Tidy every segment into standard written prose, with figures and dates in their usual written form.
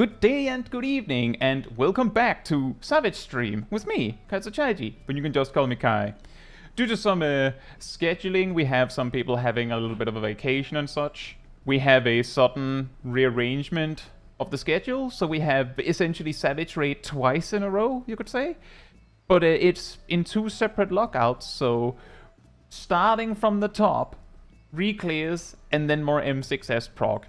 Good day and good evening, and welcome back to Savage Stream with me, Chaiji, but you can just call me Kai. Due to some scheduling, we have some people having a little bit of a vacation and such. We have a sudden rearrangement of the schedule, so we have essentially Savage Raid twice in a row, you could say. But it's in two separate lockouts, so starting from the top, re-clears, and then more M6S Prog.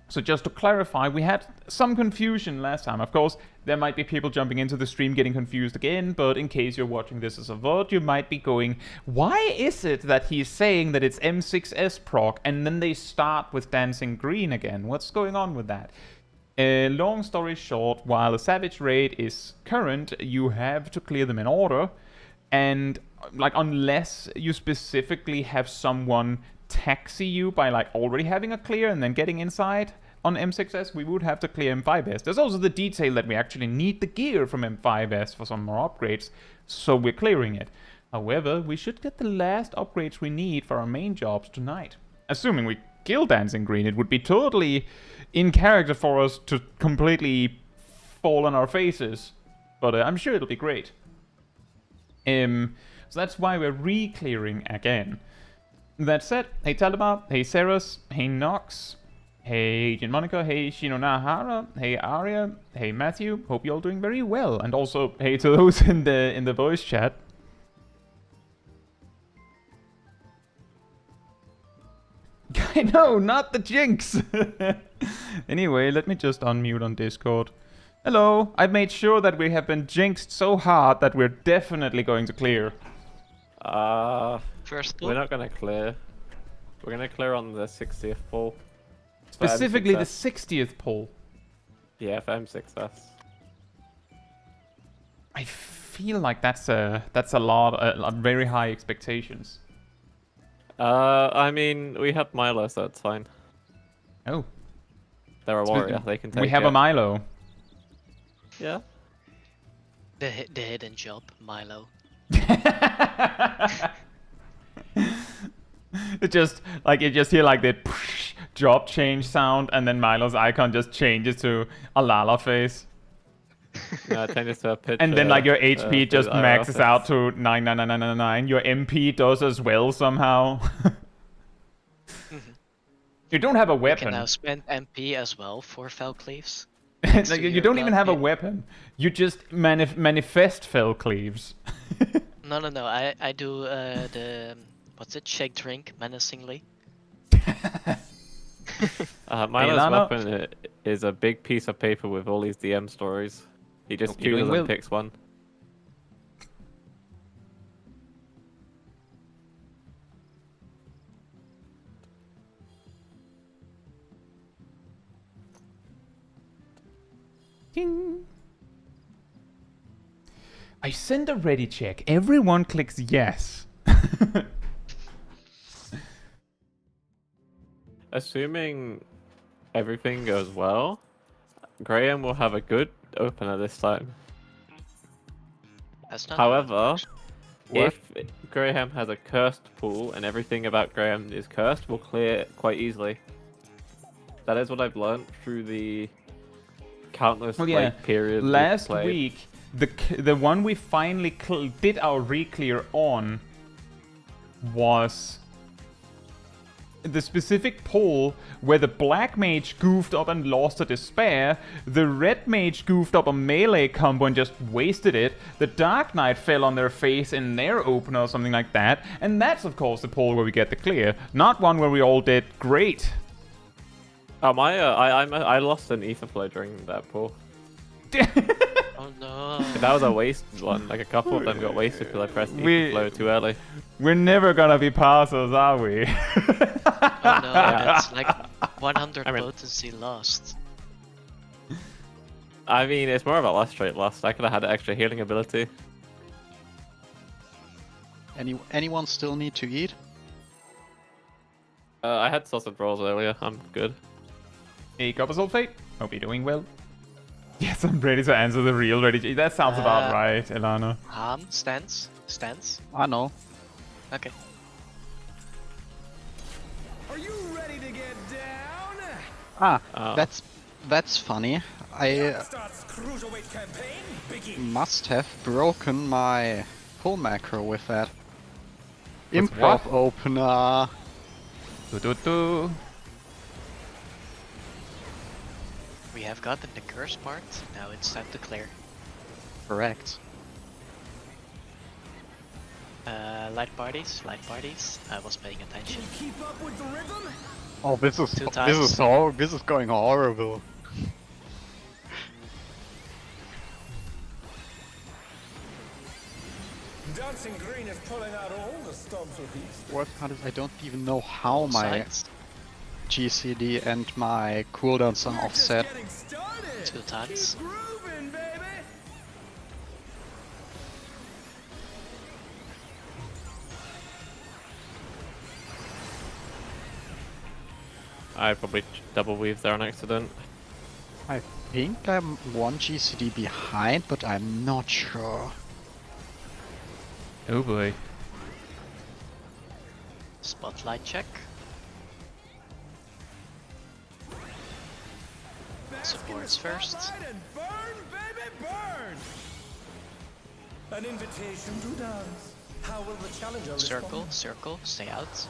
So just to clarify, we had some confusion last time. Of course, there might be people jumping into the stream getting confused again, but in case you're watching this as a VOD, you might be going, why is it that he's saying that it's M6S Prog, and then they start with Dancing Green again? What's going on with that? Long story short, while the Savage Raid is current, you have to clear them in order, and like unless you specifically have someone taxi you by like already having a clear and then getting inside on M6S, we would have to clear M5S. There's also the detail that we actually need the gear from M5S for some more upgrades, so we're clearing it. However, we should get the last upgrades we need for our main jobs tonight. Assuming we kill Dancing Green, it would be totally in character for us to completely fall on our faces, but I'm sure it'll be great. So that's why we're re-clearing again. That said, hey Talaba, hey Ceres, hey Nox, hey Jin Monica, hey Shinonahara, hey Arya, hey Matthew, hope you're all doing very well. And also, hey to those in the voice chat. I know, not the jinx! Anyway, let me just unmute on Discord. Hello, I've made sure that we have been jinxed so hard that we're definitely going to clear. First We're not gonna clear. We're gonna clear on the 60th pull. Specifically the 60th pull. Yeah, for M6S. I feel like that's a lot, very high expectations. I mean, we have Milo, so it's fine. Oh. They're a warrior, they can take We have it. a Milo. Yeah. the hidden job, Milo. It just like you just hear like the job change sound, and then Milo's icon just changes to a Lala face. No, it changes to a picture. And then like your HP just with maxes IRFs. out to 99999. Your MP does as well somehow. You don't have a You can weapon. now spend MP as well for Felcleaves. Like, you don't even have a weapon. You just manifest fell cleaves. No, I do the what's it? Shake drink menacingly. Milo's Lana? weapon is a big piece of paper with all these DM stories. He just Hope you're doing chooses well. and picks one. Ding. I send a ready check. Everyone clicks yes. Assuming everything goes well, Graham will have a good opener this time. That's not how it However, works. if Graham has a cursed pool and everything about Graham is cursed, we'll clear it quite easily. That is what I've learned through the countless periods we've Last played. week, the one we finally did our re-clear on was the specific poll where the black mage goofed up and lost to despair, the red mage goofed up a melee combo and just wasted it, the dark knight fell on their face in their opener or something like that, and that's of course the poll where we get the clear, not one where we all did great. I lost an ether flow during that pool. Oh no. That was a wasted one. Like a couple of them got wasted because I pressed ether flow too early. We're never gonna be passers, are we? Oh no, that's like 100 potency lost. I mean, it's more of a last straight loss. I could have had extra healing ability. Anyone still need to eat? I had sausage rolls earlier. I'm good. Hey, Copper Sulfate. Hope you're doing well. Yes, I'm ready to answer the real ready. That sounds about right, Elana. Stance? I know. Okay. Are you ready to get down? That's That's funny. I must have broken my pull macro with that. With Improv what? opener. Do. We have gotten the curse part, now it's time to clear. Correct. Light parties. I was paying attention. Oh, this is Two times. this is going horrible. Dancing Green is pulling out all the stops with these. What? I don't even know how my Sides. GCD and my cooldowns are offset. Getting started. 2 times. Grooving, baby. I probably double weave there on accident. I think I'm 1 GCD behind, but I'm not sure. Oh boy. Spotlight check. Supports first. And burn, baby, burn. An invitation to dance. How will the challenger respond? Circle, stay out.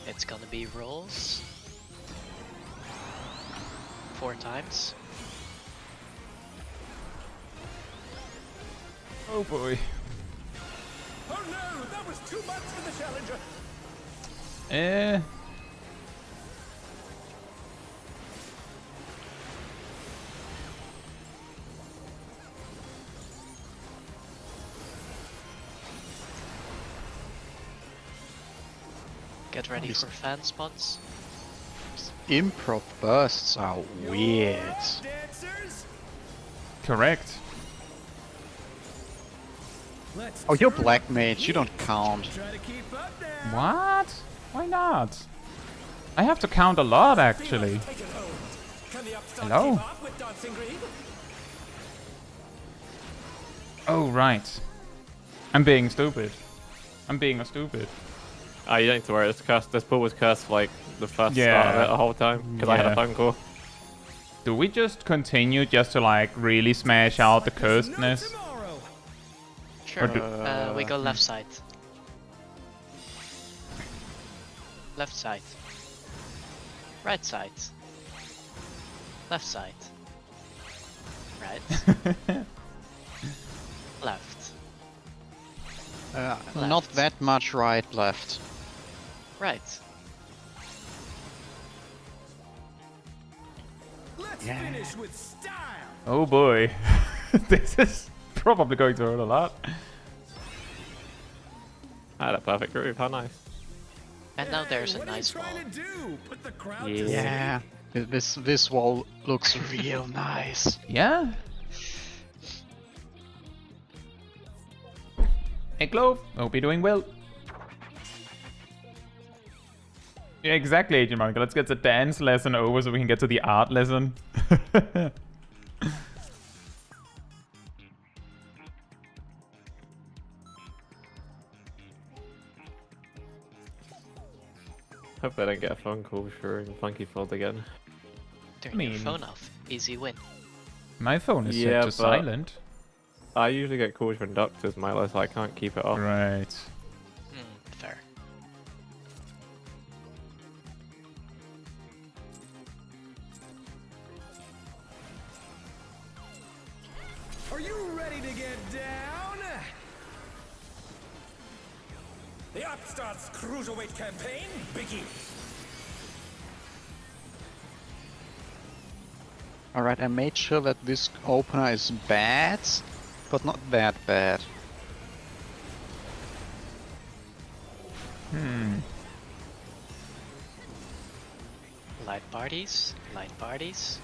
It's gonna be rolls. 4 times. Oh boy. Oh no, that was too much for the challenger. Eh. Get ready for fan spawns. Improv bursts are weird. Dancers. Correct. Let's Oh, you're black mage, you don't count. try to keep up now. What? Why not? I have to count a lot actually. Take it home. Can the upstart Hello? keep up with Dancing Green? Oh right. I'm being stupid. I'm being a stupid. Ah, you don't need to worry. It's cursed. This pool was cursed for like the first Yeah. start of it the whole time because I had Yeah. a phone call. Do we just continue just to like really smash out the There's no cursedness? tomorrow. Sure. do- We go left side. Left side. Right side. Left side. Right. Left. Not that much right left. Right. Let's Yeah. finish with style. Oh boy. This is probably going to hurt a lot. I had a perfect groove. How nice. And now there's a What nice are you wall. trying to do? Put the crowd to Yeah. sleep? Yeah. This wall looks real nice. Yeah? Hey Clove, hope you're doing well. Yeah, exactly, Agent Monica. Let's get the dance lesson over so we can get to the art lesson. Hopefully I don't get a phone call during Funky Fold again. Turn your mean- phone off. Easy win. My phone is Yeah, set to but- silent. I usually get calls from doctors, Milo, so I can't keep it off. Right. Fair. Are you ready to get down? The Upstarts Cruiserweight campaign begins. Alright, I made sure that this opener is bad, but not that bad. Light parties. Light parties.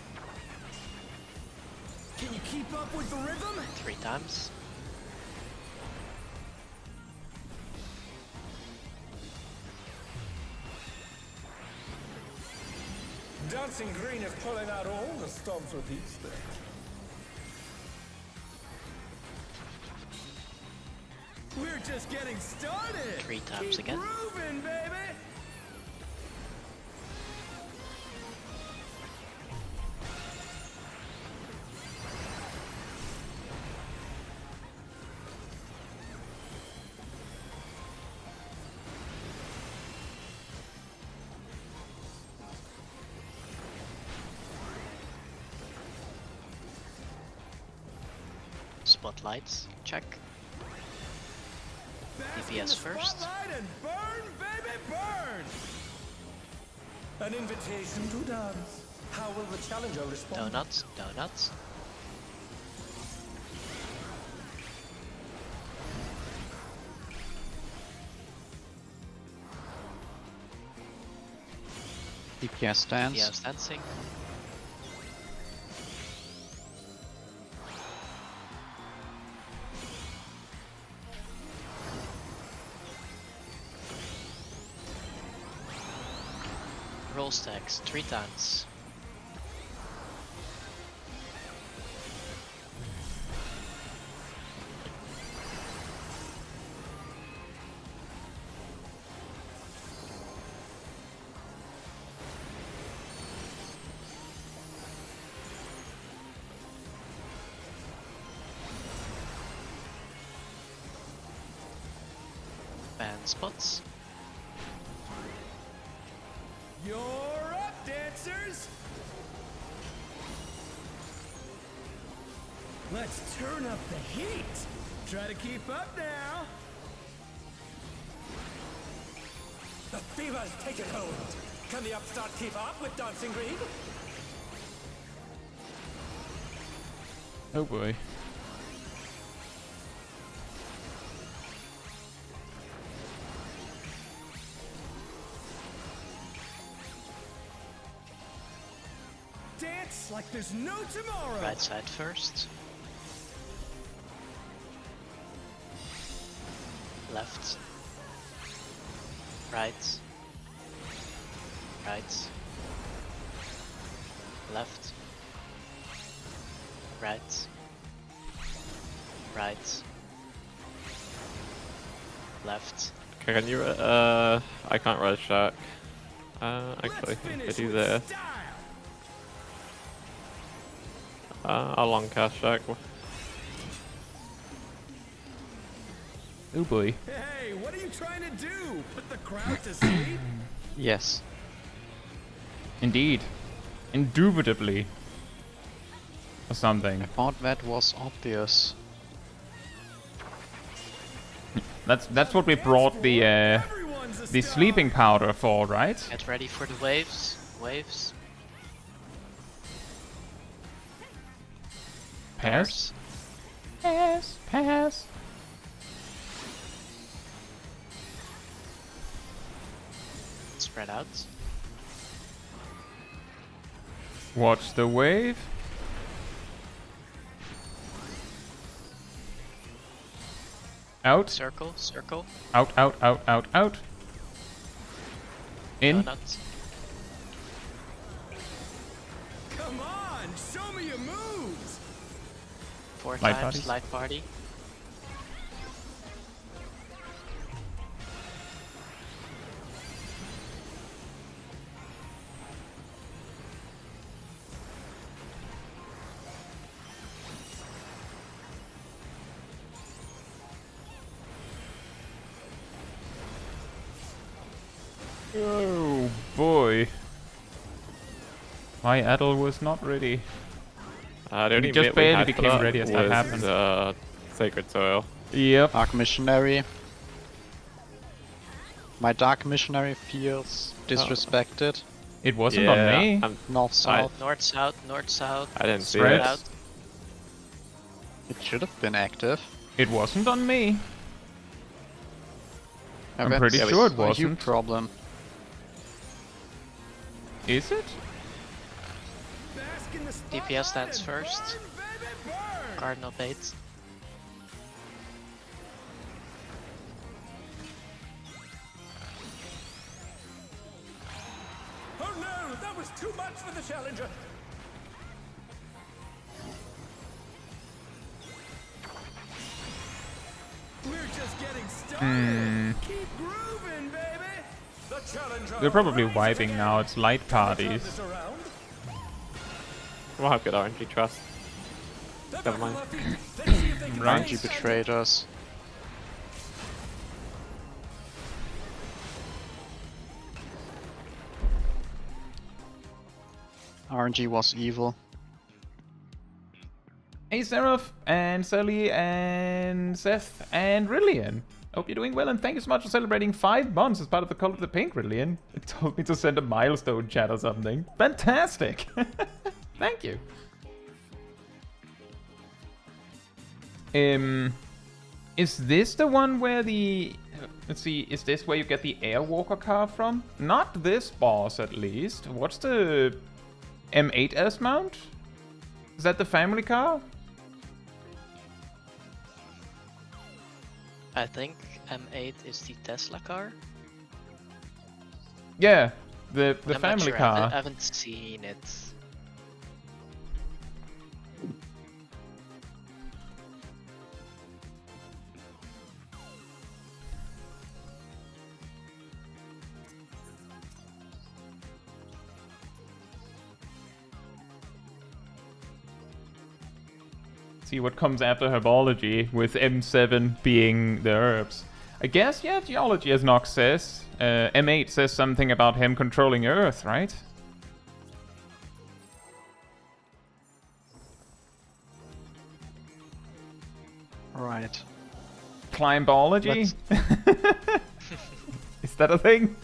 Can you keep up with the rhythm? 3 times. Dancing green is pulling out all the stops with these things. We're just getting started. 3 times Keep again. grooving, baby. Spotlights, check. Bask in DPS the first. spotlight and burn, baby, burn. An invitation to dance. How will the challenger respond? Donuts, donuts. DPS stance. DPS dancing. Roll stacks, 3 times. Ban spots. You're up, dancers! Let's turn up the heat! Try to keep up now! The fever's taken hold! Can the upstart keep up with Dancing Green? Oh boy. Dance like there's no tomorrow! Right side first. Left. Right. Right. Left. Right. Right. Left. Okay, can you? I can't ride shark. Actually, I do this. I'll long cast shark. Oh boy. Hey, what are you trying to do? Put the crowd to sleep? Yes. Indeed. Indubitably. Or something. Thought that was obvious. That's what we brought the Everyone's a star. sleeping powder for, right? Get ready for the waves. Waves. Pass. Pass. Pass. Spread out. Watch the wave. Out. Circle, circle. Out, out, out, out, out. In. Donuts. Come on, show me your moves! 4 Light times, parties. light party. Oh boy. My Adel was not ready. The only just bit we barely had became for that ready as that was, happened. Sacred Soil. Yep. Dark Missionary. My Dark Missionary feels disrespected. It wasn't on me. North, south. North, south, north, south. I didn't see Spread it. out. It should have been active. It wasn't on me. I'm That's pretty sure it a huge wasn't. problem. Is it? Bask in the spotlight DPS dance and first. burn, baby, burn. Cardinal baits. Oh no, that was too much much for the challenger. We're just getting started. Keep grooving, baby. The challenger. They're probably rises wiping again. now. It's light Can I turn parties. this around? We'll have good RNG trust. They're Never back on mind. their feet. Let's see if they can Right. stay RNG betrayed us. RNG was evil. Hey Seraph, and Sally, and Seth, and Rillian. Hope you're doing well, and thank you so much for celebrating 5 months as part of the Cult of the Pink, Rillian. It told me to send a milestone chat or something. Fantastic! Thank you. Is this the one where the... Let's see, is this where you get the Airwalker car from? Not this boss, at least. What's the M6S mount? Is that the family car? I think M8 is the Tesla car. Yeah, the I'm not family sure. I car. haven't seen it. See what comes after herbology, with M7 being the herbs. I guess, yeah, geology, as Nox says. M8 says something about him controlling Earth, right? Right. Climbology? Is that a thing?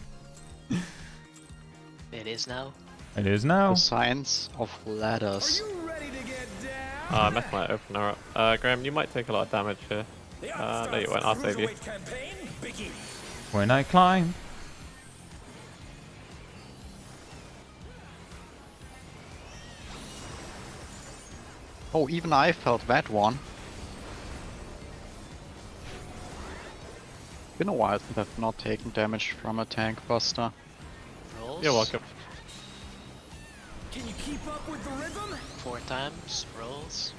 It is now. It is now. The science of ladders. Are you ready to get down? I messed my opener up. Graham, you might take a lot of damage here. The No, you won't. I'll save you. Cruiserweight campaign begins. When I climb. Oh, even I felt that one. Been a while since I've not taken damage from a tank buster. Rolls. You're welcome. Can you keep up with the rhythm? 4 times. Rolls.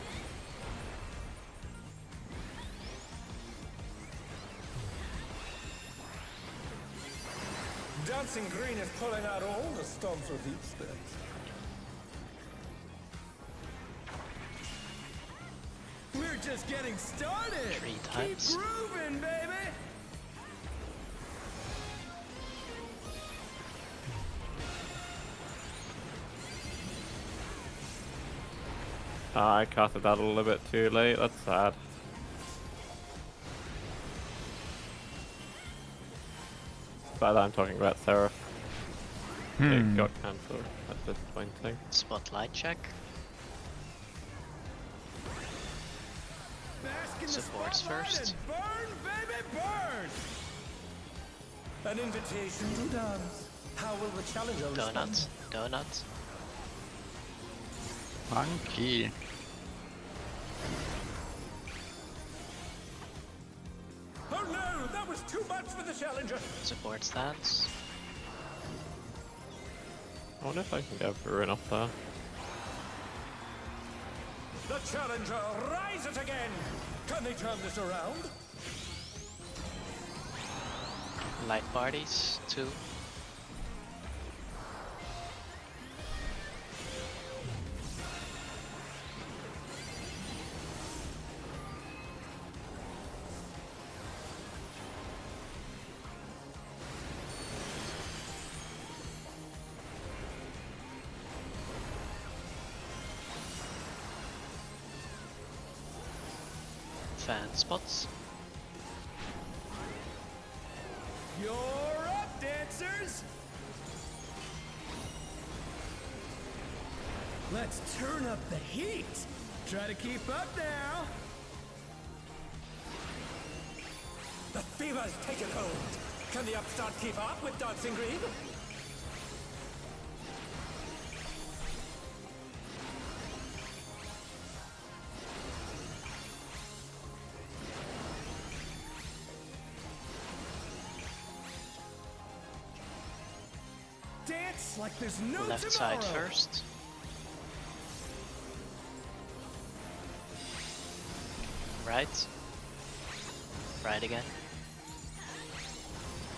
Dancing Green is pulling out all the stops with each step. We're just getting started. 3 times. Keep grooving, baby. I casted that a little bit too late. That's sad. By that I'm talking about Seraph. It got cancelled. That's disappointing. Spotlight check. Bask in the Supports spotlight first. and burn, baby, burn. An invitation to dance. How will the challenger respond? Donut. Donut. Monkey. Oh no, that was too much for the challenger. Support stance. I wonder if I can get Ruin off there. The challenger rises again. Can they turn this around? Light parties. 2. Fan spots. You're up, dancers. Let's turn up the heat. Try to keep up now. The fever's taken hold. Can the upstart keep up with Dancing Green? Dance Dance like there's no Left tomorrow. side first. Right. Right again.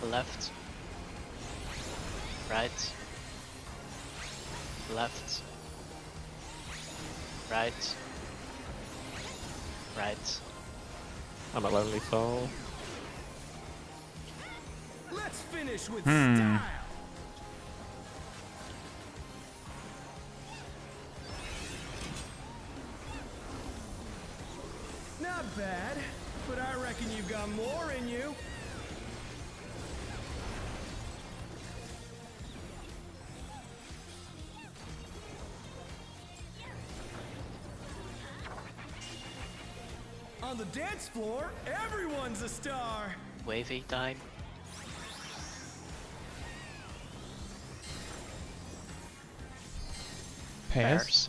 Left. Right. Left. Right. Right. I'm a lonely soul. Let's finish with style. Not bad, but I reckon you've got more in you. On the dance floor, everyone's a star. Wavy time. Pairs. Pairs.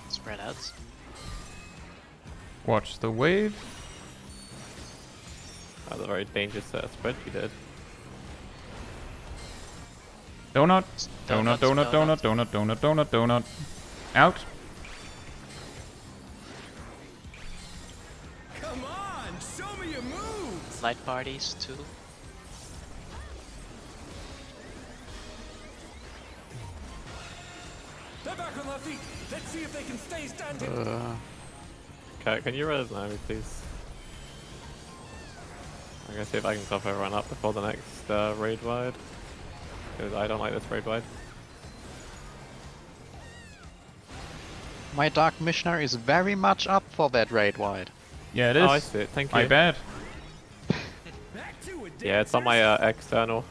Spread out. Watch the wave. That was a very dangerous set of spread you did. Donut. Donut, Donut, donut, donut, donut, donut, donut. Out. Come on, show me your moves. Light parties too. They're back on their feet. Let's see if they can stay standing. Okay, can you res now, please? I'm gonna see if I can cover everyone up before the next raid wide. Because I don't like this raid wide. My Dark Missionary is very much up for that raid wide. Yeah, it is. Oh, I see it. Thank you. I bet. Back to it, Yeah, it's on my external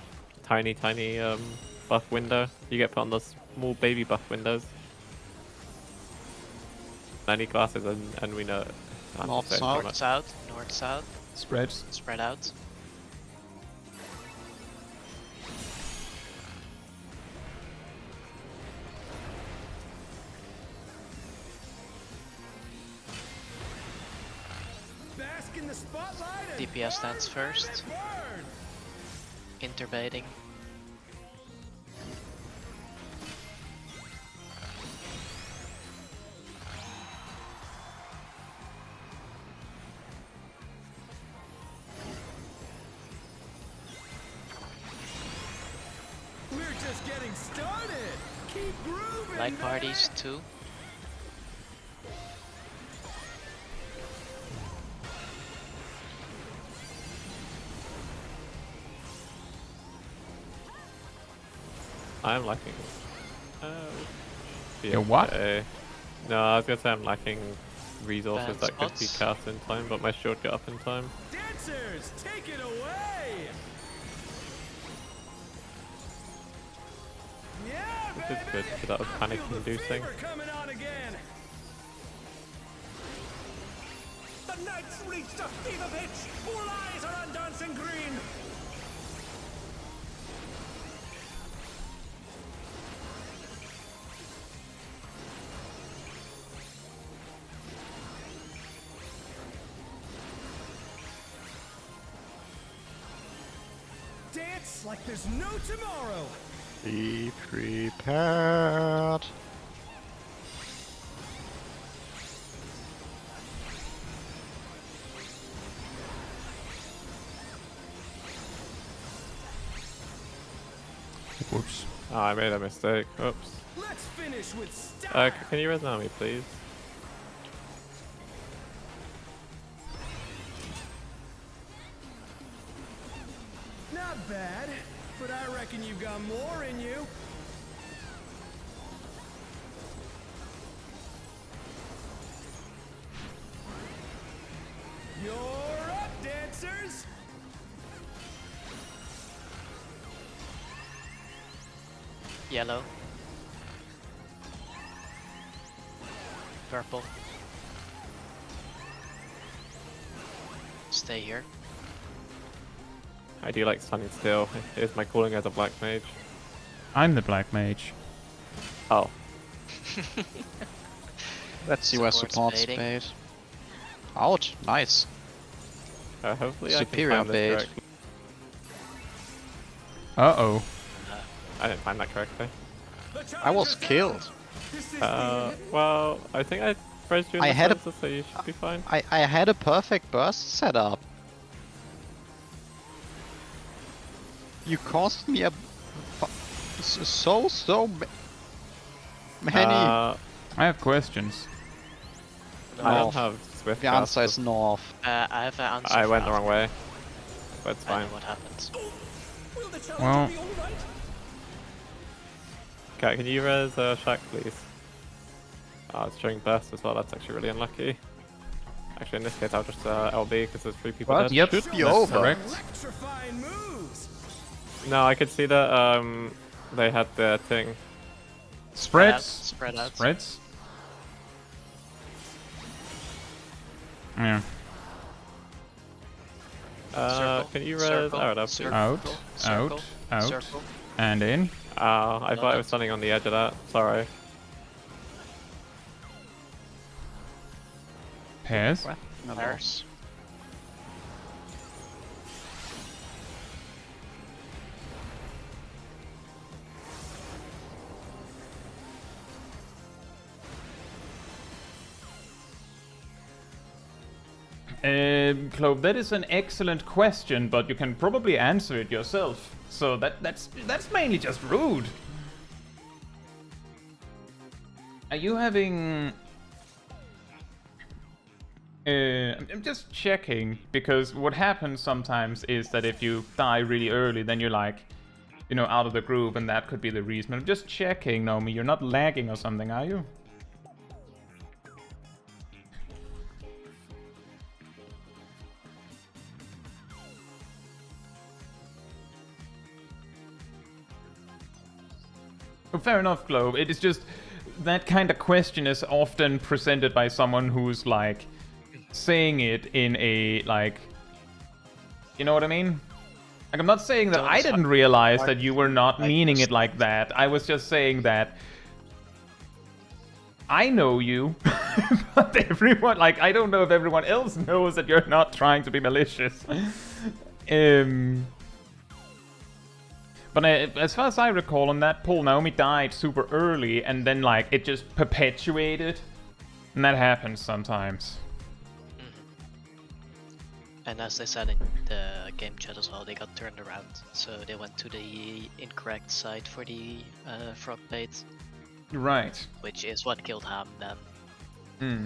tiny buff window. You get put on those small baby buff windows. I need glasses and we know it. I North, have to say it south. so North south. North south. Spreads. Spread out. bask in the spotlight and DPS stands burn, first. baby, burn. Interbaiting. We're just getting started. Keep grooving. Light parties man. too. I'm lacking. You're what? okay. No, I was gonna say I'm lacking resources Bad that could be spots. cast in time, but my shield got up in time. Dancers, take it away. Yeah, Which is baby. good, because that was I panic feel the inducing. fever coming on again. The night's reached a fever pitch. All eyes are on dancing green. Dance like there's no tomorrow. Be prepared. Whoops. Oh, I made a mistake. Oops. Let's finish with style. Can you res now me, please? Not bad, but I reckon you've got more in you. You're up, dancers. Yellow. Purple. Stay here. I do like standing still. It is my calling as a black mage. I'm the black mage. Oh, Let's see where Support's support's baiting. bait. Out, nice. Hopefully Superior I can time bait. this correctly. Uh-oh. I didn't time that correctly. I was killed. Well, I think I froze you in I the had a- sensor, so you should be fine. I had a perfect burst setup. You cost me a many. I have questions. I don't North. have swift The answer cast, is north. I have an answer. I for went the after. wrong way. But it's I know fine. what happens. Will the challenger Well- be all right? Okay, can you res Shaq, please? Oh, it's showing burst as well. That's actually really unlucky. Actually, in this case, I'll just LB because there's 3 people What? dead. Yep, Should be that's over. correct. Electrifying moves. No, I could see that they had their thing. Spreads. Spread out. Spreads. Yeah. Circle, Can you res? circle, Oh, that's circle, Out, circle, out, out. circle. And in. I thought I was standing on the edge of that. Sorry. Pairs. Pairs. Clove, that is an excellent question, but you can probably answer it yourself. So that's mainly just rude. Are you having... I'm just checking, because what happens sometimes is that if you die really early, then you're like, you know, out of the group, and that could be the reason. I'm just checking, Naomi, you're not lagging or something, are you? Oh, fair enough, Globe. It is just that kind of question is often presented by someone who's like saying it in a like, you know what I mean? Like, I'm not saying that I didn't realize that you were not meaning it like that. I was just saying that I know you, but everyone, like, I don't know if everyone else knows that you're not trying to be malicious. But as far as I recall, on that pull, Naomi died super early, and then, like, it just perpetuated. And that happens sometimes. And as they said in the game chat as well, they got turned around. So they went to the incorrect side for the frog bait, Right. which is what killed Ham then. Hmm.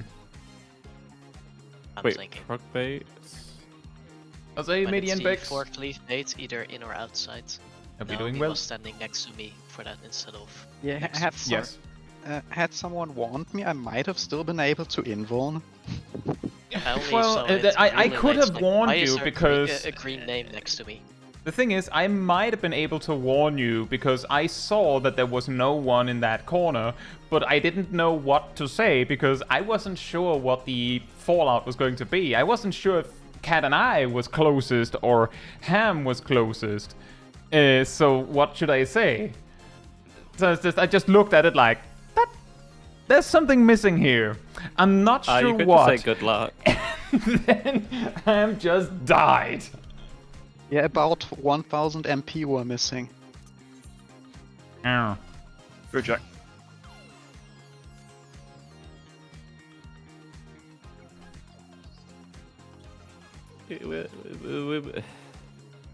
I'm Wait, thinking. frog bait? I'll say When it's median the Bex. fourth leaf bait, either in or outside. Are we Naomi doing well? was standing next to me for that instead of Yeah, next had to some, Yes. had someone warned me, I might have still been able to invuln. I only Well, saw it I really could late, have like, warned why is you there because- a green name next to me. The thing is, I might have been able to warn you because I saw that there was no one in that corner, but I didn't know what to say because I wasn't sure what the fallout was going to be. I wasn't sure if Cat and I was closest or Ham was closest. So what should I say? So it's just, I just looked at it like, there's something missing here. I'm not sure You could what. just say good luck. Then Ham just died. Yeah, about 1000 MP were missing. Yeah. Reject.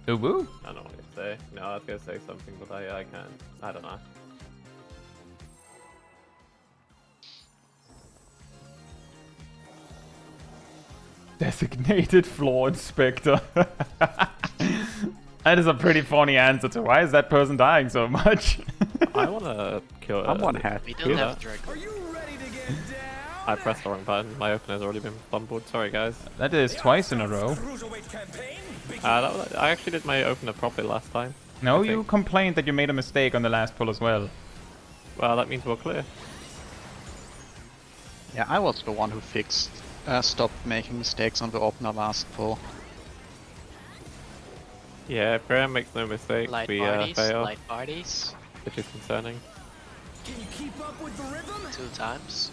Woo. I don't know what to say. No, I was gonna say something, but I can't. I don't know. Designated floor inspector. That is a pretty funny answer to why is that person dying so much? I wanna kill it. Someone had We Cool. don't have a drag. Are you ready to get down? I pressed the wrong button. My opener's already been fumbled. Sorry, guys. That is twice in a row. Cruiserweight campaign. I actually did my opener properly last time. No, I you think. complained that you made a mistake on the last pull as well. Well, that means we're clear. Yeah, I was the one who stopped making mistakes on the opener last pull. Yeah, if Graham makes no mistake, Light we parties, fail, light parties, which is concerning. Can you keep up with the rhythm? 2 times.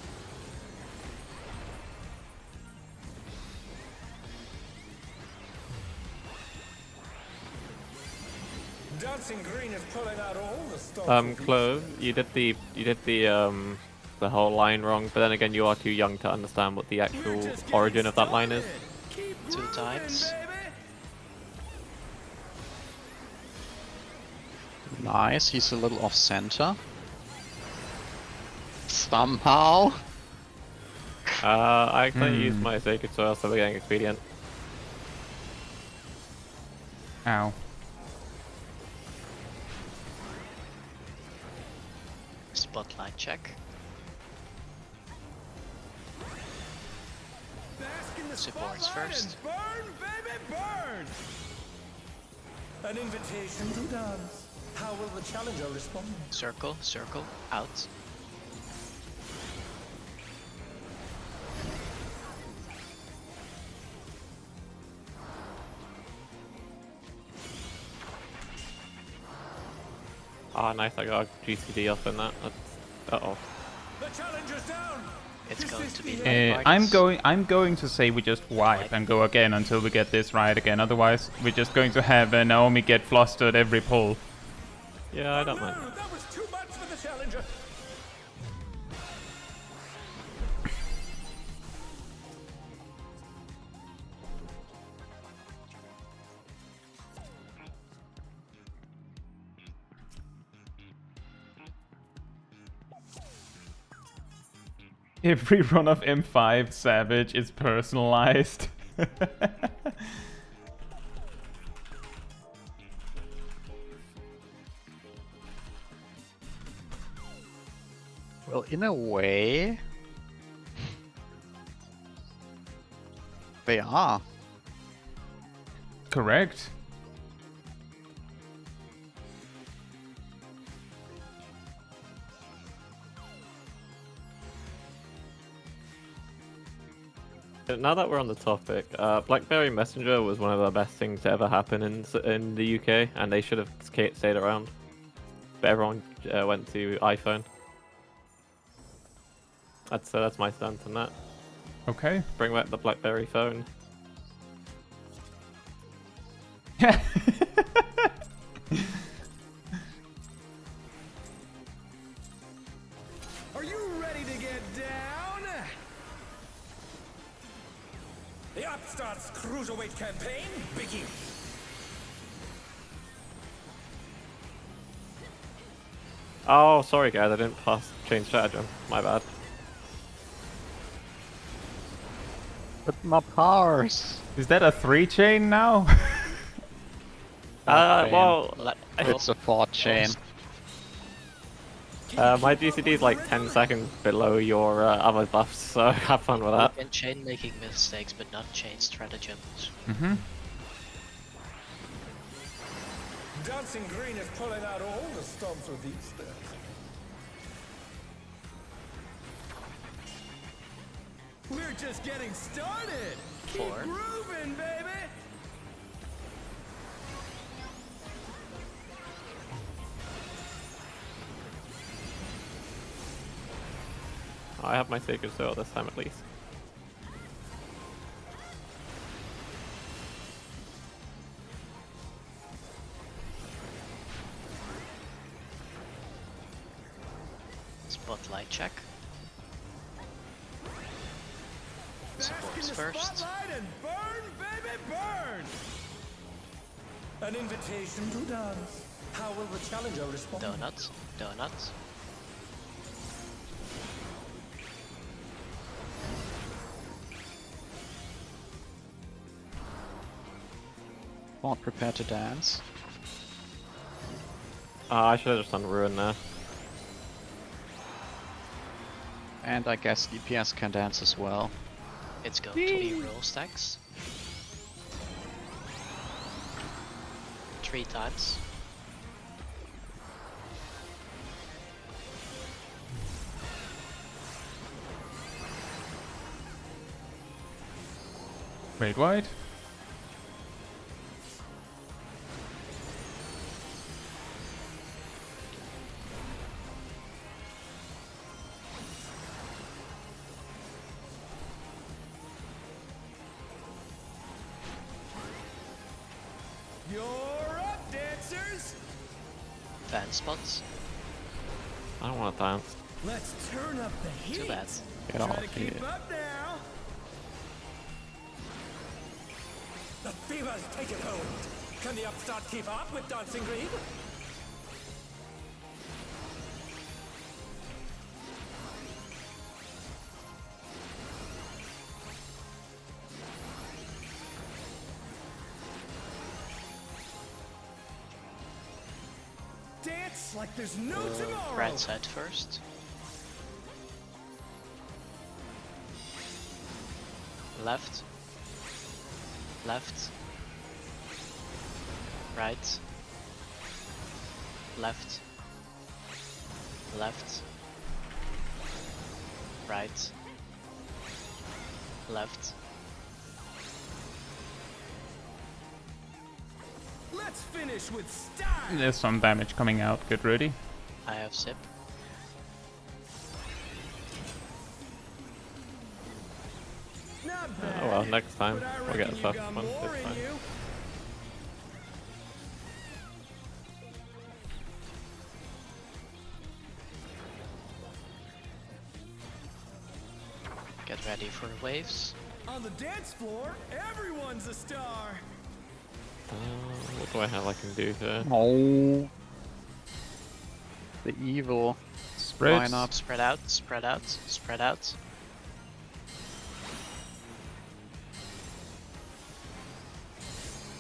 Dancing green is pulling out all the stops. Clove, you did the whole line wrong, but then again, you are too young to understand what the actual origin of that line is. 2 times. Nice, he's a little off center. Somehow. I accidentally used my Sacred Soil, so we're getting expedient. Ow. Spotlight check. Supports first. Burn, baby, burn! An invitation to dance. How will the challenger respond? Circle, circle, out. Ah, nice, I got a GCD off in that. Uh-oh. The challenger's down! It's going to be the I'm going to say we just wipe and go again until we get this right again. Otherwise, we're just going to have Naomi get flustered every pull. Yeah, I don't mind. No, that was too much for the challenger. Every run of M5 Savage is personalized. Well, in a way, they are. Correct. Now that we're on the topic, BlackBerry Messenger was one of the best things to ever happen in the UK, and they should have stayed around. But everyone went to iPhone. That's my stance on that. Okay. Bring back the BlackBerry phone. Are you ready to get down? The Upstart's Cruiserweight campaign begins. Oh, sorry guys, I didn't change stratagem. My bad. But my powers. Is that a 3-chain now? Well, It's a 4-chain. my GCD is like 10 seconds below your other buffs, so have fun with You that. can chain making mistakes, but not chain stratagems. Mm-hmm. Dancing green is pulling out all the stops with these steps. We're just getting started. Keep 4. grooving, baby. I have my Sacred Soil this time at least. Spotlight check. Supports Bask in the first. spotlight and burn, baby, burn. An invitation to dance. How will the challenger respond? Donuts, donuts. Not prepared to dance. I should have just done Ruin there. And I guess DPS can dance as well. It's going to be roll stacks. 3 times. Wait, what? You're up, dancers. fan spots. I don't want to dance. Let's turn up the heat. Too bad. Get Try off to keep here. up now. The fever's taken hold. Can the upstart keep up with Dancing Green? Dance like there's no tomorrow. Right side first. Left. Left. Right. Left. Left. Right. Left. Let's finish with style. There's some damage coming out. Get ready. I have sip. Not bad. Oh well, next time but I we'll get reckon a you tough got one. more This in time. you. Get ready for waves. On the dance floor, everyone's a star. What do I have I can do here? Oh. The evil. Spread. Line up. Spread out, spread out, spread out.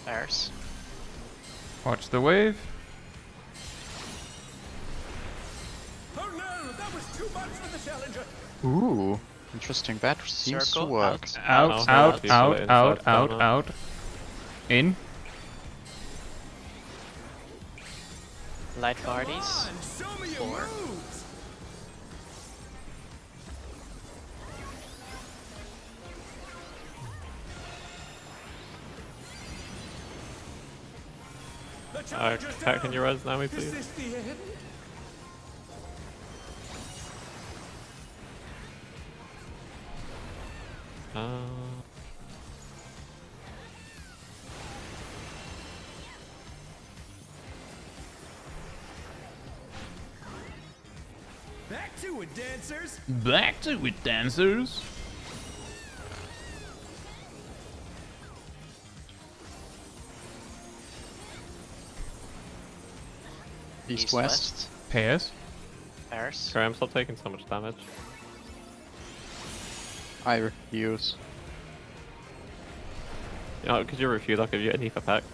Bears. Watch the wave. Oh no, that was too much for the challenger. Ooh. Interesting. That seems to Circle, work. Out, know. out, People out, inside out, out, corner. out. In. Light Come parties. on, show me your 4. moves. The challenger's Cat, can down. you res now me Is please? this the end? Back to it, dancers. Back to it, dancers. East west. Pairs. Bears. Graham, stop taking so much damage. I refuse. You know, could you refuse? I'll give you an ether pack.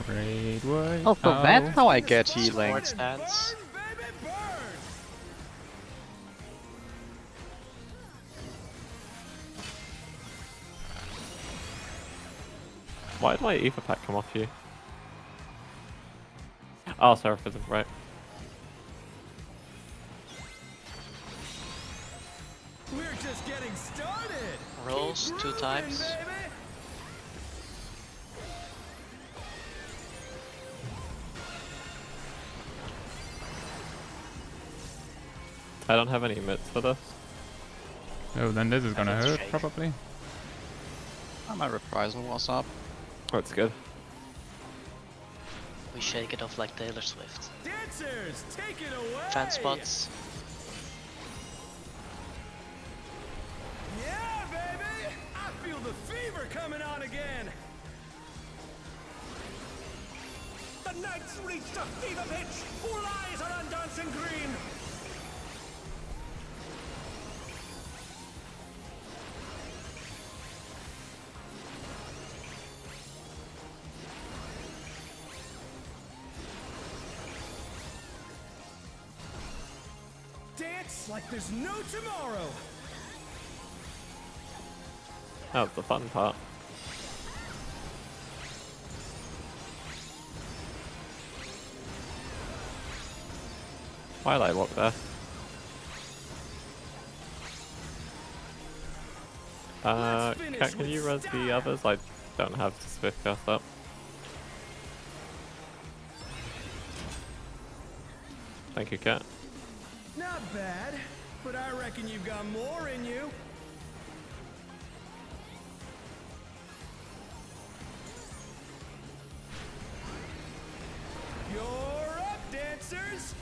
Great way. Oh, so that's how I get healing. Sports dance. Burn, baby, burn. Why did my ether pack come off you? Oh, Seraphism, right. We're just getting started. Rolls Keep 2 grooving, times. baby. I don't have any mitts for this. Oh, then this is gonna let's hurt, shake. probably. Oh, my reprisal was up. That's good. We shake it off like Taylor Swift. Dancers, take it away. Fan spots. Yeah, baby. I feel the fever coming on again. The night's reached a fever pitch. All eyes are on Dancing Green. Dance like there's no tomorrow. That was the fun part. Why did I walk there? Let's finish Cat, can you with res the style. others? I don't have Swift cast up. Thank you, Cat. Not bad, but I reckon you've got more in you. answers?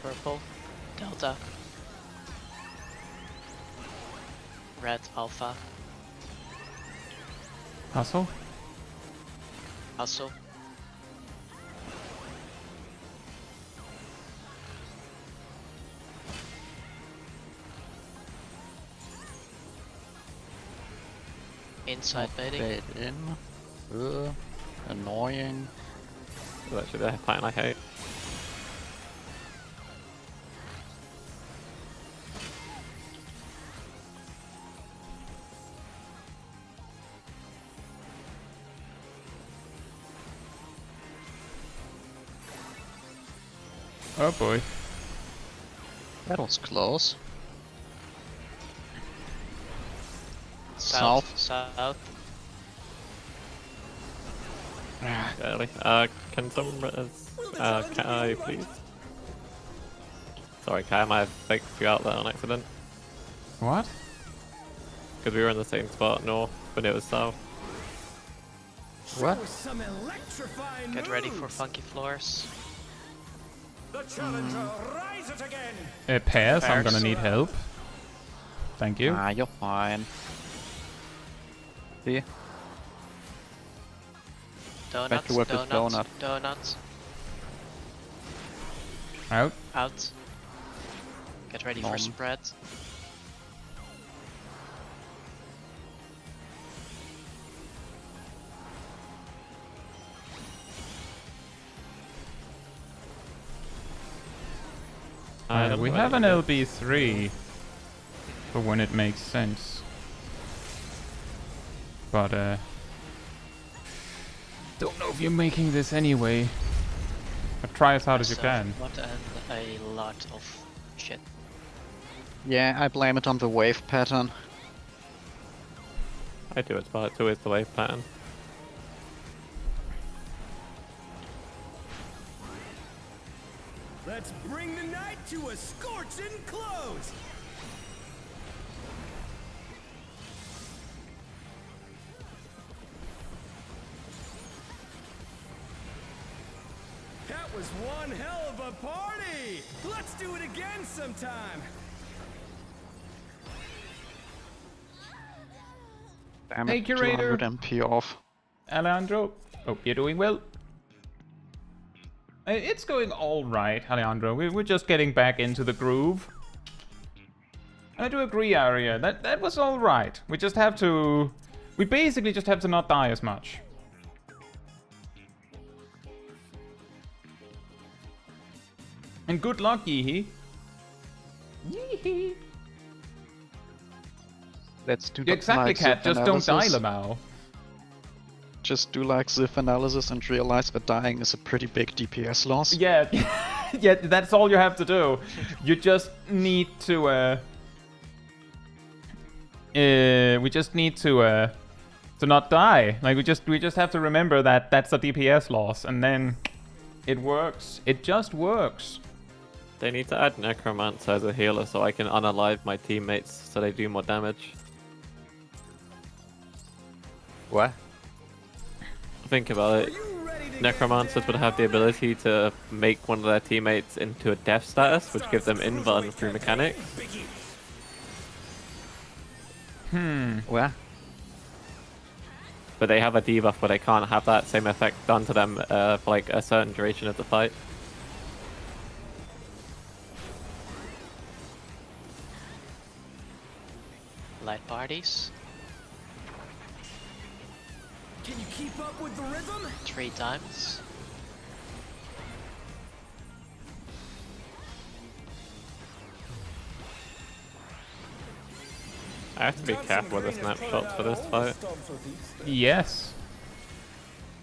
Purple, Delta. Red, Alpha. Hustle? Hustle. Inside baiting. Bait in. Annoying. That's actually the pattern I hate. Oh boy. That was close. South. South. Barely. Can someone Kai, please? Sorry, Kai, I might have faked you out there on accident. What? Because we were in the same spot north, but it was south. What? Show some electrifying Get ready for moves. funky floors. The challenger rises again. Pairs, I'm Pairs. gonna need help. Thank you. Ah, you're fine. See? Donuts, to work with donuts, donut. donuts. Out. Out. Get ready for spread. We have an LB3 for when it makes sense. But don't know if you're making this anyway. But try as hard as you can. What a lot of shit. Yeah, I blame it on the wave pattern. I do it, but it's always the wave pattern. Let's bring the night to a scorching close. That was one hell of a party. Let's do it again sometime. Damn Hey, it, curator. 200 MP off. Alejandro, hope you're doing well. It's going alright, Alejandro. We're just getting back into the groove. And I do agree, Aria. That was alright. We just have to... We basically just have to not die as much. And good luck, Yeehee. Yeehee. Let's do Exactly, like Cat. Ziff Just don't die, analysis. Lamau. Just do like Ziff analysis and realize that dying is a pretty big DPS loss. Yeah, yeah, that's all you have to do. You just need to, we just need to not die. Like we just have to remember that that's a DPS loss, and then it works. It just works. They need to add Necromancer as a healer so I can unalive my teammates so they do more damage. What? Think about it. Necromancers would have the ability to make one of their teammates into a death status, which gives them invuln through mechanics. Where? But they have a debuff where they can't have that same effect done to them for like a certain duration of the fight. Light parties. Can you keep up with the rhythm? 3 times. I have to be careful with the snapshots for this fight. Yes.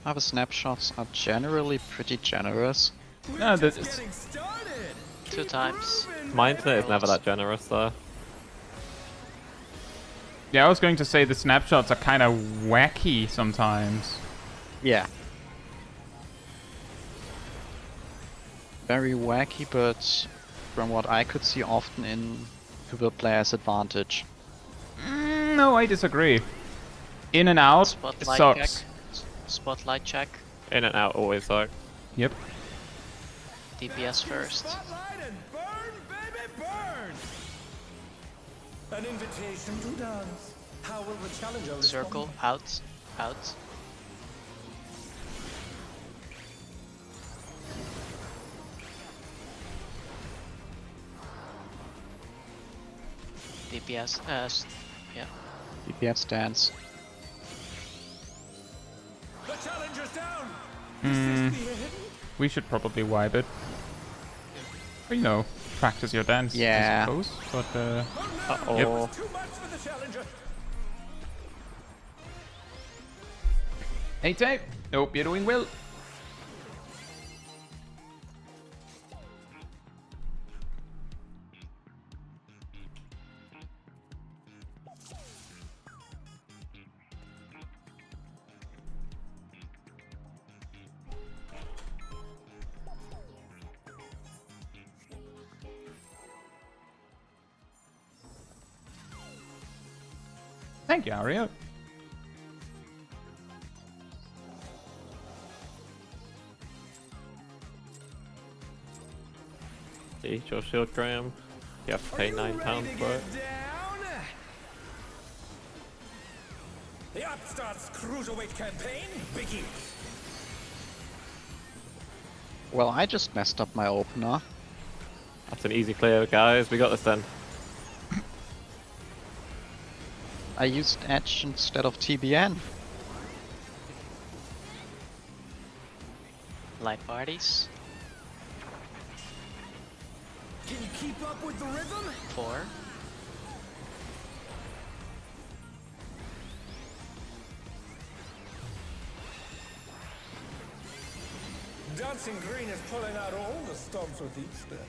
Other snapshots are generally pretty generous. No, this is... Getting started. 2 times. My internet is never that generous though. Yeah, I was going to say the snapshots are kind of wacky sometimes. Yeah. Very wacky, but from what I could see, often in to the player's advantage. No, I disagree. In and out Spotlight sucks. check. Spotlight check. In and out always sucks. Yep. DPS first. Spotlight and burn, baby, burn! An invitation to dance. How will the challenger respond? Circle. Out. Out. DPS. Yeah. DPS stance. The challenger's down! Mm, Is this the end? we should probably wipe it. But, you know, practice your dance, Yeah. I suppose. But, Oh no! Uh-oh. It was too much for the challenger! hey, Tape. Hope you're doing well. Thank you, Aria. Eat your shield, Graham. You have to pay £9 for it. Down? The Upstart's Cruiserweight campaign begins. Well, I just messed up my opener. That's an easy clear, guys. We got this then. I used Edge instead of TBN. Light parties. Can you keep up with the rhythm? 4. Dancing Green is pulling out all the stops with each step.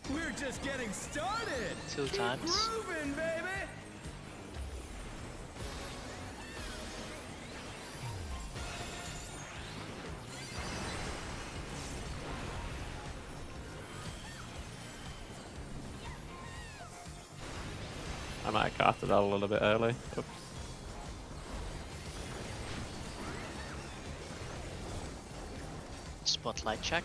We're just getting started. 2 times. Grooving, baby. I might have casted that a little bit early. Oops. Spotlight check.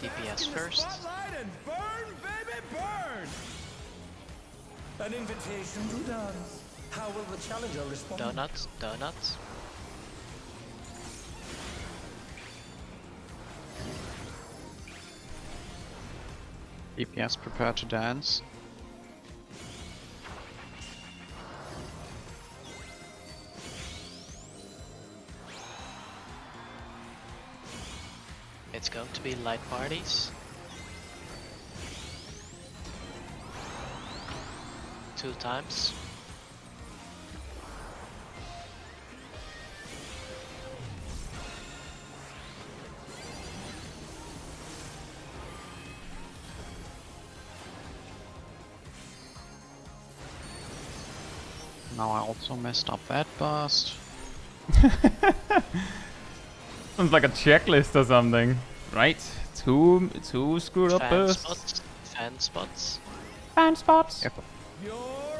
DPS first. Spotlight and burn, baby, burn. An invitation to dance. How will the challenger respond? Donut. Donut. DPS prepare to dance. It's going to be light parties. 2 times. Now I also messed up that burst. Sounds like a checklist or something. Right? Two screwed up Fan bursts. spots. Fan spots. Fan spots. Yep.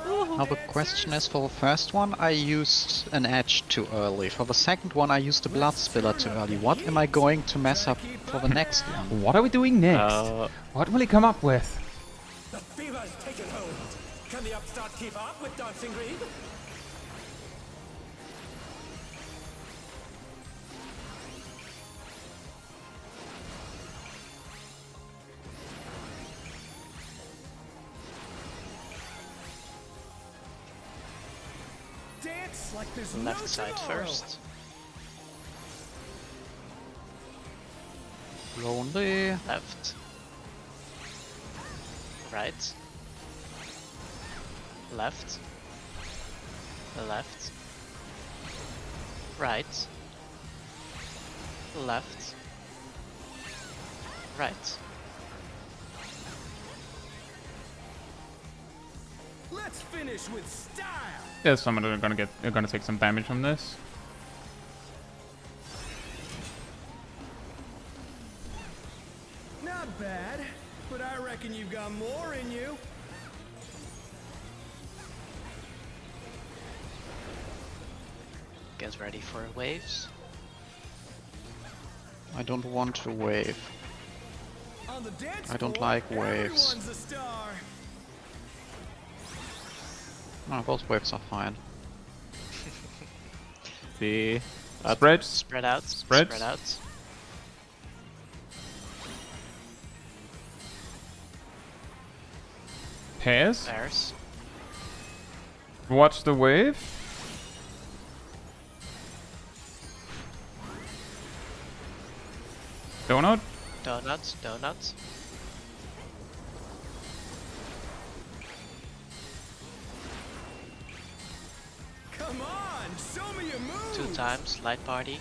Now the question is, for the first one I used an edge too early. For the second one I used a blood spiller too early. What am I going to mess up for the next one? What are we doing next? What will he come up with? The fever's taken hold. Can the Upstart keep up with Dancing Green? Dance like there's Left no side tomorrow. first. Lonely. Left. Right. Left. Left. Right. Left. Right. Let's finish with style. Yeah, some of them are gonna take some damage from this. Not bad, but I reckon you've got more in you. get ready for waves. I don't want to wave. On the dance I don't floor, like waves. everyone's a star. No, both waves are fine. See. Spreads. Spread out. Spreads. Spread out. Pairs. Pairs. Watch the wave. Donut. Donuts. Donuts. Come on, show me your moves. 2 times. Light party.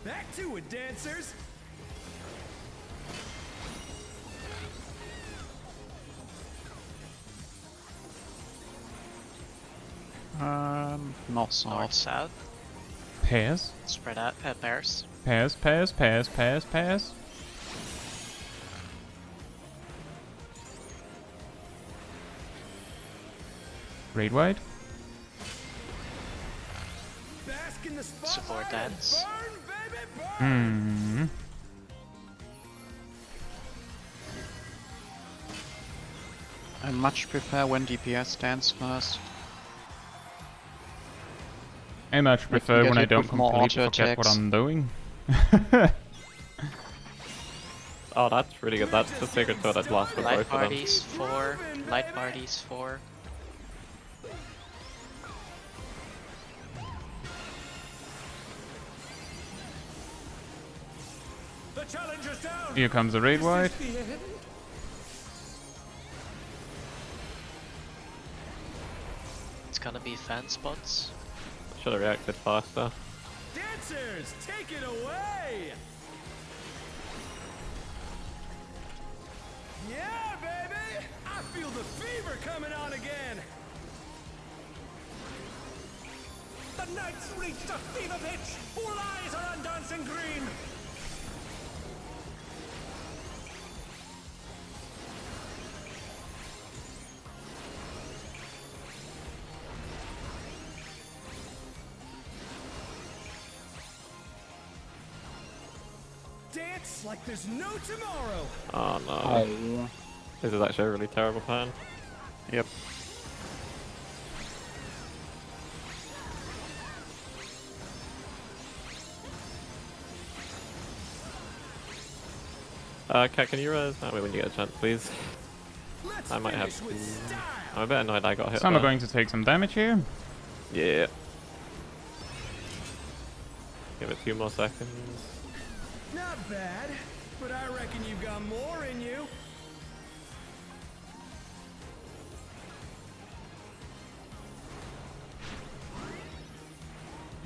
Back to it, dancers. North North, south. south. Pairs. Spread out. Pairs. Pairs. Pairs. Pairs. Pairs. Pairs. Raid wide. Bask in the Support spotlight. dance. Burn, baby, burn. Hmm. I much prefer when DPS dance first. I much prefer get when I hit don't with more completely auto forget what attacks. I'm doing. Oh, that's really good. That's the Sacred Sword that's lost for Light both of them. parties. 4. Light parties. 4. The challenger's down. Here comes the raid wide. Is this the end? It's gonna be fan spots. Should have reacted faster. Dancers, take it away. Yeah, baby. I feel the fever coming on again. The night's reached a fever pitch. All eyes are on dancing green. Dance like there's no tomorrow. Oh no. This is actually a really terrible plan. Yep. Cat, can you res that way when you get a chance, please? Let's I might have finish with style. I'm a bit annoyed I got hit Some are there. going to take some damage here. Yeah. Give it 2 more seconds. Not bad, but I reckon you've got more in you.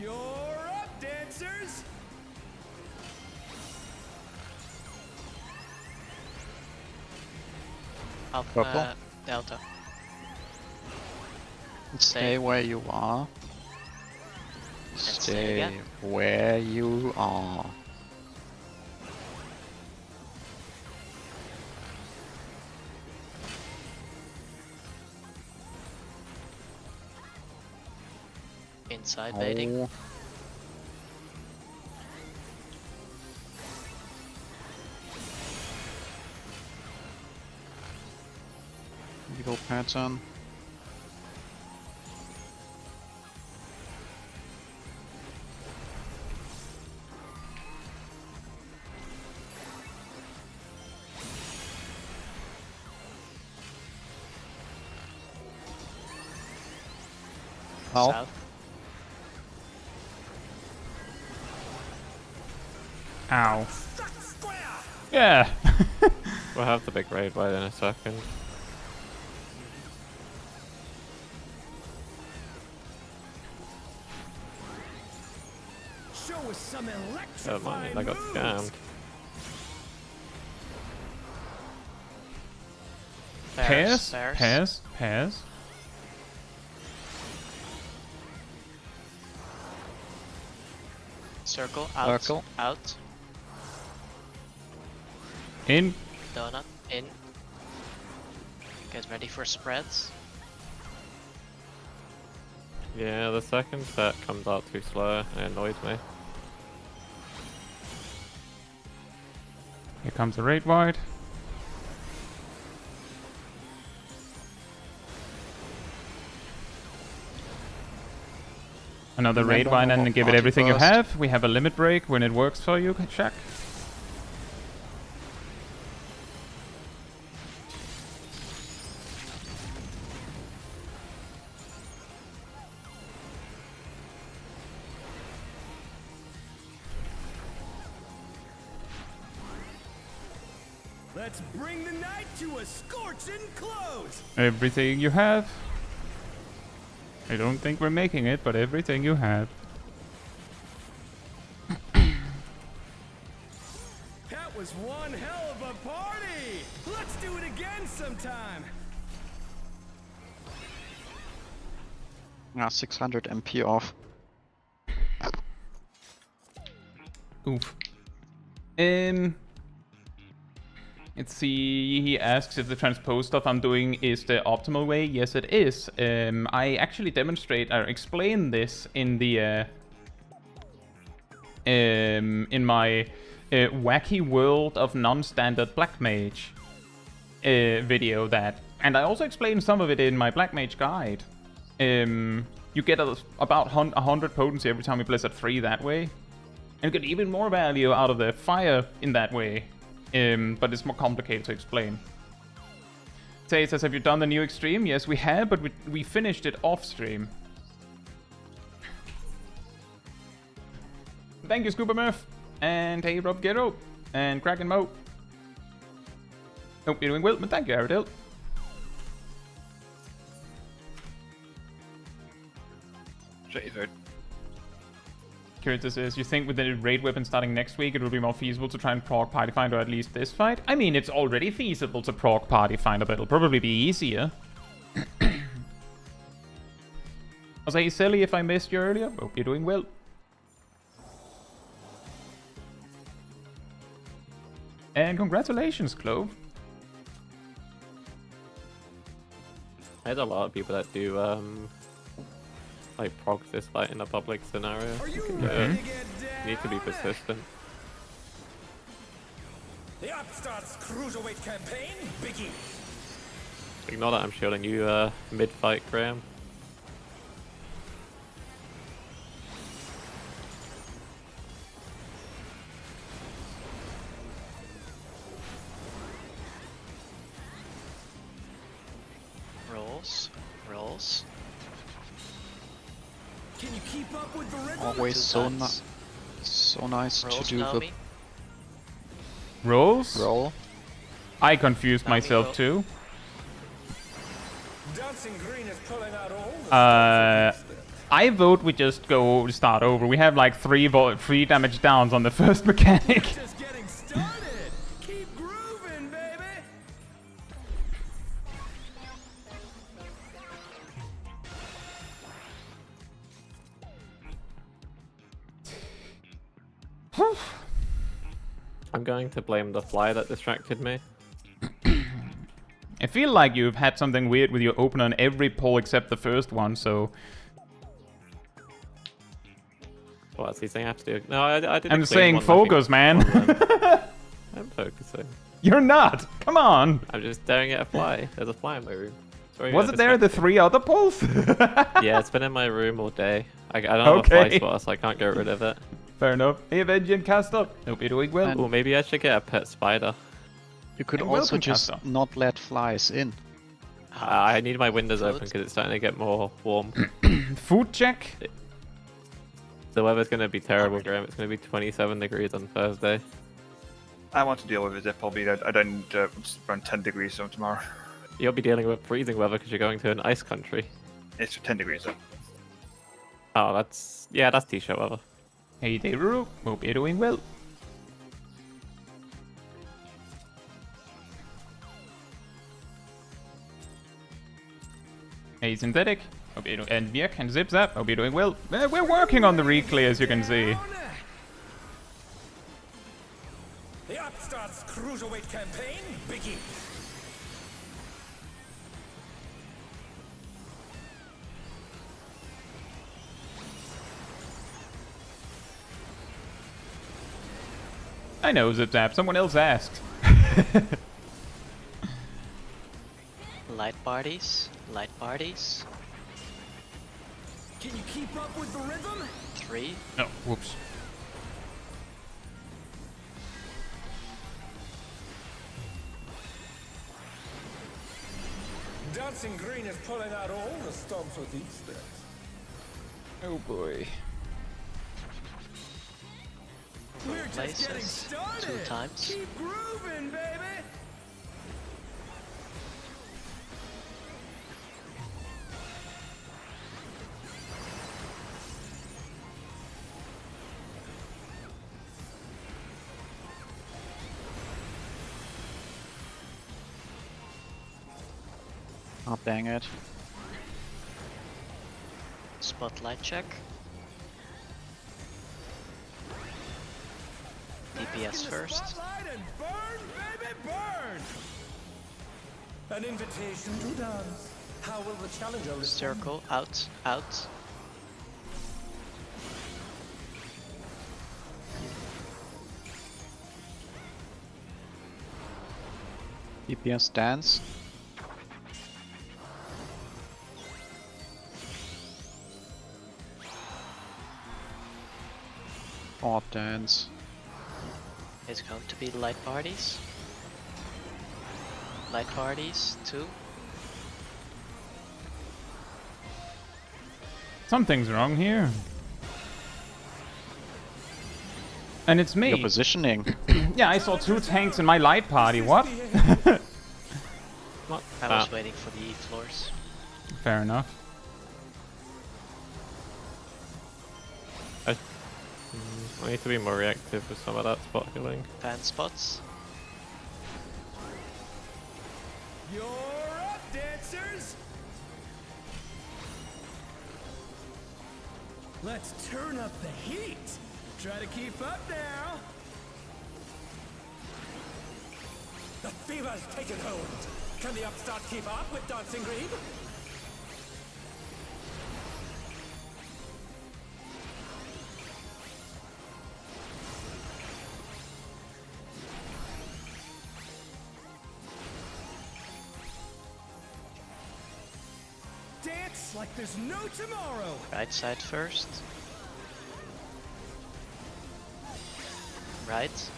You're up, dancers. Up. Purple. Delta. Stay where you are. say Stay again. where you are. Inside baiting. Oh. Evil pattern. Ow. South. Ow. Struck square. Yeah. We'll have the big raid wide in a second. Show was some Oh man, electrifying I got moves. scammed. Pairs, Pairs. pairs, pairs. Circle, out, Circle. out. In. Donut, in. Get ready for spreads. Yeah, the second set comes out too slow. It annoys me. Here comes the raid wide. Another raid Remember wide how and give it party everything you burst? have. We have a limit break when it works for you, check. Let's bring the night to a scorching close. Everything you have. I don't think we're making it, but everything you have. That was one hell of a party. Let's do it again sometime. 600 MP off. Oof. Let's see, he asks if the transpose stuff I'm doing is the optimal way. Yes, it is. I actually demonstrate or explain this in the in my wacky world of non-standard black mage video that, and I also explain some of it in my black mage guide. You get about 100 potency every time you Blizzard 3 that way, and you get even more value out of the fire in that way. But it's more complicated to explain. Tay says, have you done the new extreme? Yes, we have, but we finished it off stream. Thank you, Scuba Murph. And hey, Rob Ghetto. And Kraken Mo. Hope you're doing well, but thank you, Aradil. Kirita says, you think with the raid weapon starting next week, it will be more feasible to try and proc party find, or at least this fight? I mean, it's already feasible to proc party find, but it'll probably be easier. Was I silly if I missed you earlier? Hope you're doing well. And congratulations, Clove. There's a lot of people that do like prog this fight in a public scenario. Are you Yeah. ready to get down? Need to be persistent. The Upstart's Cruiserweight campaign begins. Ignore that I'm shielding you mid-fight, Graham. Rolls, rolls. Can you keep up with the rhythm? Always Two so, times. so nice Rolls, to do the Naomi. Rolls? roll. I confused Naomi, myself roll. too. Dancing Green is pulling out all the I vote we just go start over. We have like 3 damage downs on the first mechanic. Just getting started. Keep grooving, baby. I'm going to blame the fly that distracted me. I feel like you've had something weird with your opener on every poll except the first one, so... What's he saying I have to do? No, I didn't. I'm saying focus, man. I'm focusing. You're not! Come on! I'm just staring at a fly. There's a fly in my room. Sorry, Was it there the 3 other polls? Yeah, it's been in my room all day. I don't have a fly Okay. spotter, so I can't get rid of it. Fair enough. Hey, Vengeance, cast up. Hope you're doing well. Oh, maybe I should get a pet spider. You could And also welcome, just Castor. not let flies in. I need my windows Food. open because it's starting to get more warm. Food check. The weather's going to be terrible, Graham. It's going to be 27 degrees on Thursday. I want to deal with it. Probably I don't around 10 degrees so tomorrow. You'll be dealing with freezing weather because you're going to an ice country. It's 10 degrees though. Oh, that's t-shirt weather. Hey there, Ruru. Hope you're doing well. Hey, Synthetic. Hope you're and Bjerk and Zip Zap. Hope you're doing well. We're working on the reclay, as you can see. The Upstart's Cruiserweight campaign begins. I know, Zip Zap. Someone else asked. Light parties. Light parties. Can you keep up with the rhythm? 3. Oh, whoops. Dancing Green is pulling out all the stops with these steps. Oh boy. We're just getting Places. started. 2 times. Keep grooving, baby. Oh, dang it. Spotlight check. DPS first. Spotlight and burn, baby, burn. An invitation to dance. How will the challenger respond? Circle. Out. Out. DPS dance. Odd dance. It's going to be light parties. Light parties. 2. Something's wrong here. And it's me. Your positioning. Yeah, I saw 2 tanks in my light party. What? Not I that. was waiting for the E floors. Fair enough. I need to be more reactive with some of that spot healing. Fan spots. You're up, dancers. Let's turn up the heat. Try to keep up now. The fever's taken hold. Can the Upstart keep up with Dancing Green? Dance like there's no tomorrow. Right side first. Right.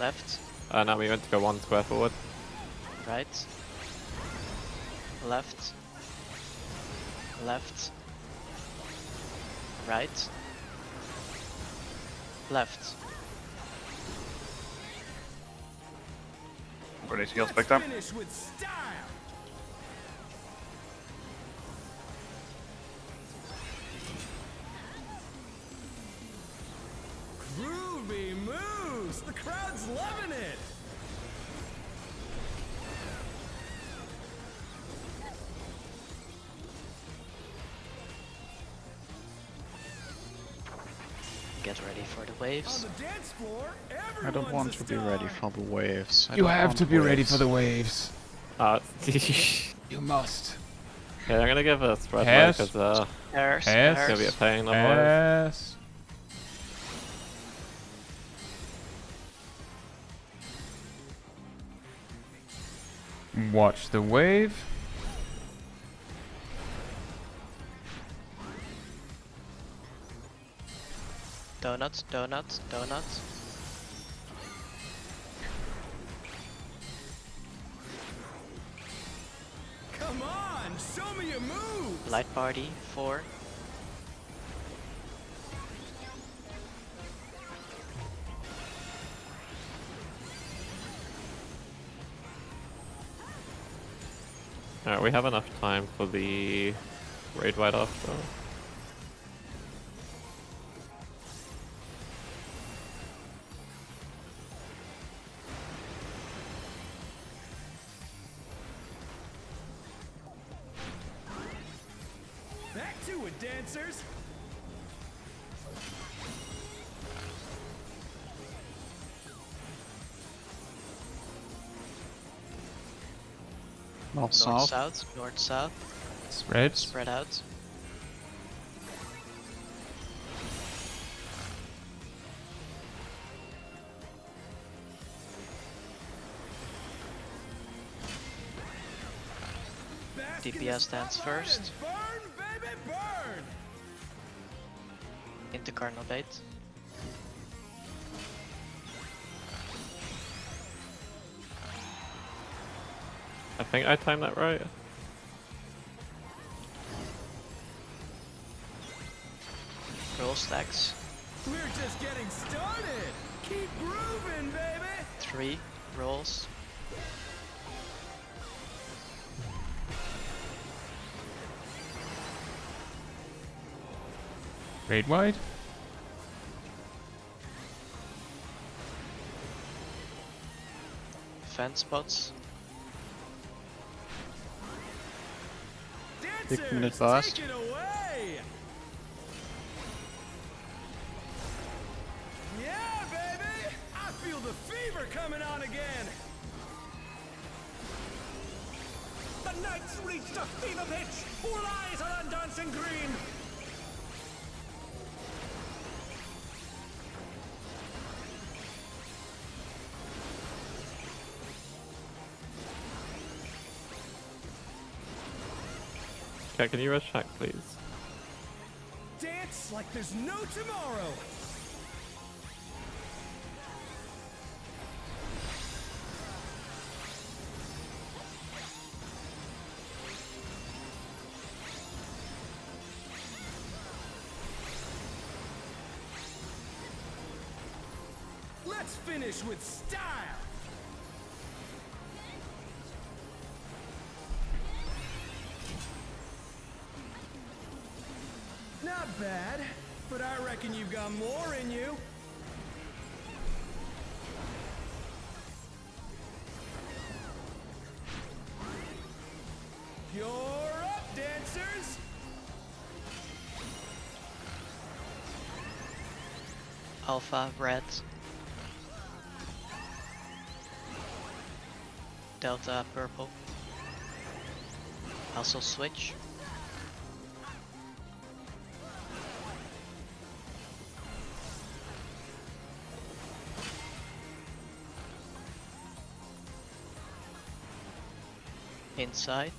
Left. Now we meant to go 1 square forward. Right. Left. Left. Right. Left. Got anything else picked up? Finish with style. Groovy moves. The crowd's loving it. Get ready for the On waves. the dance floor, I don't want everyone's to a be star. ready for the waves. I You don't have want to be ready waves. for the waves. Yeah, You must. I'm gonna give a spread Pass. because Pairs. Pass. it's gonna be a Pairs. pain otherwise. Yes. Watch the wave. Donuts. Donuts. Donuts. Come on, show me your moves. Light party. 4. Alright, we have enough time for the raid right after. Do it, dancers. North, North, south. south, north, south. Spread. Spread out. Bask in the DPS dance spotlight first. and burn, baby, burn. Into Cardinal Bait. I think I timed that right. Roll stacks. We're just getting started. Keep grooving, baby. 3 rolls. Great wide. Fence spots. 6-minute Dancers, burst. take it away. Yeah, baby. I feel the fever coming on again. The night's reached a fever pitch. All eyes are on dancing green. Okay, can you rush Shack, please? Dance like there's no tomorrow. Let's finish with style. Not bad, but I reckon you've got more in you. You're up, dancers! Alpha, red. Delta, purple. Also switch. Inside.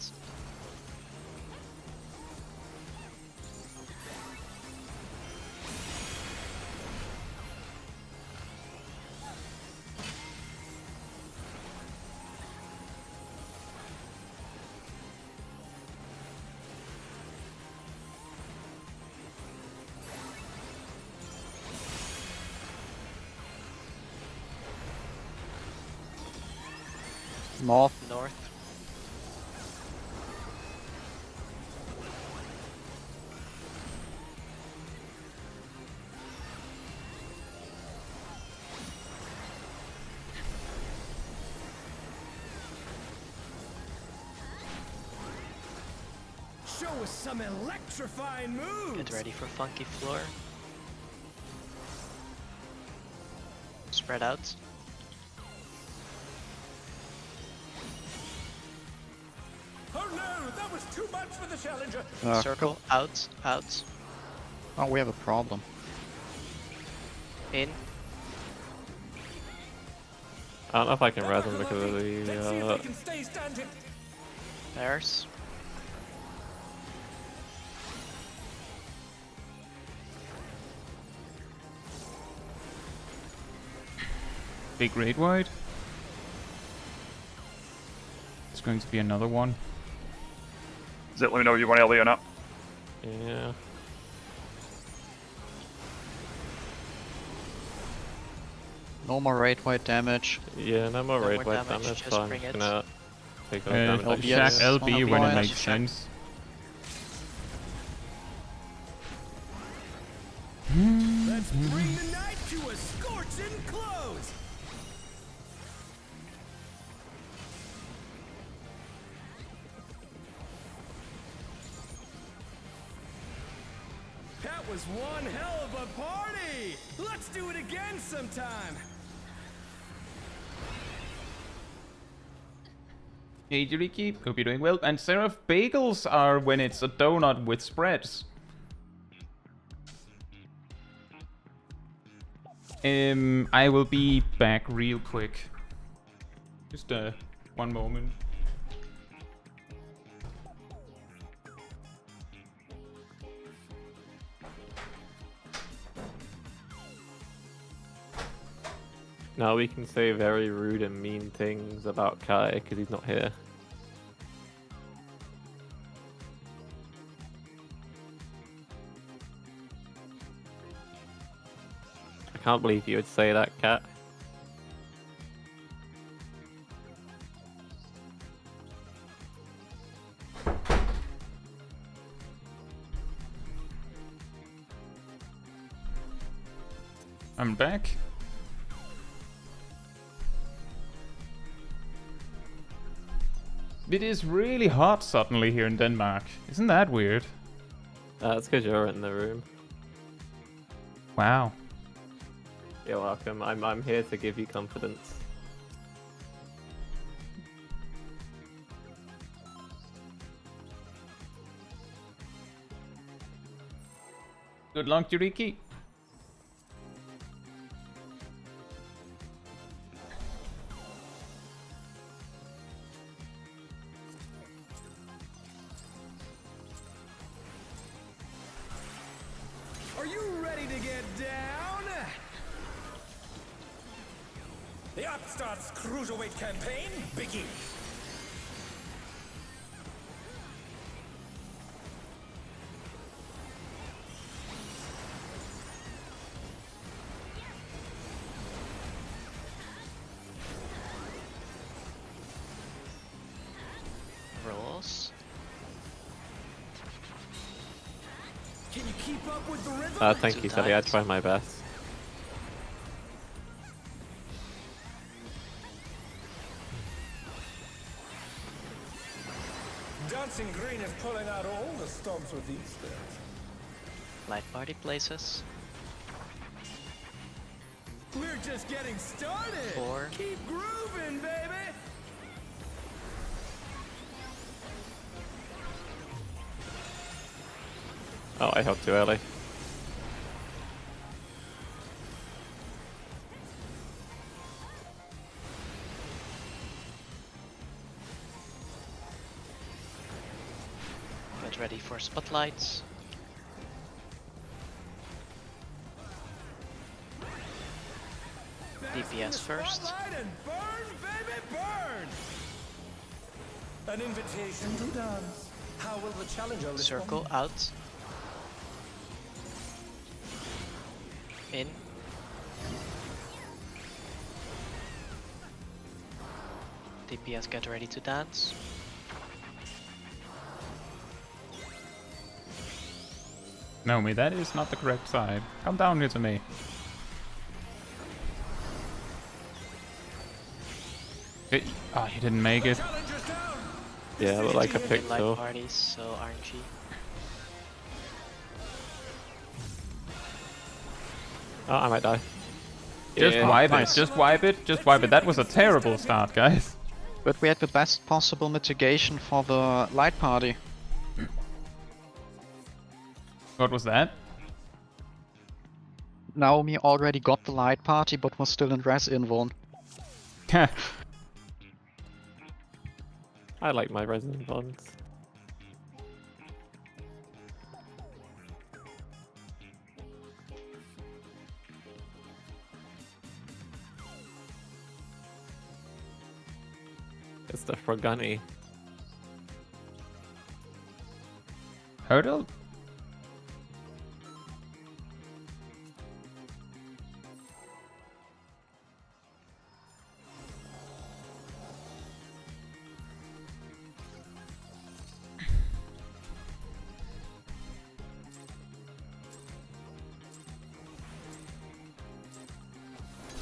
North. North. Show us some electrifying moves! Get ready for funky floor. Spread out. Oh no, that was too much for the challenger! Circle. Out. Out. Oh, we have a problem. In. I don't know if I can res him because of Let's see if the we can stay standing. There's. Big raid wide. It's going to be another one. Does it let me know if you want LE or not? yeah. No more raid wide damage. Yeah, no more No raid more weight damage, damage, just so I'm bring just it. gonna take those damage. LBS. Shack Yes, LB one when it LBS. makes sense. Let's bring the night to a scorching close! That was one hell of a party! Let's do it again sometime! Hey Juriki, hope you're doing well. And Seraph bagels are when it's a donut with spreads. I will be back real quick. Just one moment. Now we can say very rude and mean things about Kai because he's not here. I can't believe you would say that, Cat. I'm back. It is really hot suddenly here in Denmark. Isn't that weird? That's because you're in the room. Wow. You're welcome. I'm here to give you confidence. Good luck, Juriki. Are you ready to get down? The Upstart's Cruiserweight campaign begins. Rolls. Can you keep up with the rhythm? Thank you, Sally. I tried my best. Dancing Green is pulling out all the stops with these things. Light party places. We're just getting started. 4. Keep grooving, baby. Oh, I helped too early. Get ready for spotlights. DPS first. Spotlight and burn, baby, burn. An invitation to dance. How will the challenger respond? Circle out. In. DPS get ready to dance. Naomi, that is not the correct side. Come down here to me. Oh, you didn't make it. Challenger's down. Yeah, but like a In light pixel. parties, so RNG. Oh, I might die. Just Yeah. wipe nice. it. Just wipe it. Just wipe it. That was a terrible start, guys. But we had the best possible mitigation for the light party. What was that? Naomi already got the light party, but was still in res invuln. I like my resonant bonds. It's the Frogani. Hurdle?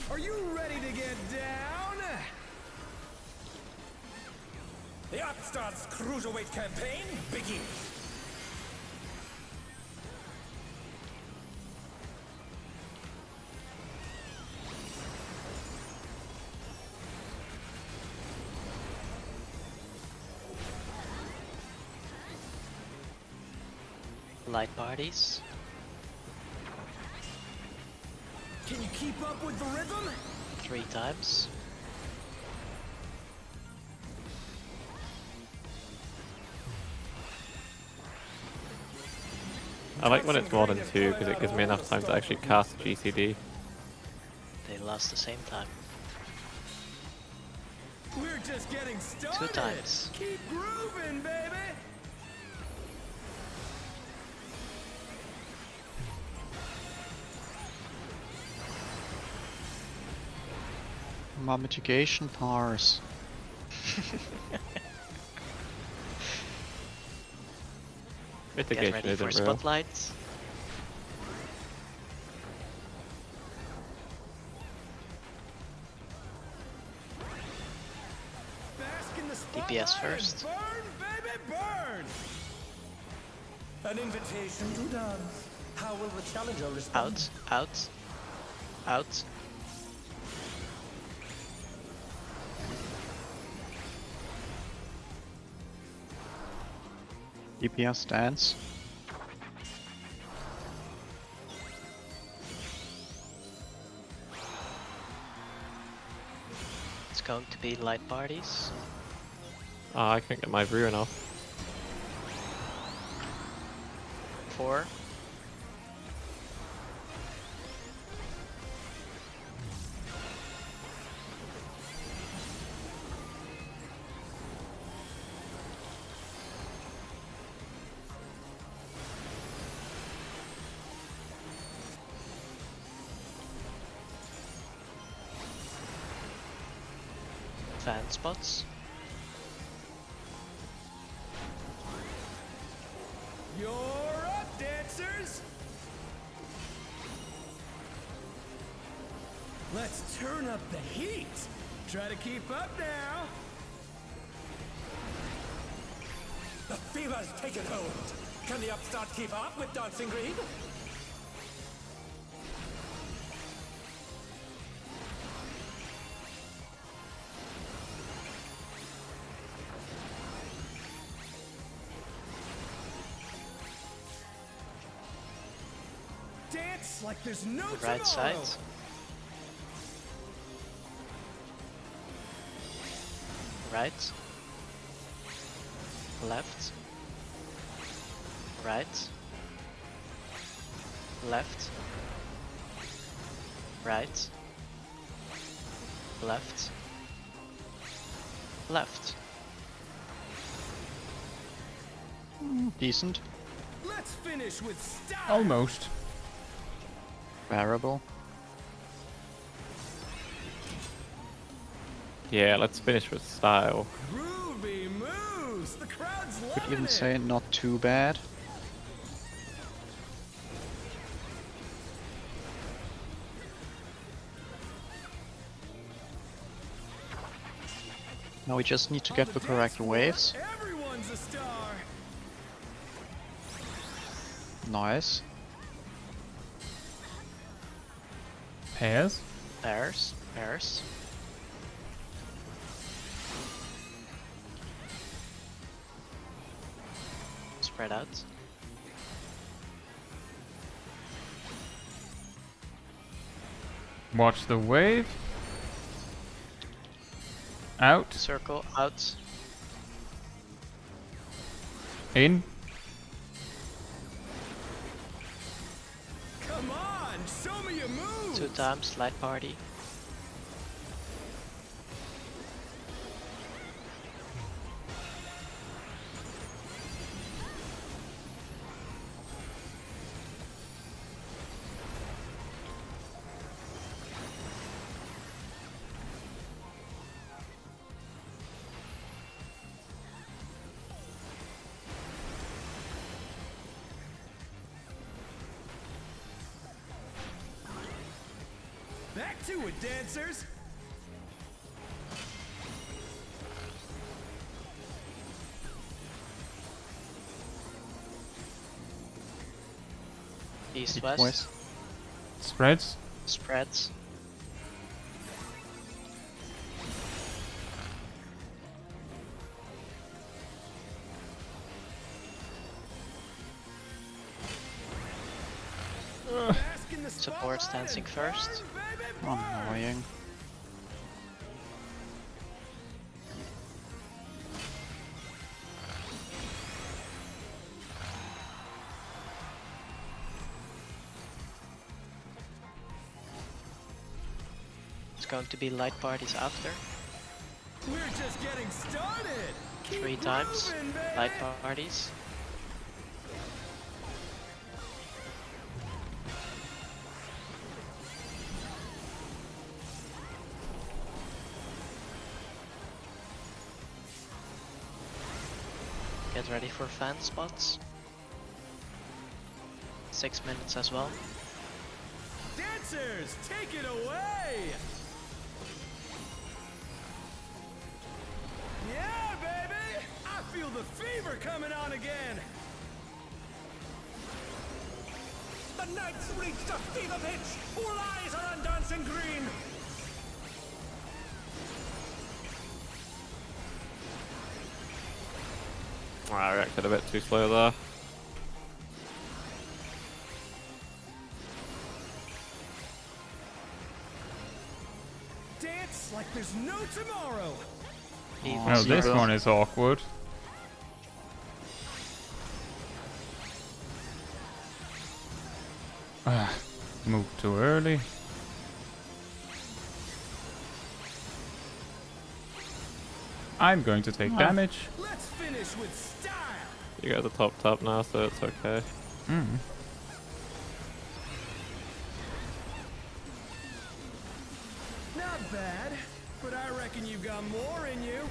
Are you ready to get down? The Upstart's Cruiserweight campaign begins. Light parties. Can you keep up with the rhythm? 3 times. I like when it's more than 2 because it gives me enough time to actually cast GCD. They last the same time. We're just getting started. 2 times. Keep grooving, baby. My mitigation powers. Get Mitigation ready for isn't real. spotlights. Bask in the DPS spotlight and first. Burn, baby, burn. An invitation to dance. How will the challenger respond? Out, out, out. DPS dance. It's going to be light parties. Oh, I can't get my ruin off. 4. Fan spots. You're up, dancers. Let's turn up the heat. Try to keep up now. The fever's taken hold. Can the upstart keep up with Dancing Green? Dance like there's no Right side. tomorrow. Right. Left. Right. Left. Right. Left. Left. Decent. Let's finish with style. Almost. Bearable. Yeah, let's finish with style. Groovy moves. The crowd's Could loving even it. say not too bad. Now we just need to get On the dance correct floor, waves. Everyone's a star. Nice. Pairs. Pairs. Pairs. Spread out. Watch the wave. Out. Circle. Out. In. Come on, show me your moves. 2 times. Light party. Back to it, dancers. East west. West. Spreads. Spreads. Support's dancing first. Annoying. It's going to be light parties after. We're just getting started. 3 times. Light parties. Get ready for fan spots. 6 minutes as well. Dancers, take it away. Yeah, baby! I feel the fever coming on again! The night's reached a fever pitch! All eyes are on dancing green! I reacted a bit too slow there. Dance like there's no tomorrow! Oh, this one is awkward. Move too early. I'm going to take damage. Let's finish with style! You got the top now, so it's okay. Not bad, but I reckon you've got more in you.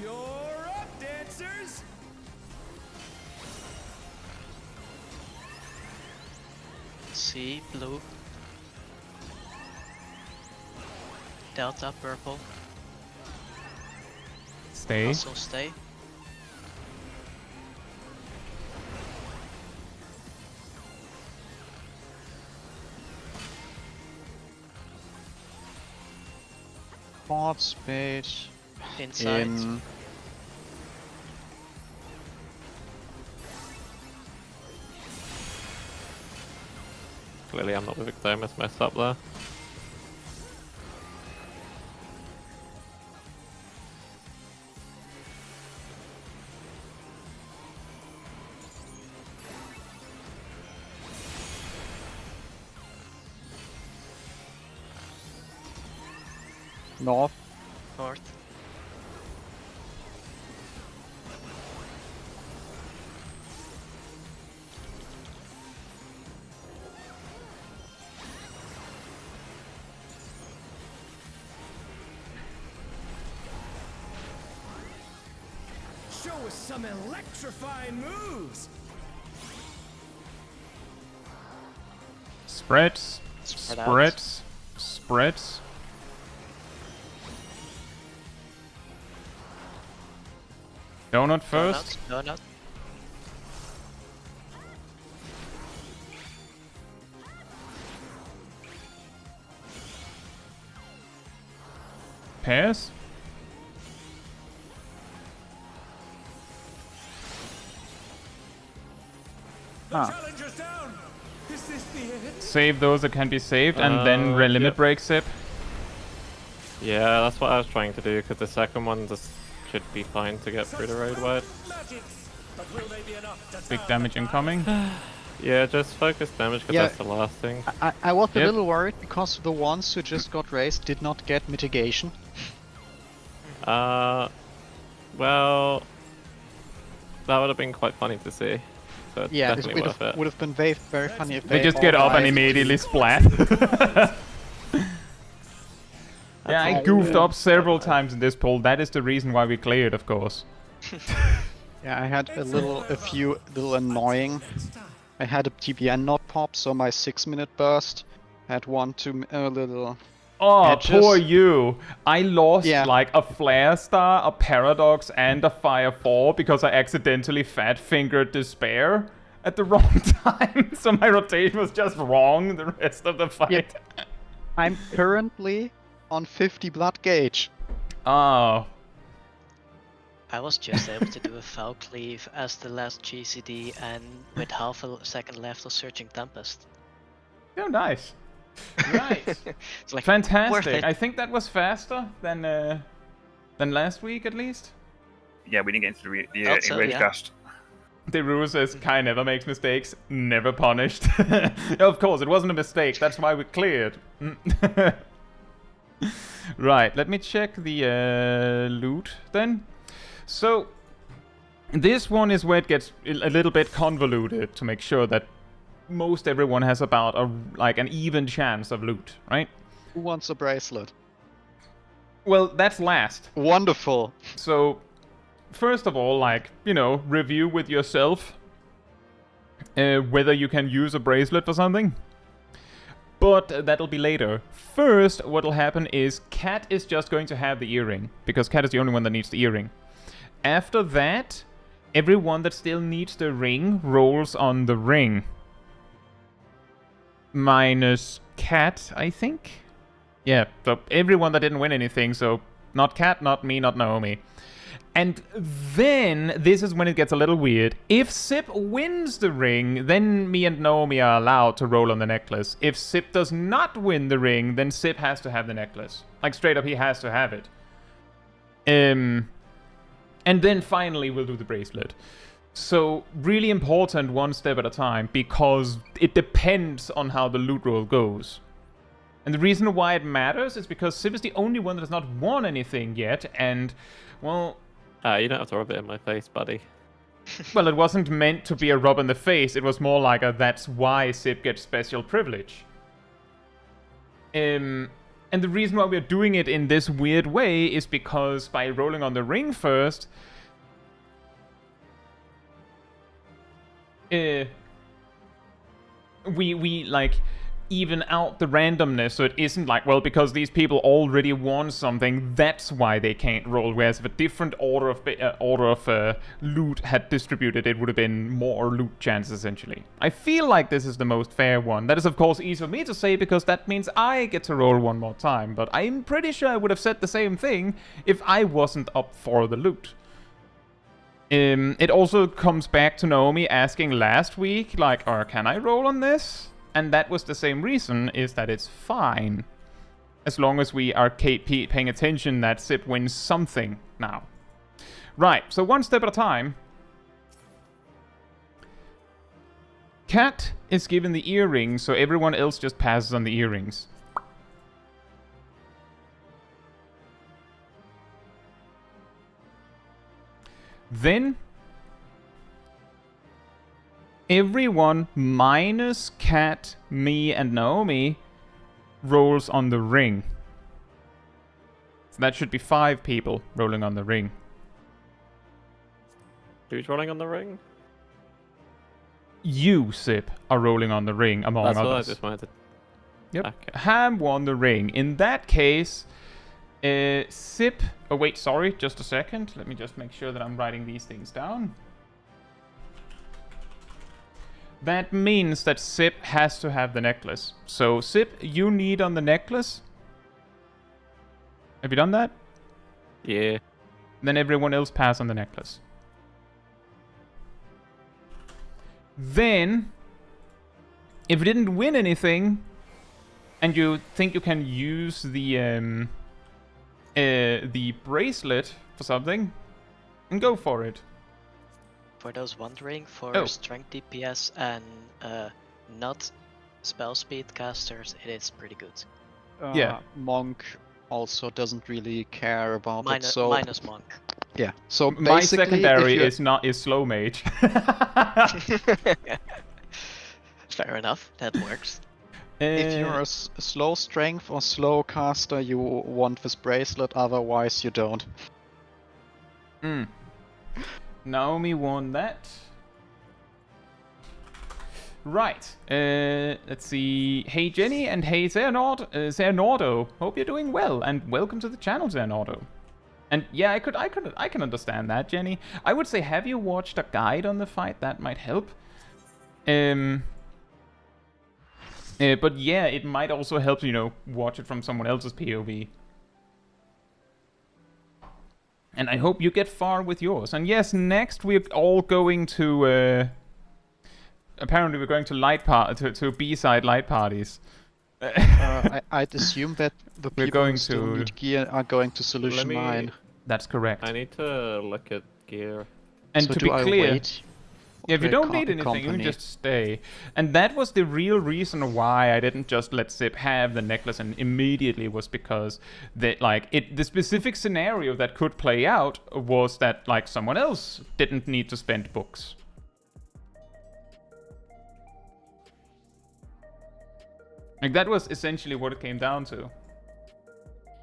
You're up, dancers! C, blue. Delta, purple. Stay. Also stay. Board space. Inside. In. Clearly I'm not the victim, it's messed up there. North. North. Show us some electrifying moves! Spreads. Spread out. Spreads. Spreads. Donut first. Donut. Pairs. Challenger's down! Is this the end? Save those that can be saved, and then limit yep. break sip. Yeah, that's what I was trying to do, because the second one just should be fine to get through the road wide. Magics, but will they be enough to Big turn damage the incoming. Yeah, just focus damage, because Yeah. that's the last thing. I was a Yep. little worried because the ones who just got raised did not get mitigation. Well, that would have been quite funny to see. So it's Yeah, it definitely worth it. would have been very funny if They just get all up and died. immediately splat. Yeah, I goofed up several times in this poll. That is the reason why we cleared, of course. Yeah, I had a few little annoying. I had a TBN not pop, so my 6-minute burst had one too little. Oh, Edges. poor you. I lost Yeah. like a Flare Star, a Paradox, and a Fire 4 because I accidentally fat-fingered Despair at the wrong time. So my rotation was just wrong the rest of the fight. I'm currently on 50 blood gauge. Oh. I was just able to do a foul cleave as the last GCD and with half a second left of Searching Tempest. Oh, nice. Right. It's like, worth Fantastic. it. I think that was faster than last week, at least. Yeah, we didn't get into the Thought so, enrage yeah. cast. The rule says Kai never makes mistakes, never punished. Of course, it wasn't a mistake. That's why we cleared. Right, let me check the loot then. So, this one is where it gets a little bit convoluted to make sure that most everyone has about an even chance of loot, right? Who wants a bracelet? Well, that's last. Wonderful. So, first of all, review with yourself whether you can use a bracelet for something. But that'll be later. First, what'll happen is Cat is just going to have the earring, because Cat is the only one that needs the earring. After that, everyone that still needs the ring rolls on the ring. Minus Cat, I think? Yeah, so everyone that didn't win anything, so not Cat, not me, not Naomi. And then, this is when it gets a little weird. If Sip wins the ring, then me and Naomi are allowed to roll on the necklace. If Sip does not win the ring, then Sip has to have the necklace. Like, straight up, he has to have it. And then finally, we'll do the bracelet. So, really important, one step at a time, because it depends on how the loot roll goes. And the reason why it matters is because Sip is the only one that has not won anything yet, and, well... You don't have to rub it in my face, buddy. Well, it wasn't meant to be a rub in the face, it was more like a that's why Sip gets special privilege. And the reason why we're doing it in this weird way is because by rolling on the ring first... we even out the randomness, so it isn't like, well, because these people already won something, that's why they can't roll. Whereas if a different order of loot had distributed, it would have been more loot chances, essentially. I feel like this is the most fair one. That is, of course, easy for me to say, because that means I get to roll one more time. But I'm pretty sure I would have said the same thing if I wasn't up for the loot. It also comes back to Naomi asking last week, like, can I roll on this? And that was the same reason, is that it's fine. As long as we are paying attention that Sip wins something now. Right, so one step at a time. Cat is given the earrings, so everyone else just passes on the earrings. Then... everyone minus Cat, me, and Naomi rolls on the ring. So that should be 5 people rolling on the ring. Who's rolling on the ring? You, Sip, are rolling on the ring, among That's others. what I just wanted to... Yep. Okay. Ham won the ring. In that case, Sip... oh, wait, sorry, just a second. Let me just make sure that I'm writing these things down. That means that Sip has to have the necklace. So, Sip, you need on the necklace. Have you done that? Yeah. Then everyone else pass on the necklace. Then, if you didn't win anything, and you think you can use the bracelet for something, and go for it. For those wondering, for strength DPS and not spell speed casters, it is pretty good. Yeah. Monk also doesn't really care about it, so... minus monk. Yeah, so My basically... secondary if you- is slow mage. Fair enough, that works. If you're a slow strength or slow caster, you want this bracelet, otherwise you don't. Naomi won that. Right. Let's see. Hey Jenny and hey Zernordo. Hope you're doing well and welcome to the channel, Zernordo. And yeah, I can understand that, Jenny. I would say, have you watched a guide on the fight? That might help. But yeah, it might also help, watch it from someone else's POV. And I hope you get far with yours. And yes, next we're all going to... apparently we're going to to B-side light parties. I'd assume that the We're people going who still to- need gear are going to Solution 9. That's correct. I need to look at gear. And So to do be I clear... wait Yeah, if you to don't need anything, you can company? just stay. And that was the real reason why I didn't just let Zip have the necklace and immediately was because the specific scenario that could play out was that like someone else didn't need to spend books. Like that was essentially what it came down to.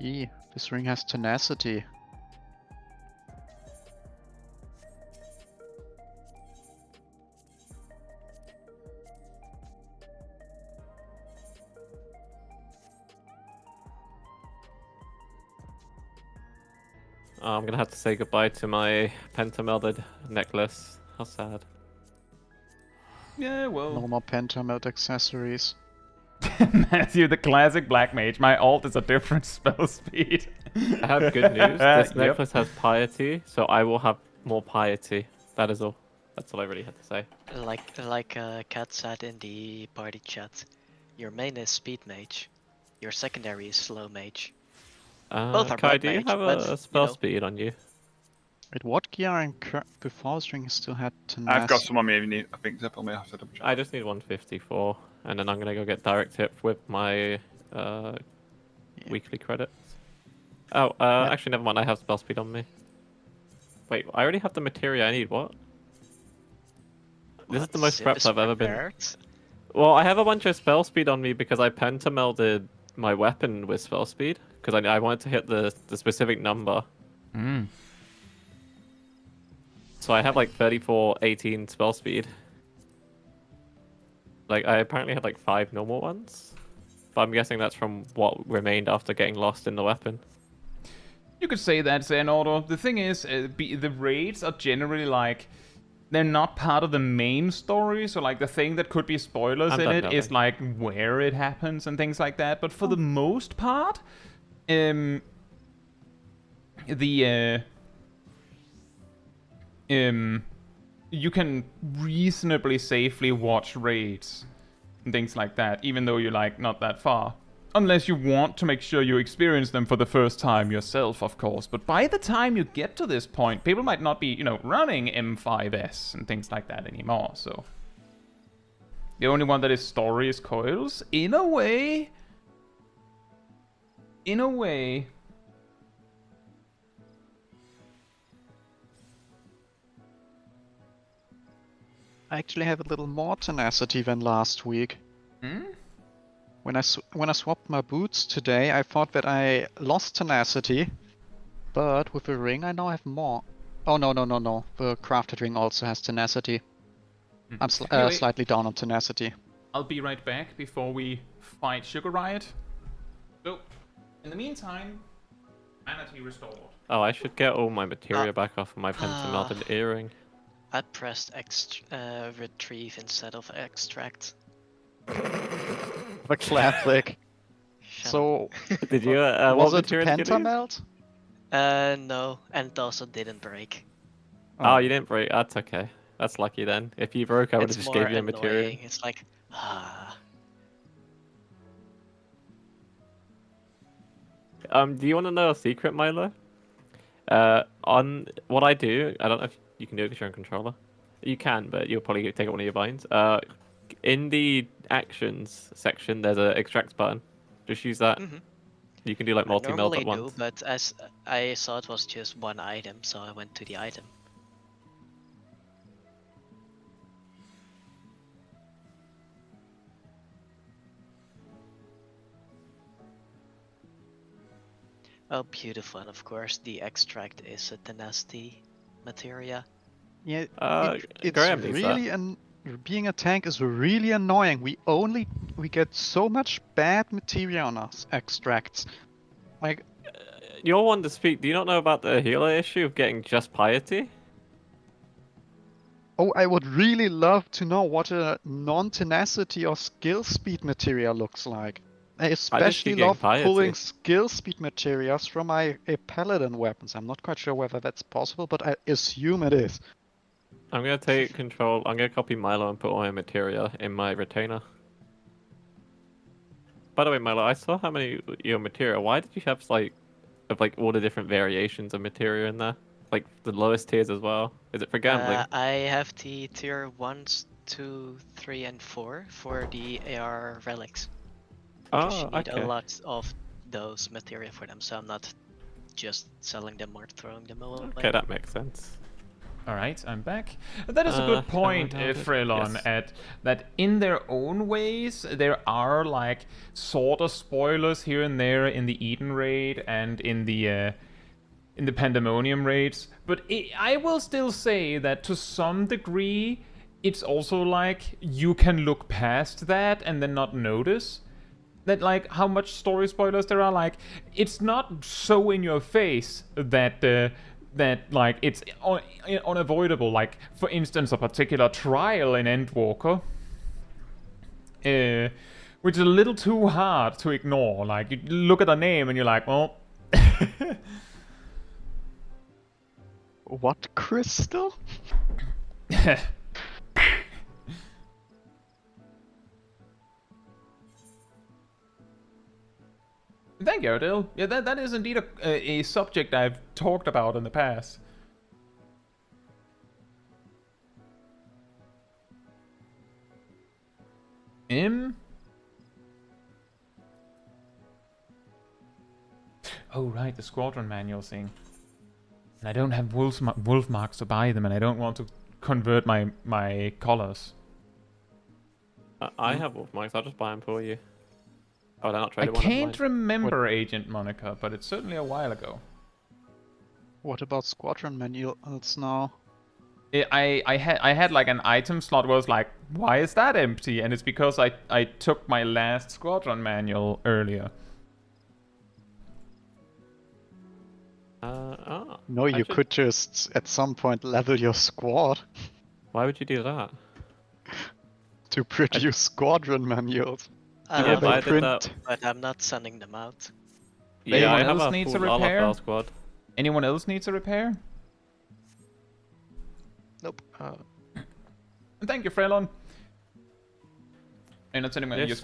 This ring has tenacity. I'm gonna have to say goodbye to my pentamelded necklace. How sad. Yeah, well. No more pentamelt accessories. Matthew, the classic black mage. My alt is a different spell speed. I have good news. This Yep. necklace has piety, so I will have more piety. That is all. That's all I really had to say. Like Kat said in the party chat, your main is speed mage, your secondary is slow mage. Both are Kai, black do you mage, have but, a spell know. speed on you? Wait, what gear I'm before this ring still had tenacity? I've got some on me if you need. I think Zip may have to double check. I just need 154, and then I'm gonna go get direct hit with my weekly credits. Oh, actually, never mind. I have spell speed on me. Wait, I already have the materia I need. What? This is the most Zip is prepped I've ever been. prepared. Well, I have a bunch of spell speed on me because I pentamelded my weapon with spell speed because I wanted to hit the specific number. Mm. So I have like 34-18 spell speed. Like I apparently had like 5 normal ones, but I'm guessing that's from what remained after getting lost in the weapon. You could say that's in order. The thing is, the raids are generally like they're not part of the main story, so like the thing that could be spoilers I'm in done it is nothing. like where it happens and things like that. But for the most part, you can reasonably safely watch raids and things like that, even though you're like not that far. Unless you want to make sure you experience them for the first time yourself, of course. But by the time you get to this point, people might not be, running M6S and things like that anymore, so... The only one that is story is Coils. In a way... I actually have a little more tenacity than last week. Hmm? When I swapped my boots today, I thought that I lost tenacity, but with the ring I now have more. Oh no. The crafted ring also has tenacity. I'm Anyway. slightly down on tenacity. I'll be right back before we fight Sugar Riot. So, in the meantime, Manatee restored. Oh, I should get all my materia back off of my pentamelded earring. I pressed retrieve instead of extract. The classic. Shut So, Did you? was what it materia did you use? pentamelt? No, and it also didn't break. Oh, you didn't break. That's okay. That's lucky then. If you broke, I would have It's just more gave you a materia. annoying. It's like, Do you want to know a secret, Milo? On what I do, I don't know if you can do it because you're on controller. You can, but you'll probably take out one of your vines. In the actions section, there's an extract button. Just use that. Mhm. You can do like I multi-meld normally at once. do, but as I saw it was just one item, so I went to the item. Oh, beautiful, and of course the extract is a tenacity materia. Yeah, it's Graham needs that. really being a tank is really annoying. We get so much bad materia on us extracts. Like, You're one to speak. Do you not know about the healer issue of getting just piety? oh, I would really love to know what a non-tenacity or skill speed materia looks like. I especially getting love piety. pulling skill speed materials from my paladin weapons. I'm not quite sure whether that's possible, but I assume it is. I'm gonna take control. I'm gonna copy Milo and put all my materia in my retainer. By the way, Milo, I saw how many your materia. Why did you have like all the different variations of materia in there? Like the lowest tiers as well. Is it for gambling? I have the tier 1, 2, 3, and 4 for the AR relics. Because you need a lot of those materia for them, so I'm not just selling them or throwing them away. Okay, that makes sense. All right, I'm back. That is a good point, Freelon, yes. that in their own ways, there are like sort of spoilers here and there in the Eden raid and in the Pandemonium raids. But I will still say that to some degree, it's also like you can look past that and then not notice that like how much story spoilers there are. Like it's not so in your face that that like it's unavoidable. Like for instance, a particular trial in Endwalker, which is a little too hard to ignore. Like you look at the name and you're like, well. What crystal? Thank you, Odil. Yeah, that is indeed a subject I've talked about in the past. Oh, right, the squadron manual thing. And I don't have wolf marks to buy them, and I don't want to convert my collars. I have wolf marks. I'll just buy them for you. Oh, they're not I tradable. can't remember Agent Monica, but it's certainly a while ago. What about squadron manuals now? I had like an item slot where I was like, why is that empty? And it's because I took my last squadron manual earlier. No, you could just at some point level your squad Why would you do that? to produce squadron manuals. I but I did that. but I'm not sending them out. Yeah, Anyone I have else a needs full a repair? LFL squad. Anyone else needs a repair? Nope. Thank you, Freelon. And not sending my This,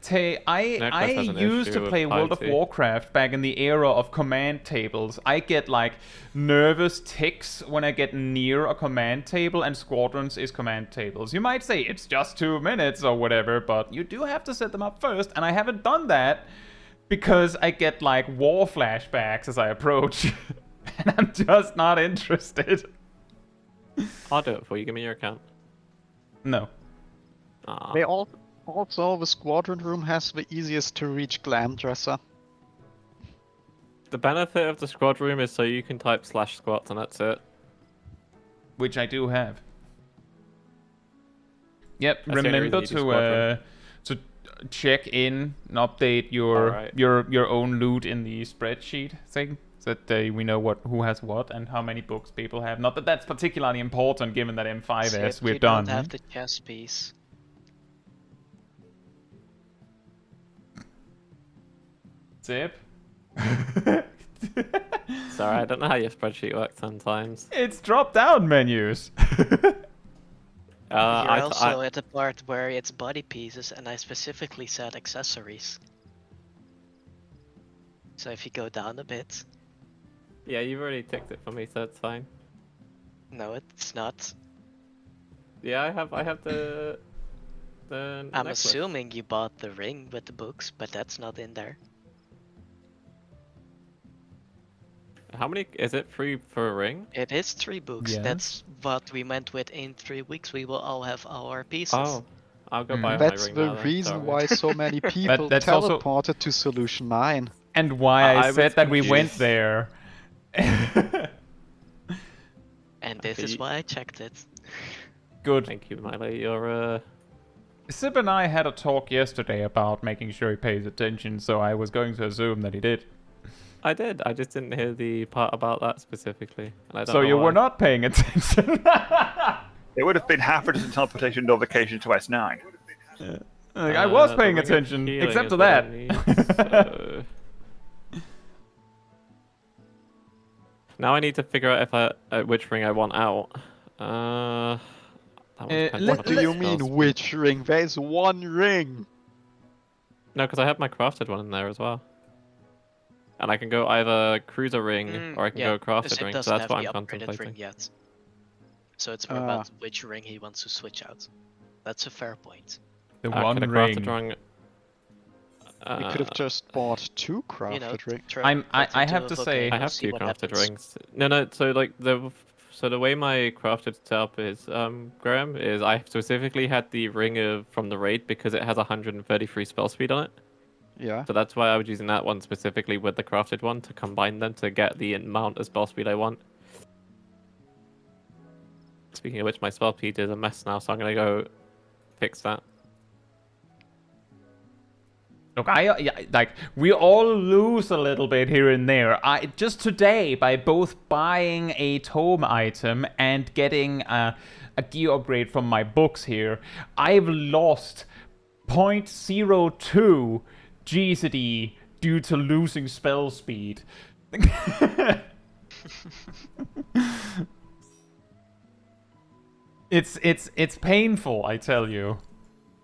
Tay, I has an used to issue play with World of piety. Warcraft back in the era of command tables. I get like nervous ticks when I get near a command table, and squadrons is command tables. You might say it's just 2 minutes or whatever, but you do have to set them up first, and I haven't done that because I get like war flashbacks as I approach, and I'm just not interested. I'll do it for you. Give me your account. No. Aw. They also the squadron room has the easiest to reach glam dresser. The benefit of the squad room is so you can type /squats and that's it. Which I do have. Yep, That's the only remember reason you do to check in and update your Alright. your own loot in the spreadsheet thing, so that we know who has what and how many books people have. Not that that's particularly important, given that M5S Except we're you done. don't have the chess piece. Zip. Sorry, I don't know how your spreadsheet works sometimes. It's drop down menus. You're I also at the part where it's body pieces, and I specifically said accessories. So if you go down a bit, yeah, you've already ticked it for me, so it's fine. no, it's not. Yeah, I have the I'm necklace. assuming you bought the ring with the books, but that's not in there. How many is it? 3 for a ring? It is 3 books. Yes. That's what we meant with in 3 weeks we will all have our pieces. Oh, I'll go buy my That's ring the now, then, reason sorry. why so many people that's also- teleported to Solution 9. And why I I said was that we went confused. there. And this Okay, is you- why I checked it. Good. Thank you, Miley. You're Sib and I had a talk yesterday about making sure he pays attention, so I was going to assume that he did. I did. I just didn't hear the part about that specifically. And I don't So know you why. were not paying attention. It would have been Happiness and Teleportation Notification to S9. Like, I was The paying ring of attention, healing except is to what I that. need, so- Now I need to figure out if which ring I want out. That one's dependent What on do the you spell mean, speed. which ring? There's one ring! No, because I have my crafted one in there as well. And I can go either cruiser ring or I can yeah, go crafted Zip ring, doesn't so that's have what the I'm upgraded contemplating. ring yet. So it's more about which ring he wants to switch out. That's a fair point. The Could one a crafted ring. ring. You could have just bought 2 crafted You know, rings. I have to say- I have 2 crafted rings. No, so like the way my crafted setup is, Graham, is I specifically had the ring from the raid because it has 133 spell speed on it. Yeah. So that's why I was using that one specifically with the crafted one to combine them to get the amount of spell speed I want. Speaking of which, my spell speed is a mess now, so I'm gonna go fix that. Look, like we all lose a little bit here and there. Just today, by both buying a tome item and getting a gear upgrade from my books here, I've lost 0.02 GCD due to losing spell speed. It's painful, I tell you.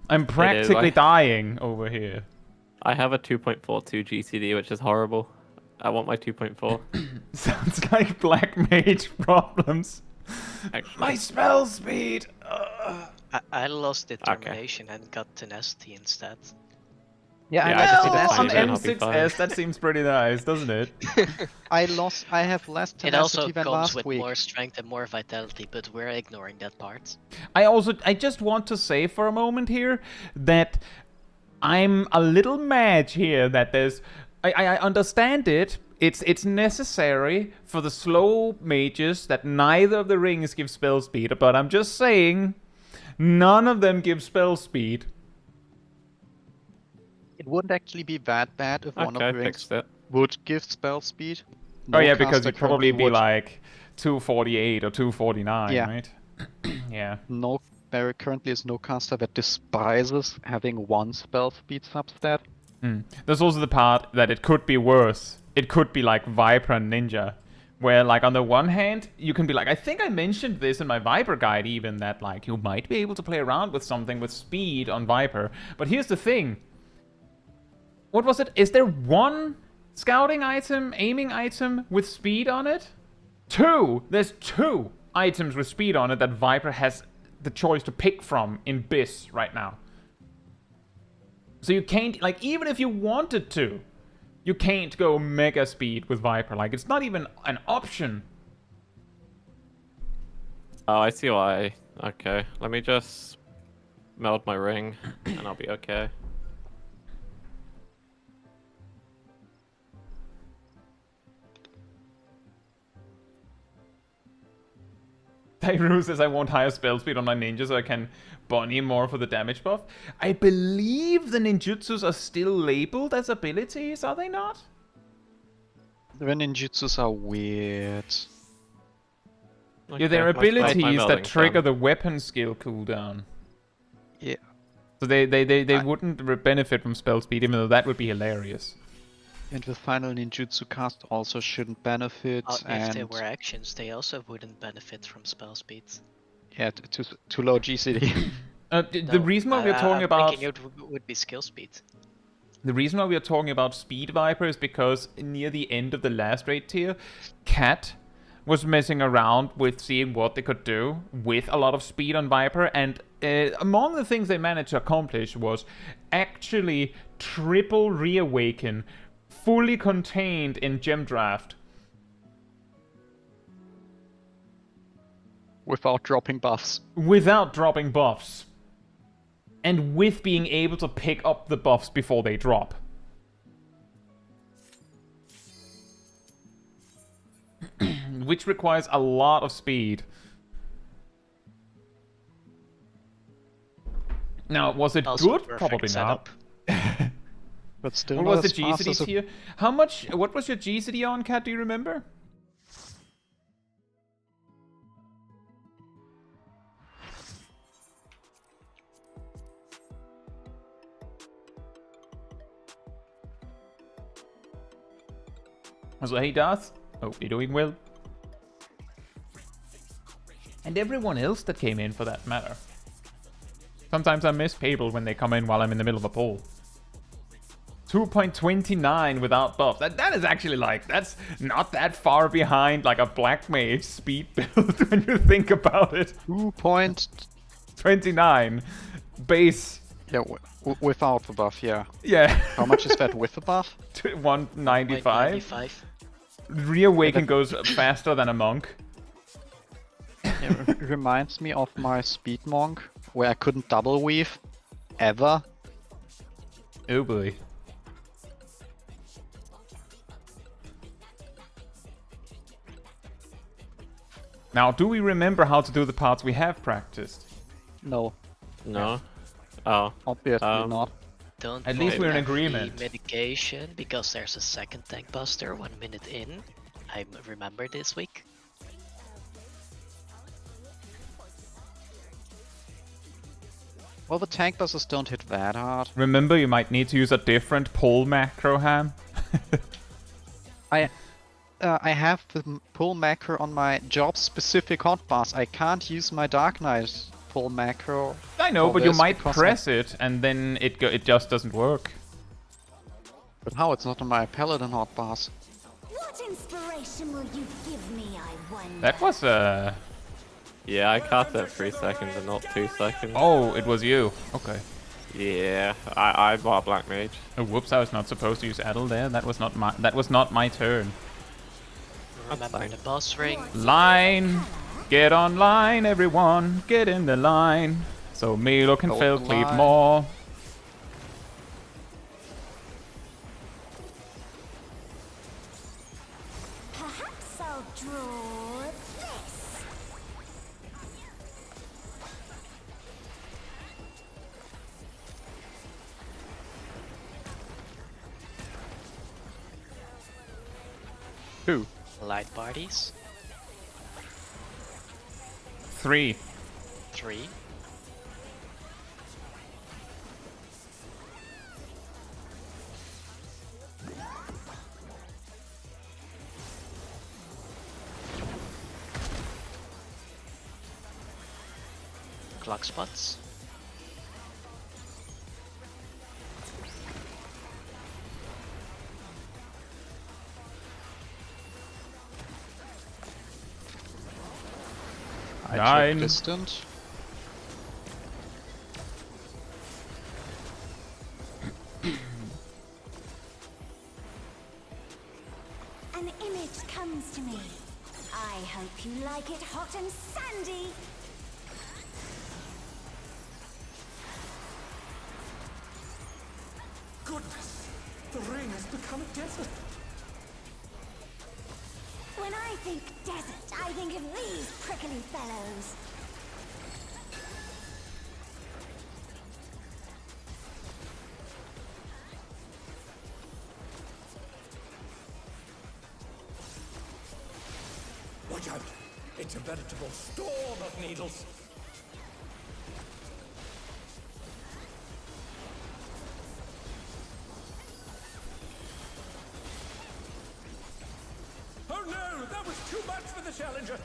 I'm practically dying over here. I have a 2.42 GCD, which is horrible. I want my 2.4. Sounds like Black Mage problems. Actually. My spell speed! I lost determination and got tenacity instead. Yeah, Yeah, I I just lost need to on save it and I'll be fine. M6S, that seems pretty nice, doesn't it? I have less It also tenacity than comes last with week. more strength and more vitality, but we're ignoring that part. I just want to say for a moment here that I'm a little mad here that there's... I understand it. It's necessary for the slow mages that neither of the rings give spell speed, but I'm just saying none of them give spell speed. It wouldn't actually be that bad if one of Okay, the I rings fixed it. would give spell speed. Oh No yeah, because caster you'd probably currently be would. like 248 or 249, Yeah. right? Yeah. No, there currently is no caster that despises having 1 spell speed substat. There's also the part that it could be worse. It could be like Viper and Ninja, where like on the one hand, you can be like, I think I mentioned this in my Viper guide even, that like you might be able to play around with something with speed on Viper. But here's the thing. What was it? Is there 1 scouting item, aiming item with speed on it? 2! There's 2 items with speed on it that Viper has the choice to pick from in BIS right now. So you can't, like, even if you wanted to, you can't go mega speed with Viper. Like, it's not even an option. Oh, I see why. Okay, let me just meld my ring, and I'll be okay. Tyru says I want higher spell speed on my ninja so I can bunny more for the damage buff. I believe the ninjutsus are still labeled as abilities, are they not? The ninjutsus are weird. Yeah, they're Okay, my abilities that melding's trigger done. the weapon skill cooldown. Yeah. So they wouldn't benefit from spell speed, even though that would be hilarious. And the final ninjutsu cast also shouldn't benefit, If they and were actions, they also wouldn't benefit from spell speeds. yeah, too low GCD. The reason why we're talking I'm about thinking it would be skill speed. the reason why we are talking about Speed Viper is because near the end of the last raid tier, Cat was messing around with seeing what they could do with a lot of speed on Viper, and among the things they managed to accomplish was actually triple reawaken, fully contained in Gem Draft. Without dropping buffs. Without dropping buffs. And with being able to pick up the buffs before they drop. Which requires a lot of speed. Now, was it Also good? perfect Probably setup. not. But still What not was the as fast as GCD a- tier? How much? What was your GCD on, Cat? Do you remember? So hey Darth, hope you're doing well. And everyone else that came in for that matter. Sometimes I miss people when they come in while I'm in the middle of a poll. 2.29 without buffs. That is actually like, that's not that far behind like a black mage speed build when you think about it. 2.29 base. Yeah, without the buff, yeah. Yeah. How much is that with the buff? 195. Reawaken goes faster than a monk. It reminds me of my speed monk, where I couldn't double weave ever. Oh boy. Now, do we remember how to do the parts we have practiced? No. No. Oh. Obviously not. Don't At least we're in forget agreement. the medication, because there's a second tank buster 1 minute in. I remember this week. Well, the tank busters don't hit that hard. Remember, you might need to use a different pull macro, Ham. I have the pull macro on my job-specific hotbars. I can't use my Dark Knight pull macro. I know, for but you this might because press it and then it just doesn't work. But how? It's not on my Paladin hotbars. What inspiration will you give me, I wonder? That was Yeah, I cast at 3 seconds and not 2 seconds. Oh, it was you. Okay. Yeah, I bought Black Mage. Oh, whoops! I was not supposed to use Adel there. That was not my turn. Remember the boss ring. Line, get online, everyone. Get in the line. So Milo can Go fill the cleave line. more. Perhaps I'll draw this. Two. Light parties. 3. 3. Clock spots. I Nine. check distant. An image comes to me. I hope you like it hot and sandy. Goodness, the ring has become a desert. When I think desert, I think of these prickly fellows. Watch out! It's a veritable storm of needles. Oh no! That was too much for the challenger!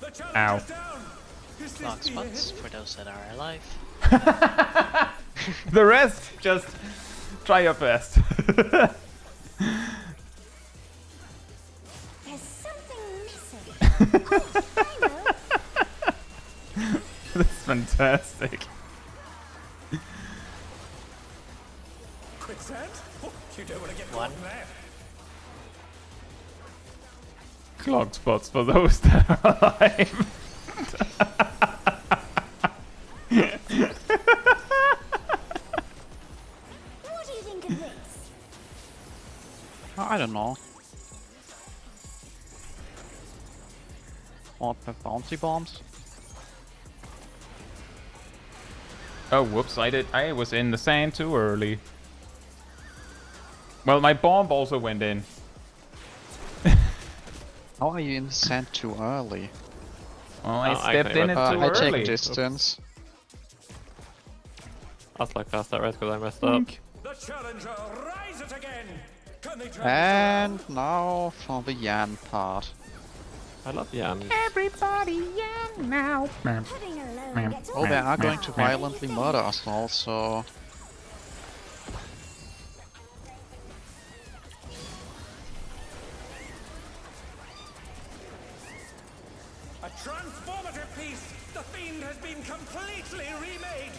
The challenger's down! Is this Clock the spots end? for those that are alive. The rest, just try your best. There's something missing. Oh, I know. That's fantastic. Quicksand? Oh, you don't want to get One. caught there. Clock spots for those that are alive. What do you think of this? I don't know. Or the bouncy bombs? Oh, whoops! I was in the sand too early. Well, my bomb also went in. How are you in the sand too early? Well, I Oh, I stepped in it too I check early. distance. I'll select cast that res because I messed up. The challenger rises again. Can they turn And now for the Yan part. I love Yan. Everybody, yeah, now. Putting alone gets Oh, they are going to violently murder us also. a transformative piece. The fiend has been completely remade.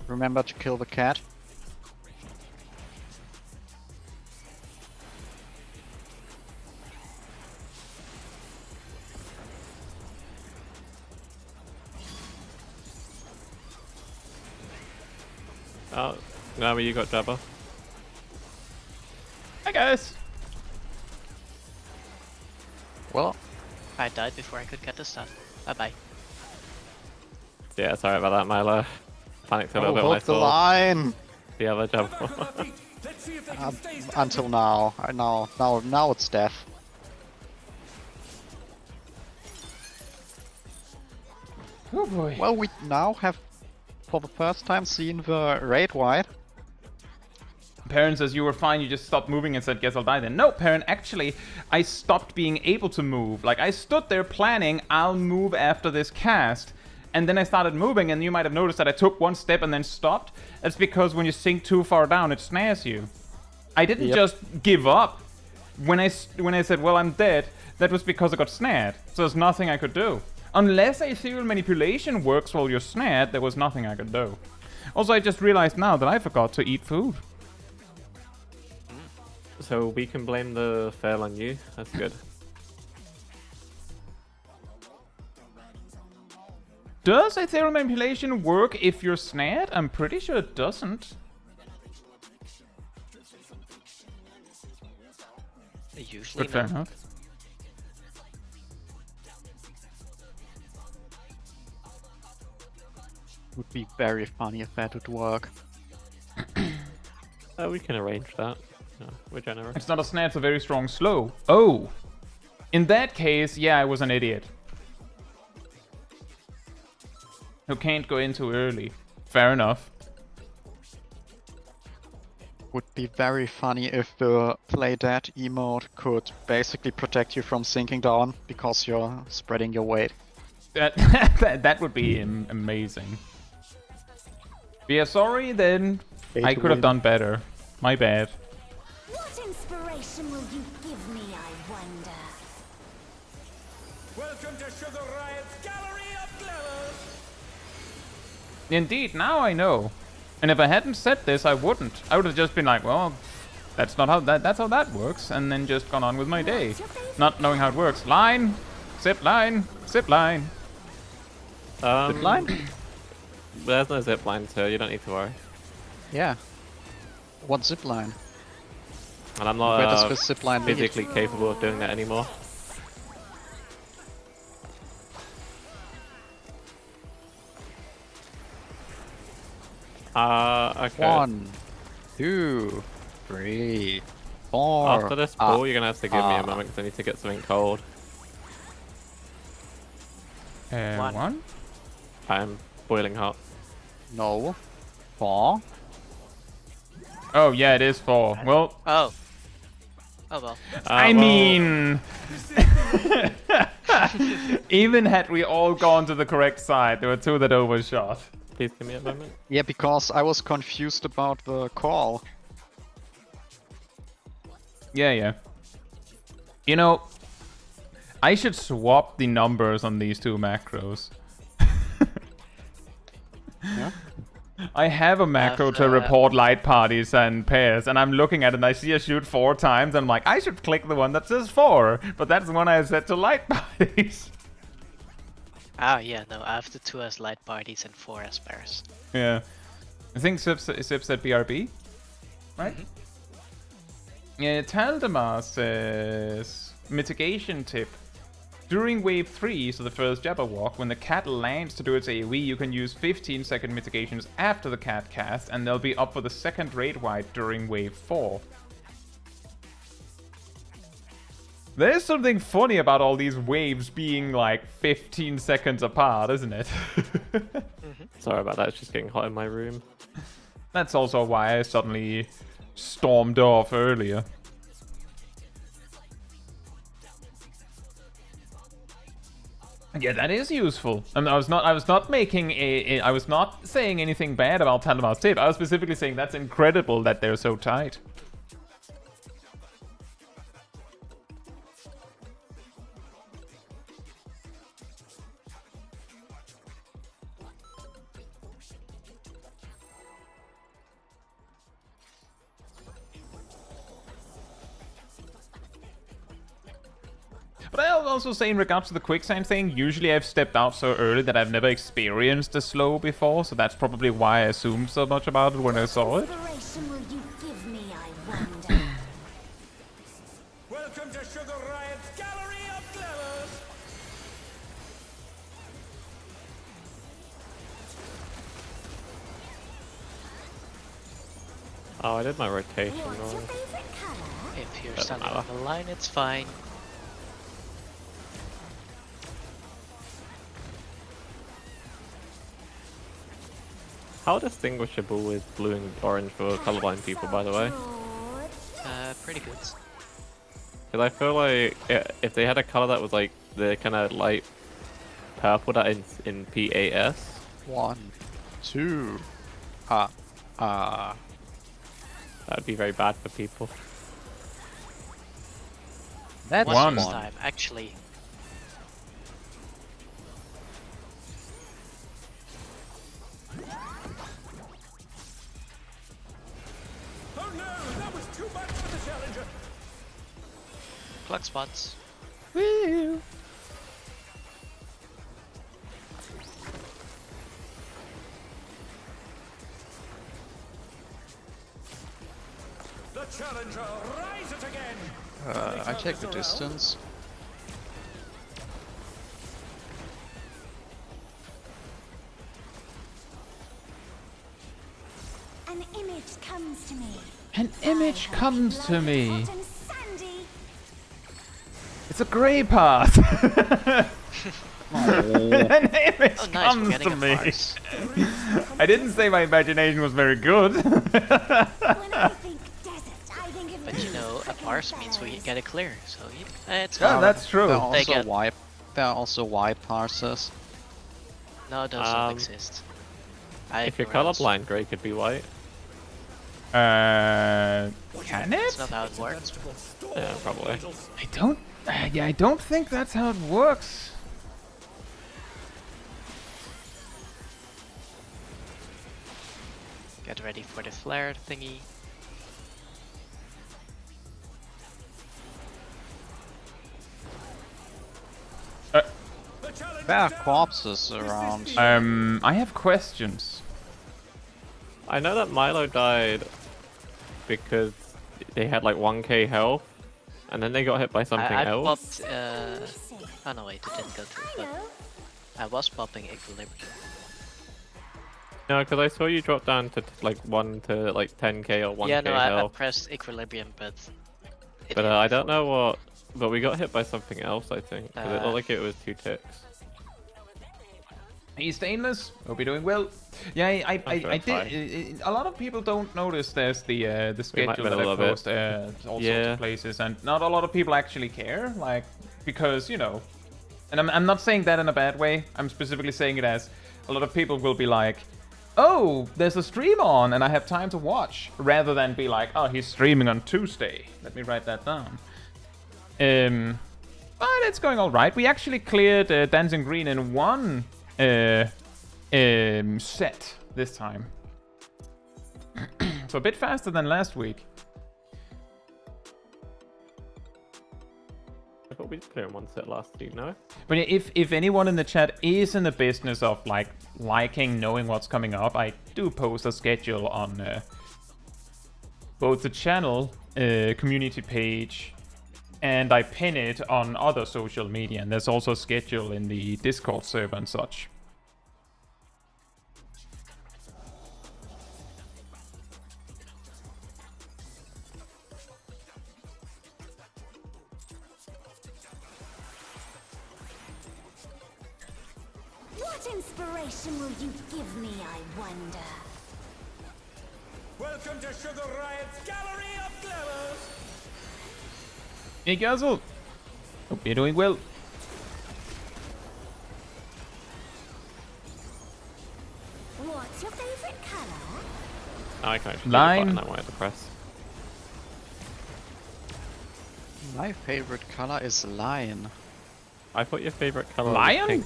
Remember to kill the cat. Oh, now you got Jabba. Hi guys. Well, I died before I could get the stun. Bye bye. Yeah, sorry about that, Milo. Panicked a little bit when I hold the saw line! the other Back on Jabba. their feet. Let's see if they can stay standing. Until now. Now it's death. Oh boy. Well, we now have, for the first time, seen the raid wide. Perrin says you were fine, you just stopped moving and said, guess I'll die then. No, Perrin, actually, I stopped being able to move. Like, I stood there planning, I'll move after this cast. And then I started moving, and you might have noticed that I took one step and then stopped. That's because when you sink too far down, it snares you. I didn't just give up. When I said, well, I'm dead, that was because I got snared. So there's nothing I could do. Unless ethereal manipulation works while you're snared, there was nothing I could do. Also, I just realized now that I forgot to eat food. So we can blame the fail on you. That's good. Does ethereal manipulation work if you're snared? I'm pretty sure it doesn't. Usually But fair no. enough. Would be very funny if that would work. We can arrange that. No, we're generous. It's not a snare, it's a very strong slow. Oh! In that case, yeah, I was an idiot. Who can't go in too early. Fair enough. Would be very funny if the play dead emote could basically protect you from sinking down because you're spreading your weight. That would be amazing. But yeah, sorry then. I could have done better. My bad. What inspiration will you give me, I wonder? Welcome to Sugar Riot's Gallery of Glamour. Indeed, now I know. And if I hadn't said this, I wouldn't. I would have just been like, well, that's not how that's how that works, and then just gone on with my day. Not knowing how it works. Line! Zip line! Zip line! Zip line? There's no zip line, so you don't need to worry. Yeah. What zip line? And I'm Where does not the zip line lead? physically capable of doing that anymore. Okay. 1, 2, 3, 4. After this pull, you're gonna have to give me a moment because I need to get something cold. One? I'm boiling hot. No. 4. Oh, yeah, it is 4. Well, Oh. Oh well. I well, mean... Even had we all gone to the correct side, there were 2 that overshot. please give me a moment. Yeah, because I was confused about the call. Yeah. You know, I should swap the numbers on these 2 macros. Yeah. I have a macro to report light parties and pairs, and I'm looking at it and I see a shoot 4 times, and I'm like, I should click the one that says 4, but that's the one I set to light parties. Ah, yeah, no, I have the 2 as light parties and 4 as pairs. Yeah. I think Sip said BRB, right? Yeah, Taldemar says mitigation tip. During wave 3, so the first Jabberwock, when the cat lands to do its AoE, you can use 15-second mitigations after the cat cast, and they'll be up for the second raid wipe during wave 4. There's something funny about all these waves being like 15 seconds apart, isn't it? Sorry about that, it's just getting hot in my room. That's also why I suddenly stormed off earlier. Yeah, that is useful. And I was not saying anything bad about Tandemar's tip. I was specifically saying that's incredible that they're so tight. But I'll also say in regards to the quicksand thing, usually I've stepped out so early that I've never experienced the slow before, so that's probably why I assumed so much about it when I saw it. Inspiration will you give me, I wonder? Welcome to Sugar Riot's Gallery of Glamours! Oh, I did my rotation What's your wrong. favorite color? If you're Doesn't standing on matter. the line, it's fine. How distinguishable is blue and orange for colorblind people, by the way? Pretty good. Because I feel like if they had a color that was like the kind of light purple that in PAS. 1, 2. That'd be very bad for people. That's One. This time, actually. Oh no, that was too much for the challenger! Plug spots. Woo! The challenger rises again! I check the distance. An image comes to me. An image comes to me. Hot and sandy. It's a grey path. An image Oh, nice, we're comes getting to a me. farce. I didn't say my imagination was very good. When I think desert, I think of But you know, a parse means we get it clear, so it's Yeah, fine. that's true. There are They also get- Y. There are also Y parsers. No, those don't exist. If you're Ignorance. colorblind, gray could be white. Can That's it? not how it works. Yeah, probably. I don't. Yeah, I don't think that's how it works. Get ready for the flare thingy. There are corpses around. I have questions. I know that Milo died because they had like 1k health, and then they got hit by something I else. popped. Oh no, wait, it didn't go through. I But know. I was popping equilibrium. No, because I saw you drop down to like 1 to like 10k or 1k Yeah, no, I health. pressed equilibrium, but. It But didn't I don't fall. know what. But we got hit by something else, I think. Because it looked like it was 2 ticks. Hey, Stainless. Hope you're doing well. Yeah, I sure I it's did. A lot of people don't notice there's the might schedule have been that a I little bit. post all sorts Yeah. of places, and not a lot of people actually care. Like, because you know, and I'm not saying that in a bad way. I'm specifically saying it as a lot of people will be like, oh, there's a stream on, and I have time to watch, rather than be like, oh, he's streaming on Tuesday. Let me write that down. But it's going all right. We actually cleared Dancing Green in one set this time. So a bit faster than last week. I thought we We did clear in one sit last week, no? But yeah, if anyone in the chat is in the business of like liking knowing what's coming up, I do post a schedule on both the channel community page, and I pin it on other social media, and there's also a schedule in the Discord server and such. What inspiration will you give me, I wonder? Welcome to Sugar Riot's Gallery of Glamours! Hey Gazel! Hope you're doing well. What's your favorite color? Oh, I can actually Line. do the button I wanted to press. My favorite color is lion. I thought your favorite color Lion? was pink.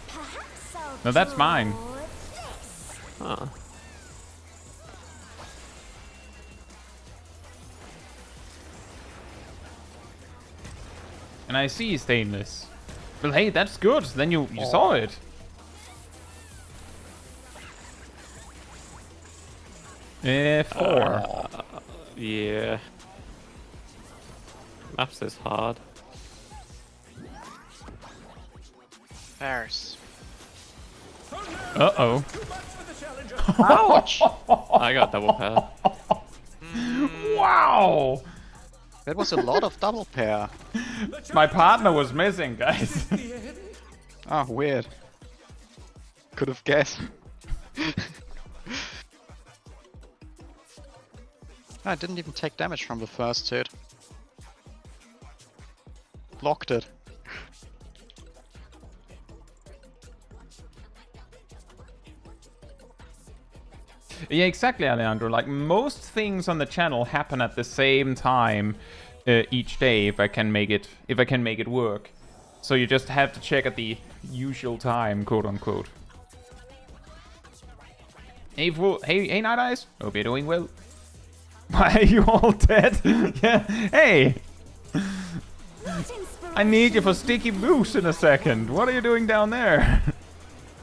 Perhaps I'll No, that's mine. draw this. Huh. And I see stainless. Well, hey, that's good. Then you saw it. Four. Yeah. Maps is hard. Bears. Uh-oh. Ouch! I got double pair. Wow! That was a lot of double pair. My partner was missing, guys. Ah, weird. Could have guessed. I didn't even take damage from the first hit. Blocked it. Yeah, exactly, Alejandro. Like, most things on the channel happen at the same time each day if I can make it work. So you just have to check at the usual time, quote unquote. Hey, hey, Night Eyes. Hope you're doing well. Why are you all dead? Yeah. Hey. I need you for Sticky Moose in a second. What are you doing down there?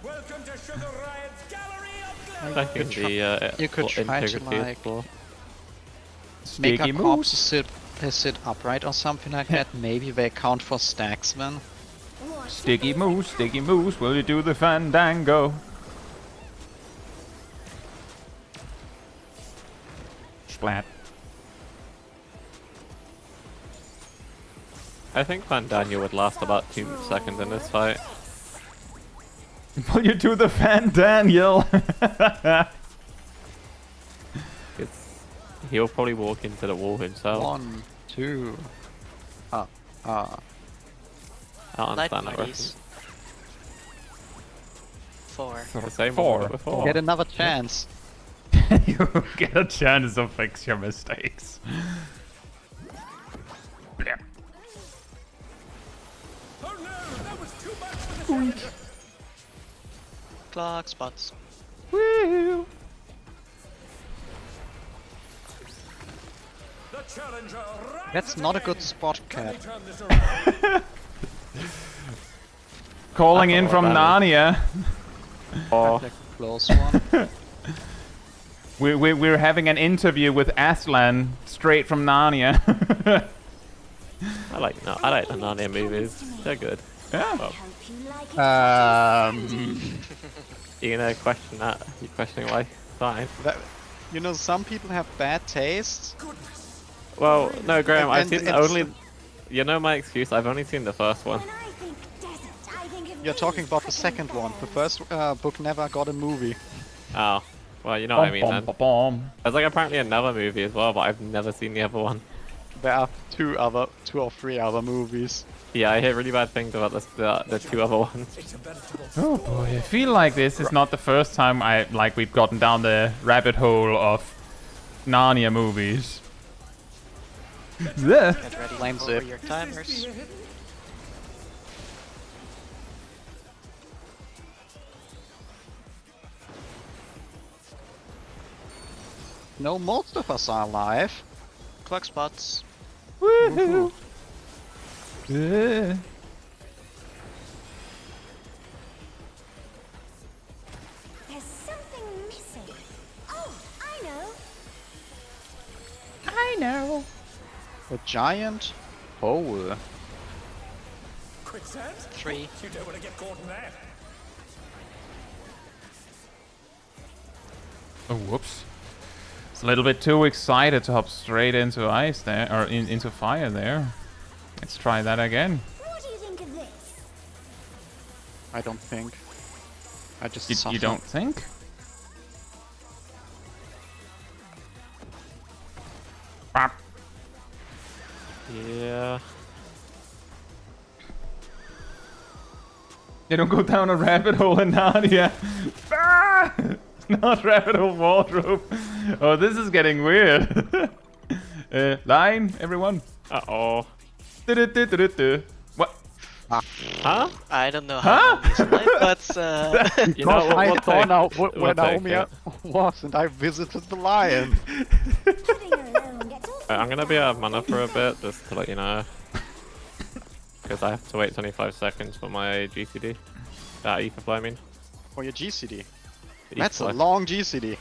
Welcome to Sugar Riot's Gallery of Glamours! Back in the you could try to, integrity like, floor. make Sticky a corpse Moose. sit upright or something like that. Maybe they count for stacks then. Sticky Moose, will you do the fandango? Splat. I think Van Daniel would last about 2 seconds in this fight. Will you do the Daniel? He'll probably walk into the wall himself. 1, 2. I don't Light understand that bodies. reference. 4. The same Four. one before. Get another chance. You get a chance to fix your mistakes. Blech. Oh no, that was too much for the challenger! Clock spots. Woo. The challenger rises That's not a again. good spot, Cat. Turn this around. Calling in from that Narnia. Oh, Like a close one. We're having an interview with Aslan straight from Narnia. I like the Narnia movies. They're good. Yeah. Hope you like it. You gonna question that? You questioning why? Fine. That, you know, some people have bad taste. Well, no, Graham. I've And seen it's- only. You know my excuse. I've only seen the first one. When I think desert, I think of You're these talking about the second second one. The ones. first book never got a movie. Oh, well, you know what I mean then. Bom. There's like apparently another movie as well, but I've never seen the other one. There are two or three other movies. Yeah, I hear really bad things about the 2 other ones. It's a vegetable. Oh boy, I feel like this is not the first time we've gotten down the rabbit hole of Narnia movies. Blech. Get ready Flames for it. your timers. No, most of us are alive. Clock spots. Woohoo. There's something missing. Oh, I know. I know. A giant hole. Quicksand? 3. You don't want to get caught in that. Oh, whoops. It's a little bit too excited to hop straight into ice there, or into fire there. Let's try that again. What do you think of this? I don't think. I just You suffer. don't think? Bop. Yeah. You don't go down a rabbit hole in Narnia. Ah! Not rabbit hole wardrobe. Oh, this is getting weird. Line, everyone. Uh-oh. What? Huh? I don't know how long this life, but You know what, I we'll saw take- now we'll where take Naomi it. was, and I visited the lion. Letting her alone gets all I'm gonna be out of mana for a bit, just to let you know. Because I have to wait 25 seconds for my GCD. Etherfly, I mean. For your GCD. The That's a Etherfly. long GCD.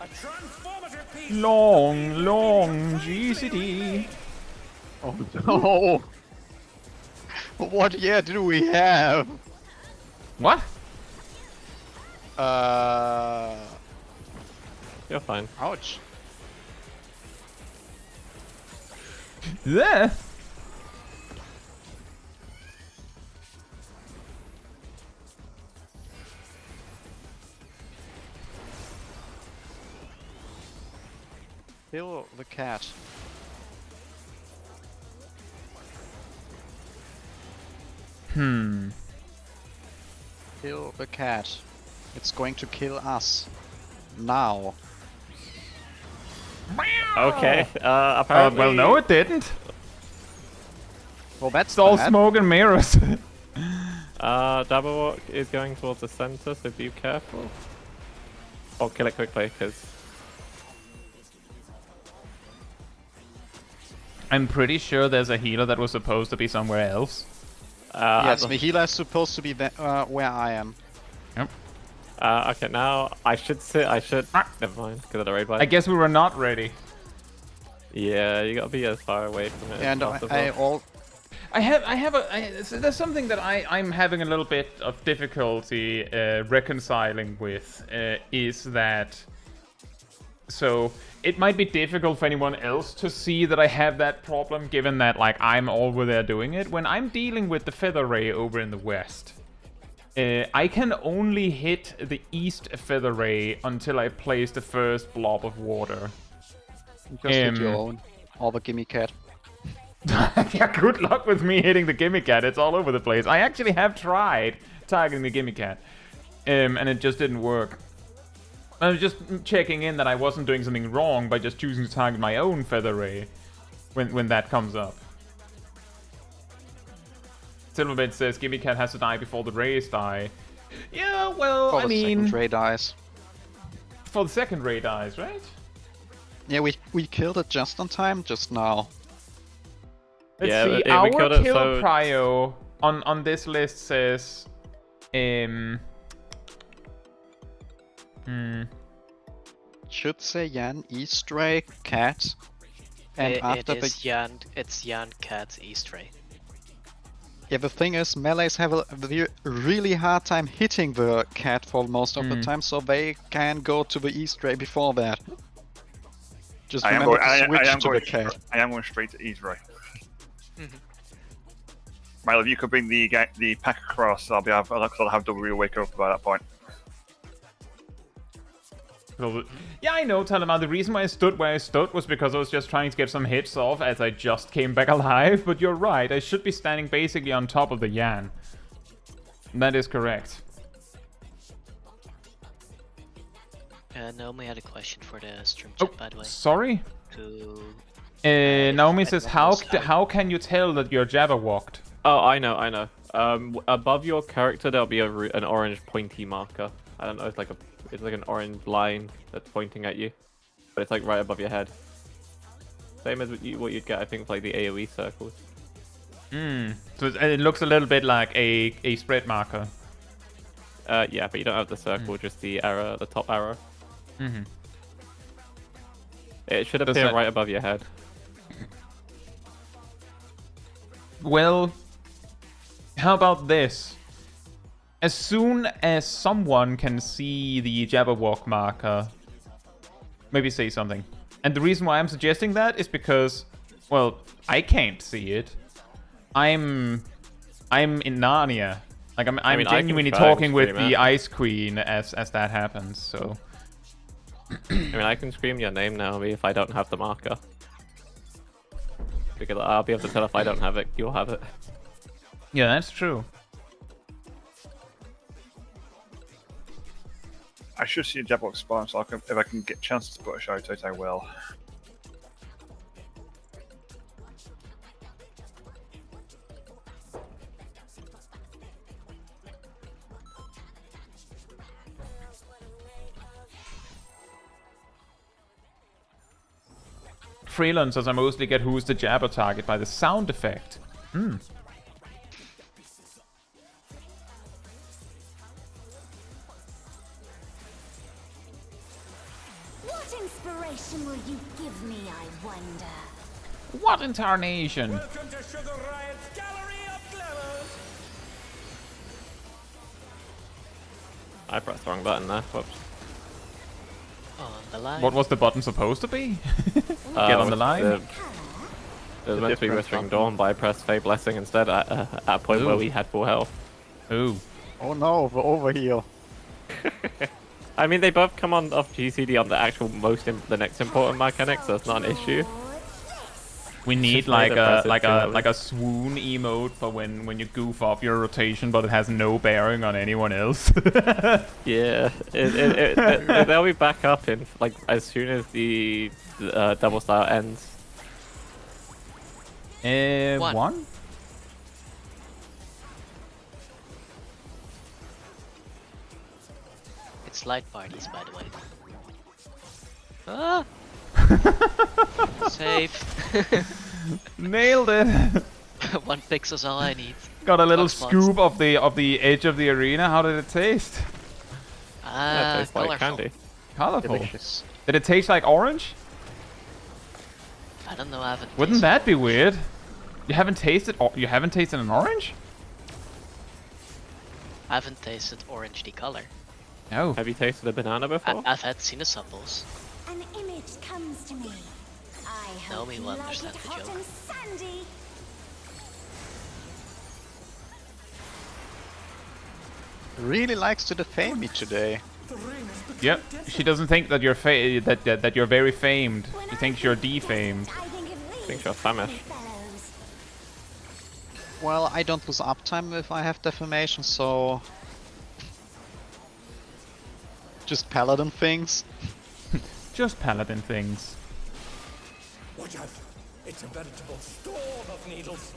A transformative piece. Long GCD. Oh no! What year do we have? What? You're fine. Ouch. There. Kill the cat. Kill the cat. It's going to kill us. Now. Okay, apparently... Well, no, it didn't. Well, that's It's all bad. smoke and mirrors. Dabberwalk is going towards the center, so be careful. Or kill it quickly, because... I'm pretty sure there's a healer that was supposed to be somewhere else. Yes, the healer is supposed to be where I am. Yep. Okay, now I should sit. Never mind, because of the raid I blight. guess we were not ready. Yeah, you gotta be as far away from it And as possible. There's something that I'm having a little bit of difficulty reconciling with, is that, so it might be difficult for anyone else to see that I have that problem, given that like I'm over there doing it. When I'm dealing with the Feather Ray over in the west, I can only hit the east Feather Ray until I place the first blob of water. Just hit your own. Or the gimme cat. Yeah, good luck with me hitting the Gimme Cat. It's all over the place. I actually have tried targeting the Gimme Cat, and it just didn't work. I was just checking in that I wasn't doing something wrong by just choosing to target my own Feather Ray when that comes up. Silverbit says Gimme Cat has to die before the Rays die. Yeah, well, For I the mean, second ray dies. for the second Ray dies, right? Yeah, we killed it just on time, just now. Let's Yeah, see. but, yeah, we Our killed it, kill so- prio on this list says, Should say Yan, Easter egg, cat. And after it is it's Jan Cat's Easter egg. Yeah, the thing is, melees have a really hard time hitting the cat for most of the time, so they can go to the Easter egg before that. Just remember to switch to the cat. I am going straight to East Ray. Milo, if you could bring the pack across, I'll have W wake up by that point. Yeah, I know, Talama. The reason why I stood where I stood was because I was just trying to get some hits off as I just came back alive. But you're right, I should be standing basically on top of the Yan. That is correct. Naomi had a question for the stream chat, by the way. Sorry? To Naomi if says, anyone was live. how can you tell that you're Jabberwocked? Oh, I know. Above your character, there'll be an orange pointy marker. I don't know, it's like an orange line that's pointing at you, but it's like right above your head. Same as what you'd get, I think, for like the AoE circles. So it looks a little bit like a spread marker. Yeah, but you don't have the circle, just the arrow, the top arrow. Mm-hmm. It should appear right above your head. Well, how about this? As soon as someone can see the Jabberwock marker, maybe say something. And the reason why I'm suggesting that is because, well, I can't see it. I'm in Narnia. Like I'm genuinely talking with the Ice Queen as that happens. So. I mean, I can scream your name now if I don't have the marker. Because I'll be able to tell if I don't have it, you'll have it. Yeah, that's true. I should see a Jabberwock spawn, so if I can get chances to put a shout out, I will. Freelancers I mostly get who's the Jabber target by the sound effect. What inspiration will you give me, I wonder? What incarnation? Welcome to Sugar Riot's Gallery of Glamours. I pressed the wrong button there. Whoops. On the line. What was the button supposed to be? Get on the line? It was meant to be Whispering Dawn, but I pressed Fey Blessing instead at a point where we had full health. Ooh. Oh no, we're over here. I mean, they both come on off GCD on the actual the next important mechanic, so it's not an issue. We need Just like made it like a swoon emote for when you goof off your rotation, but it has no bearing on anyone else. Yeah, they'll be back up in like as soon as the double style ends. One? It's light parties, by the way. Ah! Safe. Nailed it. 1 pixel's all I need. Got a little Clock spots. scoop of the edge of the arena. How did it taste? That tastes like Colorful. candy. Colorful. Delicious. Did it taste like orange? I don't know, I haven't Wouldn't tasted that be weird? You haven't tasted an orange? I haven't tasted orange the color. No. Have you tasted a banana before? I've had cinnamons. An image comes to me. I hope Naomi you will like understand it the hot joke. and sandy. Really likes to defame me today. The ring has become Yep. desolate. She doesn't think that you're that you're very famed. When She I thinks you're think defamed. desert, I think of these Think you're famished. fellows. Well, I don't lose uptime if I have defamation, so... Just paladin things. Just paladin things. Watch out. It's a veritable storm of needles.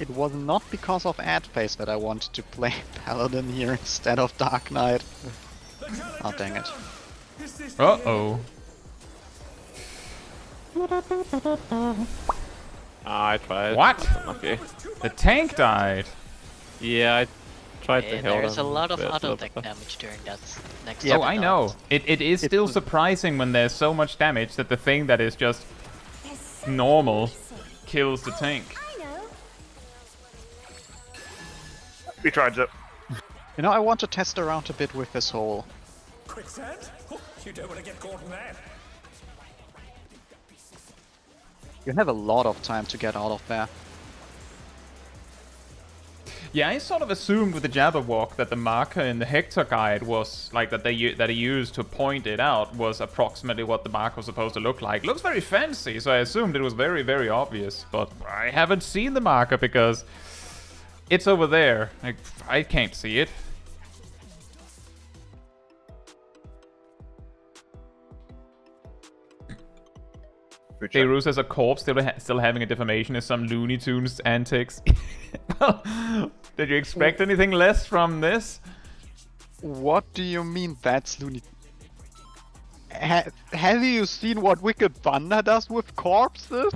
It was not because of ad face that I wanted to play paladin here instead of Dark Knight. The challenger's Oh, dang it. down. Is this the Uh-oh. I tried. What? That's unlucky. The tank died. Yeah, I tried to Yeah, heal there's a them, lot of but auto it's deck damage during that next Oh, round. I know. It is It still was- surprising when there's so much damage that the thing that is just There's so normal basic. kills the tank. I know. We tried it. You know, I want to test around a bit with this whole... quicksand? Oh, you don't want to get caught in that. You have a lot of time to get out of there. Yeah, I sort of assumed with the Jabberwock that the marker in the Hector guide was like that they used to point it out was approximately what the marker was supposed to look like. Looks very fancy, so I assumed it was very, very obvious. But I haven't seen the marker because it's over there. Like, I can't see it. Beirut as a corpse still having a defamation is some Looney Tunes antics. Well, did you expect anything less from this? What do you mean that's loony? Have you seen what Wicked Thunder does with corpses?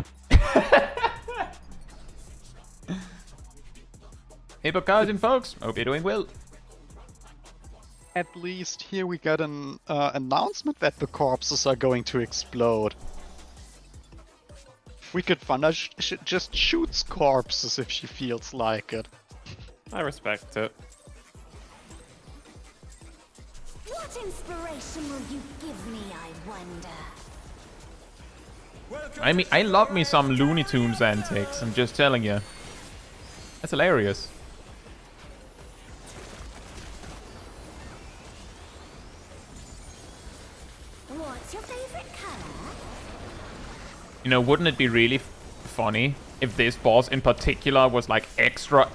Hey, Arcadion folks, hope you're doing well. At least here we got an announcement that the corpses are going to explode. Wicked Thunder just shoots corpses if she feels like it. I respect it. What inspiration will you give me, I wonder? I mean, I love me some Looney Tunes antics, I'm just telling you. That's hilarious. What's your favorite color? You know, wouldn't it be really funny if this boss in particular was like extra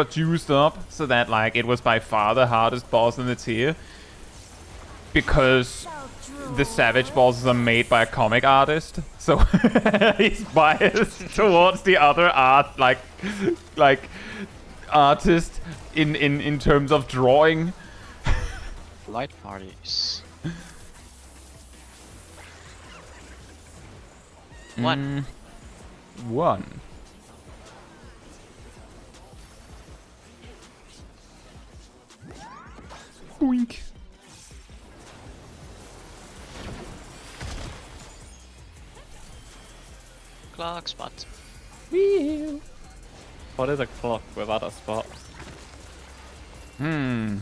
juiced up, so that like it was by far the hardest boss in the tier? Because the Savage bosses are made by a comic artist, so he's biased towards the other art, like artist in terms of drawing. Light parties. One. One. Boink. Clock spot. What is a clock without a spot? Hmm.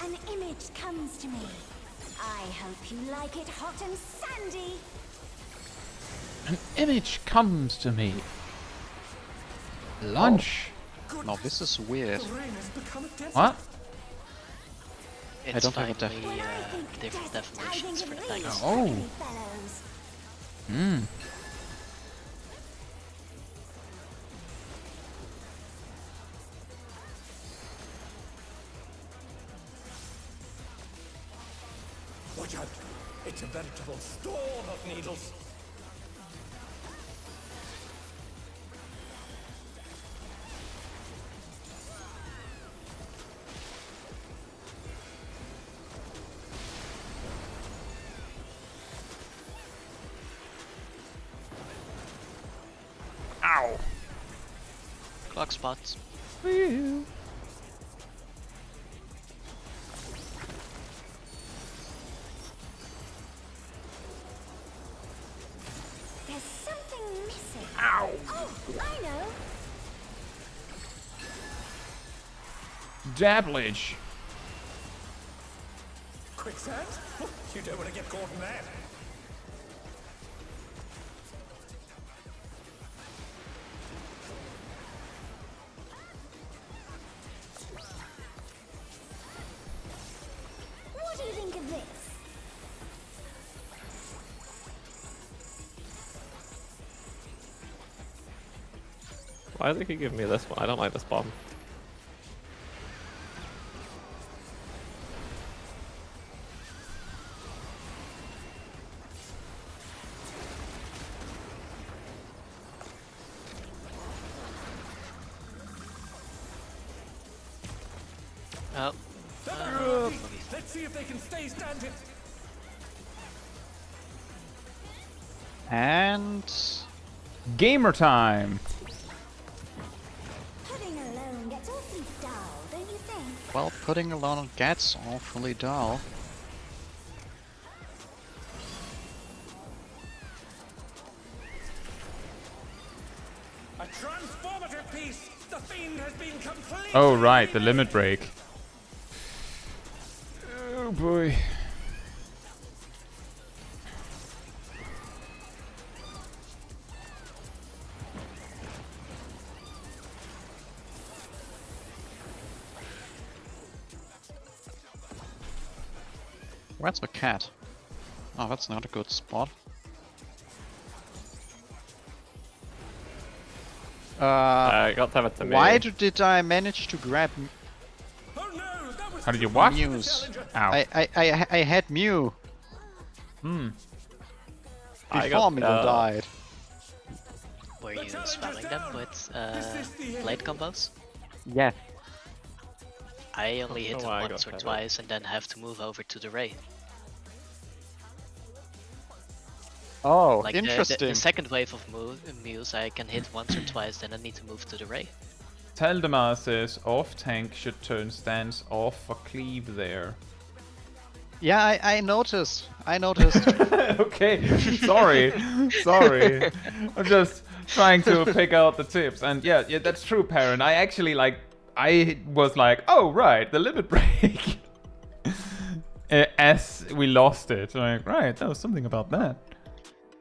An image comes to me. I hope you like it hot and sandy. An image comes to me. Lunch. No, this is weird. What? It's don't have a finally When I think different desert, I definitions think for of the these things. Oh. prickly fellows. Hmm. Watch out! It's a veritable storm of needles. Ow. Clock spots. There's something missing. Ow. Oh, I know. Dabblage. Quicksand? You don't want to get caught in that. What do you think of this? Why did they keep giving me this one? I don't like this bomb. Oh. Let's see if they can stay standing. And Gamer time. Pudding alone gets awfully dull, don't you think? well, putting alone gets awfully dull. A transformative piece. The fiend has been completely. Oh right, the limit break. Oh boy. Where's the cat? Oh, that's not a good spot. I got to have it to me. Why did I manage to grab Oh no, that was How did you what? Muse? Ow. I had Mew before Mew died. Were you spamming them with blade combos? Yeah. I only hit Oh, them I once got or that. twice and then have to move over to the Ray. Oh, Like interesting. the second wave of Mews I can hit once or twice, then I need to move to the Ray. Teldemar says off tank should turn stance off for cleave there. Yeah, I noticed. I noticed. Okay, sorry. I'm just trying to pick out the tips. And yeah, that's true, Perrin. I actually I was like, oh right, the limit break. As we lost it. Like, right, that was something about that.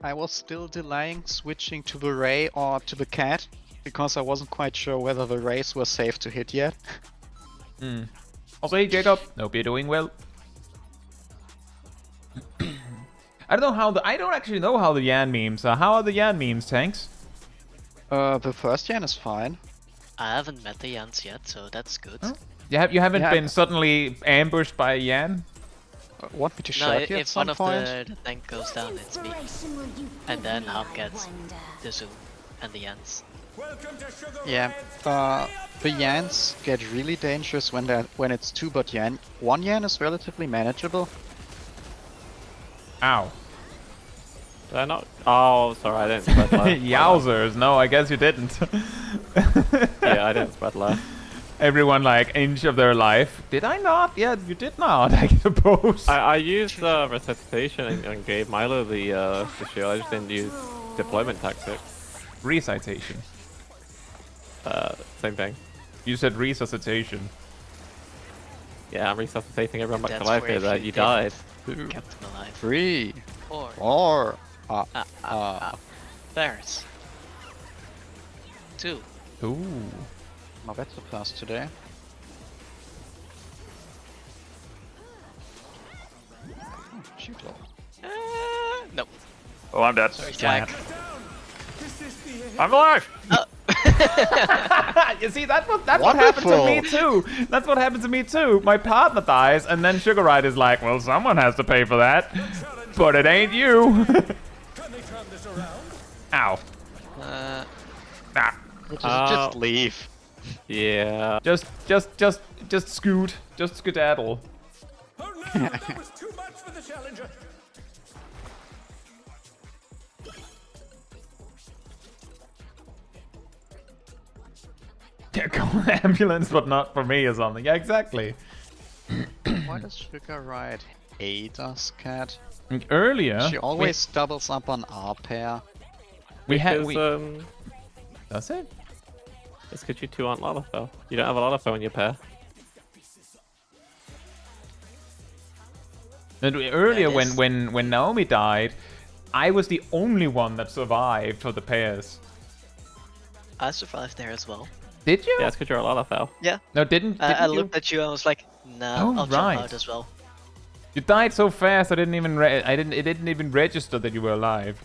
I was still delaying switching to the Ray or to the Cat because I wasn't quite sure whether the Rays were safe to hit yet. Also, hey Jacob, hope you're doing well. I don't actually know how the Yan memes are. How are the Yan memes, Tanks? The first Yan is fine. I haven't met the Yans yet, so that's good. Huh? You haven't Yeah, been suddenly ambushed by a Yan? Want me to No, shout you at if some one of point? the tank goes down, it's me. Inspiration will you And give then me, Hawk I gets wonder? the Zoom and the Yans. Welcome to Sugar Yeah, the Yans get really dangerous when it's two but Yan. One Yan is relatively manageable. Ow. Did I not? Oh, sorry, I didn't spread left. Yowzers, no, I guess you didn't. Yeah, I didn't spread left. Everyone like inch of their life. Did I not? Yeah, you did not, I suppose. I used resuscitation and gave Milo the shield. I just didn't use deployment tactics. Recitation. Same thing. You said resuscitation. Yeah, I'm resuscitating everyone back to That's life where here if that you you died. didn't kept them alive. 3, Or 4. There's 2. Ooh. My better class today. Shoot low. No. Oh, I'm dead. Sorry, Jack. I'm alive! You see, that's what happened to me Wonderful. too. That's what happened to me too. My partner dies, and then Sugar Ride is like, well, someone has to pay for that. But it ain't you. Can they turn this around? Ow. Ah. Just leave. Yeah. Just scoot. Just skedaddle. Oh no, that was too much for the challenger. Yeah, call an ambulance, but not for me or something. Yeah, exactly. Why does Sugar Ride hate us, Cat? Earlier, She always doubles up on our pair. we had. Because, Does it? it's because you two aren't Lalafell. You don't have a Lalafell in your pair. And earlier, That is- when Naomi died, I was the only one that survived for the pairs. I survived there as well. Did you? Yeah, it's because you're a Lalafell. Yeah. No, didn't I you? looked at you and was like, no, Oh, I'll right. jump out as well. You died so fast. I didn't even. It didn't even register that you were alive.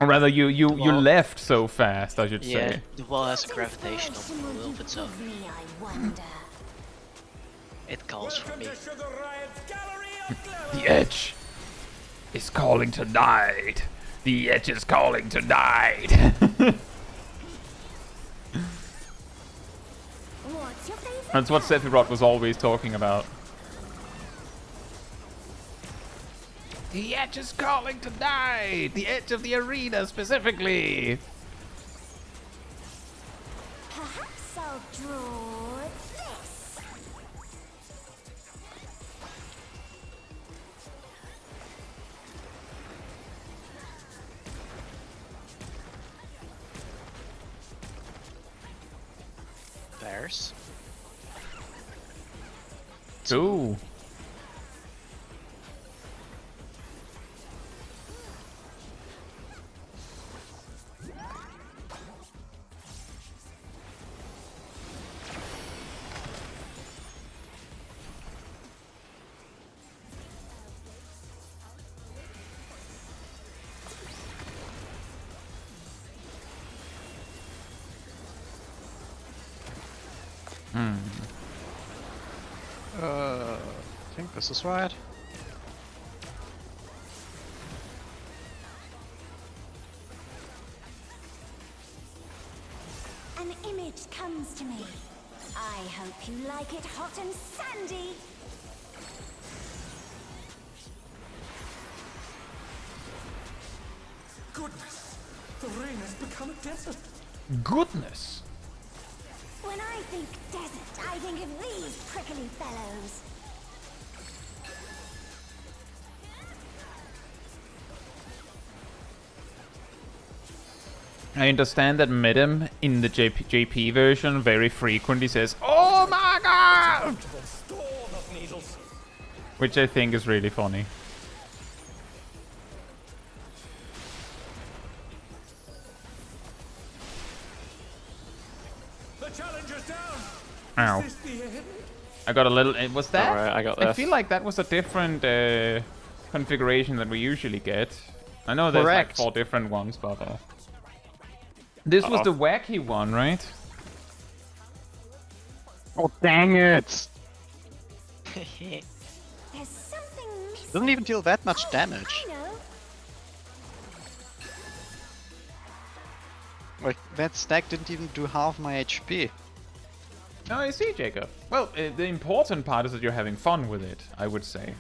Or rather, you Well- left so fast. I should Yeah, say. the wall has a gravitational Inspiration will pull you of its own. give me, I wonder? It calls for Welcome me. to Sugar Riot's gallery of glory. The edge is calling tonight. The edge is calling tonight. What's your favorite? That's what Sephiroth was always talking about. The edge is calling tonight. The edge of the arena specifically. Perhaps I'll draw this. Bears. Ooh. This is right. An image comes to me. I hope you like it hot and sandy. Goodness, the rain has become a desert. Goodness. When I think desert, I think of these prickly fellows. I understand that Medem in the JP version very frequently says, "Oh my god!" Storm of needles. Which I think is really funny. The challenger's down. Ow. Is this the end? I got a little... Was that? Alright, I got I this. feel like that was a different configuration than we usually get. I know there's like Correct. 4 different ones, but... This was the wacky one, right? Oh dang it! There's something missing. Doesn't even deal that much damage. I know. Like, that stack didn't even do half my HP. No, I see, Jacob. Well, the important part is that you're having fun with it, I would say.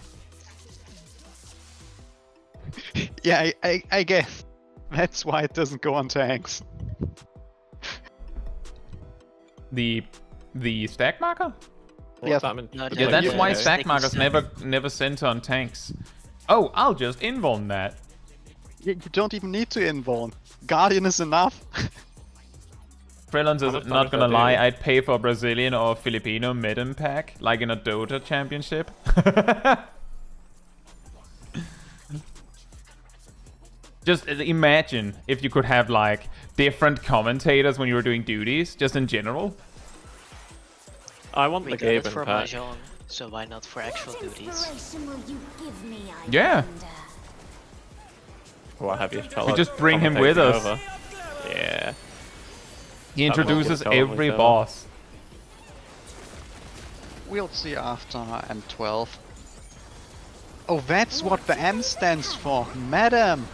Yeah, I guess. That's why it doesn't go on tanks. The stack marker? Yeah, Damage. No, Yeah, no, that's yeah, why yeah. stack Sticky markers stuff. never center on tanks. Oh, I'll just invuln that. you don't even need to invuln. Guardian is enough. Freelance How is much not damage gonna that lie, do? I'd pay for a Brazilian or Filipino Medem pack, like in a Dota championship. Just imagine if you could have like different commentators when you were doing duties, just in general. I want We the got it Gaben for pack. Mahjong, so why not for actual What duties? inspiration will you give me, I Yeah. wonder? What have you? We just bring him with us. Over. Yeah. He That will introduces totally every sell. boss. We'll see after M12. Oh, that's what the M stands for. Madam!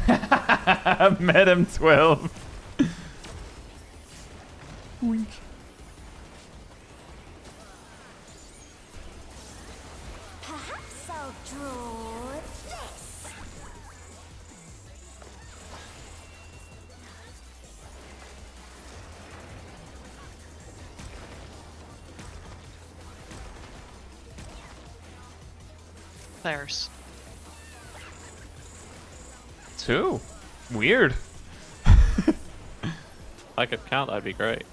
Medem 12. Perhaps I'll draw this. There's 2. Weird. If I could count, that'd be great.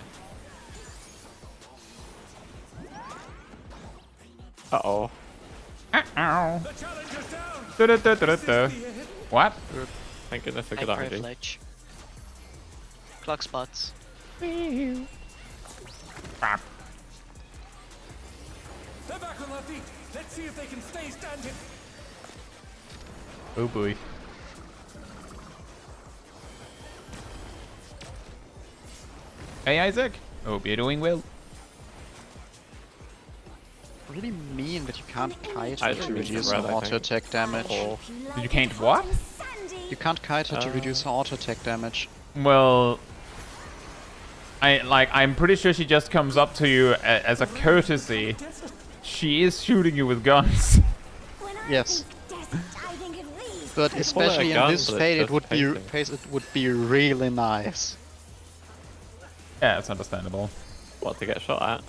Uh-oh. Ow. The challenger's down. Da-da-da-da-da. What? Thank goodness for high good RNG. privilege. Clock spots. Ah. They're back on their feet. Let's see if they can stay standing. Oh boy. Hey Isaac, hope you're doing well. Really mean that you can't kite I to should reduce use her red, I auto think. attack damage. Or You can't what? You can't kite her to reduce her auto attack damage. Well, I'm pretty sure she just comes up to you as a courtesy. She is shooting you with guns. Yes. I think of these. But especially in gun, this but it's phase, just it would be really nice. Yeah, it's understandable. what to get shot at?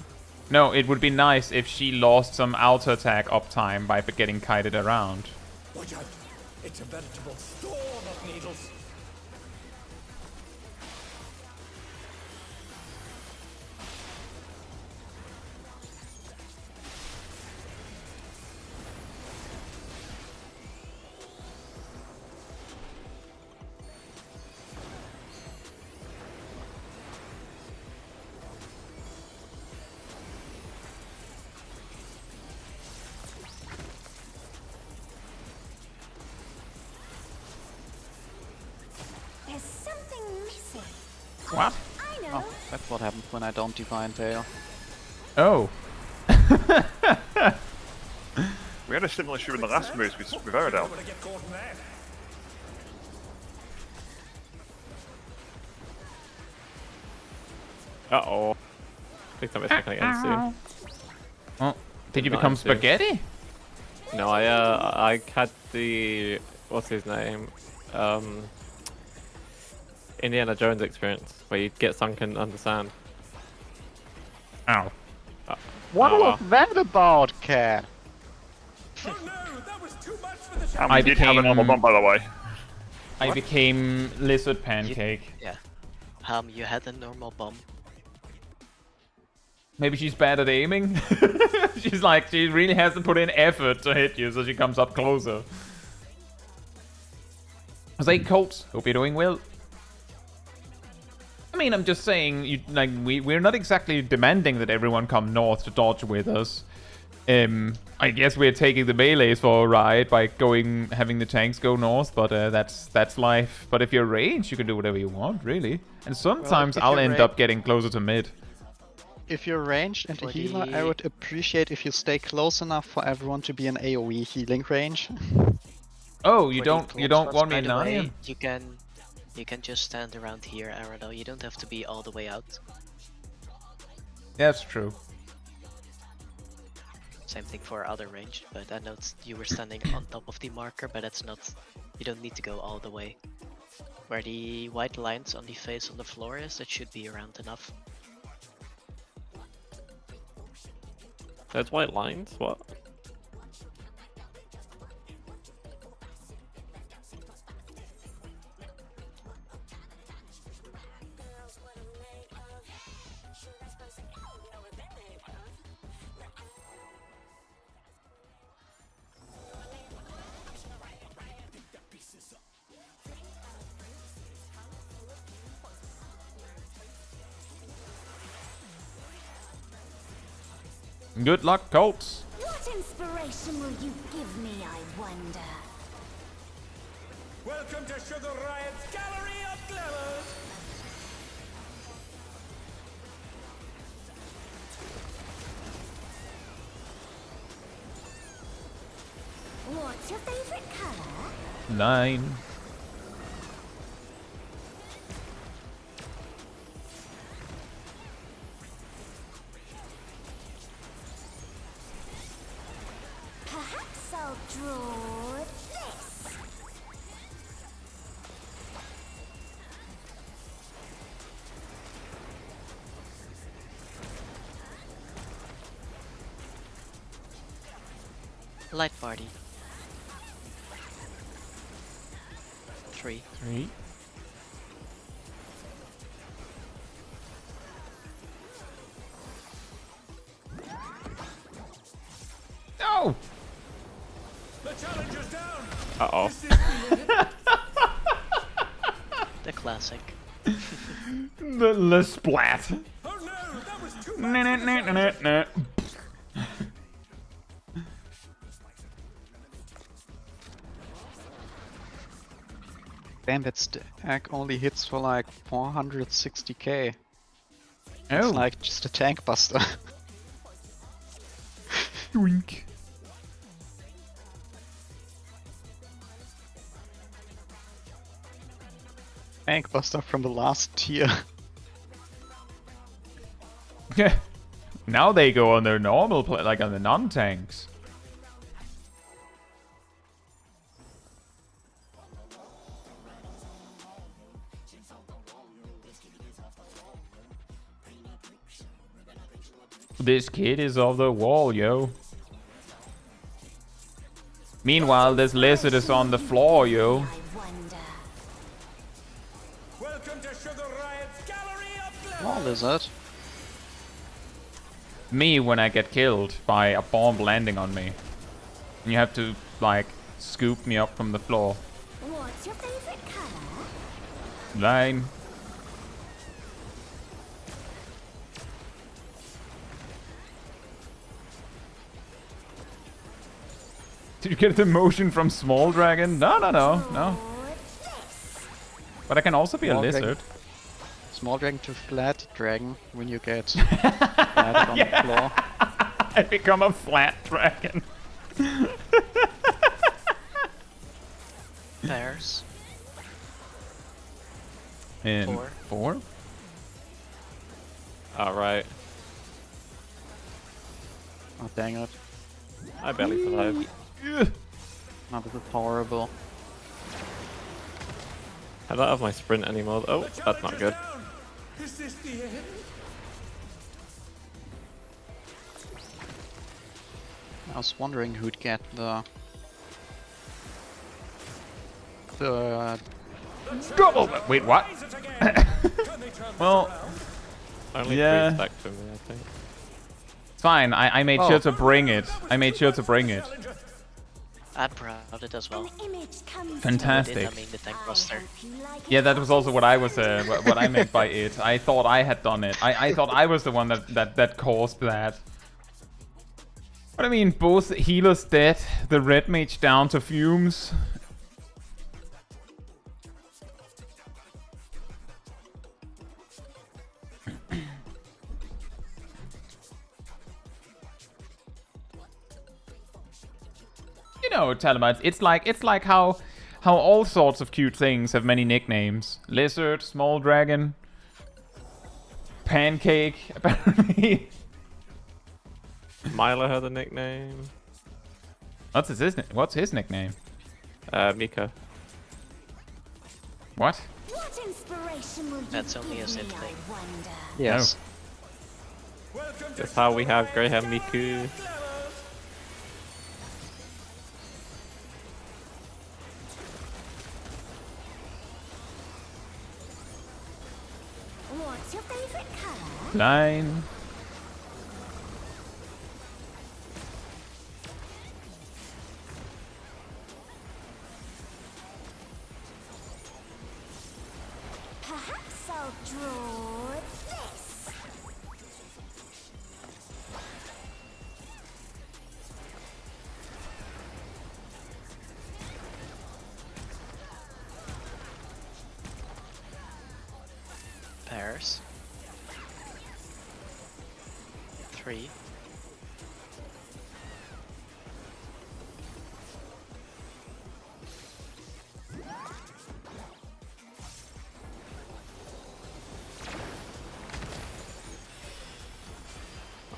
No, it would be nice if she lost some auto attack uptime by getting kited around. Watch out. It's a veritable storm of needles. There's something missing. What? I know. Oh, that's what happens when I don't divine tail. Oh. We had a similar issue in the last moves with Aerodel. Wanna get caught in that? Uh-oh. I think I'm missing again soon. Oh, did you Not become into it. spaghetti? No, I had the... What's his name? Indiana Jones experience, where you get sunken under sand. Ow. What Oh, was that about, Cat? Oh no, that was too much for the And I we did have a became- normal bomb, by the way. I became lizard pancake. Yeah. You had a normal bomb. Maybe she's bad at aiming. She's like, she really has to put in effort to hit you, so she comes up closer. Say, Colts, hope you're doing well. I mean, I'm just saying, we're not exactly demanding that everyone come north to dodge with us. I guess we're taking the melees for a ride by having the tanks go north, but that's life. But if you're ranged, you can do whatever you want, really. And sometimes if I'll you're end up getting closer to mid. If you're ranged and a For healer, I the- would appreciate if you stay close enough for everyone to be in AoE healing range. Oh, you For the don't close want ones, me by the way, lying? you can just stand around here, Aerodel. You don't have to be all the way out. That's true. Same thing for other range, but I know you were standing on top of the marker, but that's not... You don't need to go all the way. Where the white lines on the face on the floor is, that should be around enough. There's white lines? What? Good luck, Colts. What inspiration will you give me, I wonder? Welcome to Sugar Riot's Gallery of Glamours! What's your favorite color? 9. Perhaps I'll draw this. Light party. 3. 3. No! The challenger's down! Uh-oh. The classic. The splat. Oh no, that was too Nah, nah, much! nah, nah, nah, nah. Damn, that stack only hits for like 460k. Oh, It's like just a tank buster. Yoink. Tank buster from the last tier. Yeah. Now they go on their normal play, like on the non-tanks. This kid is off the wall, yo. Meanwhile, this lizard is on the floor, yo. I wonder. Welcome to Sugar Riot's Gallery of Glamours! Oh, lizard. Me when I get killed by a bomb landing on me. And you have to, like, scoop me up from the floor. What's your favorite color? 9. Did you get the motion from Small Dragon? No. Draw this. But I can also be a Small lizard. Small dragon to flat dragon when you get landed on the floor. I become a flat dragon. Pairs. In 4. 4? Alright. Oh, dang it. I barely survived. No, this is horrible. I don't have my sprint anymore. Oh, that's not good. Is this the end? I was wondering who'd get the Double! Wait, what? Well, Only Yeah. 3 stacked to me, I think. it's fine. I made sure to bring it. I made sure to bring it. I'm proud of it as well. An image comes Fantastic. I mean the tank roster. Yeah, that was also what I was, what I meant by it. I thought I had done it. I thought I was the one that caused that. But I mean, both healers dead, the red mage down to fumes. You know, Talamites, it's like how all sorts of cute things have many nicknames. Lizard, small dragon, pancake, apparently. Milo has a nickname. What's his nickname? Miko. What? What inspiration will you That's only a give Sid me, thing. I wonder? yes. That's how we have Graham Miku. What's your favorite color? Line. Perhaps I'll draw this. Pairs. 3.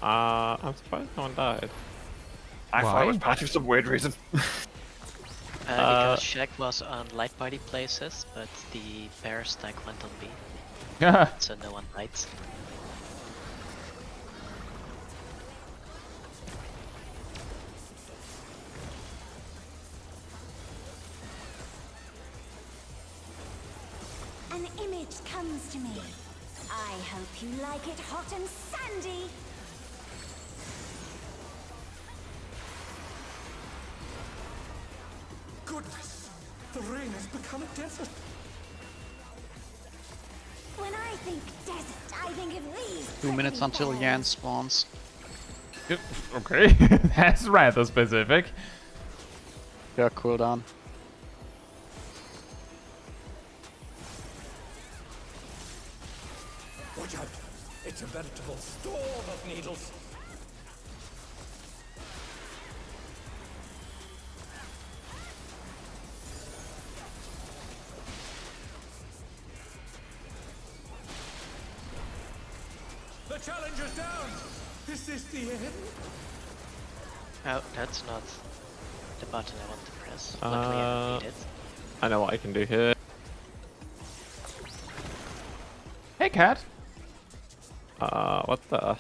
I'm surprised no one died. I thought it was patched for some weird reason. Because Shaq was on light body places, but the bear stack went on B, so no one bites. An image comes to me. I hope you like it hot and sandy. Goodness, the rain has become a desert. When I think desert, I think of these. 2 minutes prickly until bears. Yan spawns. Okay, that's rather specific. Yeah, cooldown. Watch out, it's a veritable storm of needles. The challenger's down! Is this the end? Oh, that's not the button I want to press. Luckily I don't need it. I know what I can do here. Hey, cat. What the?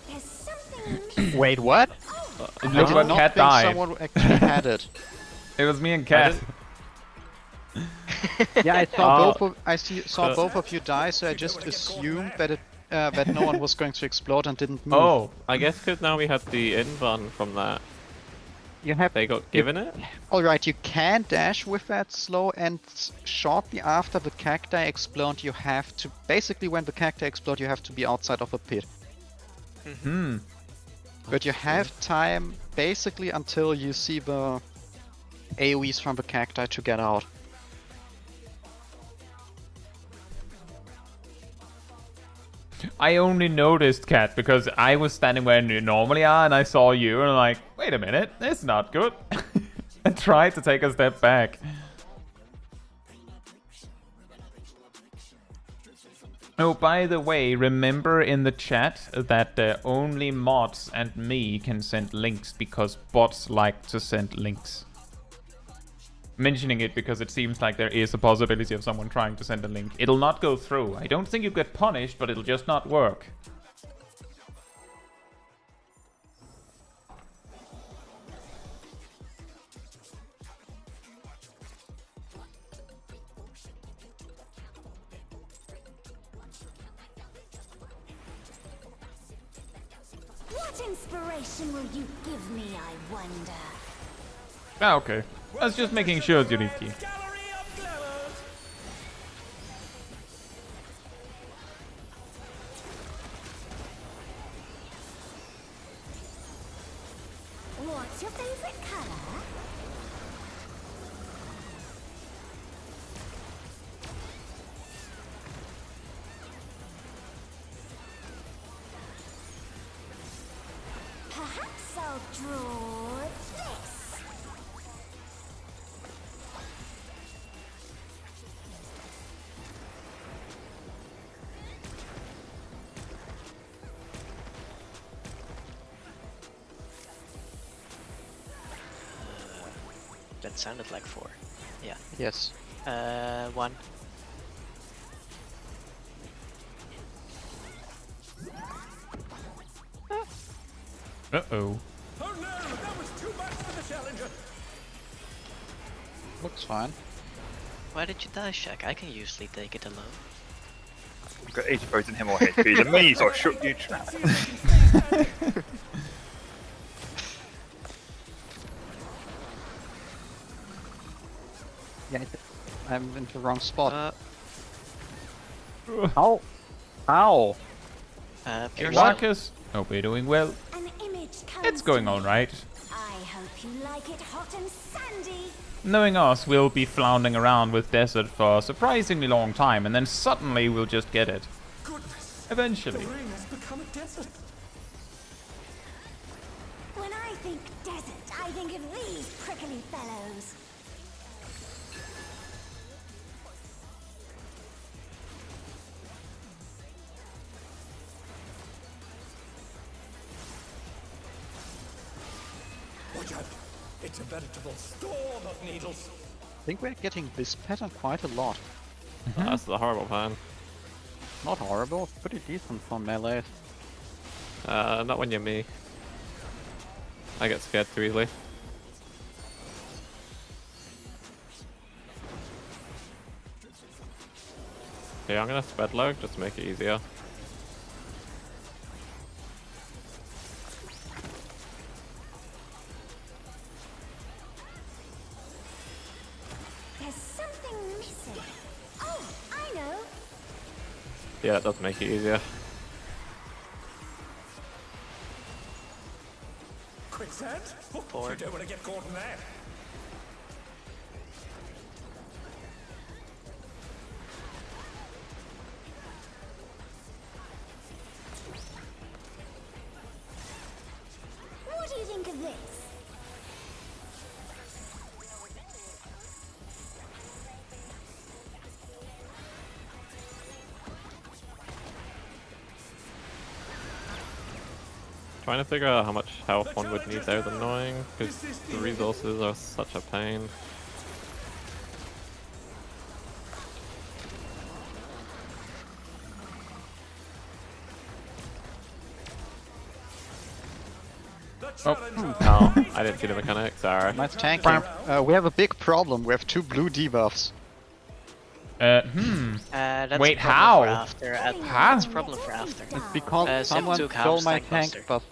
There's something. Wait, what? It I looked did like not cat think died. someone actually had it. It was me and cat. Yeah, I saw Oh. saw both of you die, so I just assumed that that no one was going to explode and didn't move. Oh, I guess because now we have the invuln from that. You have. They got given it? All right, you can dash with that slow, and shortly after the cacti explode, you have to basically when the cacti explode, you have to be outside of a pit. hmm. But you have time basically until you see the AoEs from the cacti to get out. I only noticed cat because I was standing where you normally are, and I saw you, and I'm like, Wait a minute, that's not good. And tried to take a step back. Oh, by the way, remember in the chat that only mods and me can send links because bots like to send links. Mentioning it because it seems like there is a possibility of someone trying to send a link. It'll not go through. I don't think you get punished, but it'll just not work. What inspiration will you give me, I wonder? Ah, okay. I was just making sure, Yuriki. Gallery of glamours. What's your favorite color? Perhaps I'll draw this. That sounded like 4. Yeah. Yes. 1. Uh-oh. Oh no, that was too much for the challenger. Looks fine. Why did you die, Shaq? I can usually take it alone. You've got 80% him or HP. The me, so I shook you trap. Yeah, I'm in the wrong spot. Uh, Ow! Ow! pure Marcus, hope you're doing well. An image comes It's going to me. alright. I hope you like it hot and sandy. Knowing us, we'll be floundering around with desert for a surprisingly long time, and then suddenly we'll just get it. Goodness, Eventually. the ring has become a desert. When I think desert, I think of these prickly fellows. Watch out. It's a veritable storm of needles. I think we're getting this pattern quite a lot. That's the horrible plan. Not horrible, it's pretty decent for melee. Not when you're me. I get scared too easily. Okay, I'm gonna spread low just to make it easier. There's something missing. Oh, I know. Yeah, that does make it easier. Quicksand? Oh, 4. you don't want to get caught in that. What do you think of this? Trying to figure out how much health one would need there is annoying, because the resources are such a pain. The Oh. challenger. Oh, I didn't see the mechanic, sorry. Nice tanking. We have a big problem. We have 2 blue debuffs. That's Wait, a problem how? For after. Huh? That's a problem for after. It's because someone Zip took stole House my Tank tank Buster. buff.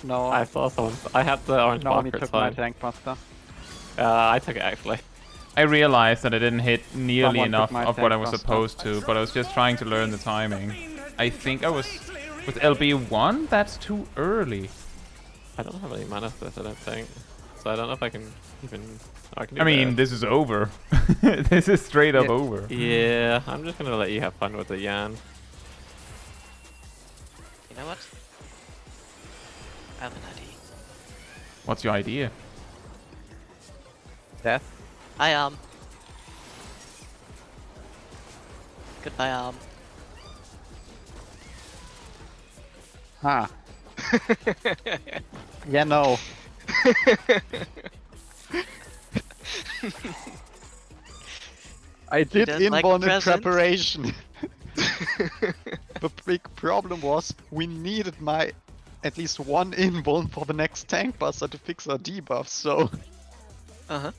No, I saw someone. I had the orange no, he marker, it's took my fine. tank buster. I took it actually. I realized that I didn't hit nearly Someone enough took my of what I tank was buster. supposed to, but I was just trying to learn the timing. I think I was... With LB1? That's too early. I don't have any mana for this, I don't think. So I don't know if I can even... I can do I mean, this. this is over. This is straight up Yeah. over. Yeah, I'm just gonna let you have fun with the Yan. You know what? I have an idea. What's your idea? Death. Hi, Goodbye, Huh. Yeah, no. I did doesn't like inborn in presents. preparation. The big problem was we needed my at least one inborn for the next tank buster to fix our debuff, so... Uh-huh.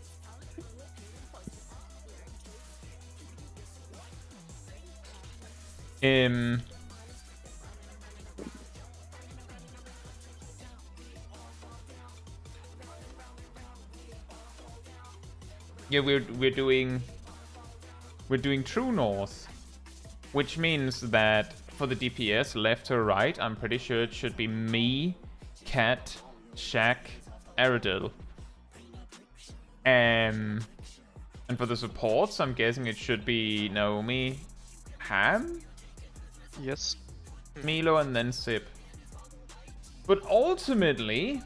Yeah, we're doing true north, which means that for the DPS left to right, I'm pretty sure it should be me, Cat, Shaq, Aerodil. And for the supports, I'm guessing it should be Naomi, Ham, Yes. Milo, and then Sip. But ultimately,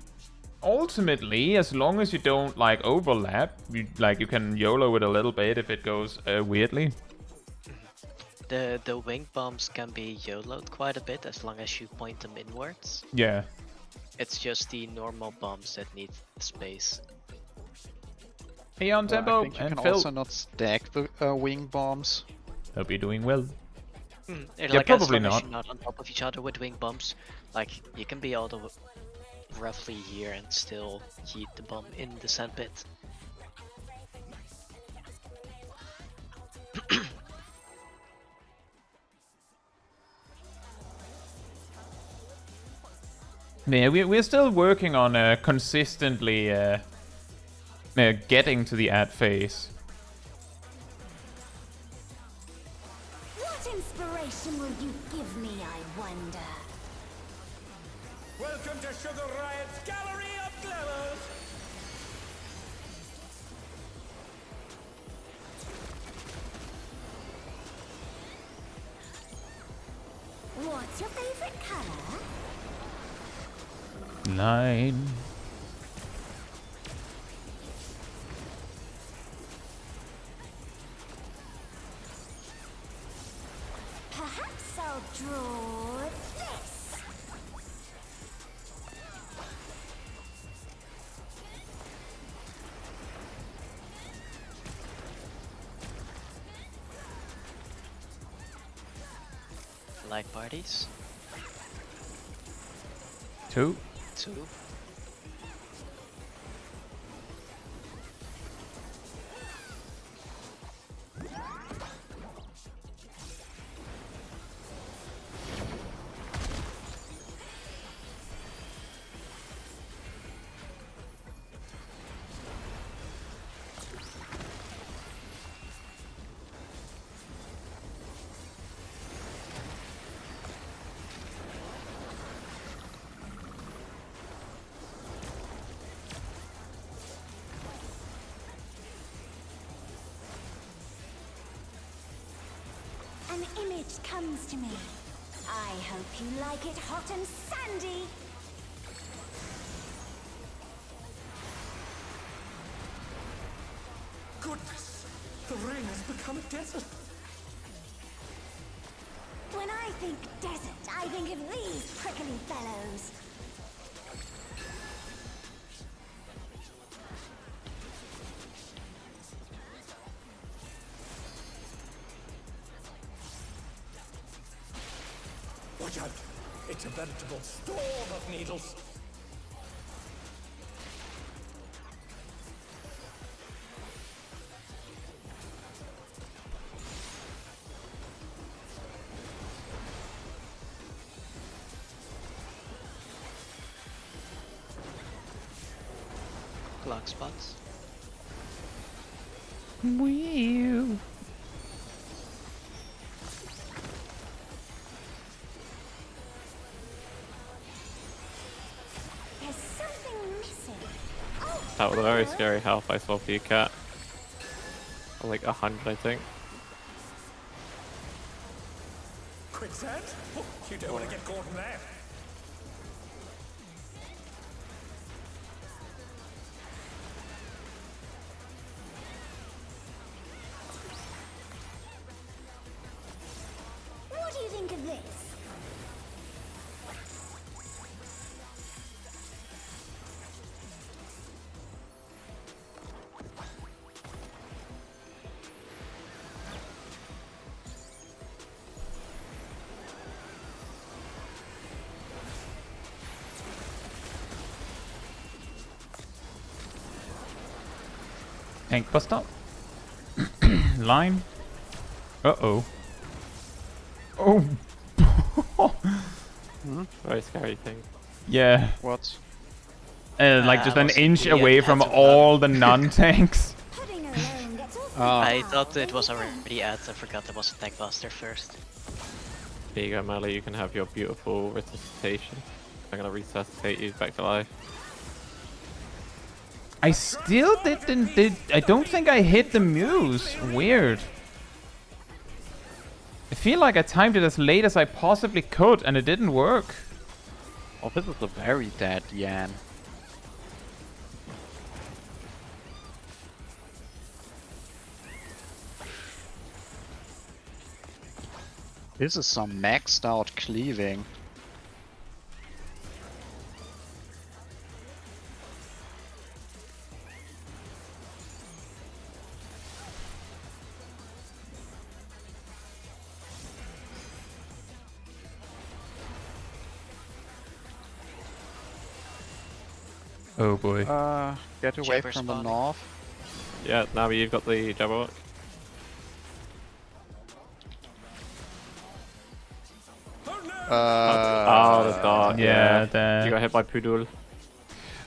as long as you don't like overlap, you can YOLO it a little bit if it goes weirdly. The wing bombs can be YOLO'd quite a bit as long as you point them inwards. Yeah. It's just the normal bombs that need space. Hey, on I tempo think you and can Phil. also not stack the wing bombs. Hope you're doing well. Yeah, Yeah, like, as probably long as not. you're not on top of each other with wing bombs, like you can be all the roughly here and still heat the bomb in the sandpit. Yeah, we're still working on consistently getting to the ad phase. What inspiration will you give me, I wonder? Welcome to Sugar Riot's Gallery of Glamours! What's your favorite color? 9. Perhaps I'll draw this. Like parties? 2. 2. An image comes to me. I hope you like it hot and sandy. Goodness! The ring has become a desert! When I think desert, I think of these prickly fellows. Watch out! It's a veritable storm of needles! Clock spots. Wee. There's something missing. Oh, That was a very hello. scary health I saw for you, Cat. Like 100, I think. Quicksand? Oh, you don't want to get caught in that. this. Tank buster. Line. Uh-oh. Oh. Very scary thing. Yeah. What? Like just an was inch weird, away had from to run. all the non-tanks. Pudding alone gets awful I far. thought it was already at. I forgot there was a tank buster first. There you go, Mally. You can have your beautiful resuscitation. I'm gonna resuscitate you back to life. I still didn't. I don't think I hit the muse. Weird. I feel like I timed it as late as I possibly could, and it didn't work. Oh, this is a very dead Yan. This is some maxed out cleaving. Oh boy. Get away Jabber from the spawning. north. Yeah, now you've got the Jabberwock. Oh, the dart. Yeah, You the, got hit by Pudul.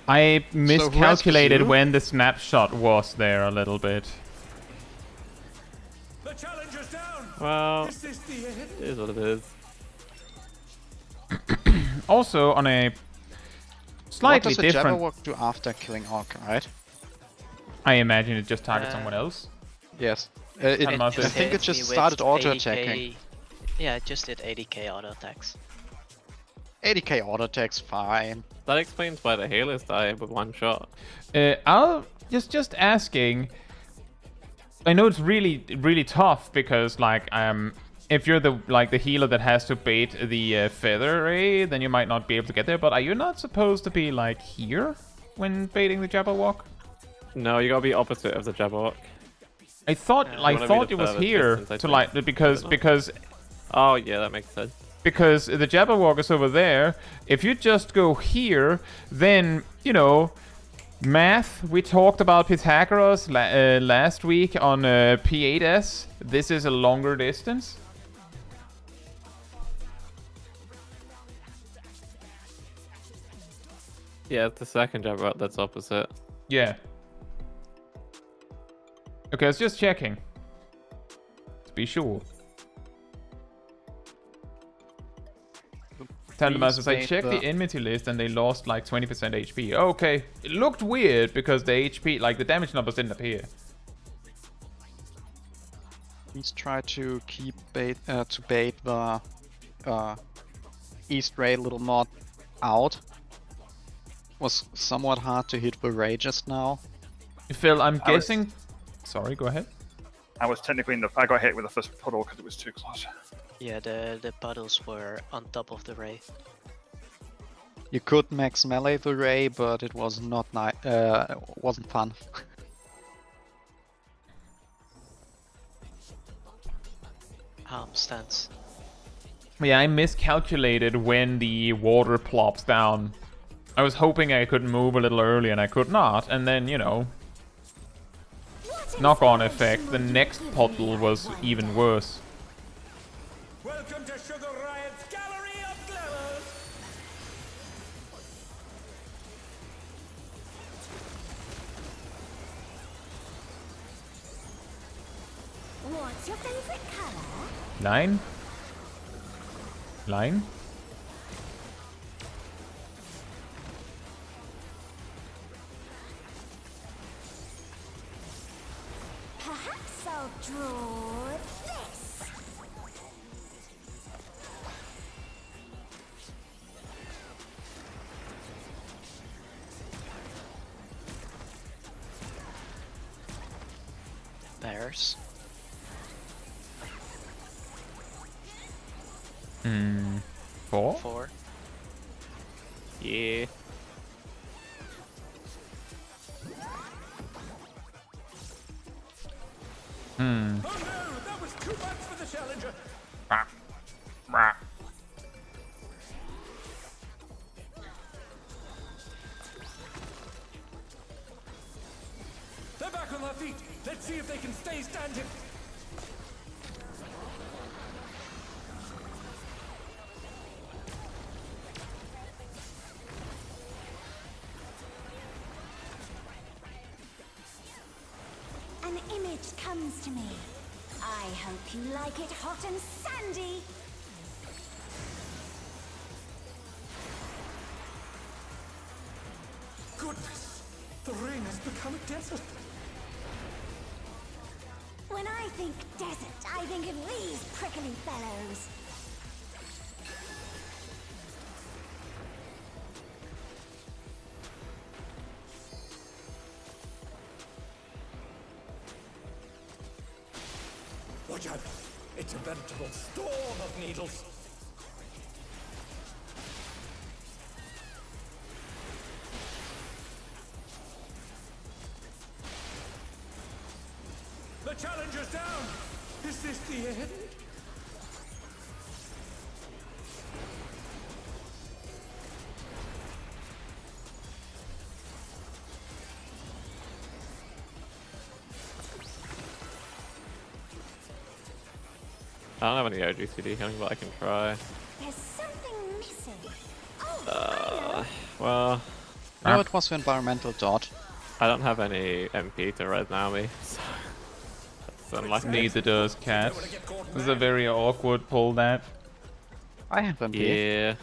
I miscalculated Kaetsu? when the snapshot was there a little bit. The challenger's down. Well, Is this the end? it is what it is. Also, on a slightly what does a different, Jabberwock do after killing Orc, right? I imagine it just targets someone else. Yes. It I must have think it hit just me with started 80K auto-attacking. Yeah, it just did 80k auto attacks. 80k auto attacks, fine. That explains why the healers die with one shot. I'll just asking. I know it's really tough because like if you're the healer that has to bait the feather ray, then you might not be able to get there. But are you not supposed to be like here when baiting the Jabberwock? No, you gotta be opposite of the Jabberwock. I thought Yeah. I You wanna be thought the it was furthest here distance, I to think. like because Oh yeah, that makes sense. because the Jabberwock is over there. If you just go here, then you know. Math, we talked about Pythagoras last week on P8S. This is a longer distance. Yeah, it's the second Jabberwock that's opposite. Yeah. Okay, I was just checking. To be sure. Tandemasters, I checked the enmity list and they lost like 20% HP. Okay, it looked weird because the HP, like the damage numbers didn't appear. Please try to keep bait the East Ray little mod out. Was somewhat hard to hit the Ray just now. Phil, I'm I was- guessing... Sorry, go ahead. I was technically in the. I got hit with the first puddle because it was too close. Yeah, the puddles were on top of the ray. You could max melee the Ray, but it was not wasn't fun. Stance. Yeah, I miscalculated when the water plops down. I was hoping I could move a little early and I could not, and then, you know, What knock-on information effect, the will you next give puddle me, was Wonder? even worse. Welcome to Sugar Riot's Gallery of Glamours. What's your favorite color? Line? Line? Perhaps I'll draw this. Bears. 4? 4. Yeah. Oh no, that was too much for the challenger. They're back on their feet. Let's see if they can stay standing. An image comes to me. I hope you like it hot and sandy. Goodness, the ring has become a desert. When I think desert, I think of these prickly fellows. Watch out! It's a veritable storm of needles. The challenger's down! Is this the end? I don't have any OGCD healing, but I can try. There's something missing. Oh, I know. Well, No, it was environmental dot. I don't have any MP to red now me, so that's unlucky. Neither does Cat. This is a very awkward pull that. I have MP. Yeah.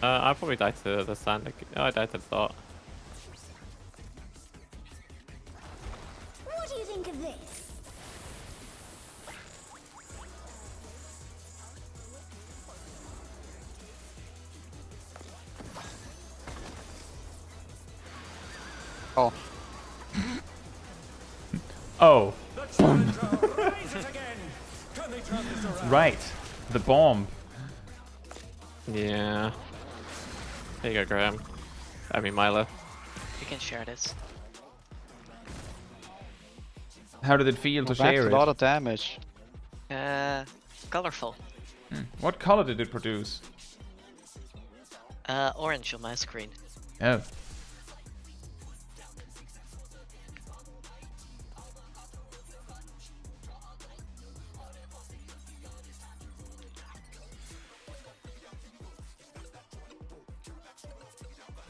I probably died to the sand. Oh, I died to the dot. What do you think of this? Oh, Oh, The challenger rises again! Can they turn this around? right. The bomb. Yeah. There you go, Graham. I mean, Milo. You can share this. How did it feel to well, that's share a lot it? of damage. Colorful. What color did it produce? Orange on my screen. Oh.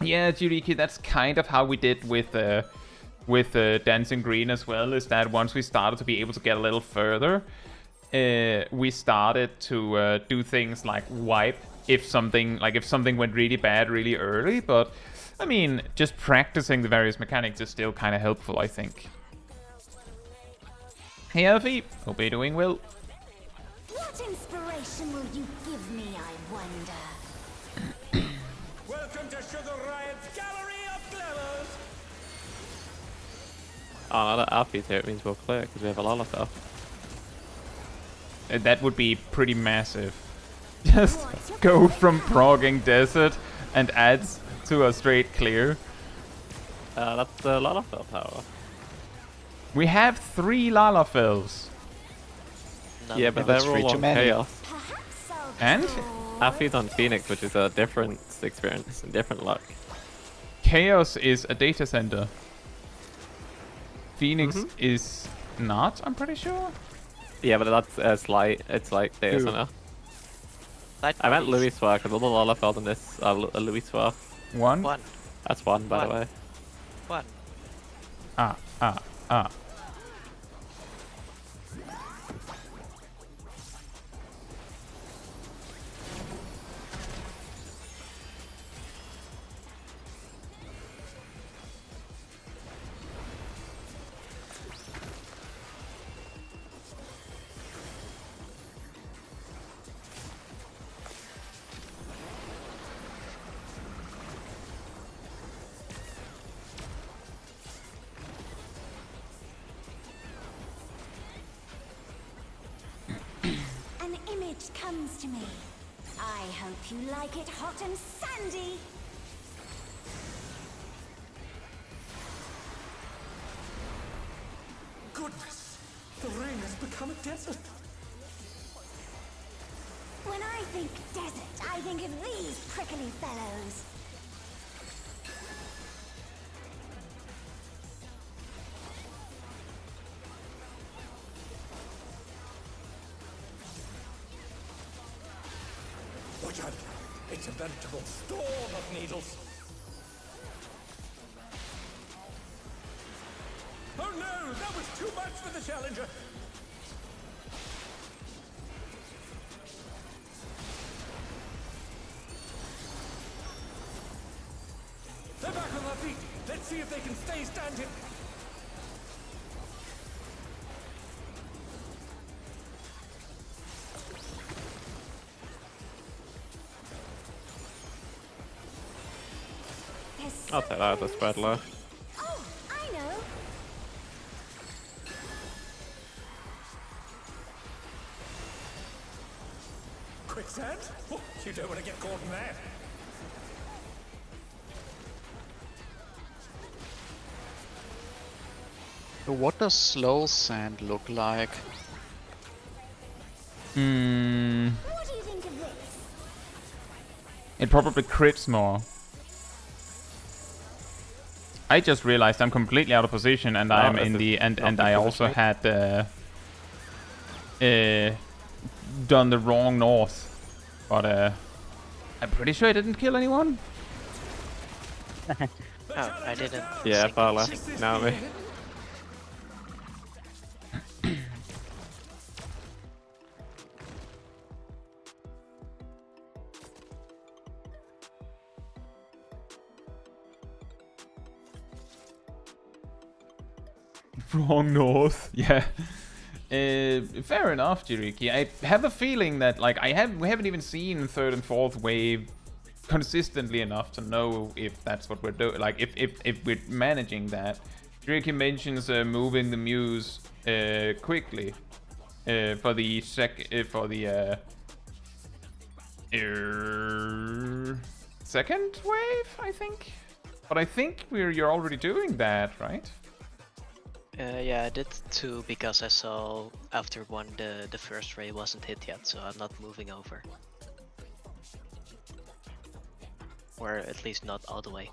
Yeah, Juriki, that's kind of how we did with Dancing Green as well, is that once we started to be able to get a little further, we started to do things like wipe if something went really bad really early, but I mean, just practicing the various mechanics is still kind of helpful, I think. Hey Elfie, hope you're doing well. What inspiration will you give me, I wonder? Welcome to Sugar Riot's Gallery of Glamours! Oh, now that Alfie's here, it means we'll clear because we have a lot of stuff. That would be pretty massive. Just go from progging desert and adds to a straight clear. That's a lot of power. We have 3 Lalafels. None. Yeah, but that's they're three all too on many. Chaos. Perhaps I'll And? Alfie's on Phoenix, which is a different experience and different luck. Chaos is a data center. Phoenix is not, I'm pretty sure. Yeah, but that's slight. It's like data Who? center. Light I meant bodies. Louis Swag, because all the Lalafeld in this are Louis Swag. 1. One. That's one, by the One. way. One. Ah. image comes to me. I hope you like it hot and sandy. Goodness, the rain has become a desert. When I think desert, I think of these prickly fellows. Watch out! It's a veritable storm of needles. Oh no! That was too much for the challenger! They're back on their feet! Let's see if they can stay standing! I'll take that as a spreadler. Oh, I know. Quicksand? Oh, you don't want to get caught in that. So what does slow sand look like? What do you think of this? It probably crits more. I just realized I'm completely out of position, and I'm in the and I also had done the wrong north, but I'm pretty sure I didn't kill anyone. Oh, I didn't. Yeah, far left. Now me. Wrong north. Yeah. Fair enough, Jiriki. I have a feeling that like we haven't even seen third and fourth wave consistently enough to know if that's what we're doing. Like if we're managing that. Jiriki mentions moving the Muse quickly for the second wave, I think. But I think you're already doing that, right? Yeah, I did too because I saw after one the first ray wasn't hit yet, so I'm not moving over. Or at least not all the way.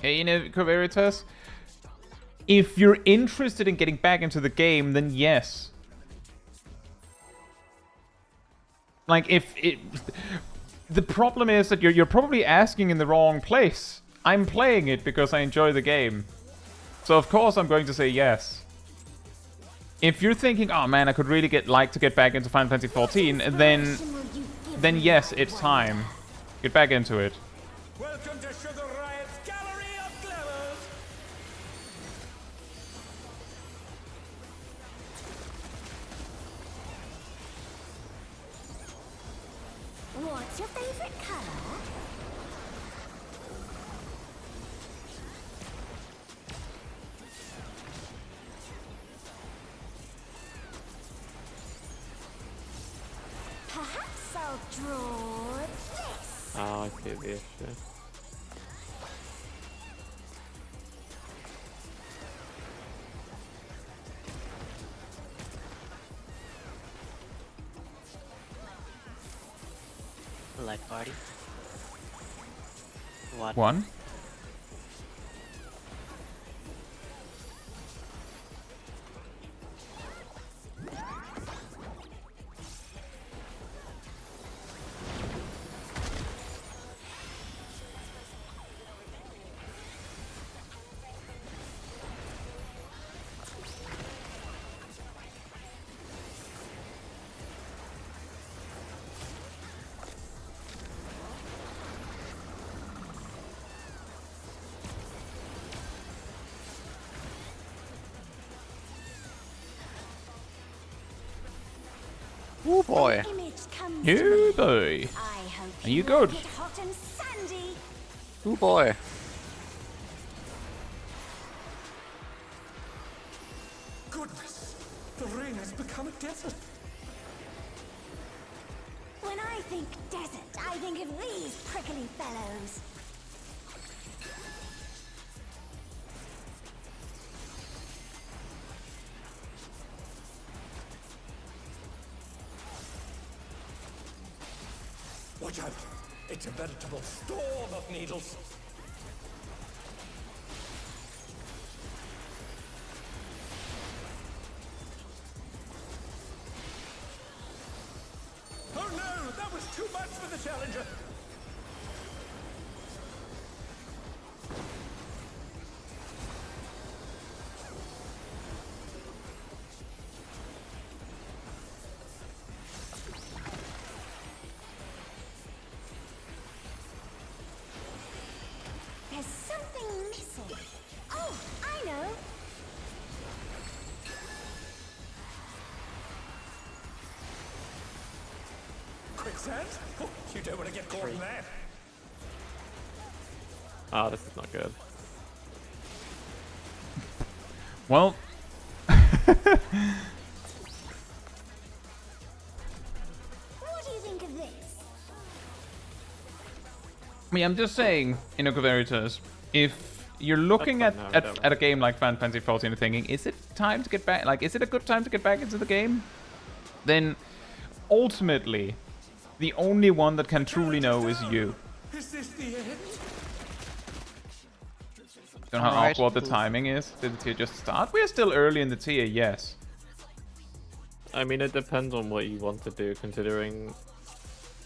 Hey, Veritas, if you're interested in getting back into the game, then yes. Like, the problem is that you're probably asking in the wrong place. I'm playing it because I enjoy the game. So of course I'm going to say yes. If you're thinking, oh man, I could really like to get back into Final Fantasy XIV, then yes, it's time. Get back into it. Welcome to Sugar Riot's Gallery of Glamours! What's your favorite color? Perhaps I'll draw this. Oh, I see the issue. Light party. One. Oh boy. You boy. Are you good? Oh boy. Goodness, The ring has become a desert. When I think desert, I think of these prickly fellows. Watch out! It's a veritable storm of needles. Oh no! That was too much for the challenger! There's something missing. Oh, I know. Quicksand? Oh, you don't want to get caught in that. Ah, this is not good. Well, What do you think of this? I mean, I'm just saying, Inoco Veritas, if you're looking at a game like Final Fantasy XIV and thinking, is it time to get back, like, is it a good time to get back into the game? Then, ultimately, the only one that can truly know is you. Is this the end? Don't know how Alright. awkward the timing is. Did the tier just start? We're still early in the tier, yes. I mean, it depends on what you want to do, considering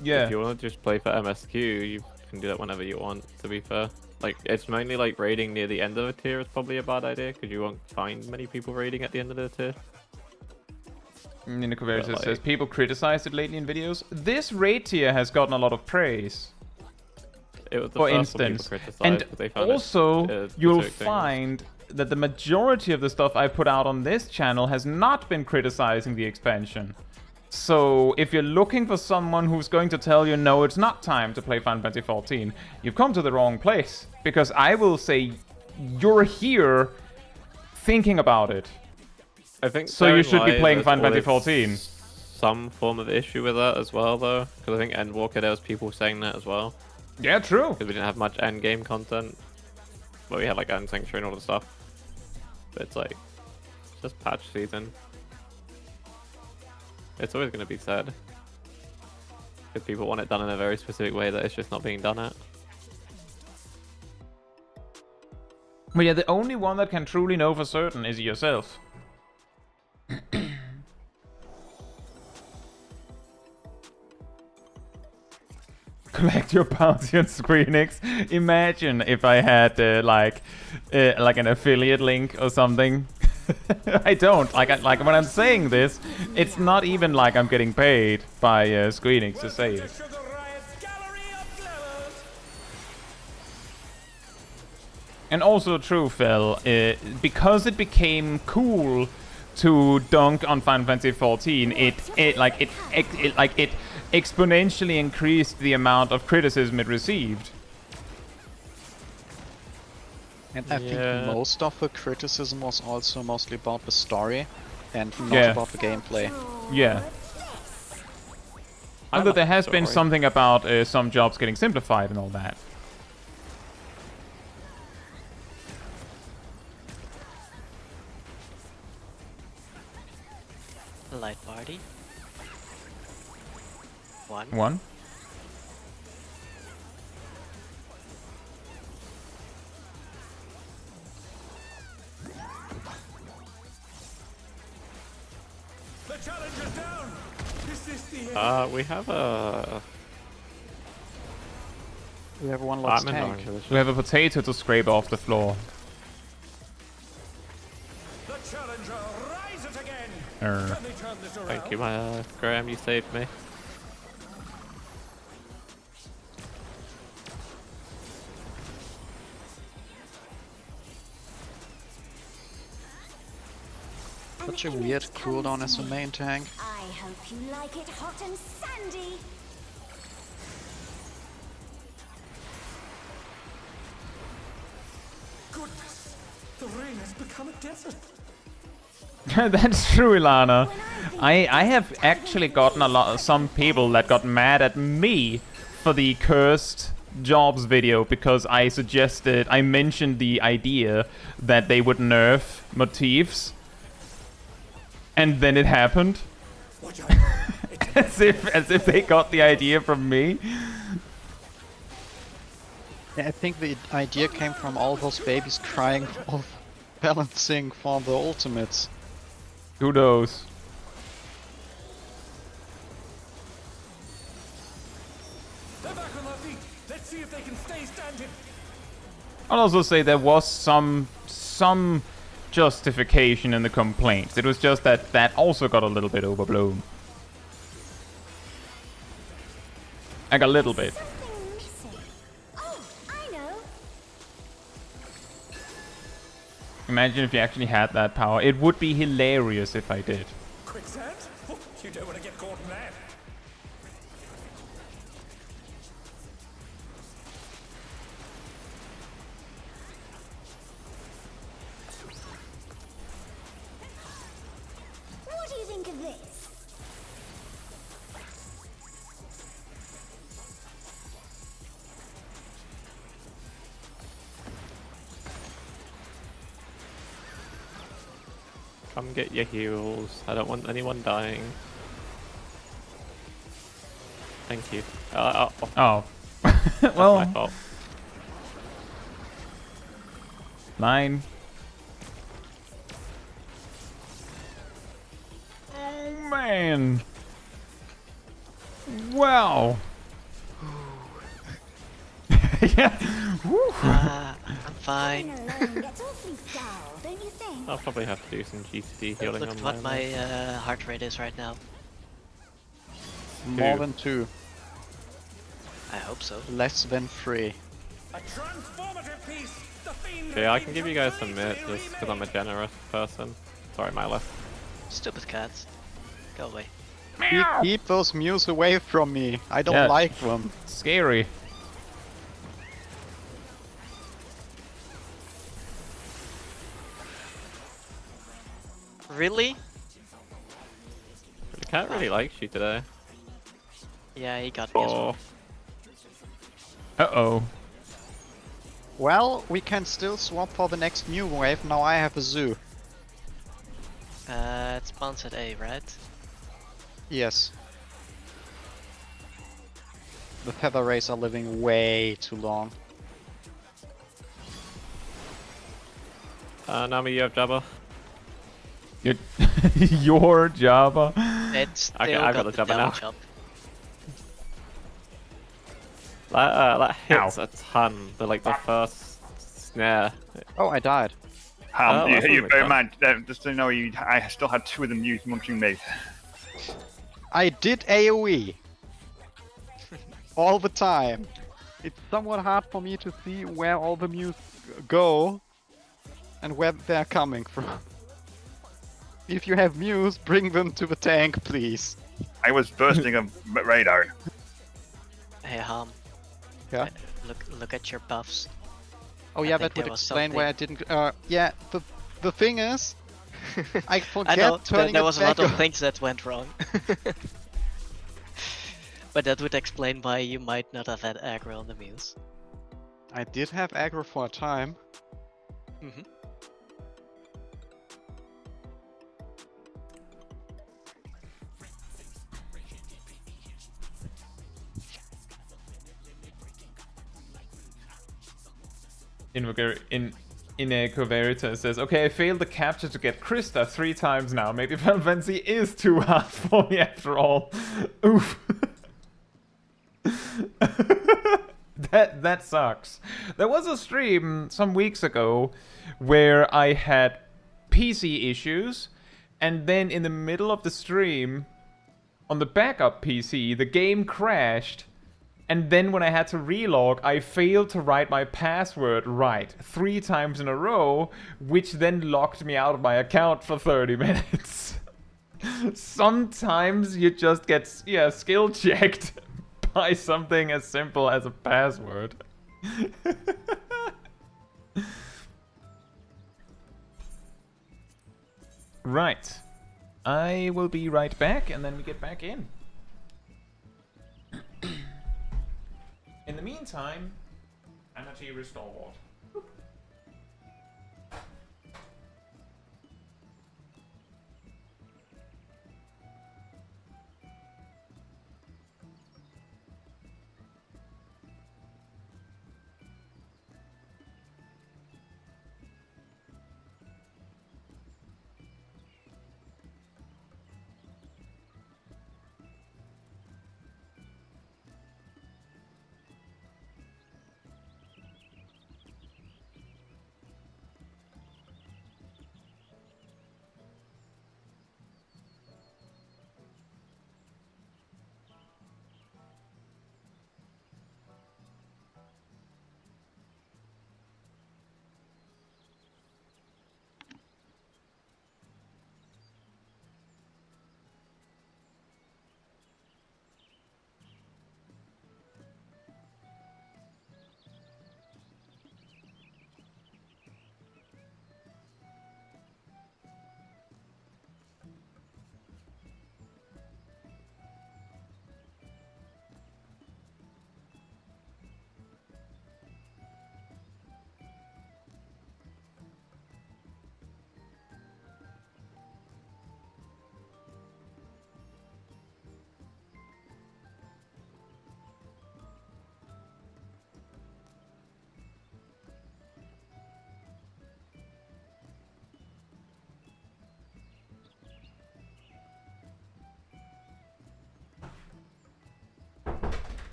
Yeah. if you want to just play for MSQ, you can do that whenever you want, to be fair. Like, it's mainly like raiding near the end of a tier is probably a bad idea, because you won't find many people raiding at the end of the tier. Inoco Veritas like- says, people criticized it lately in videos. This raid tier has gotten a lot of praise. It was the For first one people instance, criticized, and because they found also it, you'll took things. find that the majority of the stuff I put out on this channel has not been criticizing the expansion. So if you're looking for someone who's going to tell you, no, it's not time to play Final Fantasy XIV, you've come to the wrong place. Because I will say, you're here thinking about it. I think So you therein should be lies playing as Final Fantasy always XIV. Some form of issue with that as well, though, because I think Endwalker, there was people saying that as well, Yeah, true. because we didn't have much endgame content, but we had like End Sanctuary and all the stuff. But it's like, it's just patch season. It's always going to be said, because people want it done in a very specific way that it's just not being done at. But yeah, the only one that can truly know for certain is yourself. Collect your bounty on Squeenix. Imagine if I had like an affiliate link or something. I don't. Like when I'm saying this, it's not even like I'm getting paid by Squeenix to say it. Sugar Riot's gallery of glamours. And also true, Phil, because it became cool to dunk on Final Fantasy XIV, it exponentially increased the amount of criticism it received. And I Yeah. think most of the criticism was also mostly about the story and not Yeah. about the gameplay. Yeah. Although there has been story. something about some jobs getting simplified and all that. Light party. One. One. The challenger's down. Is this the end? We have a... We have one lost I'm in tank. orange. We have a potato to scrape off the floor. The challenger rises again. Er. Can they turn this around? Thank you, my Graham, you saved me. Such a weird cooldown as the main tank. I hope you like it hot and sandy. Goodness, the rain has become a desert. That's true, Ilana. I have actually gotten some people that got mad at me for the cursed jobs video because I mentioned the idea that they would nerf motifs, and then it happened. as if they got the idea from me. Yeah, I think the idea came from all those babies crying for balancing for the ultimates. Who knows? They're back on their feet. Let's see if they can stay standing. I'll also say there was some justification in the complaints. It was just that also got a little bit overblown. Like a little bit. Something missing. Oh, I know. Imagine if you actually had that power. It would be hilarious if I did. Quicksand? Oh, you don't want to get caught in that. What do you think of this? Come get your heals. I don't want anyone dying. Thank you. Oh. That's Well, my fault. 9. Oh man. Wow. Yeah. Woo. I'm fine. Being alone gets awfully dull, don't you think? I'll probably have to do some GCD healing Look on what my mine. heart rate is right now. More than 2, I hope so. less than 3. A transformative piece. The fiend. Yeah, I can give you guys some minutes just because I'm a generous person. Sorry, Milo. Stupid cats. Go away. Keep those Mews away from me. I don't Yeah. like them. Scary. Really? The cat really likes you today. Yeah, he got me as well. Oh, Uh-oh. Well, we can still swap for the next Mew wave. Now I have a zoo. It spawns at A, right? Yes. The feather rays are living way too long. Nami, you have Jabba. Your Java. It's still Okay, I got got the the jumper devil now. chop. That hits Ow. a ton. They're like the first snare. Oh, I died. Oh, You that's very really mad. Just to know, I still had 2 of them used munching me. I did AoE. All the time. It's somewhat hard for me to see where all the Mews go and where they're coming from. If you have Mews, bring them to the tank, please. I was bursting a radar. Hey, Yeah? look at your buffs. Oh I yeah, think that would there was explain why I didn't. Yeah, the thing is, I forget I know turning there it was a back lot of on. things that went wrong. But that would explain why you might not have had aggro on the Muse. I did have aggro for a time. Mm-hmm. In Echo Veritas says, okay, I failed the capture to get Krista 3 times now. Maybe Final Fantasy is too hard for me after all. Oof. That sucks. There was a stream some weeks ago where I had PC issues, and then in the middle of the stream, on the backup PC, the game crashed. And then when I had to relog, I failed to write my password right 3 times in a row, which then locked me out of my account for 30 minutes. Sometimes you just get skill checked by something as simple as a password. Right. I will be right back, and then we get back in. In the meantime, energy restored.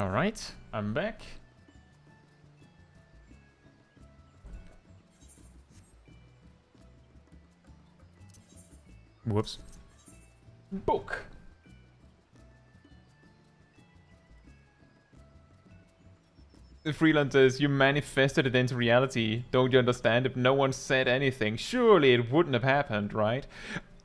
Alright, I'm back. Whoops. Book. The freelancers, you manifested it into reality. Don't you understand? If no one said anything, surely it wouldn't have happened, right?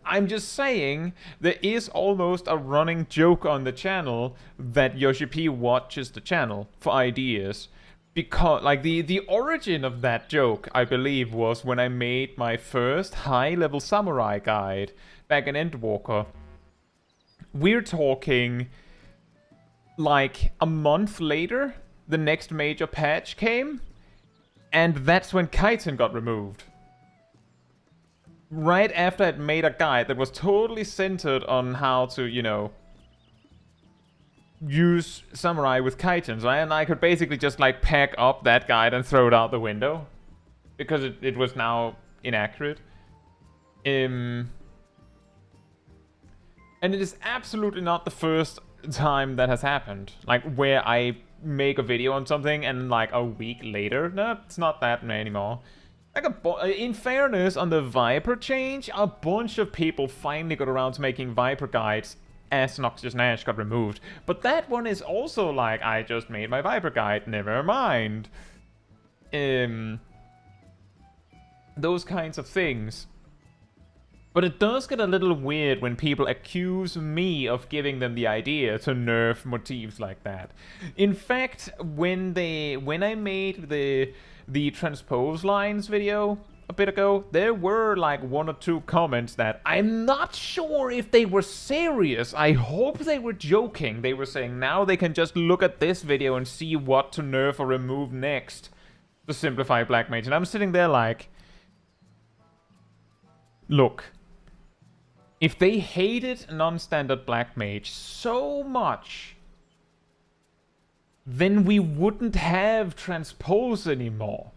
I'm just saying, there is almost a running joke on the channel that Yoshi P watches the channel for ideas. Because, like, the origin of that joke, I believe, was when I made my first high-level samurai guide back in Endwalker. We're talking, like, a month later, the next major patch came, and that's when Caetsu got removed. Right after I'd made a guide that was totally centered on how to, you know, use Samurai with Caetsu, right? And I could basically just, like, pack up that guide and throw it out the window. Because it was now inaccurate. And it is absolutely not the first time that has happened. Like, where I make a video on something and, like, a week later, no, it's not that anymore. Like, in fairness, on the Viper change, a bunch of people finally got around to making Viper guides as Noxious Nash got removed. But that one is also like, I just made my Viper guide, never mind. Those kinds of things. But it does get a little weird when people accuse me of giving them the idea to nerf motifs like that. In fact, when I made the transpose lines video a bit ago, there were like 1 or 2 comments that I'm not sure if they were serious. I hope they were joking. They were saying now they can just look at this video and see what to nerf or remove next to simplify Black Mage. And I'm sitting there like, look, if they hated non-standard Black Mage so much, then we wouldn't have transpose anymore.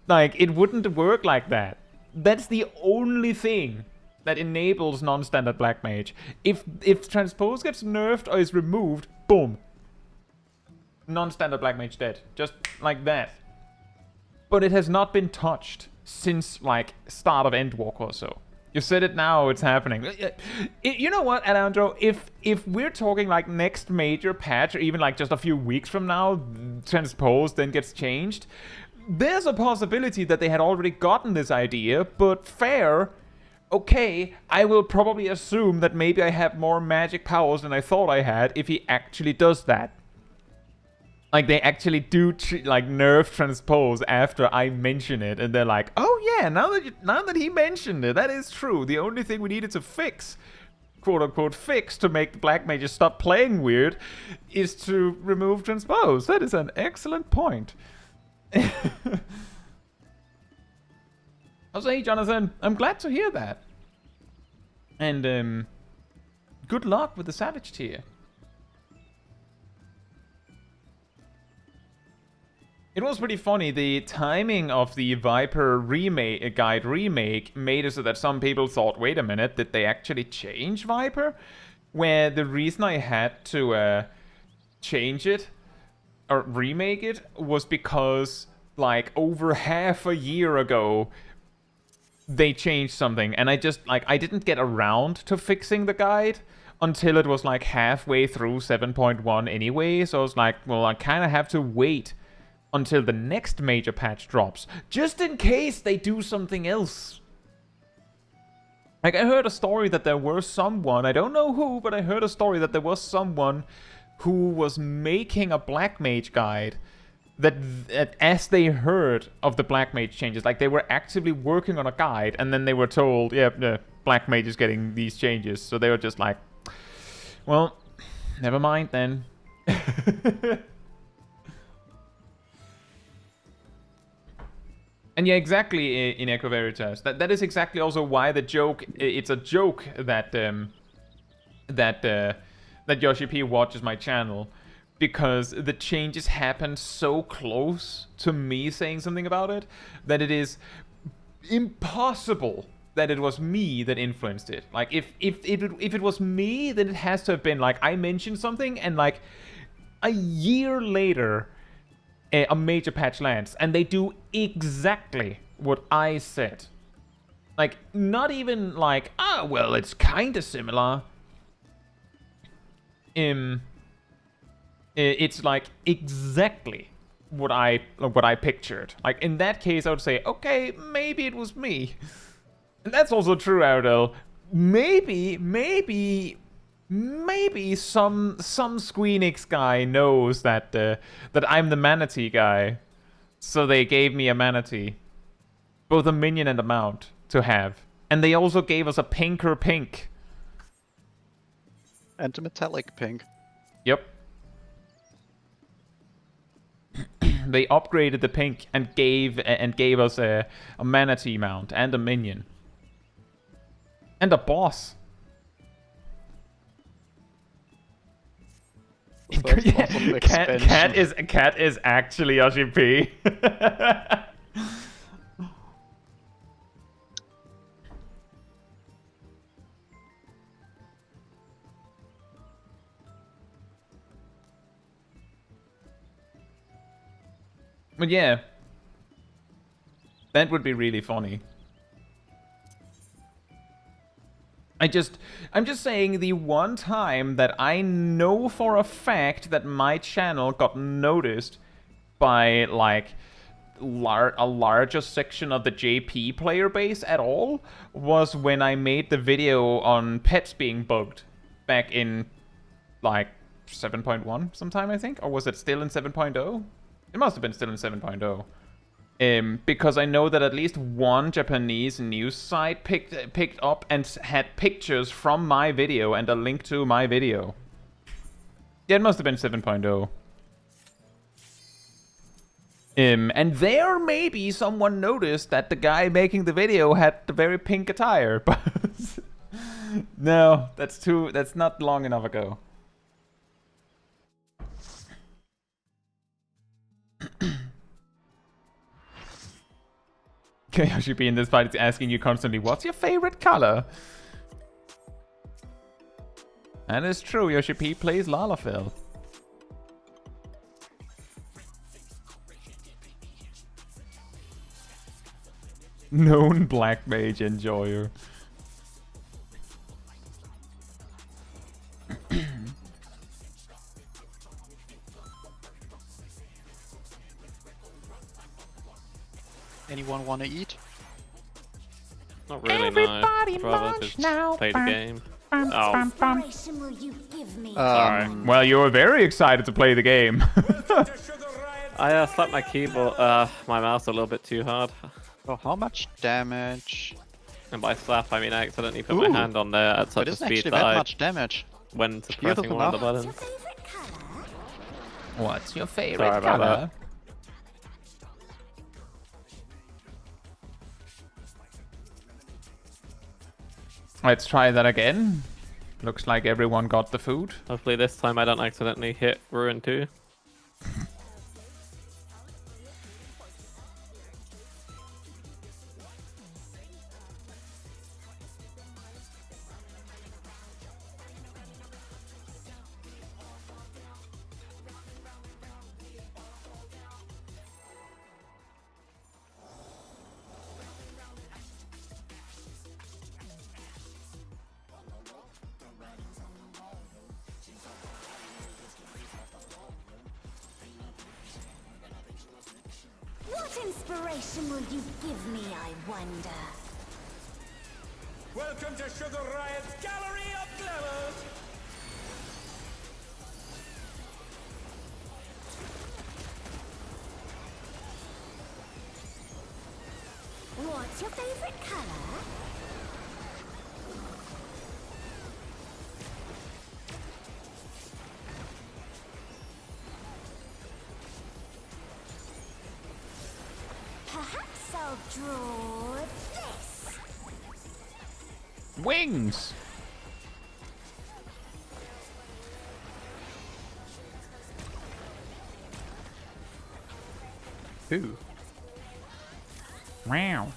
Like, it wouldn't work like that. That's the only thing that enables non-standard Black Mage. If transpose gets nerfed or is removed, boom. Non-standard Black Mage dead. Just like that. But it has not been touched since, like, start of Endwalker or so. You said it now, it's happening. You know what, Alejandro? If we're talking, like, next major patch, or even, like, just a few weeks from now, transpose then gets changed, there's a possibility that they had already gotten this idea, but fair, okay, I will probably assume that maybe I have more magic powers than I thought I had if he actually does that. Like, they actually do, like, nerf transpose after I mention it, and they're like, oh yeah, now that he mentioned it, that is true. The only thing we needed to fix, quote-unquote fix, to make the black mages stop playing weird, is to remove transpose. That is an excellent point. Also, hey, Jonathan, I'm glad to hear that. And, good luck with the Savage Tier. It was pretty funny. The timing of the Viper guide remake made it so that some people thought, wait a minute, did they actually change Viper? Where the reason I had to change it or remake it was because, like, over half a year ago, they changed something, and I didn't get around to fixing the guide until it was like halfway through 7.1 anyway. So I was like, well, I kind of have to wait until the next major patch drops, just in case they do something else. Like, I heard a story that there was someone, I don't know who, but I heard a story that there was someone who was making a Black Mage guide that as they heard of the Black Mage changes, like, they were actively working on a guide, and then they were told, yeah, the Black Mage is getting these changes. So they were just like, well, never mind then. And yeah, exactly, in Echo Veritas. That is exactly also why the joke. It's a joke that that Yoshi P watches my channel, because the changes happen so close to me saying something about it that it is impossible that it was me that influenced it. Like, if it was me, then it has to have been like I mentioned something, and like a year later, a major patch lands, and they do exactly what I said. Like, not even like, ah, well, it's kind of similar. It's like exactly what I pictured. Like, in that case, I would say, okay, maybe it was me. And that's also true, Ardell. Maybe some Squeenix guy knows that that I'm the manatee guy, so they gave me a manatee, both a minion and a mount to have, and they also gave us a pinker pink and a metallic pink. Yep. They upgraded the pink and gave us a manatee mount and a minion and a boss. Yeah, Cat is actually Yoshi P. But yeah, that would be really funny. I'm just saying, the one time that I know for a fact that my channel got noticed by, like, a larger section of the JP player base at all was when I made the video on pets being bugged back in, like, 7.1 sometime, I think? Or was it still in 7.0? It must have been still in 7.0. Because I know that at least one Japanese news site picked up and had pictures from my video and a link to my video. Yeah, it must have been 7.0. And there maybe someone noticed that the guy making the video had the very pink attire, but no, that's not long enough ago. Yoshi P in this fight is asking you constantly, what's your favorite color? That is true, Yoshi P plays Lalafell. Known Black Mage enjoyer. Anyone want to eat? Not really, Everybody no. Rather launch just now. play the game. Bum, Oh. bum, bum. Inspiration will you give me? Sorry. Well, you were very excited to play the game. I slapped my keyboard, my mouse a little bit too hard. Oh, how much damage? And by slap, I mean I accidentally put Ooh. my hand on there at It such a isn't speed actually that that I much damage. went to Beautiful pressing one of the enough. Your buttons. favorite color? What's your favorite Sorry about color? Let's try that again. Looks like everyone got the food. Hopefully this time I don't accidentally hit Ruin 2. What inspiration will you give me, I wonder? Welcome to Sugar Riot's Gallery of Glamours! What's your favorite color? Perhaps I'll draw this. Wings! Ooh. Wow.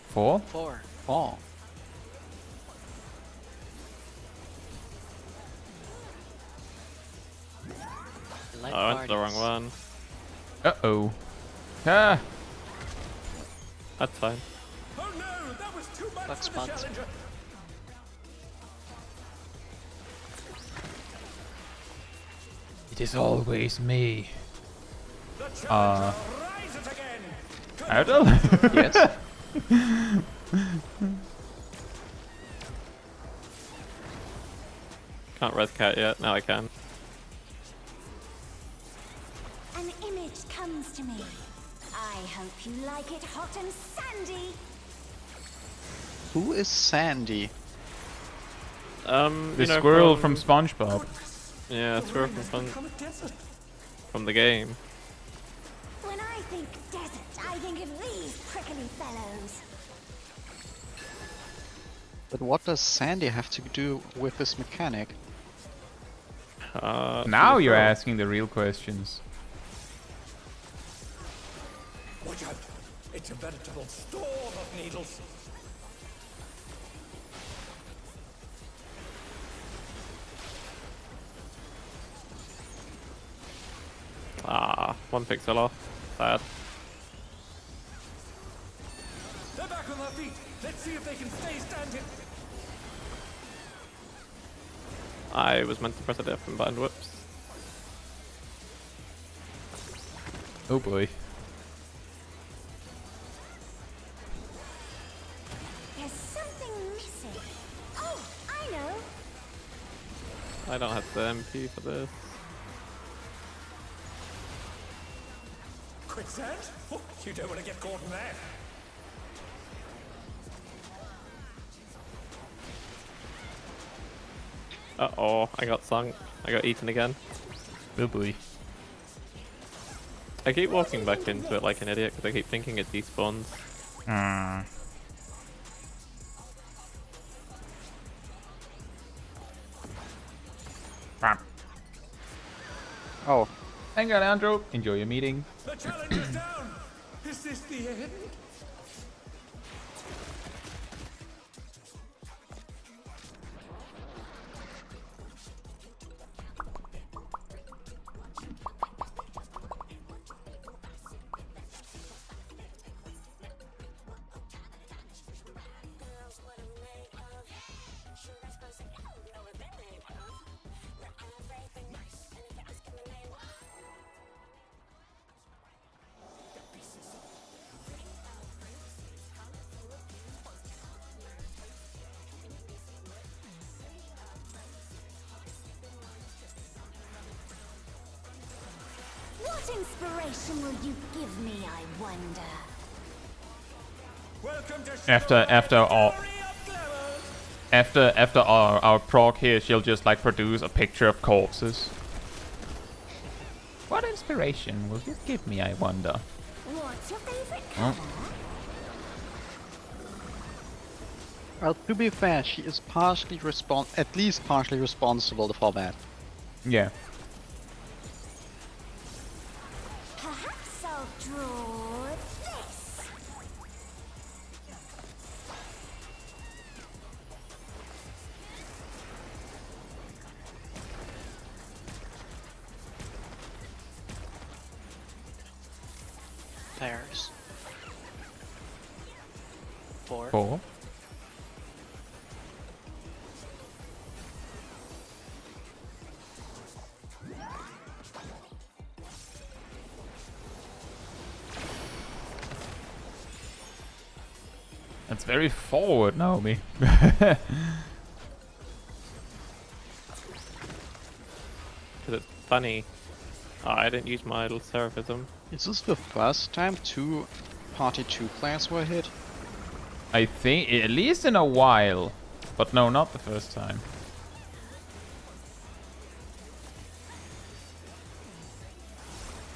4? 4. Oh. Light I went to the wrong parties. one. Uh-oh. Ah! That's fine. Oh no, that was too much Bugs for the Bunch. challenger. It is always me. The challenger rises again. Adel? Yes. Can't res cat yet. Now I can. An image comes to me. I hope you like it hot and sandy. Who is Sandy? The You know, squirrel from SpongeBob. Yeah, squirrel from the game. When I think desert, I think of these prickly fellows. But what does Sandy have to do with this mechanic? Now she's you're a girl. asking the real questions. Watch out. It's a veritable storm of needles. Ah, one pixel off. Sad. They're back on their feet. Let's see if they can stay standing. I was meant to press a different button. Whoops. Oh boy. There's something missing. Oh, I know. I don't have the MP for this. Quicksand? Oh, you don't want to get caught in that. Uh-oh, I got sunk. I got eaten again. Oh boy. I keep walking back into it like an idiot because I keep thinking it despawns. Ah. Bam. Oh, Thank you, Leandro. Enjoy your meeting. The challenger's down. Is this the end? inspiration will you give me, I wonder? Welcome to After our Prog here, she'll just like produce a picture of corpses. What inspiration will you give me, I wonder? What's your favorite color? Well, to be fair, she is at least partially responsible for that. Yeah. Perhaps I'll draw this. Pairs. 4. 4. That's very forward, Naomi. Because it's funny. Oh, I didn't use my little seraphism. Is this the first time Party 2 players were hit? I think, at least in a while. But no, not the first time.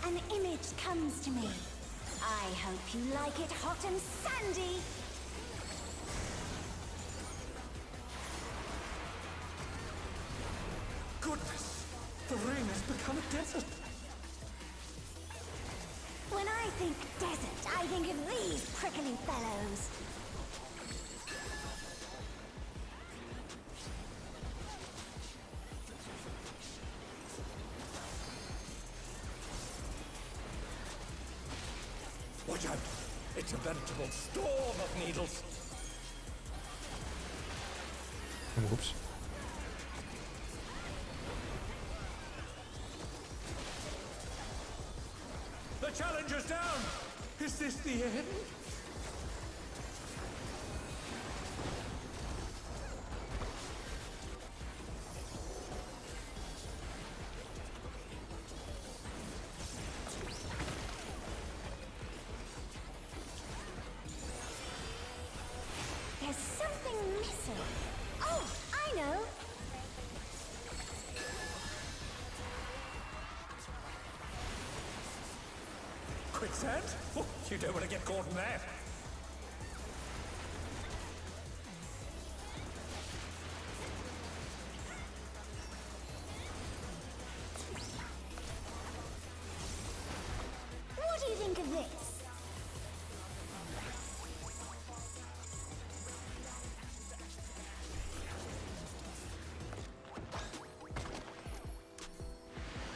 An image comes to me. I hope you like it hot and sandy. Goodness, the ring has become a desert. When I think desert, I think of these prickly fellows. Watch out! It's a veritable storm of needles. Whoops. The challenger's down! Is this the end? There's something missing. Oh, I know. Quicksand? Oh, you don't want to get caught in that. What do you think of this?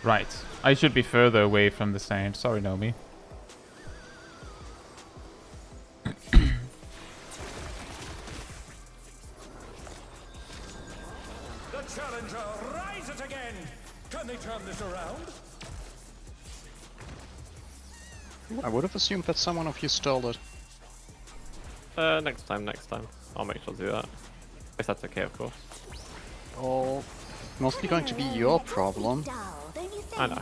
Right. I should be further away from the sand. Sorry, Naomi. The challenger rises again! Can they turn this around? I would have assumed that someone of you stole it. Next time. I'll make sure to do that. If that's okay, of course. Oh, mostly going to be your problem. Dull, don't you think? I know.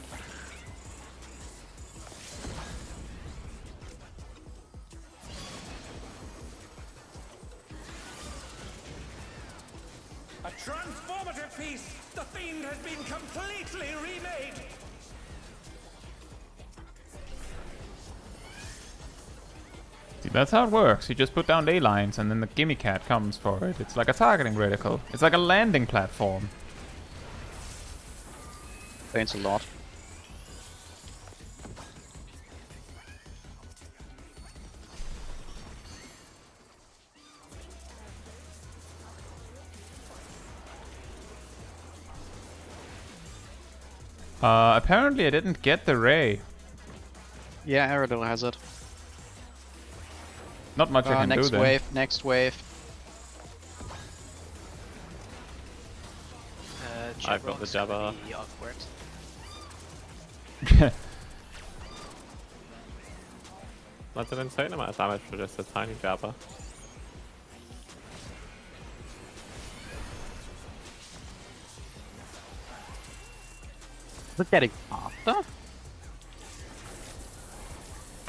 A transformative piece! The fiend has been completely remade! See, that's how it works. You just put down ley lines and then the gimme cat comes for it. It's like a targeting reticle. It's like a landing platform. Thanks a lot. Apparently I didn't get the ray. Yeah, Aerodil has it. Not much I can do Next there. wave, next wave. I've got the Jabberwock's gonna Jabber. be awkward. That's an insane amount of damage for just a tiny Jabber. We're getting faster?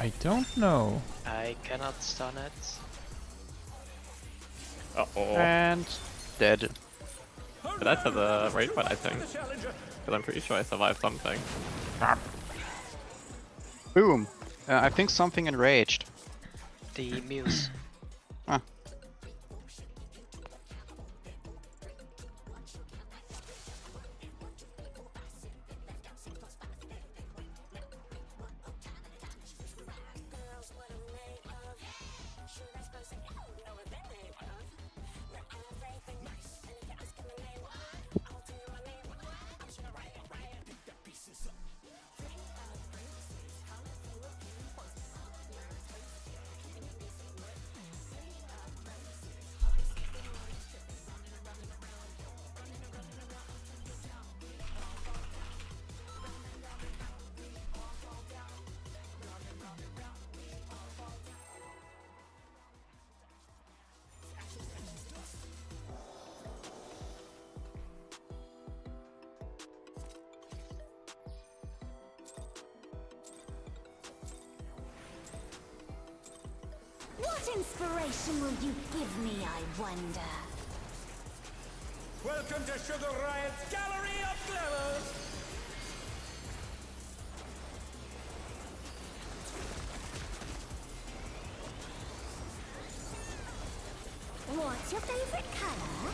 I don't know. I cannot stun it. Uh-oh. And dead. But that's at the rage fight, I think. Because I'm pretty sure I survived something. Boom. I think something enraged. The Muse. Ah. What inspiration will you give me, I wonder? Welcome to Sugar Riot's Gallery of Glamour! What's your favorite color?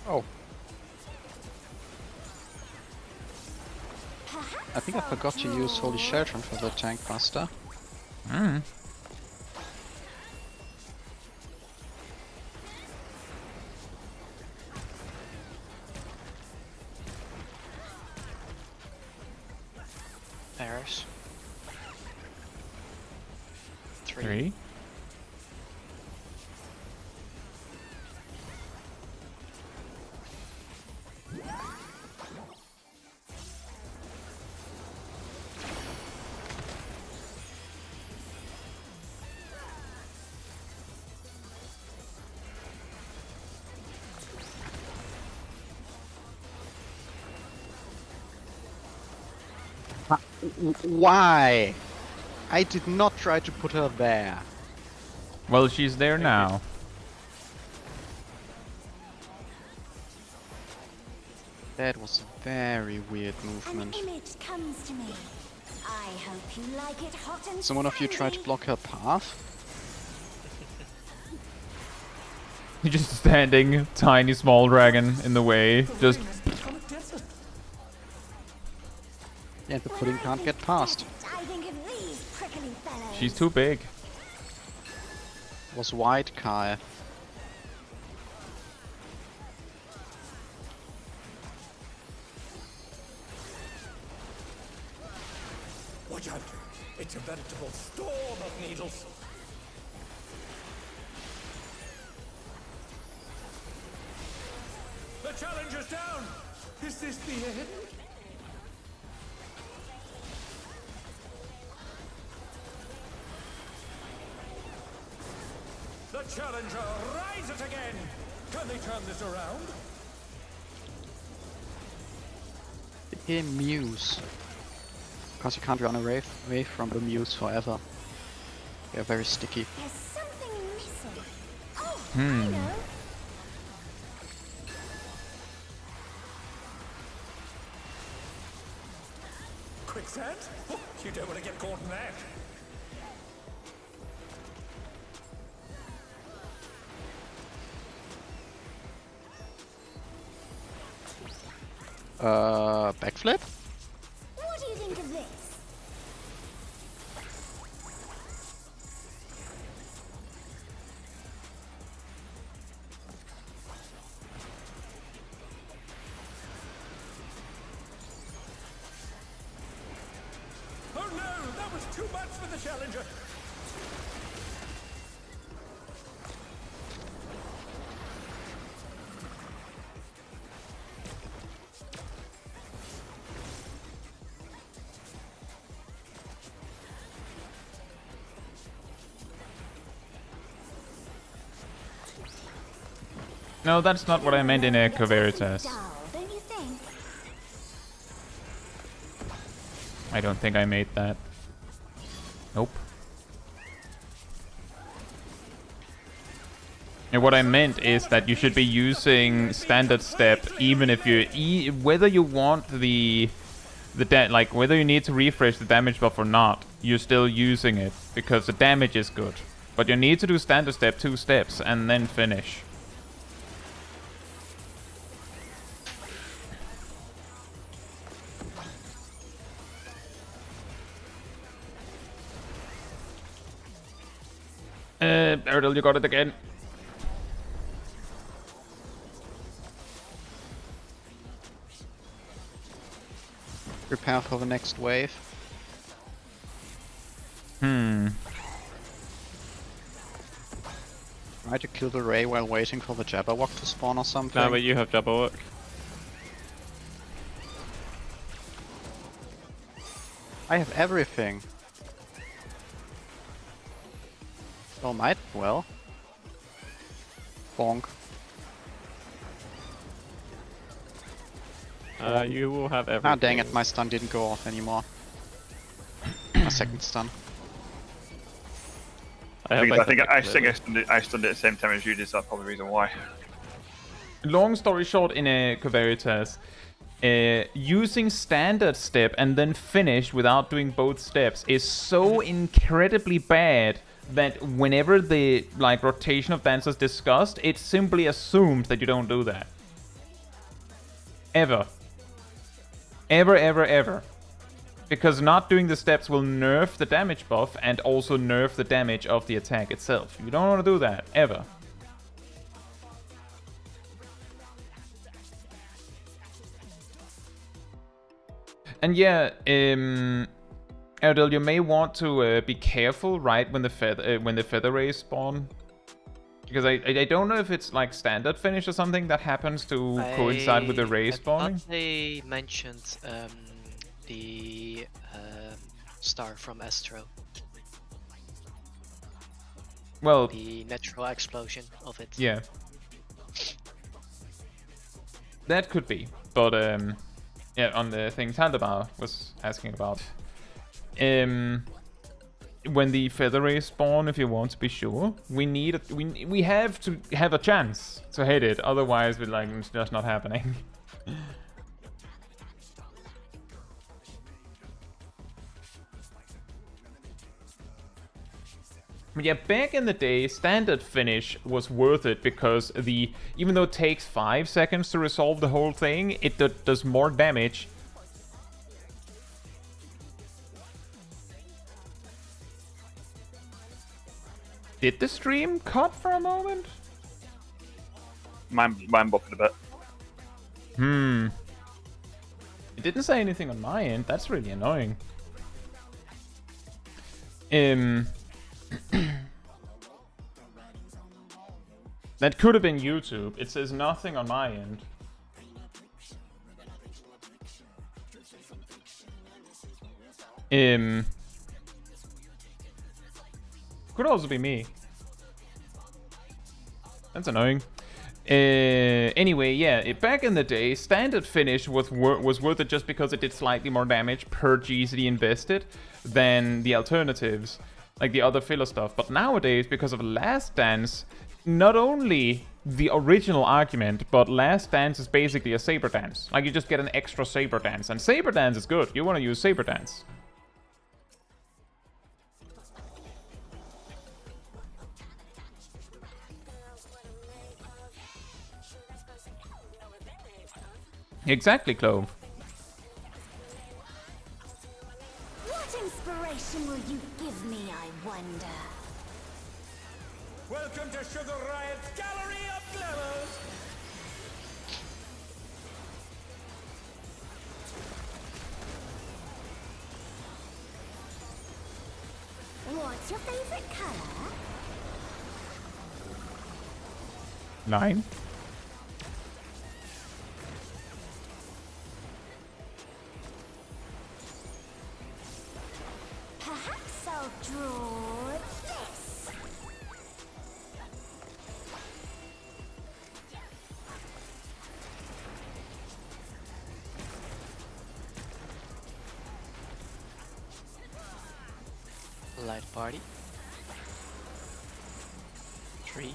Oh, Perhaps I think I forgot to use Holy Sheltron for the tank buster. Hmm. Pairs. 3. Why? I did not try to put her there. Well, she's there now. That was a very weird An movement. image comes to me. I hope you like it hot and So one of you tried to sandy. block her path? You're just standing, tiny small dragon in the way. Just Yeah, the When pudding I can't think get past. desert, I think of these prickly fellows. she's too big. Was wide, Kai. Watch out! It's a veritable storm of needles! The challenger's down! Is this the end? The challenger rises again! Can they turn this around? Here, Muse. Because you can't run away from the Muse forever. They're very sticky. There's something missing. Oh, I Hmm. know. Quicksand? Oh, you don't want to get caught in that. Backflip? What do you think of this? Oh no, that was too much for the challenger. No, that's not what I meant in Echo Veritas. Dull, don't I don't think I made that. Nope. And what I meant is that you should be using standard step even if you whether you want like whether you need to refresh the damage buff or not, you're still using it because the damage is good. But you need to do standard step 2 steps and then finish. Erdal, you got it again. Prepare for the next wave. Hmm. Try to kill the Ray while waiting for the Jabberwock to spawn or something. No, but you have Jabberwock. I have everything. So might well. Bonk. You will have everything. Ah, dang it, my stun didn't go off anymore. My second stun. I think I stunned it at the same time as you did, so that's probably the reason why. Long story short, in a Coveritas, using standard step and then finish without doing both steps is so incredibly bad that whenever the rotation of dancers discussed, it's simply assumed that you don't do that. Ever. Ever, ever, ever. Because not doing the steps will nerf the damage buff and also nerf the damage of the attack itself. You don't want to do that, ever. And yeah, Erdal, you may want to be careful right when the feather rays spawn. Because I don't know if it's like standard finish or something that happens to coincide with the ray spawning. I thought they mentioned the star from Astro. Well, the natural explosion of it. Yeah. That could be, but yeah, on the thing Tandabao was asking about. When the feather rays spawn, if you want to be sure, we have to have a chance to hit it. Otherwise, it's just not happening. But yeah, back in the day, standard finish was worth it because even though it takes 5 seconds to resolve the whole thing, it does more damage. Did the stream cut for a moment? Mine buffed a bit. It didn't say anything on my end. That's really annoying. That could have been YouTube. It says nothing on my end. Could also be me. That's annoying. Anyway, yeah, back in the day, standard finish was worth it just because it did slightly more damage per GCD invested than the alternatives, like the other filler stuff. But nowadays, because of Last Dance, not only the original argument, but Last Dance is basically a Saber Dance. Like, you just get an extra Saber Dance, and Saber Dance is good. You want to use Saber Dance. Exactly, Clove. What inspiration will you give me, I wonder? Welcome to Sugar Riot's Gallery of Glamours! What's your favorite color? 9. Perhaps I'll draw this. Light party. 3.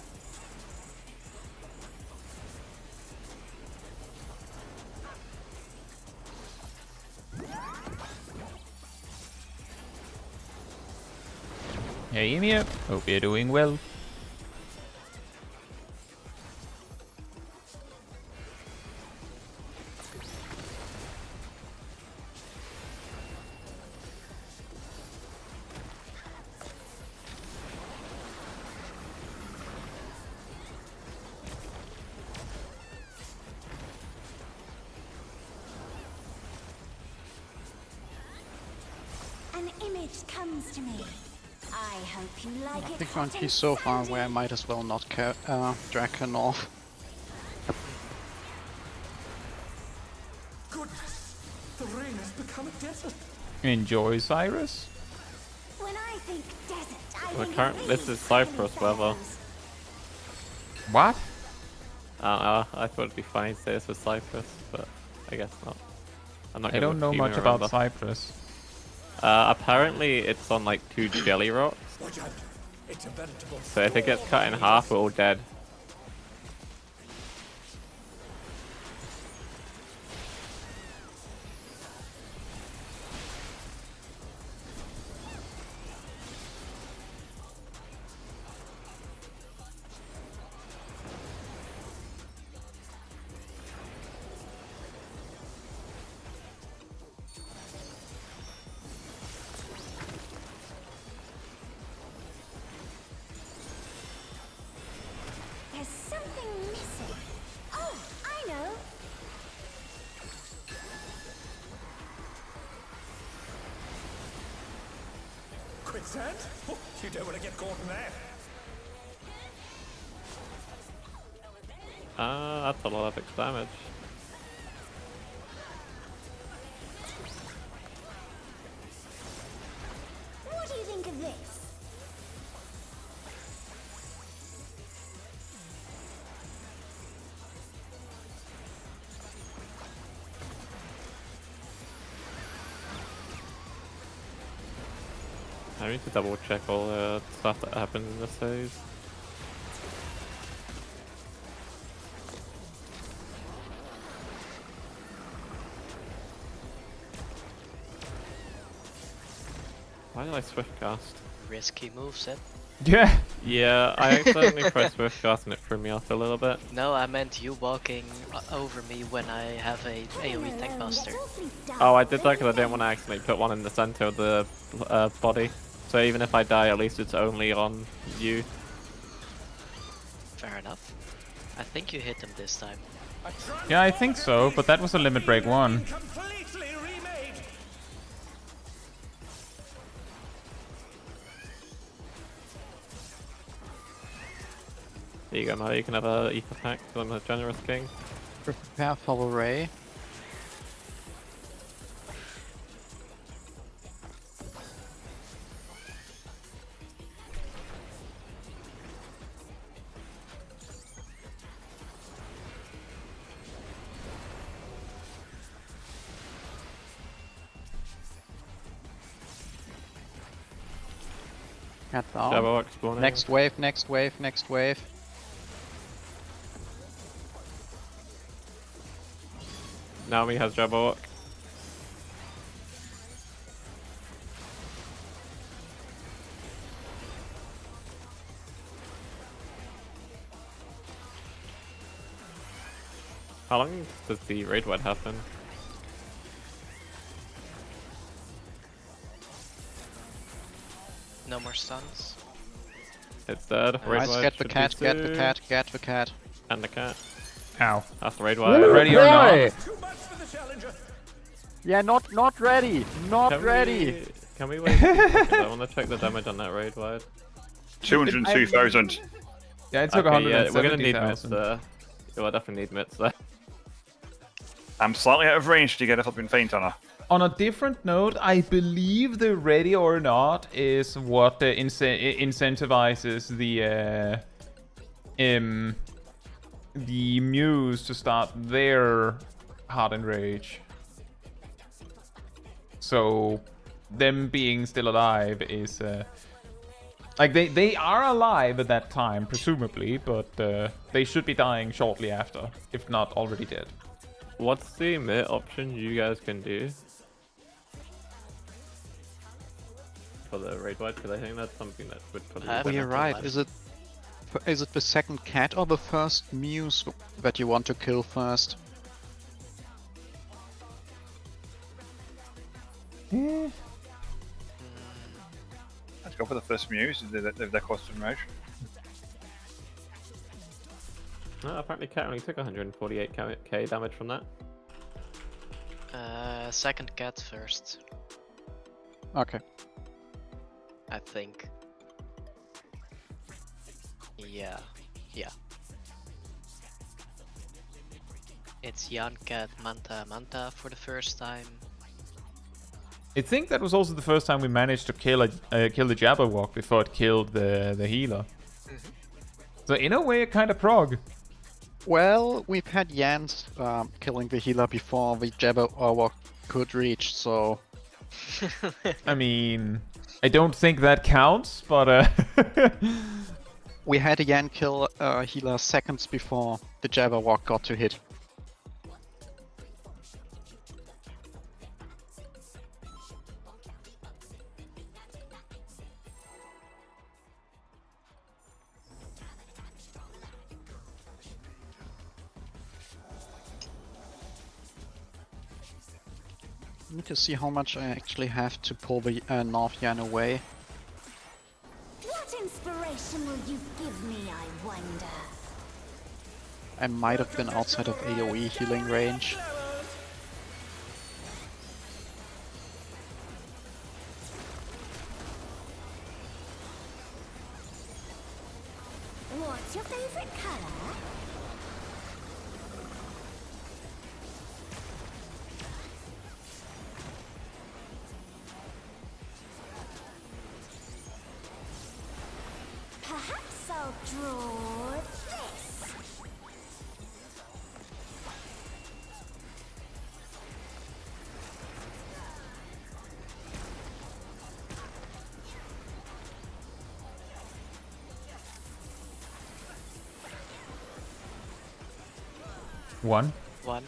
Hey, Emir. Hope you're doing well. An image comes to me. I hope you like I it. think hot he's and so far sandy. away, I might as well not drag her off. Goodness, the rain has become a desert. Enjoy, Cyrus. When I think desert, I Well, think current- of this these is Cyprus tiny weather. fellows. What? I thought it'd be funny to say this was Cyprus, but I guess not. I'm not I gonna don't know even much about remember. Cyprus. Apparently it's on like 2 jelly rocks, Watch out. It's a veritable so if it gets cut in half, we're all dead. There's something missing. Oh, I know. quicksand. Oh, you don't want to get caught in that. That's a lot of extra damage. What do you think of this? I need to double check all the stuff that happened in this phase. Why did I swift cast? Risky moveset. Yeah. Yeah, I accidentally pressed swift cast and it threw me off a little bit. No, I meant you walking over me when I have a AoE tank buster. Oh, I did that because I didn't want to accidentally put one in the center of the body. So even if I die, at least it's only on you. Fair enough. I think you hit him this time. Yeah, I think so, but that was a limit break 1. Completely remade. There you go, Mario. You can have a ether pack because I'm a generous king. Prepare for the ray. Cat down. Jabberwock spawning. Next wave, next wave, next wave. Naomi has Jabberwock. How long does the raid wide happen? No more stuns. It's dead. Raid Nice, wide get the should cat, be get the 2. cat, get the cat. And the cat. Ow. That's the raid wide. Ready or not? Too much for the challenger. Yeah, not ready, not Can ready. Can we wait 2 seconds? I want to check the damage on that raid wide. 202,000. Yeah, it took Okay, yeah, we're gonna need mitts 170,000. there. We'll definitely need mitts there. I'm slightly out of range to get a flipping feint on her. On a different note, I believe the ready or not is what incentivizes the Muse to start their Heart and Rage. So them being still alive is like they are alive at that time, presumably, but they should be dying shortly after, if not already dead. What's the mid option you guys can do for the raid wipe? Because I think that's something that would probably. I Well, you're right. Elemental Is it the second cat or the first muse that you want to kill first? Let's go for the first muse. They're custom rage. Apparently, Cat only took 148k damage from that. Second cat first, Okay. I think. Yeah. It's Jan Cat Manta for the first time. I think that was also the first time we managed to kill the Jabberwock before it killed the healer. So in a way, a kind of prog. Well, we've had Jans killing the healer before the Jabberwock could reach, so... I mean, I don't think that counts, but We had a Jan kill healer seconds before the Jabberwock got to hit. I need to see how much I actually have to pull the North Yan away. What inspiration will you give me, I wonder? I might have been outside of AoE healing range. What's your favorite color? Perhaps I'll draw this. one. One.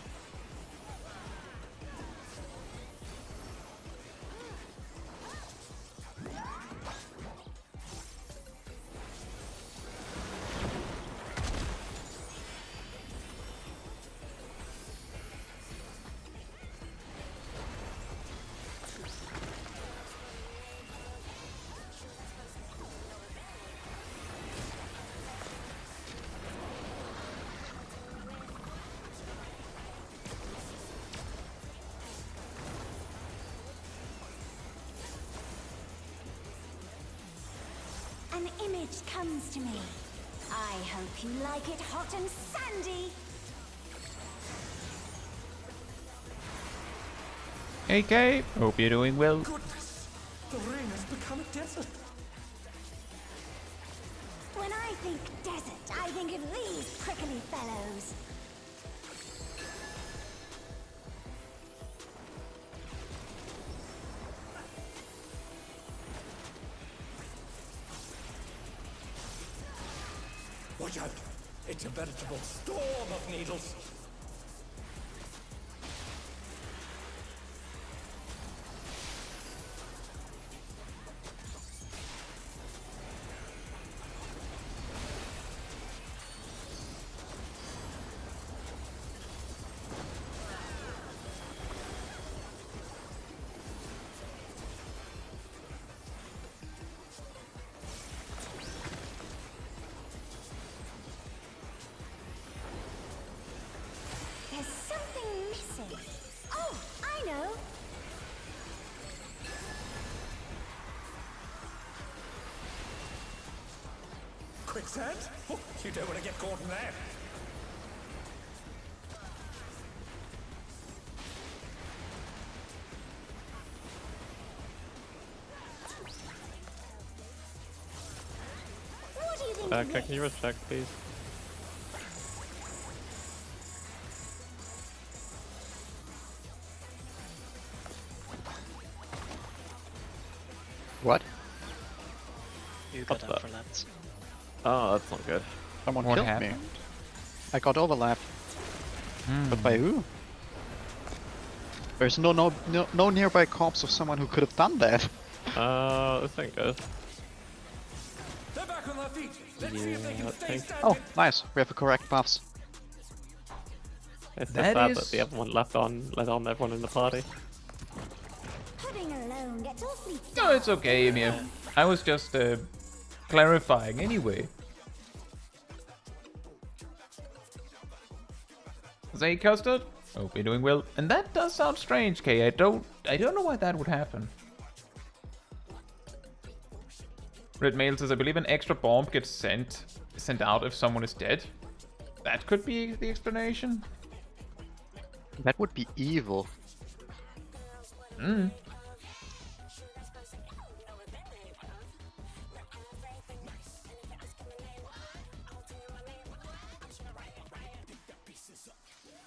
An image comes to me. I hope you like it hot and sandy. AK, hope you're doing well. Goodness, the ring has become a desert. When I think desert, I think of these prickly fellows. Watch out! It's a veritable storm of needles. There's something missing. Oh, I know. Quicksand? Oh, you don't want to get caught in that. What do you think of Can you this? check, please? What? You got What the- overlapped. Oh, that's not good. Someone What killed happened? me. I got overlapped. But by who? There's no nearby corpse of someone who could have done that. This ain't good. They're back on their feet. Let's see if they can let's stay see. standing. Oh, nice. We have the correct buffs. It's so That sad is- that the other one let on everyone in the party. Pudding alone gets awfully No, it's okay, Emir. I was just clarifying anyway. Say custard? Hope you're doing well. And that does sound strange, Kay. I don't know why that would happen. Red Mail says, I believe an extra bomb gets sent out if someone is dead. That could be the explanation. That would be evil. Hmm.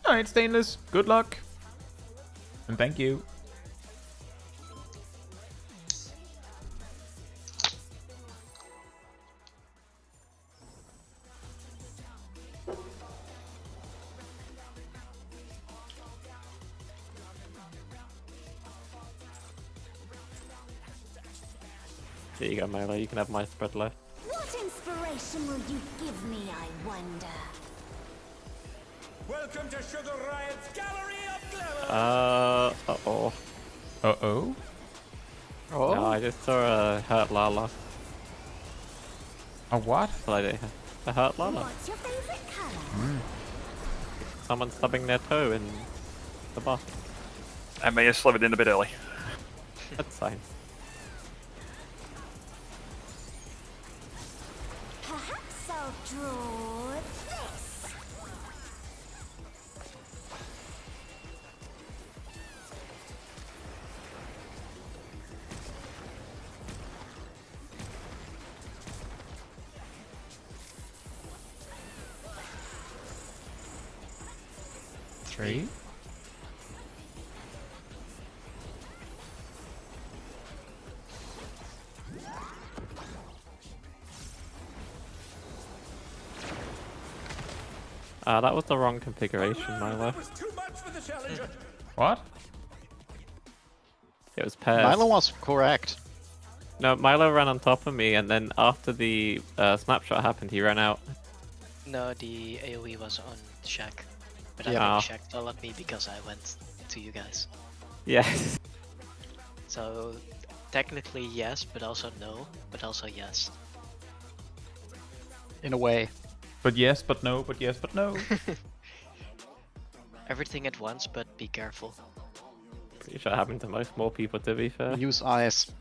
Alright, Stainless. Good luck. And thank you. There you go, Melee. You can have my spread left. What inspiration will you give me, I wonder? Welcome to Sugar Riot's Gallery of Glamour. Uh-oh. Uh-oh. Oh, No, I just saw a hurt Lala. A what? A hurt Lala. What's your favorite color? Someone stubbing their toe in the bar. I may have slithered in a bit early. That's fine. Perhaps I'll draw this. Three. That was the wrong configuration, Milo. That was too much for the challenger. What? It was pairs. Milo was correct. No, Milo ran on top of me, and then after the snapshot happened, he ran out. No, the AoE was on Shaq. But Yeah. I think Shaq followed me because I went to you guys. Yes. So technically yes, but also no, but also yes. In a way. But yes, but no, but yes, but no. Everything at once, but be careful. Pretty sure it happened to more people, to be fair. Use eyes.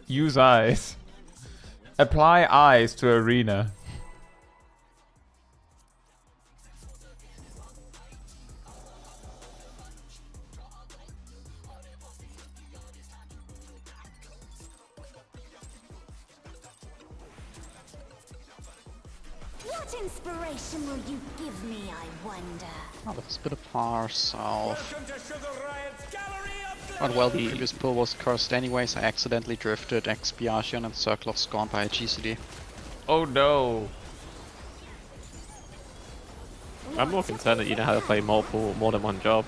Use eyes. Apply eyes to arena. What inspiration will you give me, I wonder? Oh, that's a bit of far south. Welcome to Sugar Riot's Gallery of Oh Glamour. well, the previous pull was cursed anyways. I accidentally drifted Expiation and Circle of Scorn by a GCD. Oh no. I'm more concerned that you know how to play more than one job.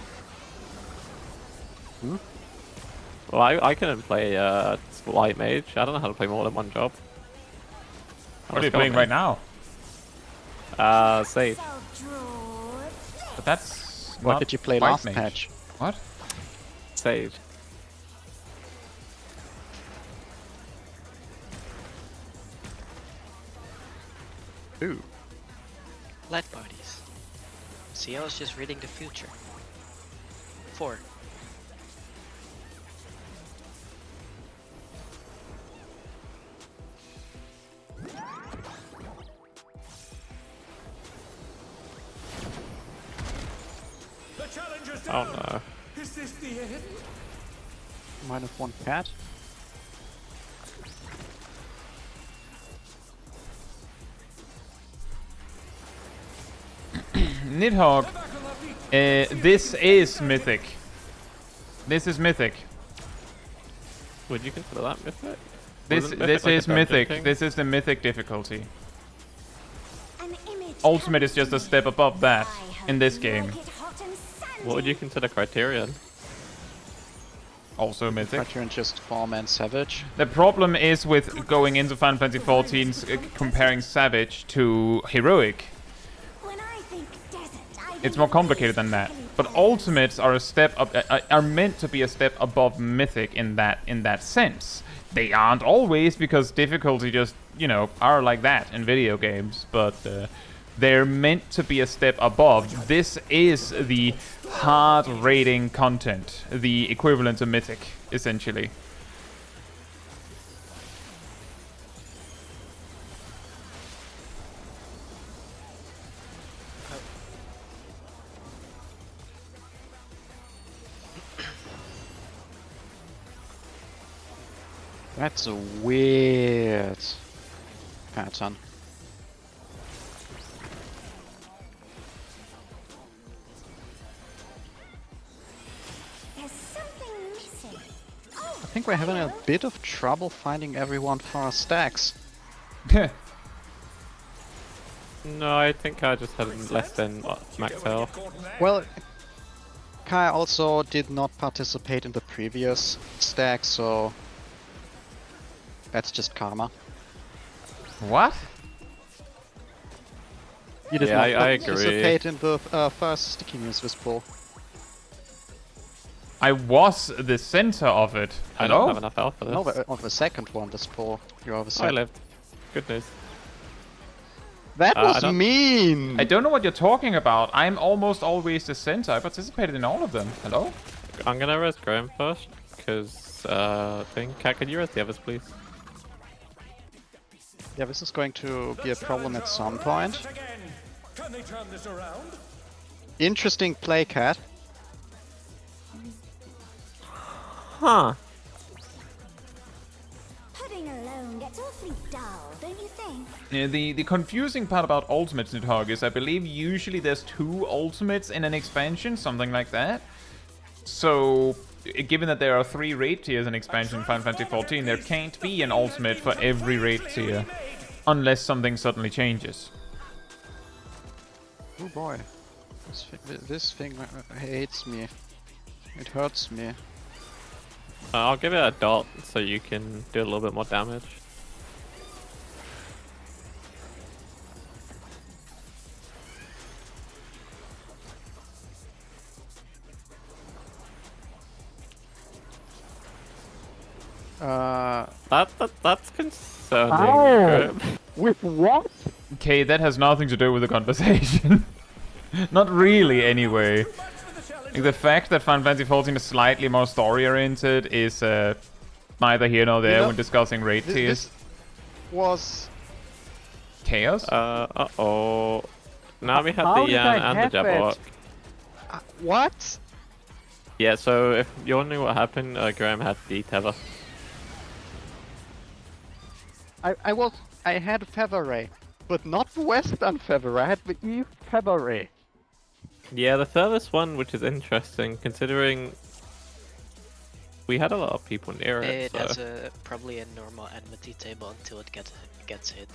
Hmm? Well, I couldn't play Light Mage. I don't know how to play more than one job. What are you playing right now? Sage. I'll draw this. But that's What not did you play White last Mage. patch? What? Sage. Ooh. Light parties. See, I was just reading the future. 4. The challenger's Oh down. no. Is this the end? -1 cat. Nidhogg. They're back on their feet. This is mythic. This is mythic. Would you consider that mythic? This Wasn't this like a is dungeon mythic. thing? This is the mythic difficulty. An image Ultimate is comes just to a me. step above that I in hope this you game. like it hot and sandy. What would you consider Criterion? Also mythic. Criterion just 4-man Savage. The problem is with going into Final Fantasy XIV's comparing Savage to Heroic. When I think desert, I It's think more complicated than that. But ultimates are a step up, are meant to be a step above mythic in that sense. They aren't always, because difficulty just, you know, are like that in video games. But they're meant to be a step above. This is the hard rating content, the equivalent to mythic, essentially. That's a weird pattern. there's something missing. Oh, I think we're having a bit of trouble finding everyone for our stacks. No, I think I just had less than max health. Well, Kai also did not participate in the previous stack, so that's just karma. What? You did Yeah, not I agree. participate in the first Sticky News Wisp pool. I was the center of it. I don't Hello? have enough health for this. No, of the second one, this pool. You're over I second. lived. Good news. That I was don't- mean! I don't know what you're talking about. I'm almost always the center. I participated in all of them. Hello? I'm gonna res Graham first, because Cat, could you res the others, please? Yeah, this is going to be a problem at some point. Again. Can they turn this around? Interesting play, Cat. Huh. pudding alone gets awfully dull, don't you think? Yeah, the confusing part about ultimates, Nidhogg, is I believe usually there's 2 ultimates in an expansion, something like that. So, given that there are 3 raid tiers in expansion Final Fantasy XIV, there can't be an ultimate for every raid tier, unless something suddenly changes. Oh boy. This thing hates me. It hurts me. I'll give it a dot so you can do a little bit more damage. That's concerning. Graham. With what? Okay, that has nothing to do with the conversation. Not really, anyway. The fact that Final Fantasy XIV is slightly more story-oriented is neither here nor there You know, when discussing raid tiers. This was... Chaos? Uh-oh. Now we have How the did I Yan and the have Jabberwock. it? What? Yeah, so if you're wondering what happened, Graham had the tether. I had Feather Ray, but not the Western Feather Ray. I had the Eve Feather Ray. Yeah, the furthest one, which is interesting, considering we had a lot of people near it. It So. has probably a normal enmity table until it gets hit.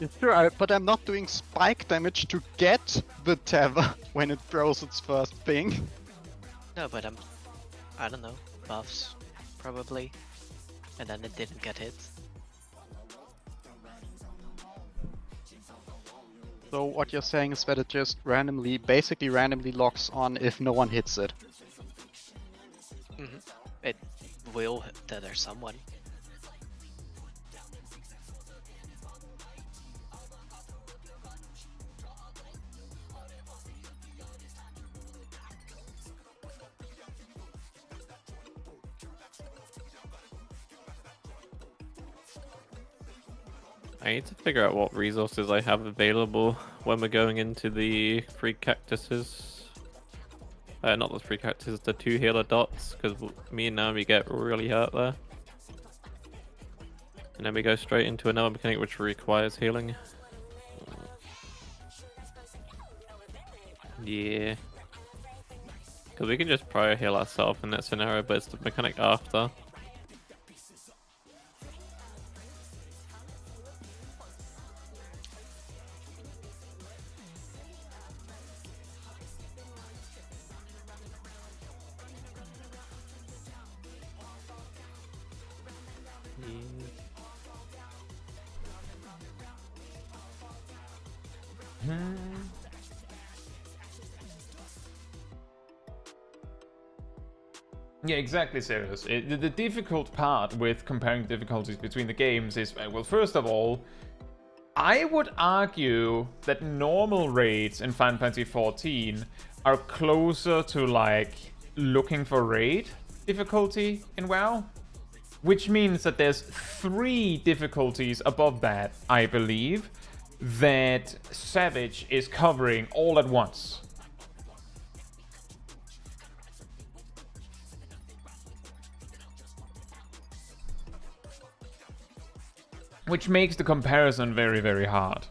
It's true, but I'm not doing spike damage to get the tether when it throws its first thing. No, but I don't know, buffs, probably. And then it didn't get hit. So what you're saying is that it just basically randomly locks on if no one hits it. It will tether someone. I need to figure out what resources I have available when we're going into the free cactuses. Not the free cactuses, the 2 healer dots, because me and Naomi get really hurt there. And then we go straight into another mechanic which requires healing. Yeah. Because we can just prior heal ourselves in that scenario, but it's the mechanic after. Yeah, exactly, Serious. The difficult part with comparing difficulties between the games is, well, first of all, I would argue that normal raids in Final Fantasy XIV are closer to, like, looking for raid difficulty in WoW. Which means that there's 3 difficulties above that, I believe, that Savage is covering all at once. Which makes the comparison very, very hard.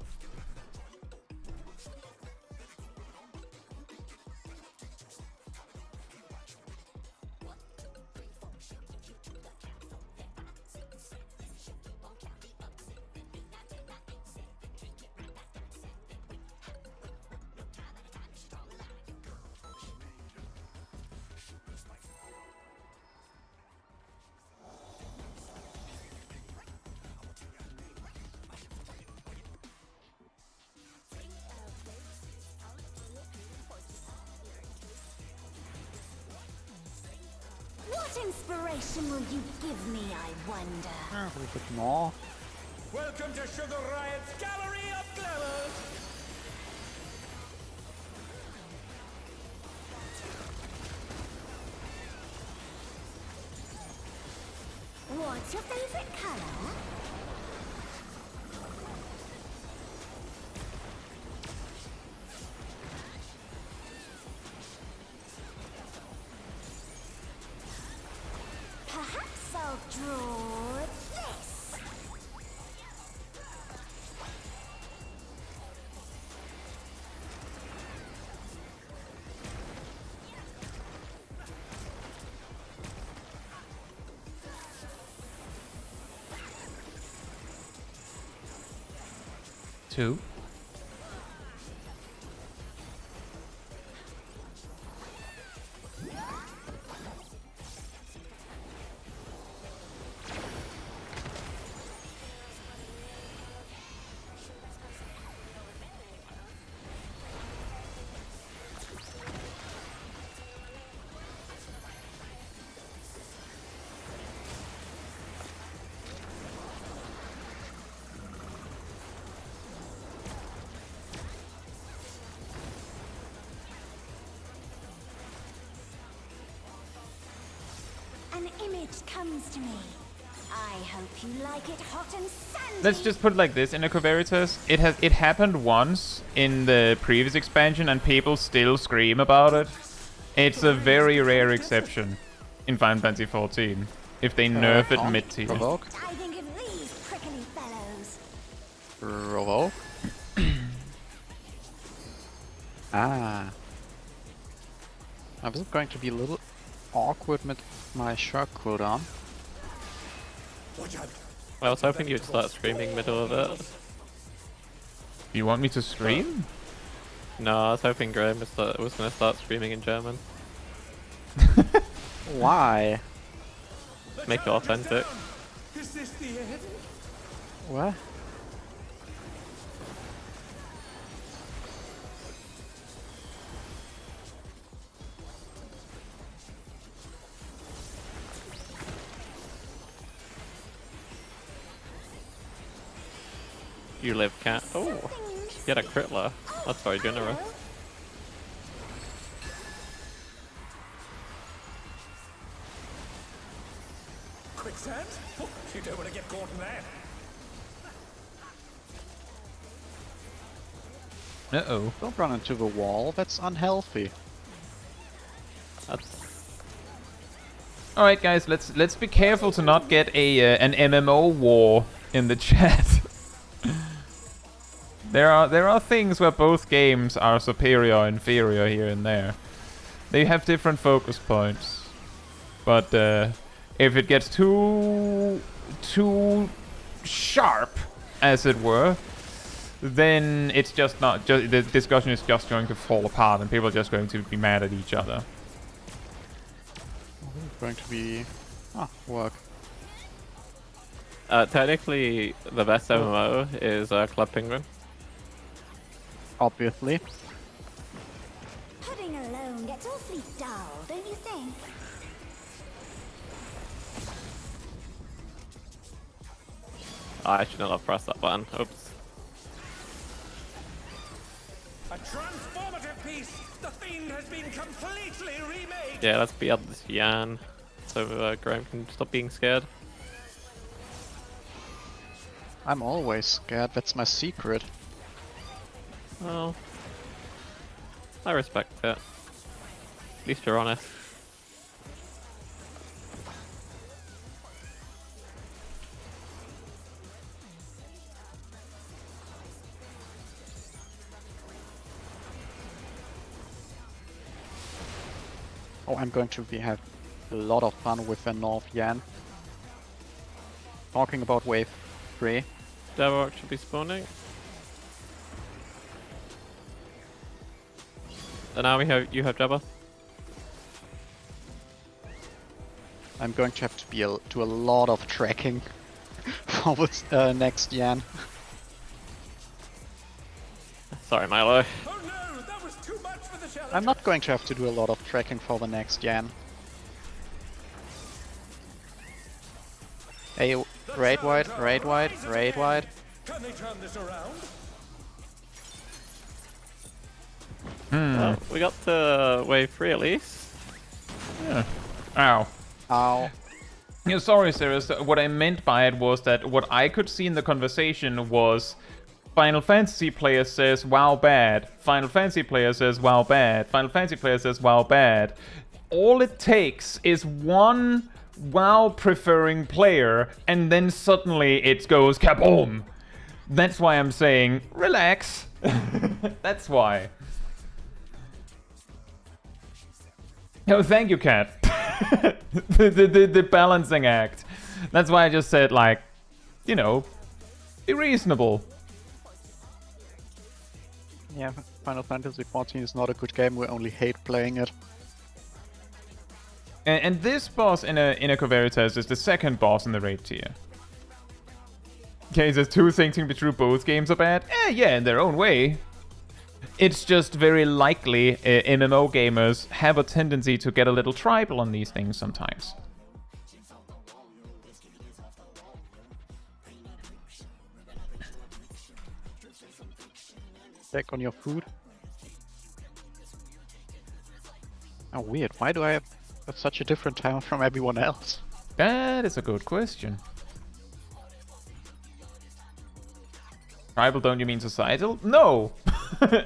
What inspiration will you give me, I wonder? A little bit more. Welcome to Sugar Riot's Gallery of Glamour! What's your favorite color? Perhaps I'll draw this. Two. An image comes to me. I hope you like it hot and sandy. Let's just put it like this, in Echo Veritas, it happened once in the previous expansion and people still scream about it. It's a very rare exception in Final Fantasy XIV, if they nerf it mid-tier. Provoke. I think of these prickly fellows. Provoke. Ah. I was going to be a little awkward with my shark cooldown. Watch out! I was hoping you'd start screaming middle of it. You want me to scream? No, I was hoping Graham was going to start screaming in German. Why? Make it authentic. Is this the end? What? You live, cat. Oh, you had a critler. That's very generous. Quicksand? Oh, you don't want to get caught in that. Uh-oh. Don't run into the wall, that's unhealthy. That's... Alright guys, let's be careful to not get an MMO war in the chat. There are things where both games are superior or inferior here and there. They have different focus points. But if it gets too sharp, as it were, then it's just not. The discussion is just going to fall apart, and people are just going to be mad at each other. It's going to be work. Technically, the best MMO is Club Penguin. Obviously. Pudding alone gets awfully dull, don't you think? I should not have pressed that button. Oops. A transformative piece! The Fiend has been completely remade! Yeah, let's beat up this Yan so Graham can stop being scared. I'm always scared, that's my secret. Well, I respect it. At least you're honest. Oh, I'm going to have a lot of fun with the North Yan. Talking about wave 3. Devorok should be spawning. And now you have Jabba. I'm going to have to do a lot of tracking for the next Yan. Sorry, Milo. Oh no, that was too much for the challenge! I'm not going to have to do a lot of tracking for the next Yan. Hey, raid wide, raid wide, raid wide. Can they turn this around? Well, we got to wave 3 at least. Yeah. Ow. Ow. Yeah, sorry, Sirius. What I meant by it was that what I could see in the conversation was Final Fantasy player says, wow, bad. Final Fantasy player says, wow, bad. Final Fantasy player says, wow, bad. All it takes is one WoW-preferring player, and then suddenly it goes kaboom! That's why I'm saying, relax. That's why. Oh, thank you, Cat. the balancing act. That's why I just said, like, you know, be reasonable. Yeah, Final Fantasy XIV is not a good game, we only hate playing it. And this boss in Echo Veritas is the second boss in the raid tier. Okay, there's two things to be true, both games are bad? Yeah, in their own way. It's just very likely MMO gamers have a tendency to get a little tribal on these things sometimes. Check on your food. Oh, weird. Why do I have such a different time from everyone else? That is a good question. Tribal, don't you mean societal? No!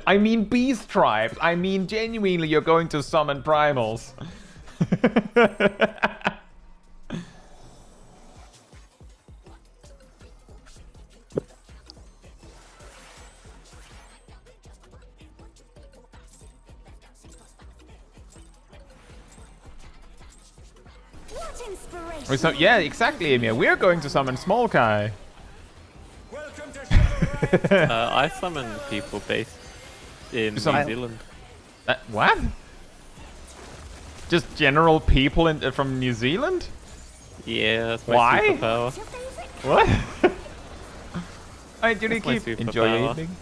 I mean beast tribes. I mean genuinely you're going to summon primals. What inspiration! So, yeah, exactly, Emir. We're going to summon Small Kai. Welcome to Chivalry! I summon people based in New Zealand. What? Just general people from New Zealand? Yeah, that's my Why? superpower. What? Alright, Judy, That's my keep enjoy your superpower. evening.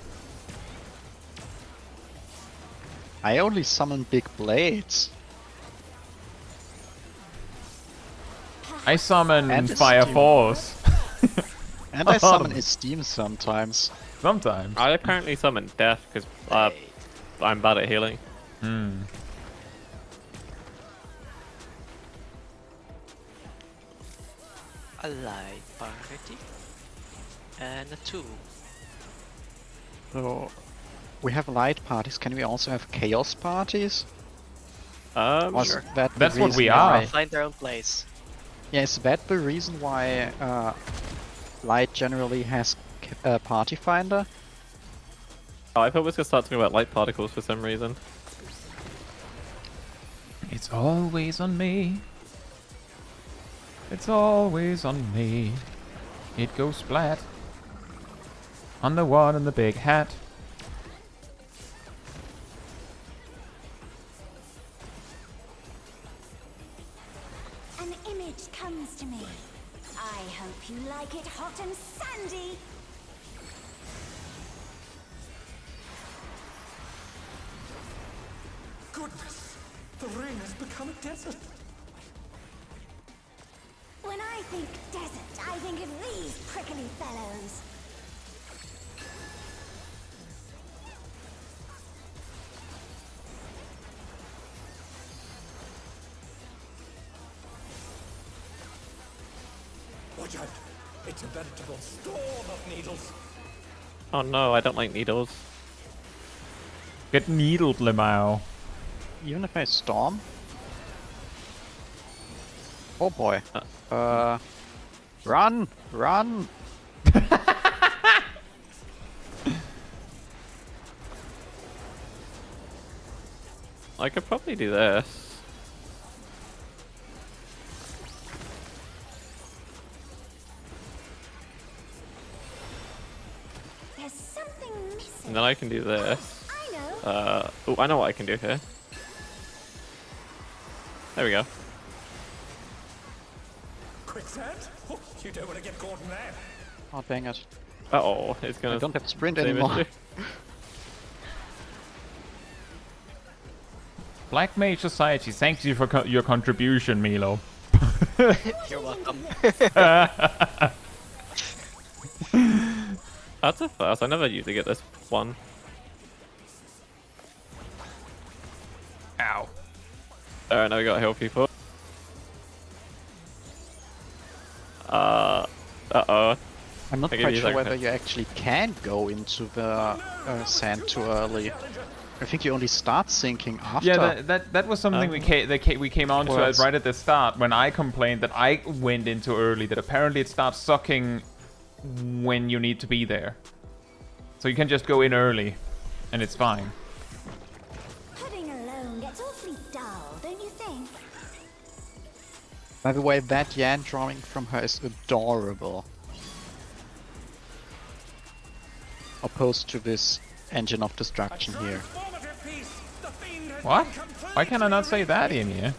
I only summon big blades. I summon And Fire Esteem. Force. And I summon Esteem sometimes. Sometimes. I currently summon Death because I'm bad at healing. Hmm. A light party and a 2. So, we have light parties. Can we also have chaos parties? Was Sure. that the That's what we reason are. why- Find their own place. Yeah, is that the reason why light generally has party finder? Oh, I thought we was gonna start talking about light particles for some reason. It's always on me. It's always on me. It goes splat. On the one in the big hat. An image comes to me. I hope you like it hot and sandy. Goodness, the ring has become a desert. When I think desert, I think of these prickly fellows. Watch out! It's a veritable storm of needles. Oh no, I don't like needles. Get needled, Lemao. Even if I storm? Oh boy. Run! Run! I could probably do this. There's something missing. And then I can do this. I know. Oh, I know what I can do here. There we go. Quicksand? Oh, you don't want to get caught in that. Oh dang it. Uh-oh, it's I gonna... don't have sprint same anymore. issue. Black Mage Society, thank you for your contribution, Milo. You're welcome. That's a first. I never usually get this one. Ow. Alright, now we gotta heal people. Uh-oh. I'm not I'll give quite you a sure second. whether you actually can go into the sand too early. I think you only start sinking after. Yeah, that was something we came on to Words. right at the start when I complained that I went in too early. That apparently it starts sucking when you need to be there, so you can just go in early, and it's fine. Pudding alone gets awfully dull, don't you think? By the way, that Yan drawing from her is adorable. Opposed to this engine of destruction here. Transformative piece. The fiend has What? been completely Why can I not say that in here?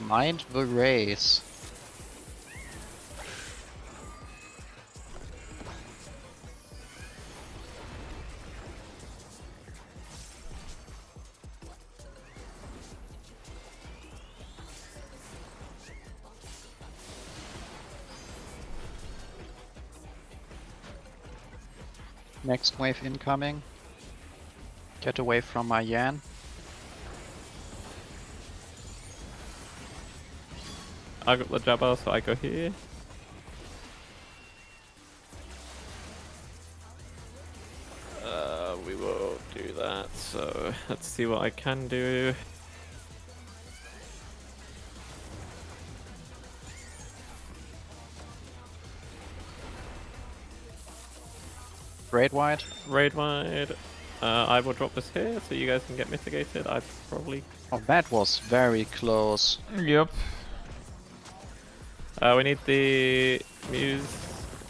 Mind the race. Next wave incoming. Get away from my Yan. I got the jabber, so I go here. We will do that, so let's see what I can do. Raid wide. Raid wide. I will drop this here so you guys can get mitigated. I probably... Oh, that was very close. Yep. we need the Muse.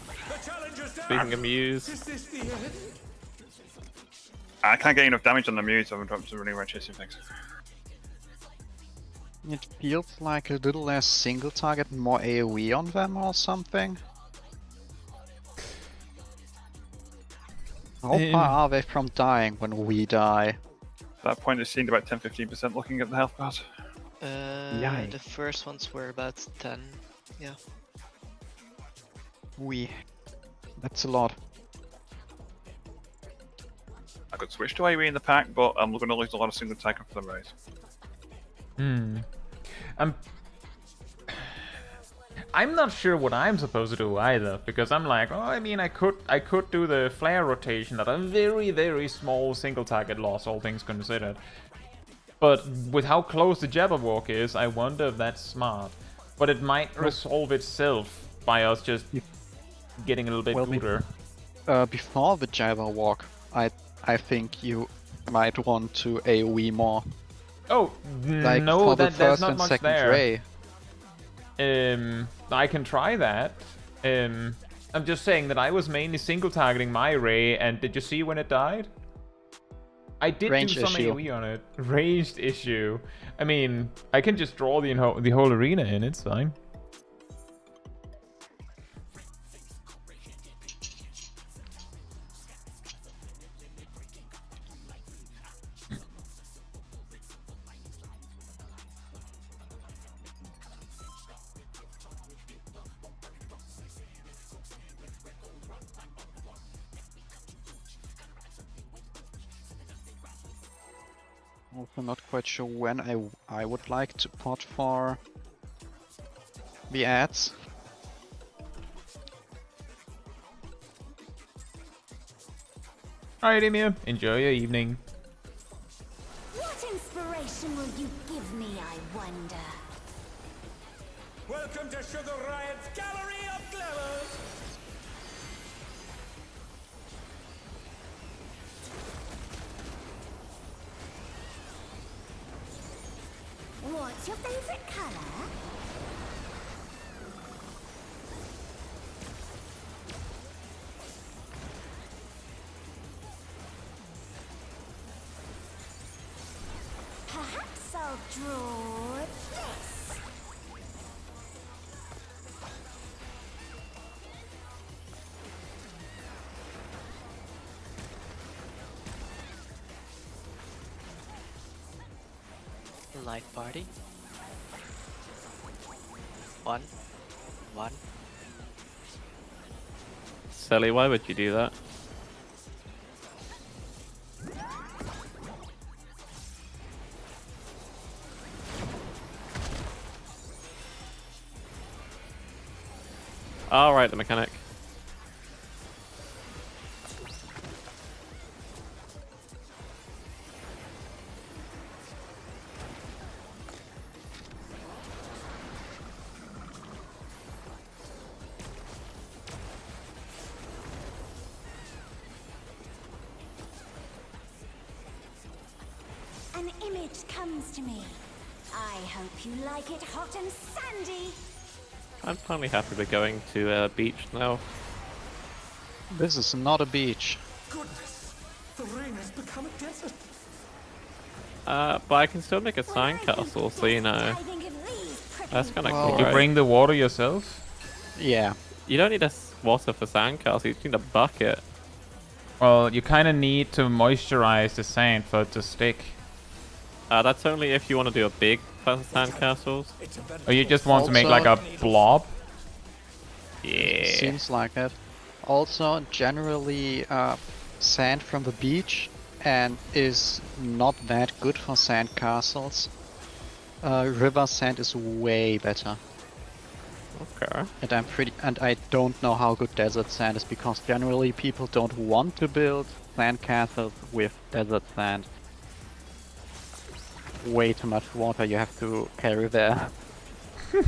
The challenge is down. Speaking of Muse, Is this the end? I can't get enough damage on the Muse, so I'm running around chasing things. It feels like a little less single target, more AoE on them or something. How far are they from dying when we die? At that point, it seemed about 10-15% looking at the health bars. Yikes. The first ones were about 10. Yeah. That's a lot. I could switch to AoE in the pack, but I'm going to lose a lot of single taken for the raise. I'm not sure what I'm supposed to do either, because I'm like, oh, I mean, I could do the flare rotation at a very, very small single target loss, all things considered. But with how close the Jabberwock is, I wonder if that's smart. But it might resolve itself by us just getting a little bit Well, gooder. Before the Java walk, I think you might want to AoE more. Oh, Like no, for the there's first not and much second there. ray. I can try that. I'm just saying that I was mainly single targeting my ray, and did you see when it died? I did Range do some issue. AoE on it. Ranged issue. I mean, I can just draw the whole arena in, it's fine. Also not quite sure when I would like to pot for the ads. Alright, Emil, enjoy your evening. What inspiration will you give me, I wonder? Welcome to Sugar Riot's Gallery of Glamours! What's your favorite color? Perhaps I'll draw this. Light party. 1, 1. Sally, why would you do that? Alright, the mechanic. An image comes to me. I hope you like it hot and sandy. I'm finally happy we're going to a beach now. This is not a beach. Goodness! The rain has become a desert! But I can still make a sandcastle, so you know. I think of these pretty That's kind of Well, cool, You right? bring the water yourself? Yeah. You don't need a water for sandcastle, you just need a bucket. Well, you kind of need to moisturize the sand for it to stick. That's only if you want to do a big sandcastles. It's a Or veritable you just want to make like a Also- blob? Yeah. Seems like it. Also, generally, sand from the beach and is not that good for sand castles. River sand is way better. Okay. And I don't know how good desert sand is because generally people don't want to build sand castles with desert sand. Way too much water you have to carry there. There's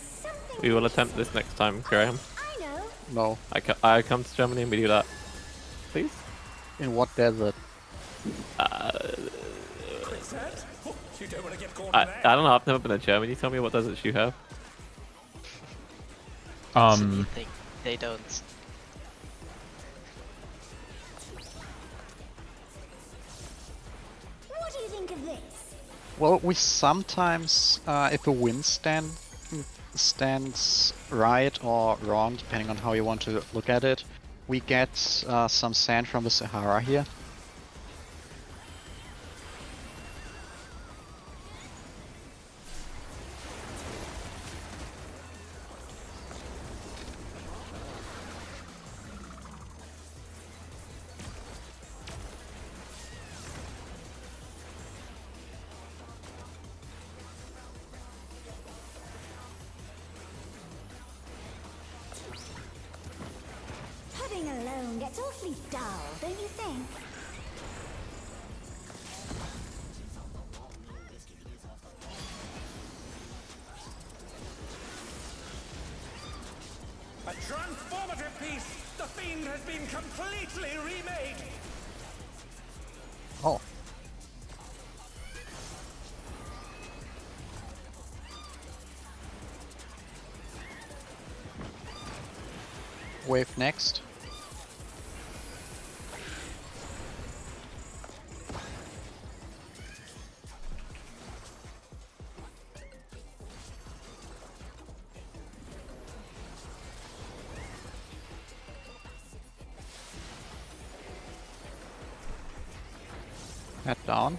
something We will attempt this next time, Graham. I know. No. I come to Germany and we do that. Please? In what desert? Quicksand? Oh, you don't want to get caught I in that. don't know, I've never been to Germany. Tell me what deserts you have. They don't. What do you think of this? Well, we sometimes, if a wind stands right or wrong, depending on how you want to look at it, we get some sand from the Sahara here. Pudding alone gets awfully dull, don't you think? been completely remade. Oh. Wave next. Head down.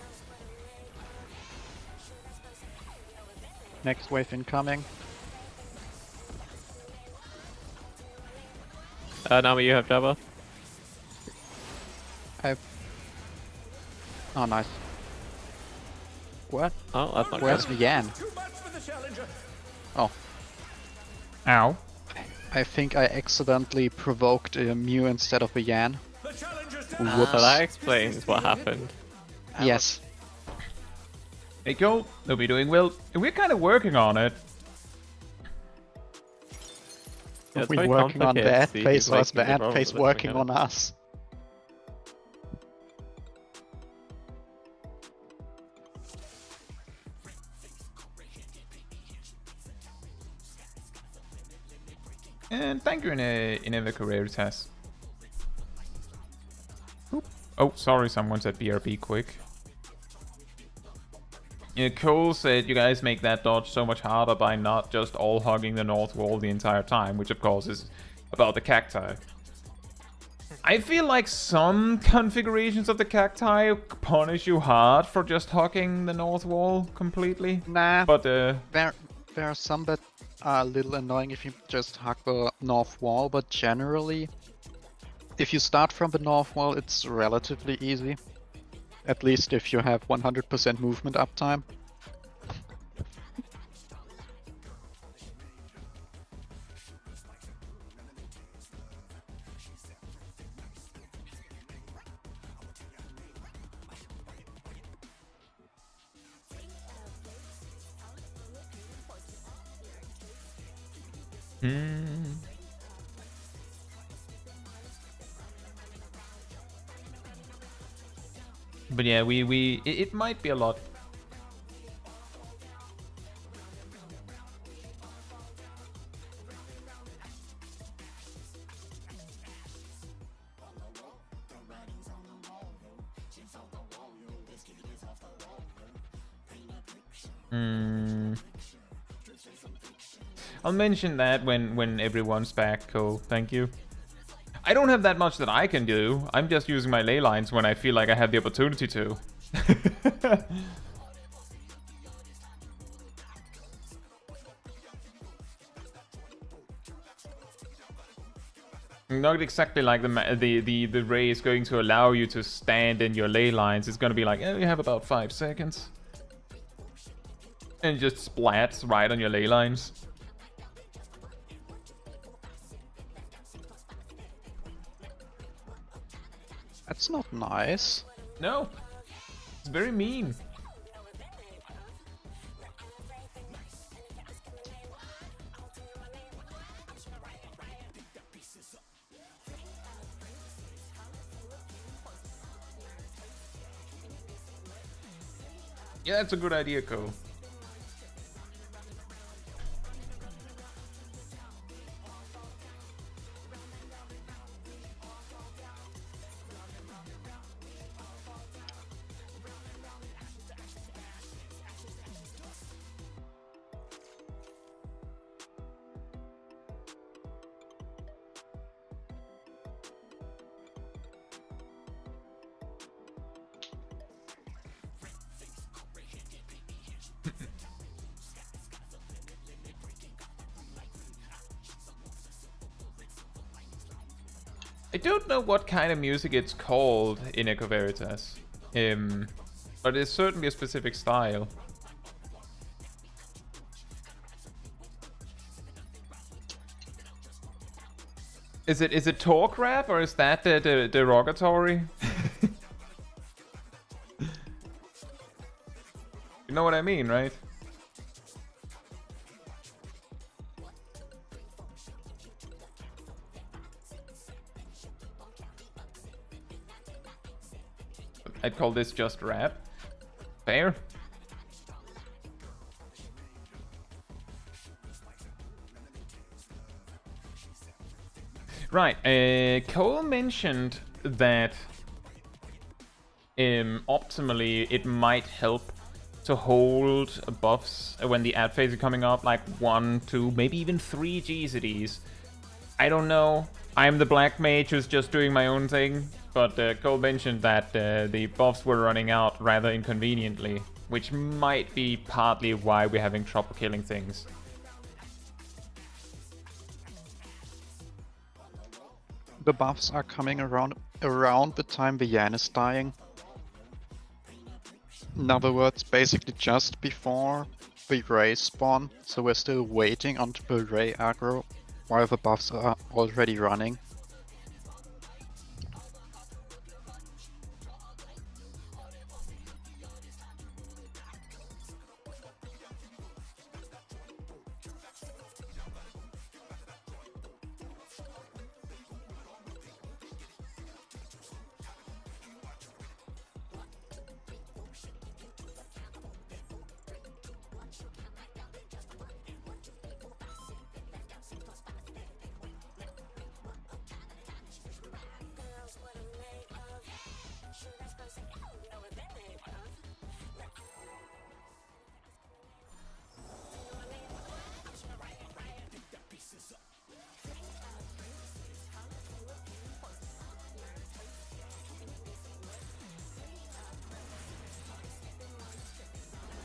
Next wave incoming. Nami, you have Jabba. Oh, nice. What? Oh, that's not Where's good. Yan? Too much for the challenger. Oh, Ow. I think I accidentally provoked a Mew instead of a Yan. The challenger's So down. that explains what happened. Yes. Hey, cool. They'll be doing well. We're kind of working on it. Yeah, it's We're very working on complicated bad to see face who's or is making the bad roll face for this working mechanic. on us? And thank you in a career test. Oop. Oh, sorry, someone said BRB quick. Yeah, Cole said you guys make that dodge so much harder by not just all hugging the north wall the entire time, which of course is about the cacti. I feel like some configurations of the cacti punish you hard for just hugging the north wall completely. Nah, But there are some that are a little annoying if you just hug the north wall, but generally, if you start from the north wall, it's relatively easy. At least if you have 100% movement uptime. But yeah, it might be a lot. I'll mention that when everyone's back. Cool, thank you. I don't have that much that I can do. I'm just using my ley lines when I feel like I have the opportunity to. Not exactly like the ray is going to allow you to stand in your ley lines. It's going to be like, oh, you have about 5 seconds. And it just splats right on your ley lines. That's not nice. No, it's very mean. Yeah, that's a good idea, Cole. I don't know what kind of music it's called in Echo Veritas, but it's certainly a specific style. Is it talk rap or is that the derogatory? You know what I mean, right? I'd call this just rap. Fair. Right, Cole mentioned that optimally it might help to hold buffs when the ad phase is coming up, like 1, 2, maybe even 3 GCDs. I don't know. I'm the black mage who's just doing my own thing, but Cole mentioned that the buffs were running out rather inconveniently, which might be partly why we're having trouble killing things. The buffs are coming around the time the Yan is dying. In other words, basically just before the Ray spawn, so we're still waiting until the Ray aggro while the buffs are already running.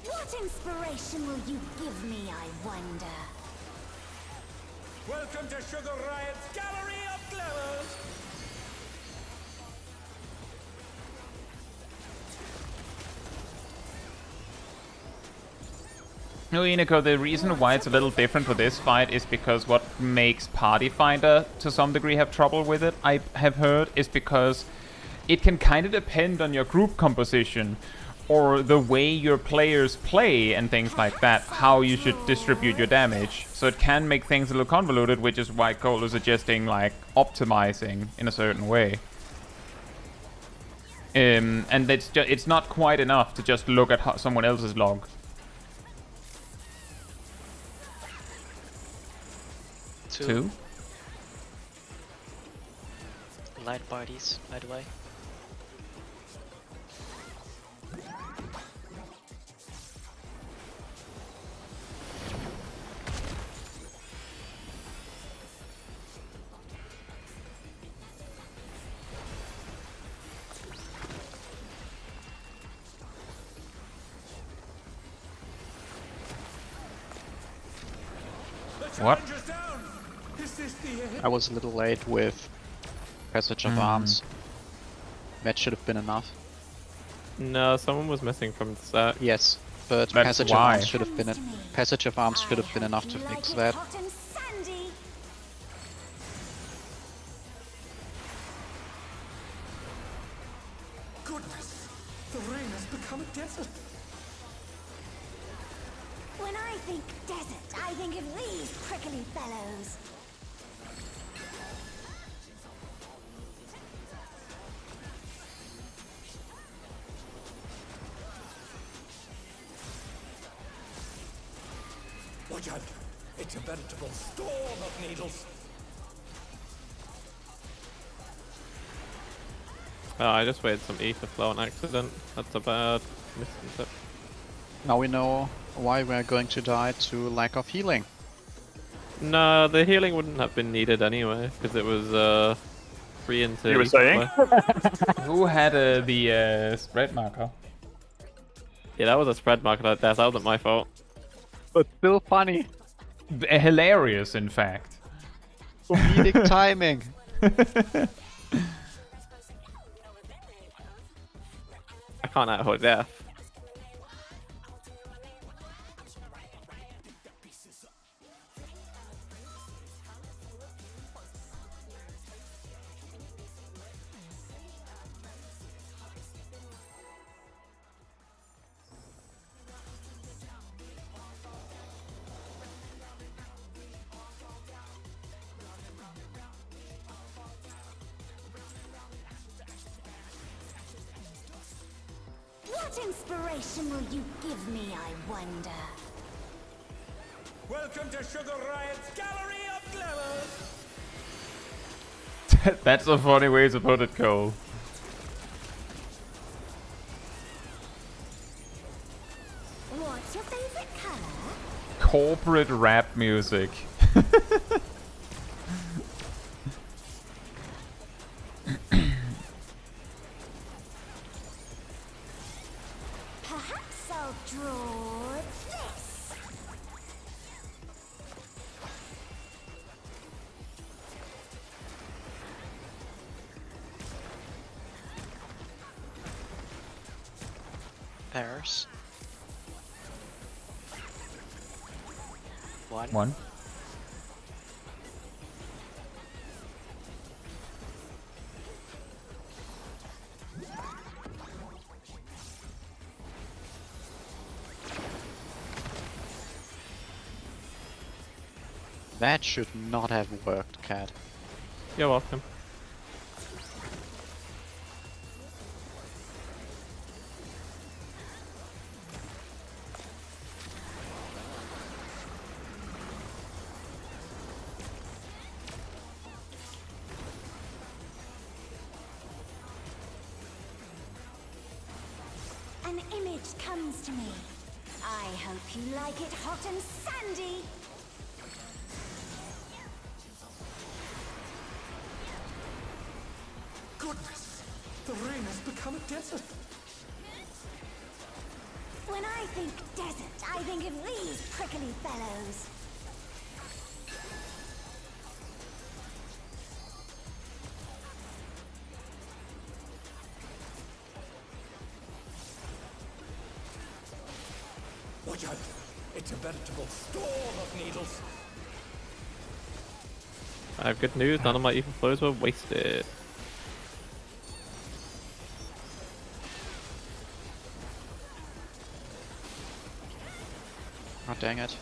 What inspiration will you give me, I wonder? Welcome to Sugar Riot's Gallery of Glamours! No, Ineko, the reason why it's a little different for this fight is because what makes Party Finder to some degree have trouble with it, I have heard, is because it can kind of depend on your group composition or the way your players play and things like that, how you should distribute your damage. So it can make things a little convoluted, which is why Cole is suggesting like optimizing in a certain way. And it's not quite enough to just look at someone else's log. Two? Light parties, by the way. What? I was a little late with Passage of Arms. That should have been enough. No, someone was missing from the set. Yes, but That's Passage why. of Arms should have been Passage of Arms should have been enough to fix that. Hot and sandy. Goodness, the rain has become a desert. When I think desert, I think of these prickly fellows. Watch out! It's a veritable storm of needles. Oh, I just waited some ether flow on accident. That's a bad mistake. Now we know why we're going to die to lack of healing. No, the healing wouldn't have been needed anyway, because it was free into. You were saying? Who had the spread marker? Yeah, that was a spread marker like that. That wasn't my fault. But still funny. Hilarious, in fact. Comedic timing. I can't outhold death. What inspiration will you give me, I wonder? Welcome to Sugar Riot's Gallery of Glamour! That's a funny way to put it, Cole. What's your favorite color? Corporate rap music. Perhaps I'll draw this. Pairs. One. That should not have worked, Cat. You're welcome. An image comes to me. I hope you like it hot and sandy. Goodness! The rain has become a desert! When I think desert, I think of these prickly fellows. Watch out! It's a veritable storm of needles! I have good news, none of my evil flows were wasted. Oh, dang it.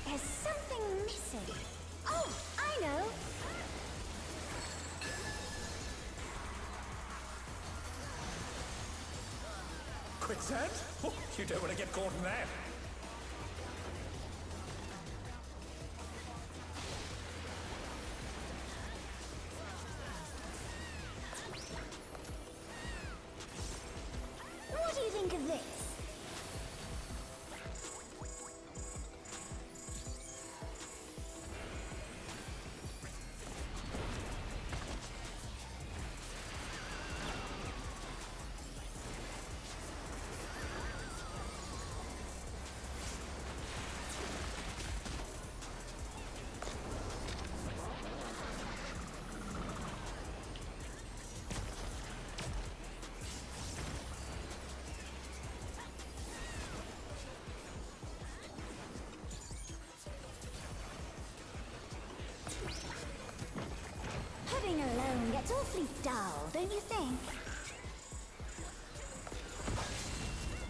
There's something missing. Oh, I know. Quicksand? Oh, you don't want to get caught in that. What do you think of this? Pudding alone gets awfully dull, don't you think?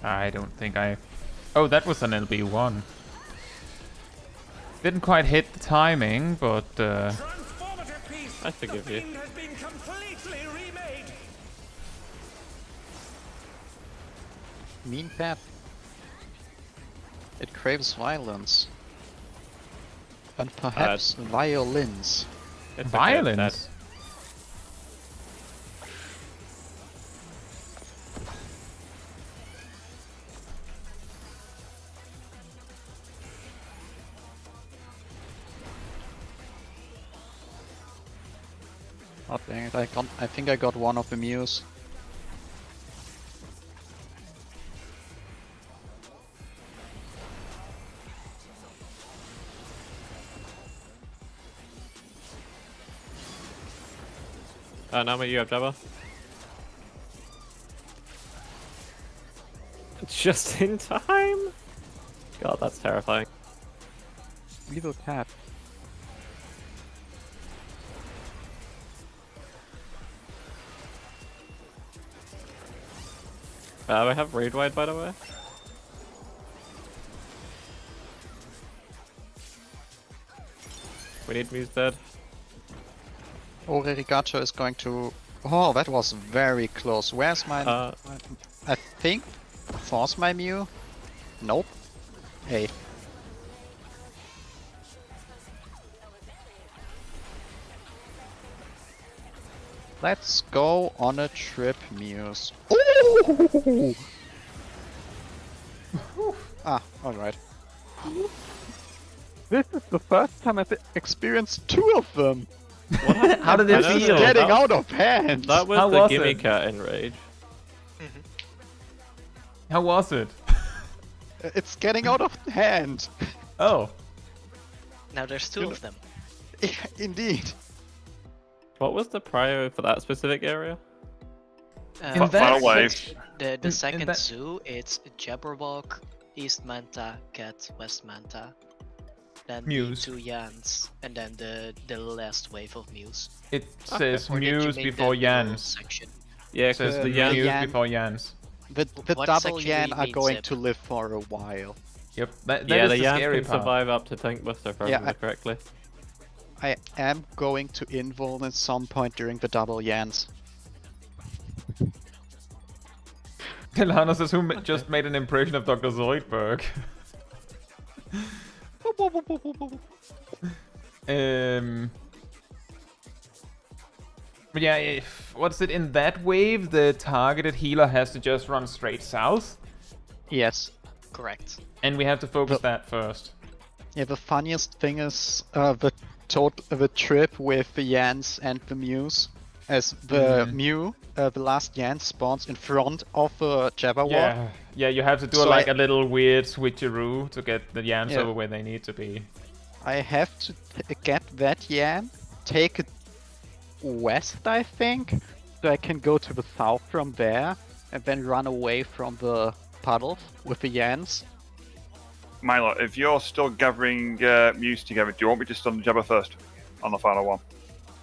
I don't think I... Oh, that was an LB1. Didn't quite hit the timing, but... Transformative piece! I forgive The you. fiend has been completely remade! Mean Cat. It craves violence. And perhaps violins. It's okay, Violence? Oh dang it, I think I got one of the Muse. Now you have Jabba. Just in time? God, that's terrifying. Evil Cat. We have raid wide, by the way. We need Muse dead. Origacho is going to... Oh, that was very close. Where's my... I think... Force my Mew? Nope. Hey. Let's go on a trip, Muse. Ooh! Ah, alright. This is the first time I've experienced 2 of them! How did it This is feel? getting out of hand! That was How the was gimme it? cat enrage. How was it? It's getting out of hand! Oh. Now there's 2 of them. Indeed. What was the prio for that specific area? In that Final wave. The second that- zoo, it's Jabberwock, East Manta, Cat, West Manta. Then Muse. the 2 Yans, and then the last wave of Muse. It says Or did you Muse make before that little Jans. section? Yeah, It says because the the Yan. Muse Yan- before Jans. The What double section do Yan you are mean, going Zip? to live for a while. Yep, that Yeah, is the the Yan scary can part. survive up to Tank Buster if I Yeah, remember correctly. I am going to invuln at some point during the double Yans. Lana says, who just made an impression of Dr. Zoidberg? But yeah, what's it in that wave? The targeted healer has to just run straight south, Yes. Correct. and we have to focus The- that first. Yeah, the funniest thing is the trip with the Yans and the Muse. As the Mew, the last Yan spawns in front of the Jabberwock. Yeah, you have to do So like I- a little weird switcheroo to get the Yans Yeah. over where they need to be. I have to get that Yan, take it west, I think, so I can go to the south from there, and then run away from the puddles with the Yans. Milo, if you're still gathering Muse together, do you want me to stun the Jabber first on the final one?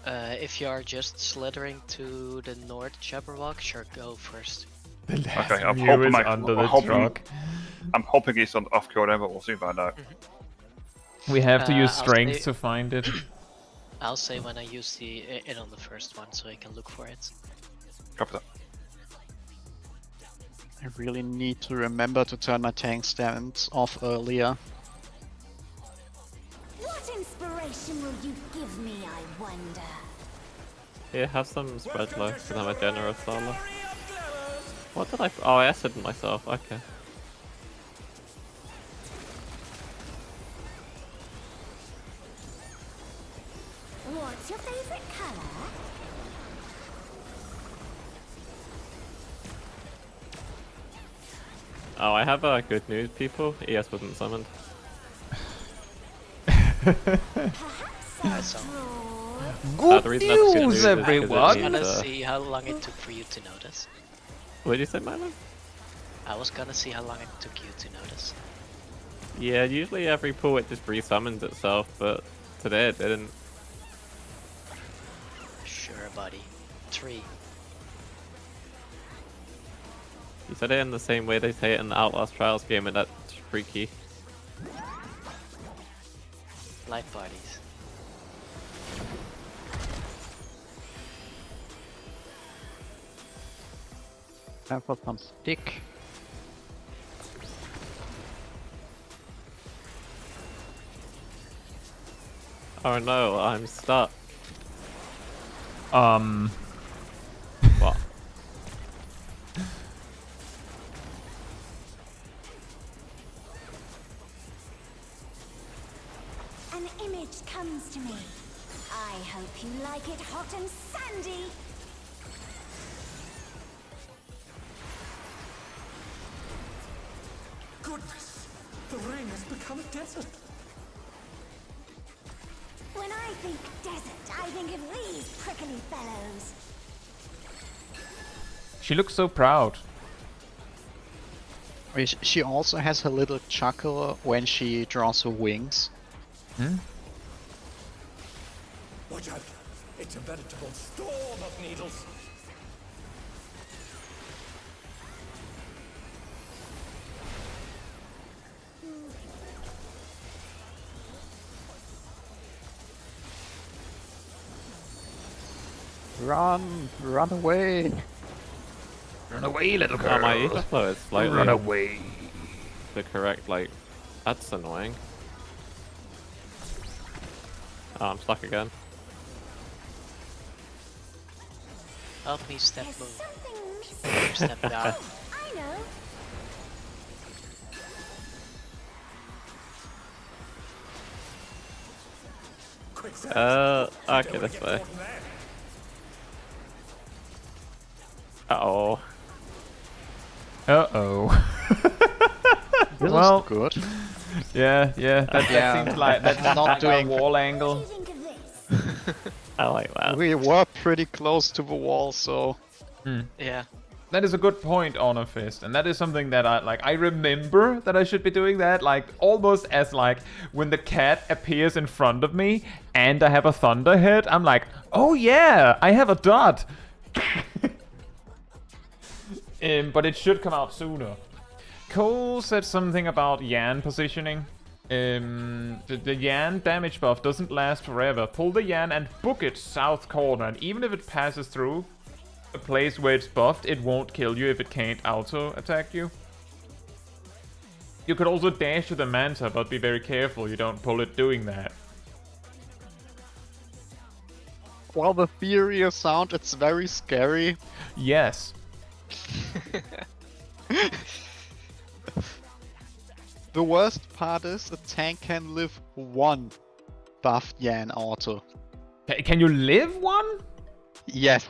If you are just slithering to the north Jabberwock, sure, go first. The last Okay, I'm Mew hoping is my- under I'm the hoping- truck. I'm hoping it's on off cooldown, but we'll soon find out. We have to use I'll strength say- to find it. I'll say when I use it on the first one, so I can look for it. Copy that. I really need to remember to turn my tank stance off earlier. What inspiration will you give me, I wonder? Here, have some spread low, because I'm a generous solar. What did I... Oh, I acided myself, okay. What's your favorite color? Oh, I have good news, people. ES wasn't summoned. I saw. Good the reason that's good news news, is 'cause it everyone! I was means, gonna see how long it took for you to notice. What did you say, Milo? I was gonna see how long it took you to notice. Yeah, usually every pool it just resummons itself, but today it didn't. Sure, buddy. 3. You said it in the same way they say it in the Outlast Trials game, and that's freaky. Light bodies. Time for some stick. Oh no, I'm stuck. What? An image comes to me. I hope you like it hot and sandy. Goodness, the ring has become a desert. When I think desert, I think of these prickly fellows. She looks so proud. She also has a little chuckle when she draws her wings. Watch out, it's a veritable storm of needles. Run! Run away! Run away, little girl. Oh, my ether flow is slightly Run away. the correct, like, that's annoying. Oh, I'm stuck again. Help me step There's move. something missing. Step down. I know. Okay, this way. Uh-oh. Uh-oh. This Well, is good. Yeah, that Yeah. seems like that's Not not doing- a wall What do angle. you think of this? I like that. We were pretty close to the wall, so... Yeah. That is a good point, Honor Fist, and that is something that I remember that I should be doing that, like almost as like when the cat appears in front of me and I have a thunderhead, I'm like, oh yeah, I have a dot. But it should come out sooner. Cole said something about Yan positioning. The Yan damage buff doesn't last forever. Pull the Yan and book it south corner, and even if it passes through a place where it's buffed, it won't kill you if it can't auto attack you. You could also dash to the Manta, but be very careful you don't pull it doing that. While the theory sound, it's very scary. Yes. The worst part is a tank can live one buffed Yan auto. Can you live one? Yes,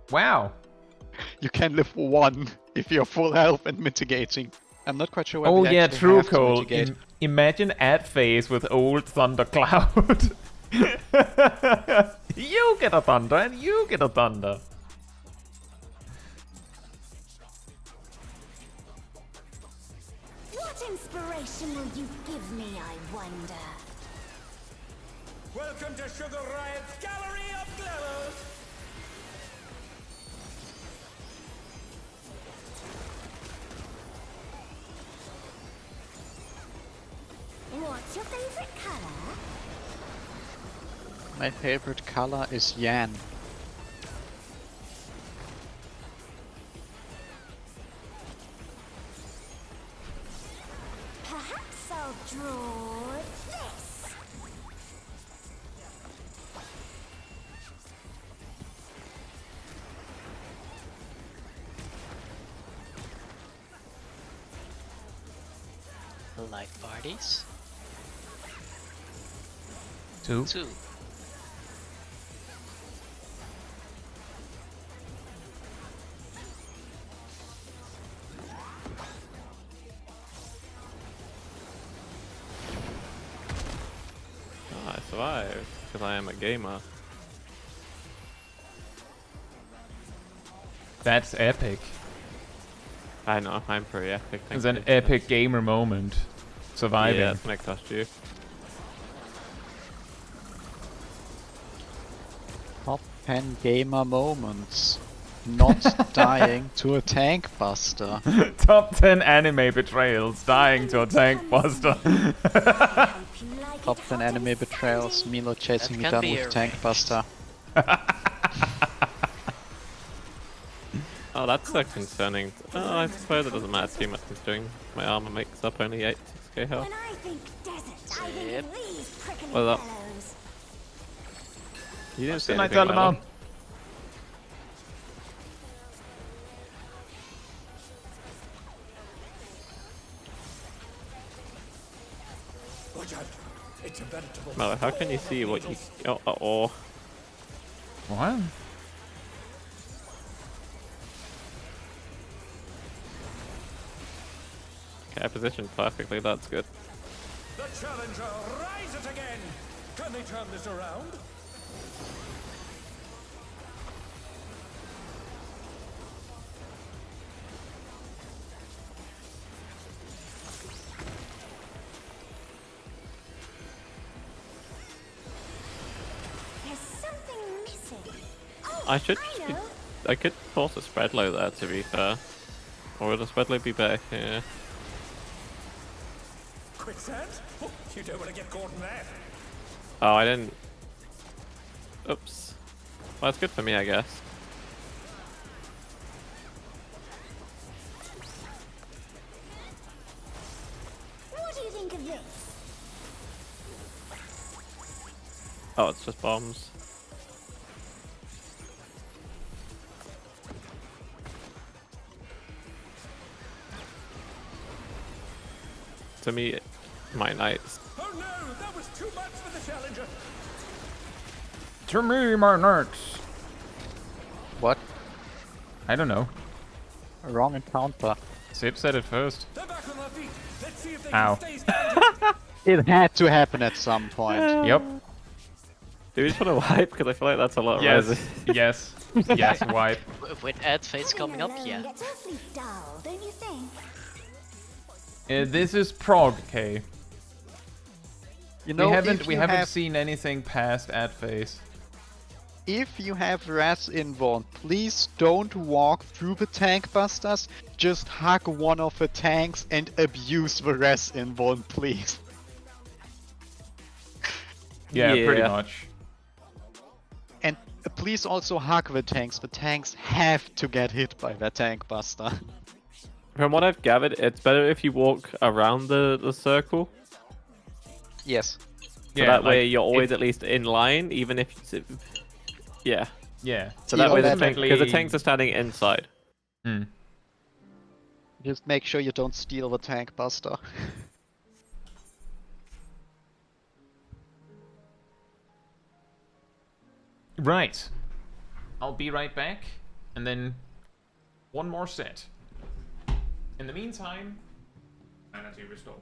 Wow. you can live one if you're full health and mitigating. I'm not quite sure whether Oh you yeah, actually true, have to Cole. mitigate. Imagine ad phase with old Thundercloud. You get a thunder and you get a thunder. What inspiration will you give me, I wonder? Welcome to Sugar Riot's Gallery of Glamours! What's your favorite color? My favorite color is Yan. Perhaps I'll draw this. Like parties. 2. 2. Oh, I survived because I am a gamer. That's epic. I know, I'm pretty epic. It's thank an you. epic gamer moment. Surviving. Yeah, it's gonna cost you. Top 10 gamer moments. Not dying to a tank buster. Top 10 anime betrayals. Dying to a tank buster. I hope you like it Top 10 hot anime and betrayals. sandy. Milo chasing me can down be with tank arranged. buster. Oh, that's concerning. Oh, I suppose it doesn't matter too much considering my armor makes up only 86k health. When I think desert, I think Yep. of these prickly Well, fellows. You didn't see Good night, anything like Talabon. that. Watch out! It's a veritable. Melo, how can you see what you... Oh. What? Okay, I positioned perfectly, that's good. The challenger rises again! Can they turn this around? There's something missing. Oh, I should... know. I could force a spread low there, to be fair. Or would a spread low be back here? Quicksand? Oh, you don't want to get caught in that. Oh, I didn't... Oops. Well, that's good for me, I guess. What do you think of this? Oh, it's just bombs. To me, my knights. Oh no, that was too much for the challenger. To me, my nerds. What? I don't know. A wrong encounter. Sip said it first. They're back on their feet. Let's see if they Ow. can stay standing. It had to happen at some point. Yep. Do we just want to wipe? Because I feel like that's a lot of Yes. resi. Yes. Yes. Wipe. With ad phase Playing coming up, alone yeah. gets awfully dull, don't you think? This is Prog, okay. You know, we if you haven't have- seen anything past ad phase. If you have res inborn, please don't walk through the tank busters. Just hug one of the tanks and abuse the res inborn, please. Yeah, pretty Yeah. much. And please also hug the tanks. The tanks have to get hit by the tank buster. From what I've gathered, it's better if you walk around the circle. Yes. So that way you're always at least in line, even if it's... Yeah. Yeah. So that way the tank, Ultimately- because the tanks are standing inside. Hmm. Just make sure you don't steal the tank buster. Right. I'll be right back, and then one more set. In the meantime, sanity restore.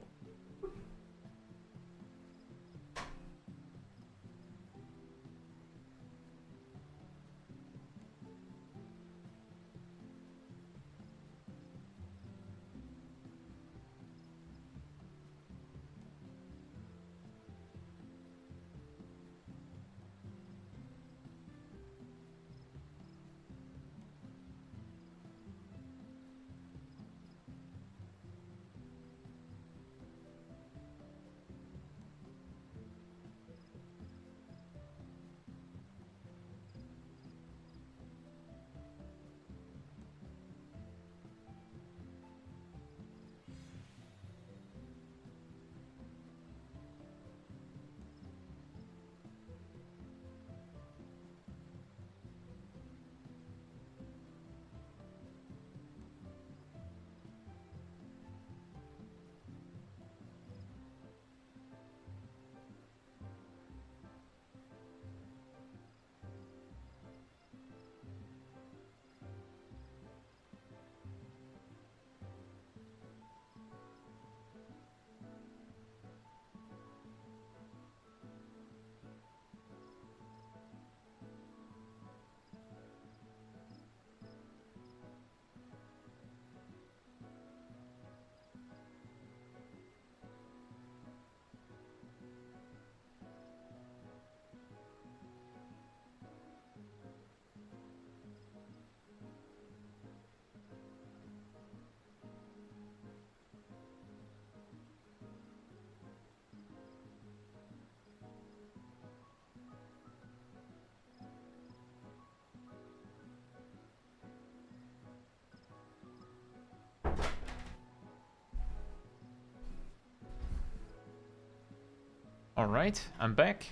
Alright, I'm back.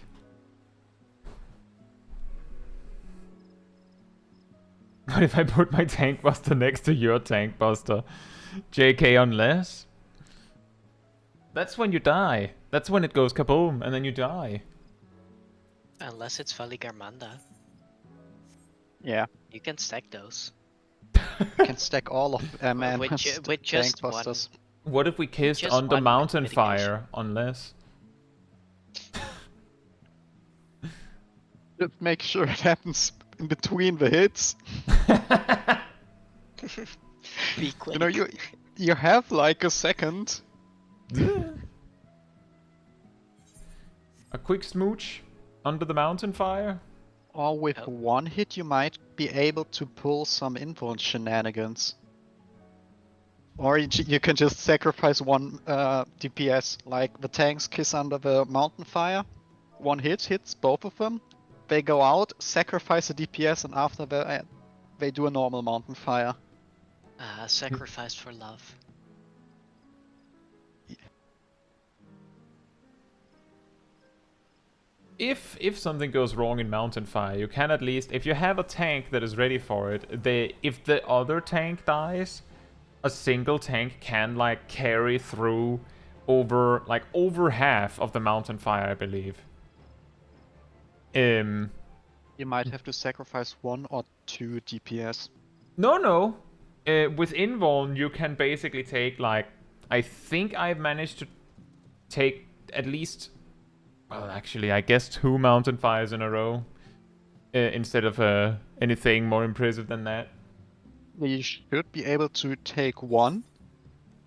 What if I put my tank buster next to your tank buster? JK unless? That's when you die. That's when it goes kaboom and then you die. Unless it's Valigarmanda. Yeah. You can stack those. You can stack all of them and With tank just one. busters. What if we kissed Just under one mountain mitigation. fire? Unless. Just make sure it happens in between the hits. Be quick. You know, you have like a second. A quick smooch under the mountain fire? Or with Oh. one hit you might be able to pull some inbound shenanigans. Or you can just sacrifice one DPS, like the tanks kiss under the mountain fire. One hit hits both of them, They go out, sacrifice a DPS, and after that they do a normal mountain fire. Sacrifice for love. If something goes wrong in Mountain Fire, you can at least, if you have a tank that is ready for it, if the other tank dies, a single tank can like carry through over half of the Mountain Fire, I believe. You might have to sacrifice 1 or 2 DPS. No. With Invuln, you can basically take like, I think I've managed to take at least, well, actually, I guess 2 Mountain Fires in a row instead of anything more impressive than that. You should be able to take 1,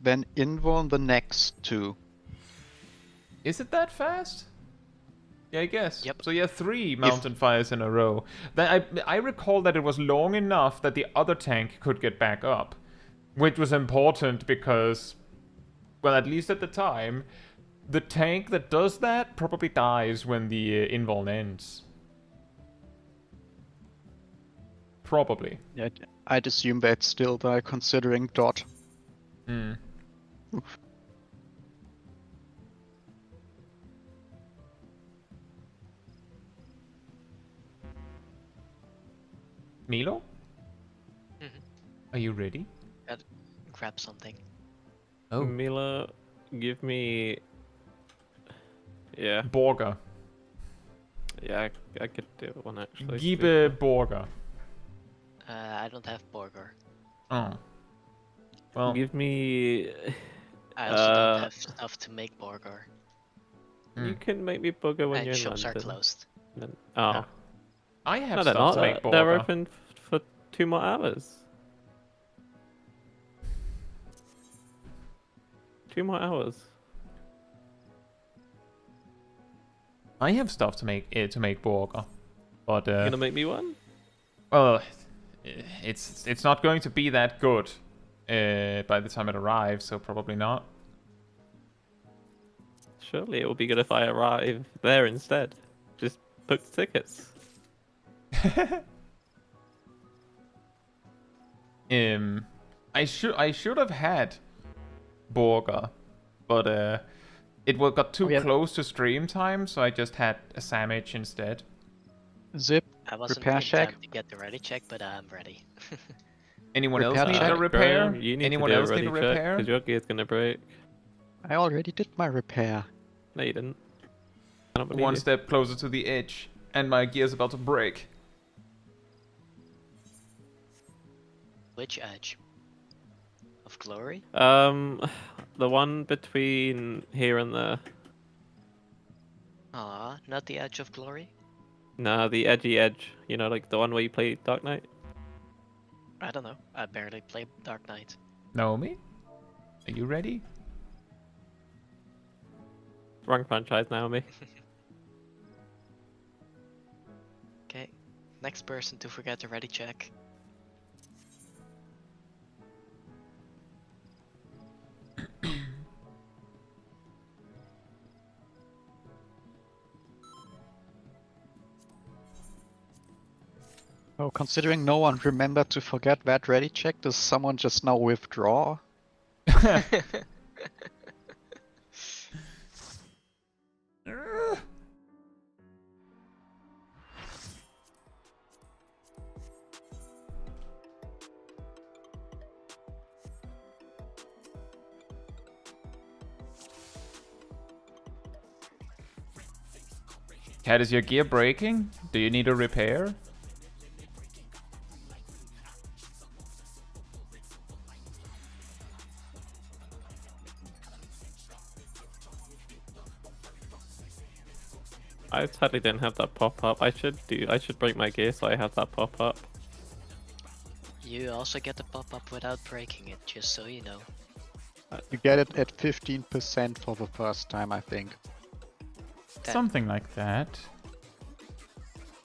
then invuln the next 2. Is it that fast? Yeah, I guess. Yep. So yeah, 3 Mountain Fires in a row. Then I recall that it was long enough that the other tank could get back up, which was important because, well, at least at the time, the tank that does that probably dies when the invuln ends. Probably. Yeah, I'd assume they'd still die considering dot. Hmm. Milo? Mm-hmm. Are you ready? Gotta grab something. Oh. Mila, give me... Yeah. Borger. Yeah, I could do one actually. Gibe Borger. I don't have Borger. Oh. Well, Give me... I also don't have stuff to make Borger. You can make me bugger when And you're in shops London. are closed. Then... Oh. No. I have No, they're stuff not. to make Borger. They're open for 2 more hours. 2 more hours. I have stuff to make Borger, but You gonna make me one? well, it's not going to be that good by the time it arrives, so probably not. Surely it will be good if I arrive there instead. Just book the tickets. I should have had Borger, but it got too close to stream time, so I just had a sandwich instead. Zip, I wasn't repair in check. time to get the ready check, but I'm ready. Anyone else Repair need check. a repair? Graham, you need Anyone to do else a need a ready check, repair? because your gear's gonna break. I already did my repair. No, you didn't. I don't believe One you. step closer to the edge, and my gear's about to break. Which edge? Of glory? The one between here and there. Aw, not the edge of glory? Nah, the edgy edge. You know, like the one where you play Dark Knight. I don't know. I barely play Dark Knight. Naomi, are you ready? Wrong franchise, Naomi. Okay. Next person to forget the ready check. Oh, considering no one remembered to forget that ready check, does someone just now withdraw? Cat, is your gear breaking? Do you need a repair? I sadly didn't have that pop up. I should break my gear so I have that pop up. You also get the pop-up without breaking it, just so you know. You get it at 15% for the first time, I think. Something like that.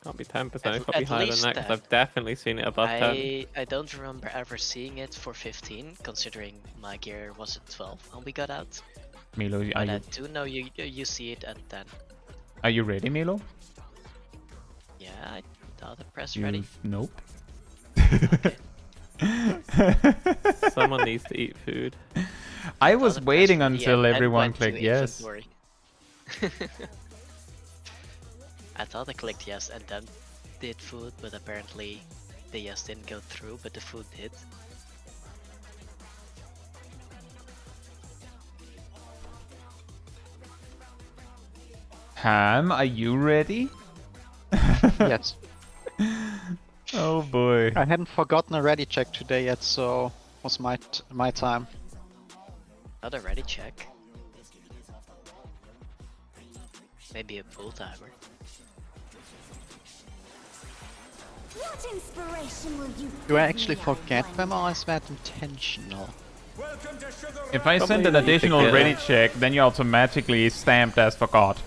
Can't be 10%. It At can't be higher than least that because 10. I've definitely seen it above 10. I don't remember ever seeing it for 15, considering my gear was at 12 when we got out. Milo, are But I you, do know you see it at 10. are you ready, Milo? Yeah. Yeah, I thought I pressed ready. Nope. Okay. Someone needs to eat food. I was Thought I pressed waiting ready until and then everyone went to clicked yes. inventory. I thought I clicked yes and then did food, but apparently the yes didn't go through, but the food did. Ham, are you ready? Yes. Oh boy. I hadn't forgotten a ready check today yet, so was my time. Not a ready check. Maybe a pull timer. What inspiration will you Do I give actually me, forget wonder? them or is that intentional? Welcome to Sugar If I send Probably an you additional forget. ready check, then you automatically stamped as forgot.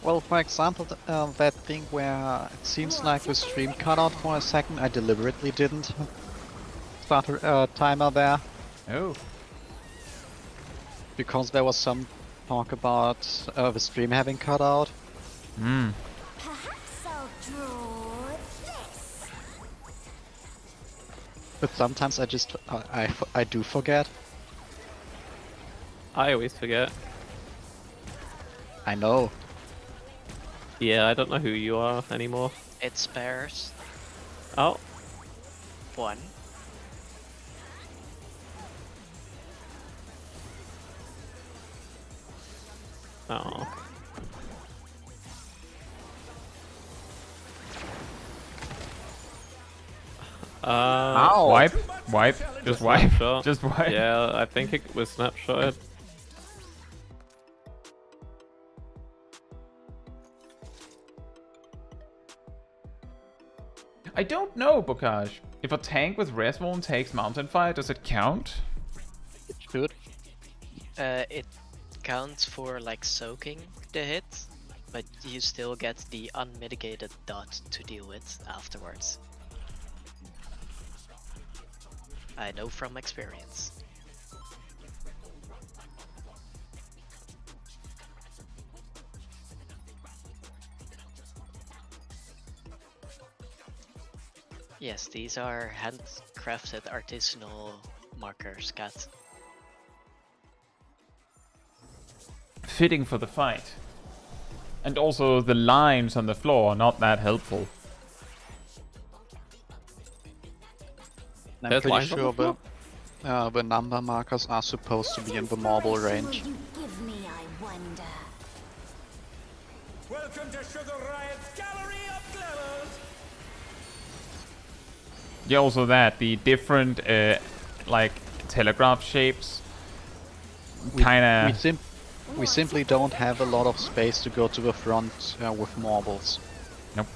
Well, for example, that thing where it seems like the stream cut out for a second, I deliberately didn't start a timer there, Oh. because there was some talk about the stream having cut out. Hmm. Perhaps I'll draw this. But sometimes I just, I do forget. I always forget. I know. Yeah, I don't know who you are anymore. It spares Oh, 1. oh. Ow! Wipe? Wipe? Just wipe? Snapshot. Just wipe? Yeah, I think it was snapshotted. I don't know, Bokaj. If a tank with Reswoln takes Mountain Fire, does it count? It should. It counts for like soaking the hit, but you still get the unmitigated dot to deal with afterwards. I know from experience. Yes, these are handcrafted artisanal markers, Cat. Fitting for the fight. And also the lines on the floor are not that helpful. I'm There's pretty lines on the sure the number markers are supposed to be in the marble range. What inspiration will you give me, I wonder? Welcome to Sugar Riot's Gallery of Glamours. Yeah, also that, the different, like, telegraph shapes kinda... We simply don't have a lot of space to go to the front with marbles. Nope.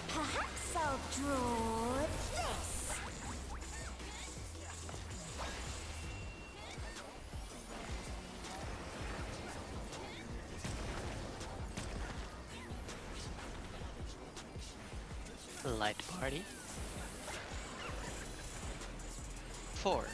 Perhaps I'll draw this. Light party. 4.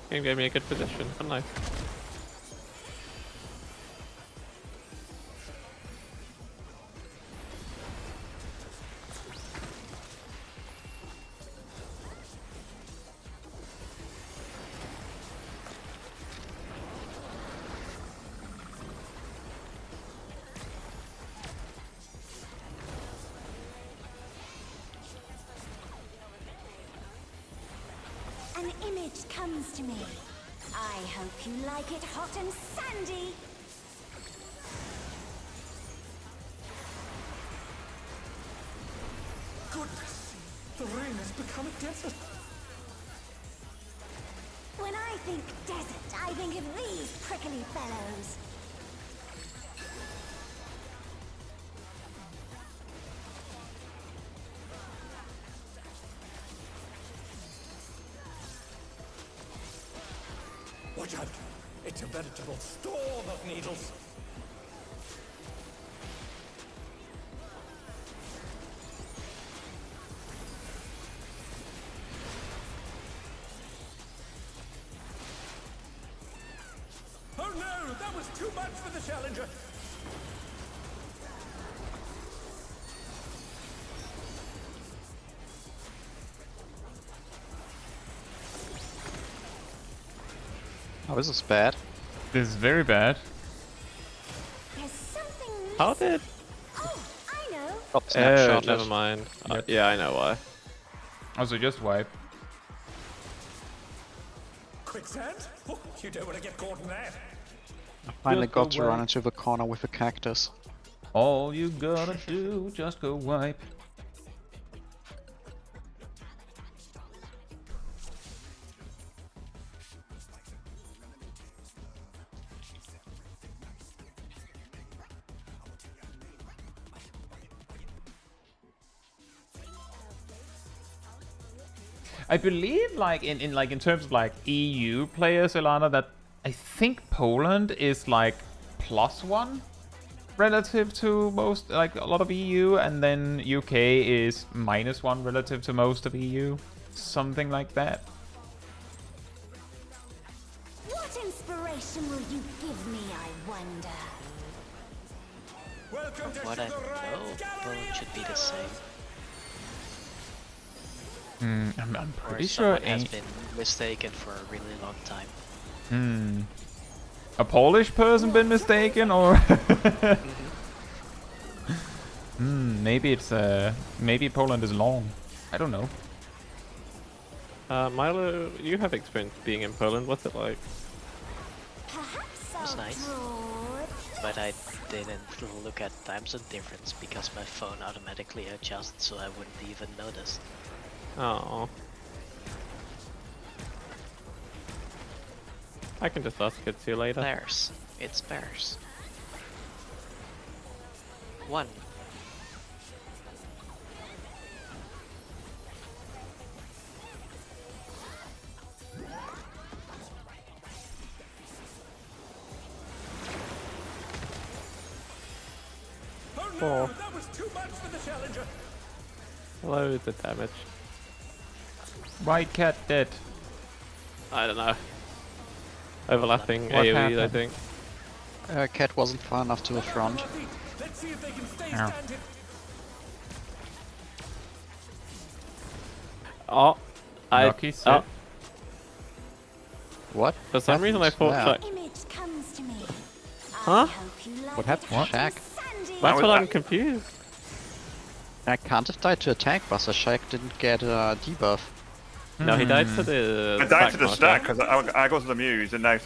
Game gave me a good position. Oh, nice. An image comes to me. I hope you like it hot and sandy. Goodness, the ring has become a desert. When I think desert, I think of these prickly fellows. Watch out. It's a veritable storm of needles. Oh no, that was too much for the challenger. Oh, this is bad. This is very bad. There's something How missing. did? Oh, I know. Drop snapshot. Never mind. Yep. Yeah, I know why. Also, just wipe. Quicksand? Oh, you don't want to get caught in that. I finally Just go got to run wipe. into the corner with a cactus. All you gotta do, just go wipe. I believe, like in terms of like EU players, Ilana, that I think Poland is like +1 relative to most, like a lot of EU, and then UK is -1 relative to most of EU, something like that. What inspiration will you give me, I wonder? Welcome to What I Sugar Riot know, Gallery both should be the same. I'm Or pretty sure. someone has been mistaken for a really long time. A Polish person been mistaken, or maybe it's maybe Poland is long. I don't know. Milo, you have experience being in Poland. What's it like? Perhaps That's I'll nice. draw it. But I didn't look at time zone difference because my phone automatically adjusts, so I wouldn't even notice. Oh. I can just ask Caetsu later. Bears. It's bears. 1. Oh no, Four. that was too much for the challenger. Loads of damage. White cat dead. I don't know. Overlapping What AoEs, I happened? think. Cat wasn't far enough to the front. Let's see if they can stay Ow. standing. Oh, Lucky set. What? For some reason I thought Yeah. like, Image comes to me. Huh? I hope you like What happened? it hot Shaq? and sandy. that's was what I'm that? confused. I can't have died to attack, but the Shaq didn't get a debuff. No, he died to the. I died to the marker. stack because I go to the muse and now I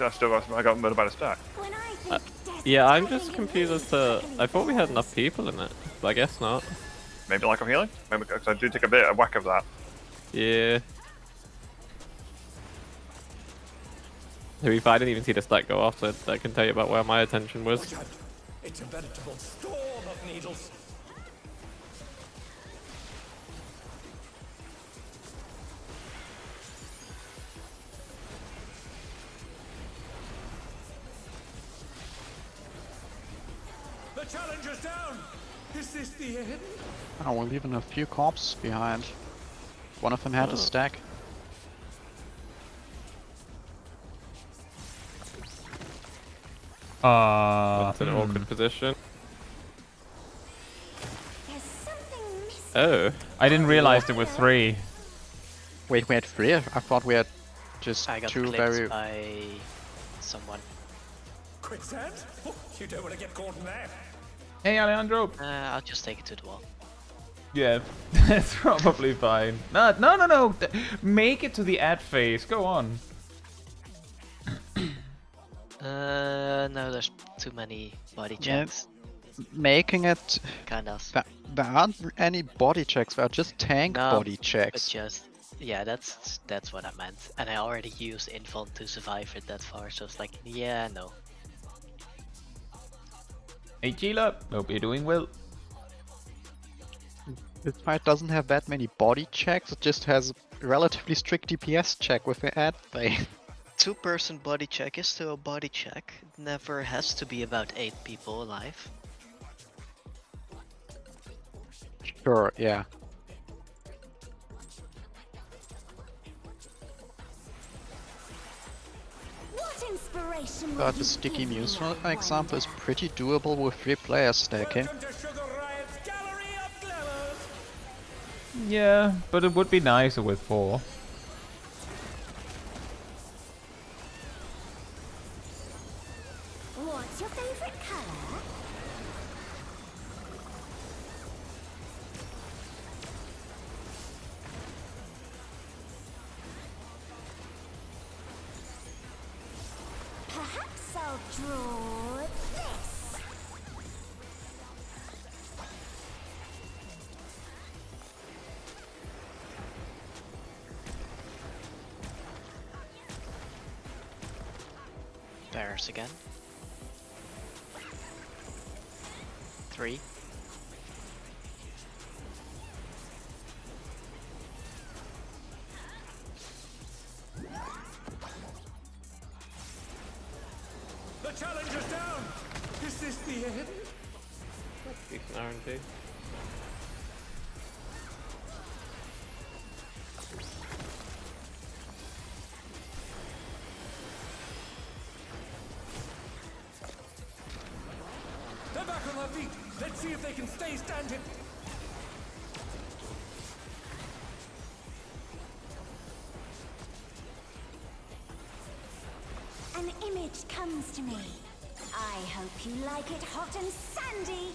got murdered by the stack. When I think death Yeah, is I'm coming just in confused as the to. second I thought we had enough breath. people in it, but I guess not. Maybe lack of healing? Maybe because I do take a bit of whack of that. Yeah. To be fair, I didn't even see the stack go off, so that can tell you about where my attention was. Watch out. It's a veritable storm of needles. The challenger's down. Is this the end? Oh, we're leaving a few corpses behind. One of them had a stack. That's an awkward position. There's something missing. Oh. I didn't realize there were 3. Wait, we had 3? I thought we had just I got 2 clipped very... by someone. Quicksand? Oh, you don't want to get caught in that. Hey, Alejandro. I'll just take it to the wall. Yeah, that's probably fine. No. Make it to the ad phase. Go on. No, there's too many body Yeah. checks. Making it... Kind of. There aren't any body checks, there are just tank No, body But checks. just, yeah, that's what I meant. And I already used Infant to survive it that far, so it's like, yeah, no. Hey, Sheila. Hope you're doing well. This fight doesn't have that many body checks, it just has a relatively strict DPS check with the ad thing. two-person body check is still a body check. It never has to be about 8 people alive. Sure, yeah. What inspiration will But you the sticky give me, muse, I for example, is wonder? pretty doable with 3 players stacking. Welcome to Sugar Riot's gallery of glamours. Yeah, but it would be nicer with 4. What's your favorite color? Perhaps I'll draw this. Bears again. 3. The challenger's down. Is this the end? Decent RNG. They're back on their feet. Let's see if they can stay standing. An image comes to me. I hope you like it hot and sandy.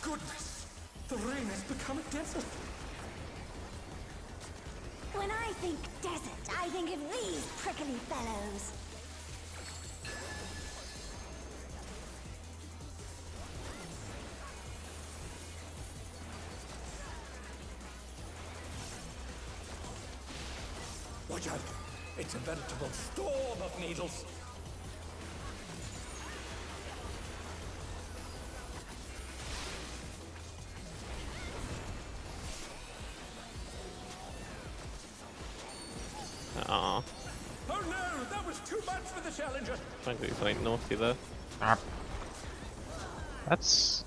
Goodness, the rain has become a desert. When I think desert, I think of these prickly fellows. Watch out. It's a veritable storm of needles. Aw, Oh no, that was too much for the challenger. trying to do something naughty there. That's...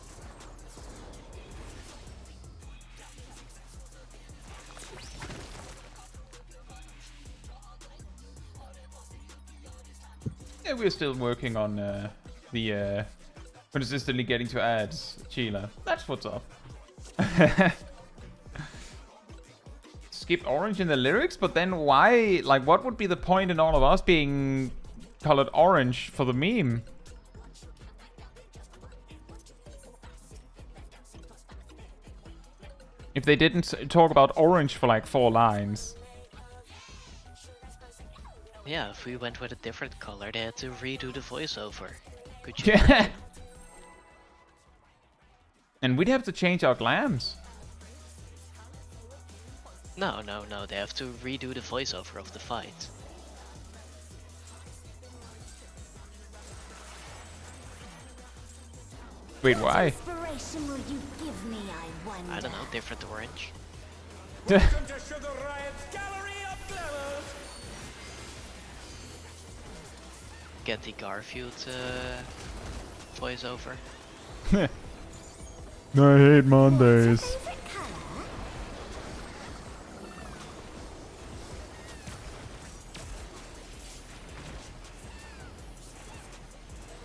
Yeah, we're still working on the consistently getting to ads, Sheila. That's what's up. Skipped orange in the lyrics, but then why? Like, what would be the point in all of us being colored orange for the meme? If they didn't talk about orange for like 4 lines. Yeah, if we went with a different color, they had to redo the voiceover. Could you? Yeah. And we'd have to change our glams. No, no, no. They have to redo the voiceover of the fight. Wait, why? Inspiration will you give me, I wonder? I don't know, different orange. Welcome to Sugar Riot's gallery of glamours. Get the Garfield voiceover. I hate Mondays. Favorite color?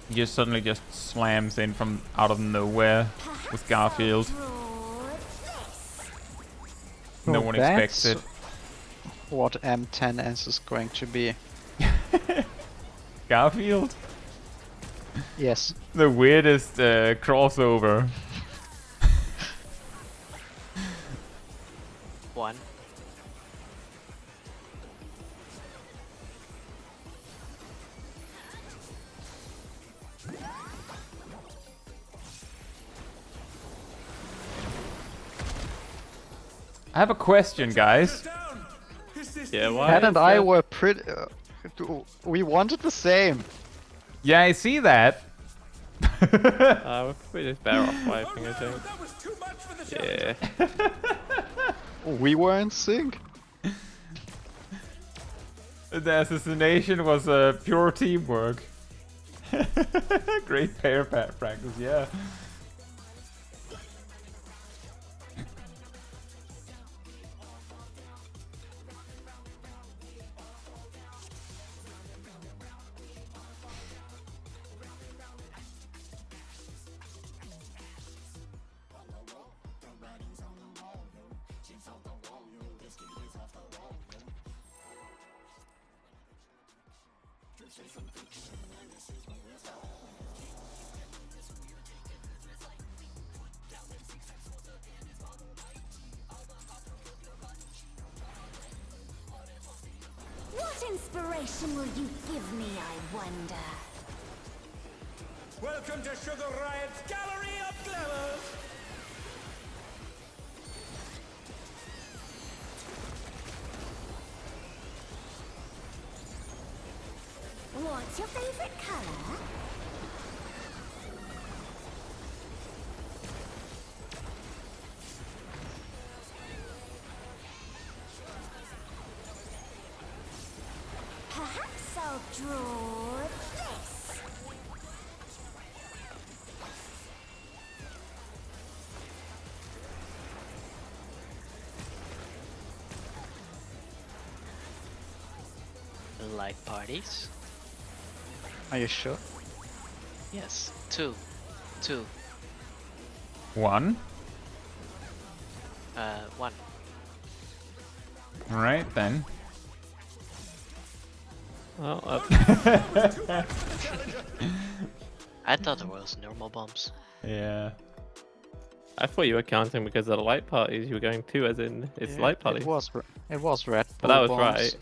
He just suddenly just slams in from out of nowhere with Garfield. Draw this. No Oh, one expects that's it. what M10S is going to be. Garfield? Yes. The weirdest crossover. 1. I have a question, guys. Down. Is this Yeah, the why? Pat and is I that- were pretty... we wanted the same. Yeah, I see that. We're probably just better off wiping, I Oh no, think. that was too much for the challenger. Yeah. We were in sync. The assassination was pure teamwork. Great pair practice, yeah. What inspiration will you give me, I wonder? Welcome to Sugar Riot's Gallery of Glamours! What's your favorite color? Perhaps I'll draw this. Like parties? Are you sure? Yes. Two. 1. 1. Alright then. Well, I thought it was normal bombs. Yeah. I thought you were counting because of the light parties. You were going 2 as in it's light parties. It was red. But that was bombs. right.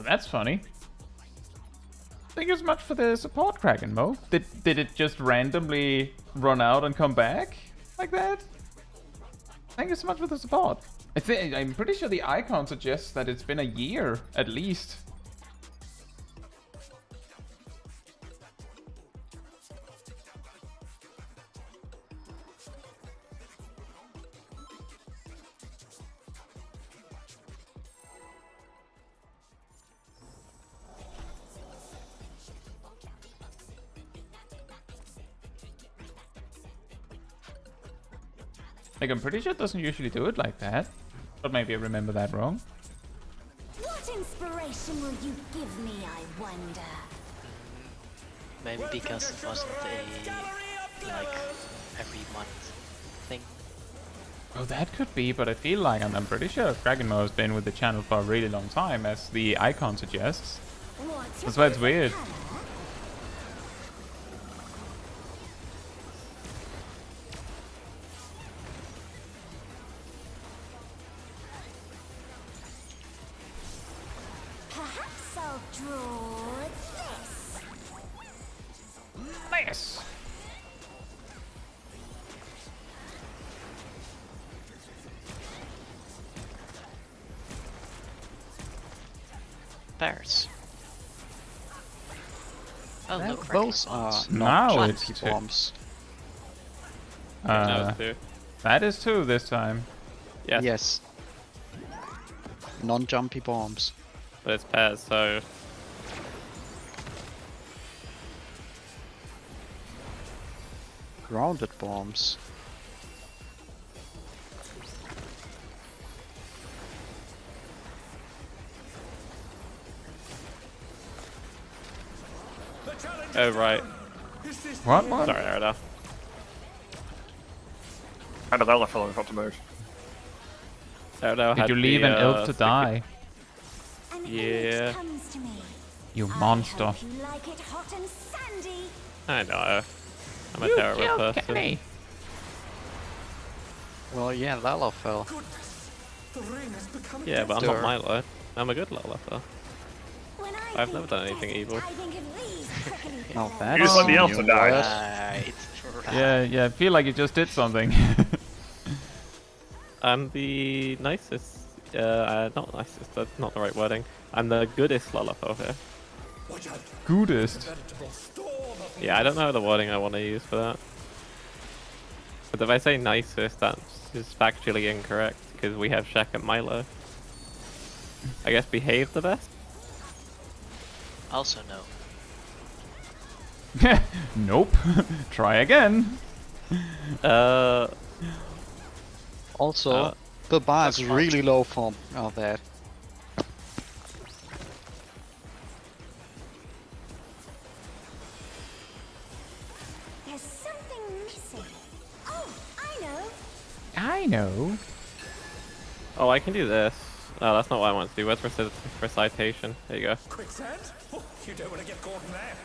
That's funny. Thank you so much for the support, Kraken Mo. Did it just randomly run out and come back like that? Thank you so much for the support. I'm pretty sure the icon suggests that it's been a year at least. Like, I'm pretty sure it doesn't usually do it like that. But maybe I remember that wrong. What inspiration will you give me, I wonder? Maybe because it wasn't a like every month thing. Oh, that could be, but I feel like I'm pretty sure Dragonmo has been with the channel for a really long time, as the icon suggests. That's why it's weird. Perhaps I'll draw this. Nice! Bears. Oh, no cracking Those are bombs. Now not it's jumpy two. bombs. That was 2. That is 2 this time. Yes. Yes. Non-jumpy bombs. But it's pairs, so Grounded bombs. oh right. What? Sorry, Arda. How did that fellow got to move? Did you leave an elf to die? An Yeah. image comes to me. You I monster. hope you like it hot and sandy. I know. I'm a terrible person. Well, yeah, Lalafell. The ring has become Yeah, but I'm Sure. not Milo. I'm a good Lalafell. When I've think never done anything desert, evil. I think of these prickly Now pears. that's You just let the elf to new die. word. Right. Yeah, I feel like you just did something. I'm the nicest. Not nicest. That's not the right wording. I'm the goodest Lalafell here. Watch out. Goodest. Veritable storm of Yeah, I don't know the wording I want to use for that. But if I say nicest, that is factually incorrect, because we have Shaq and Milo. I guess behave the best? Also no. Nope. Try again. Also, the bar is really low for that. There's something missing. Oh, I know. Oh, I can do this. No, that's not what I want to do. Where's recitation? There you go. Quicksand? Oh, you don't want to get caught in that.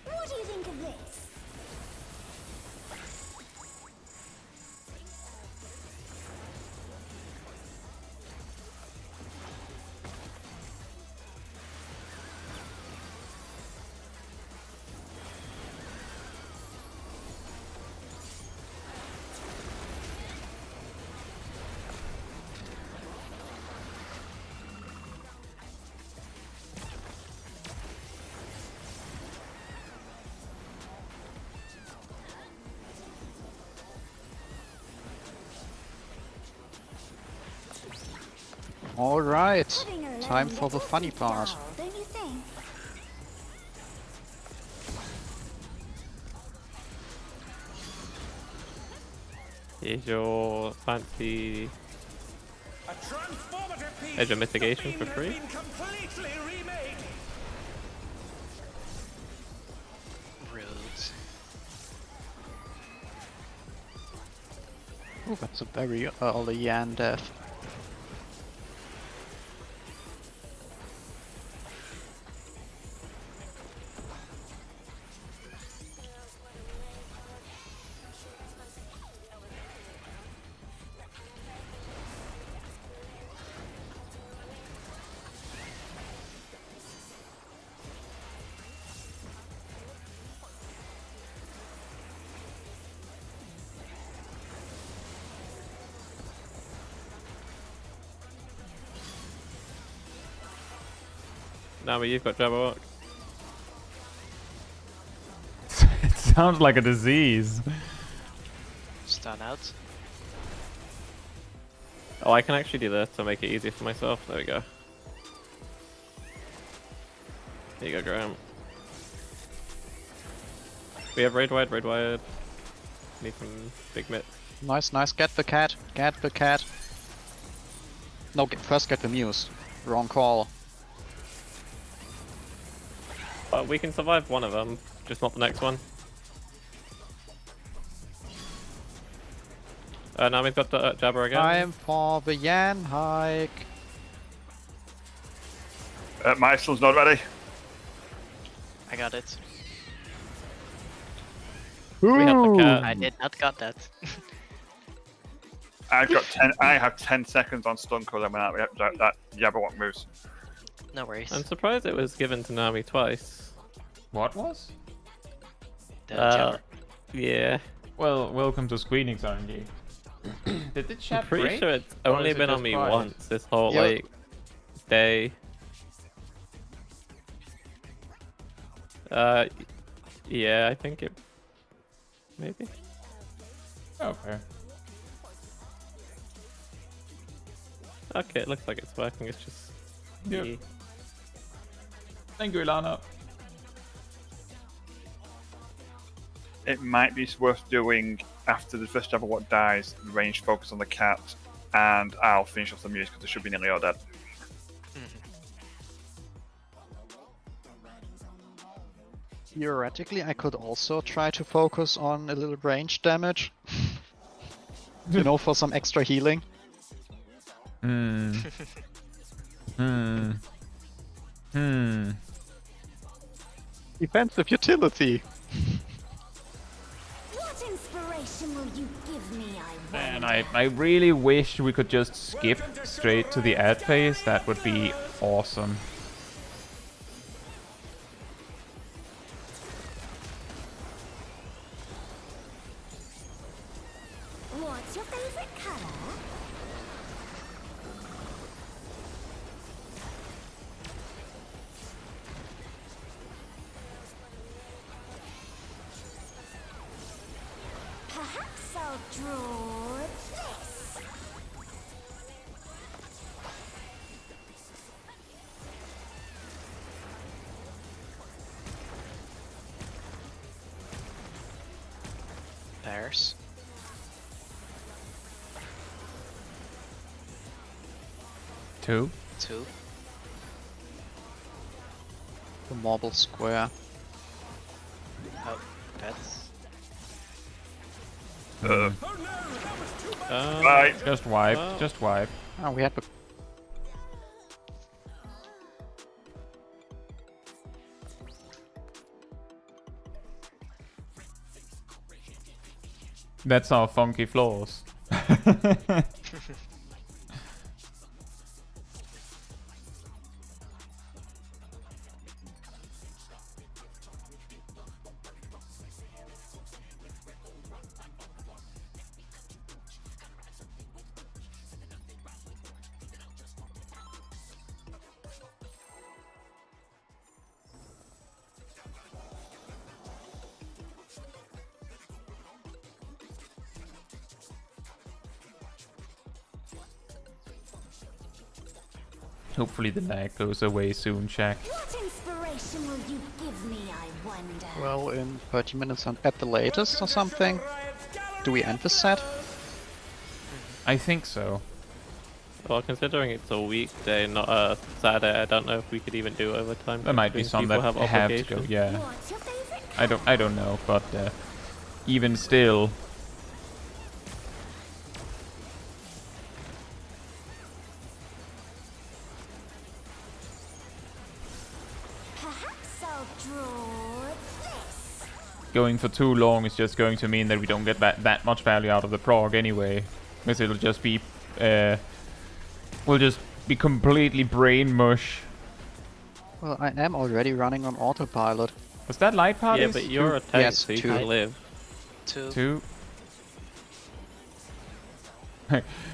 What do you think of this? Alright, Putting a time little for the funny little part. doll, don't you think? Here's your fancy A transformative piece. edge of mitigation The for thing free. has been completely remade. Rude. Oh, that's a very early Yan death. Now, but you've got Jabberwock. It sounds like a disease. Stun out. Oh, I can actually do this to make it easier for myself. There we go. There you go, Graham. We have raid wide, raid wide. Need some big mitts. Nice, nice. Get the cat. Get the cat. No, first get the muse. Wrong call. But we can survive one of them, just not the next one. Now we've got the Jabber again. Time for the Yan hike. Meisel's not ready. I got it. We have the cat. I did not got that. I've got 10. I have 10 seconds on stun code when that Jabberwock moves. No worries. I'm surprised it was given to Nami twice. What was? The Jabber. Yeah. Well, welcome to Squeenix RNG. Did the I'm chat pretty break? sure it's Or only is it been on just me quiet? once this whole Yep. like day. Yeah, I think it maybe. Okay. Okay, it looks like it's working. It's just Yep. me. Thank you, Ilana. It might be worth doing after the first Jabberwock dies, range focus on the cat, and I'll finish off the muse because it should be nearly all dead. Theoretically, I could also try to focus on a little range damage. You know, for some extra healing. Hmm. Defensive utility. What inspiration will you give me, I wonder? Man, I really wish we could just skip straight to the ad phase. That would be awesome. What's your favorite color? draw this. Pairs. Two. 2. The marble square. Oh, that's... Right. Just wipe. Just wipe. Oh, we had. That's our funky floors. Hopefully the lag goes away soon, Shaq. What inspiration will you give me, I wonder? Well, in 30 minutes at the latest or something. Do we end the set? I think so. Well, considering it's a weekday, not a Saturday, I don't know if we could even do overtime. There might be some that People have to go, obligations. yeah. What's your favorite? I don't know, but even still. Perhaps I'll draw this. Going for too long is just going to mean that we don't get that much value out of the prog anyway. Because it'll just be will just be completely brain mush. Well, I am already running on autopilot. Was that light parties? Yeah, but you're a tank, Yes, so you 2. can live. 2. Two.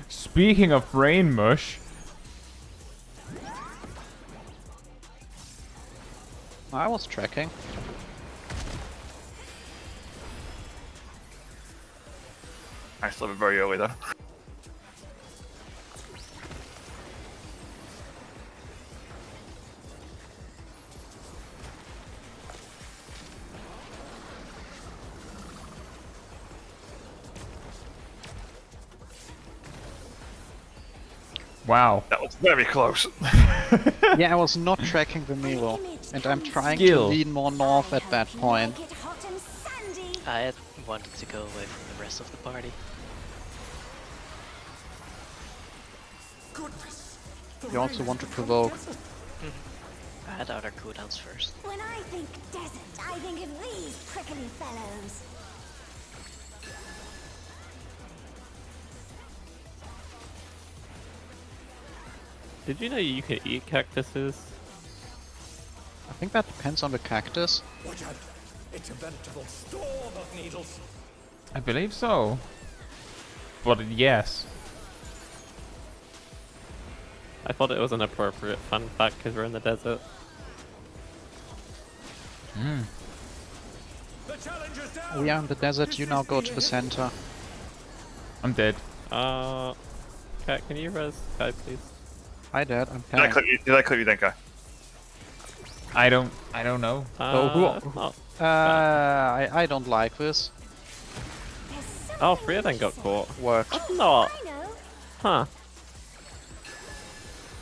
Speaking of brain mush, I was tracking. I still have it very early though. wow. That was very close. Yeah, I was not tracking the Milo, and I'm trying Skill. to lean more north at that point. Like it hot and sandy. I had wanted to go away from the rest of the party. You also want to provoke. I had other cooldowns first. When I think desert, I think of these prickly fellows. Did you know you can eat cactuses? I think that depends on the cactus. Watch out! It's a veritable storm of needles. I believe so. But yes. I thought it was an appropriate fun fact because we're in the desert. The challenger's down. We are in the desert, you now go to the center. I'm dead. Cat, can you res Guy, please? Hi Dad, I'm Did I paying. clip you then, guy? I don't know. It's not. I don't like this. There's something Oh, Freya then got caught. Worked. Not. I know. Huh.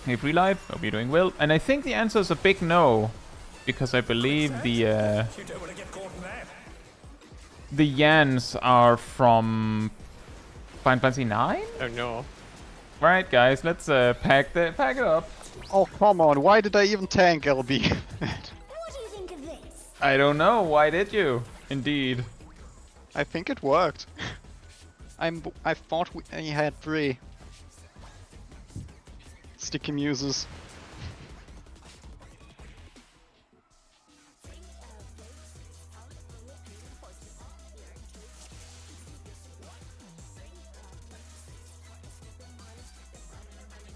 Hey, free life. Hope you're doing well. And I think the answer is a big no, because I believe the You don't want to get caught in that. Yans are from Final Fantasy 9. Oh no. Right, guys, let's pack it up. Oh come on, why did I even tank LB? And what do you think of this? I don't know. Why did you? Indeed. I think it worked. I thought we had 3. Sticky muses.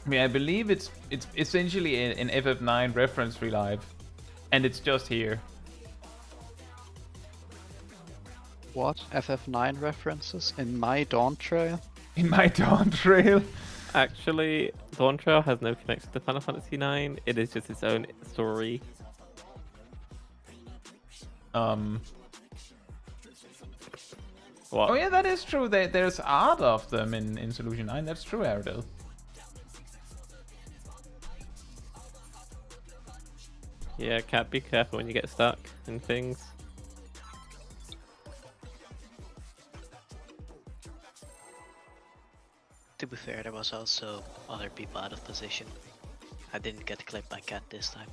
I mean, I believe it's essentially an FF9 reference relive, and it's just here. What? FF9 references in my Dawntrail? In my Dawntrail? Actually, Dawntrail has no connection to Final Fantasy IX. It is just its own story. What? Oh yeah, that is true. There's art of them in Solution 9. That's true, Aridel. Yeah, Cat, be careful when you get stuck in things. To be fair, there was also other people out of position. I didn't get clipped by Cat this time.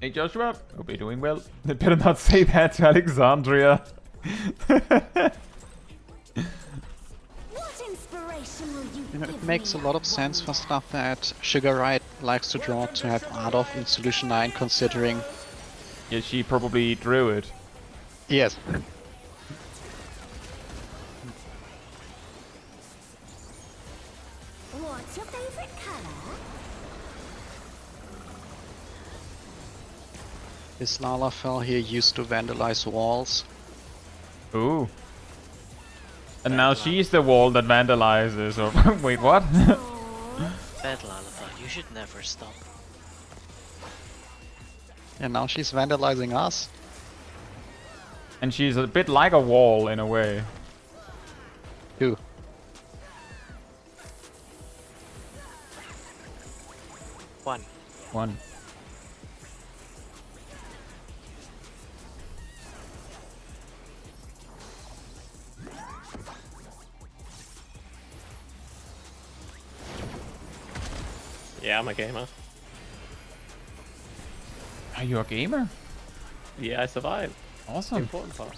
Hey Joshua, hope you're doing well. They better not say that to Alexandria. What inspiration will you You know, it give makes a me, lot of sense for stuff that Sugar Wright likes to draw to have art of in Solution 9, considering... Yeah, she probably drew it. Yes. What's your favorite color? This Lalafell here used to vandalize walls. Ooh. And now she's the wall that vandalizes. Or wait, what? Bad Lalafell, you should never stop. And now she's vandalizing us. And she's a bit like a wall in a way. Who? One. Yeah, I'm a gamer. Are you a gamer? Yeah, I survived. The Awesome. important part.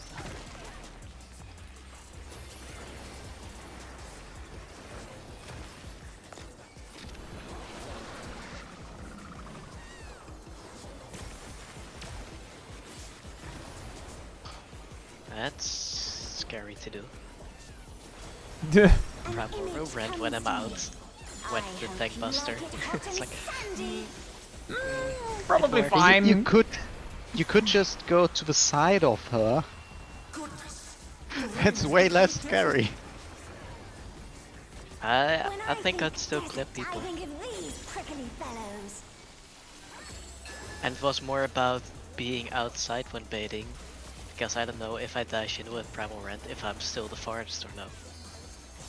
That's scary to do. Duh. Probably rent when I'm out. When the tech buster. It's like Probably works. fine. You could just go to the side of her. It's way less scary. I think I'd still clip people. I think of these prickly fellows. And it was more about being outside when baiting. Because I don't know if I dash in with Primal Rent if I'm still the farthest or no.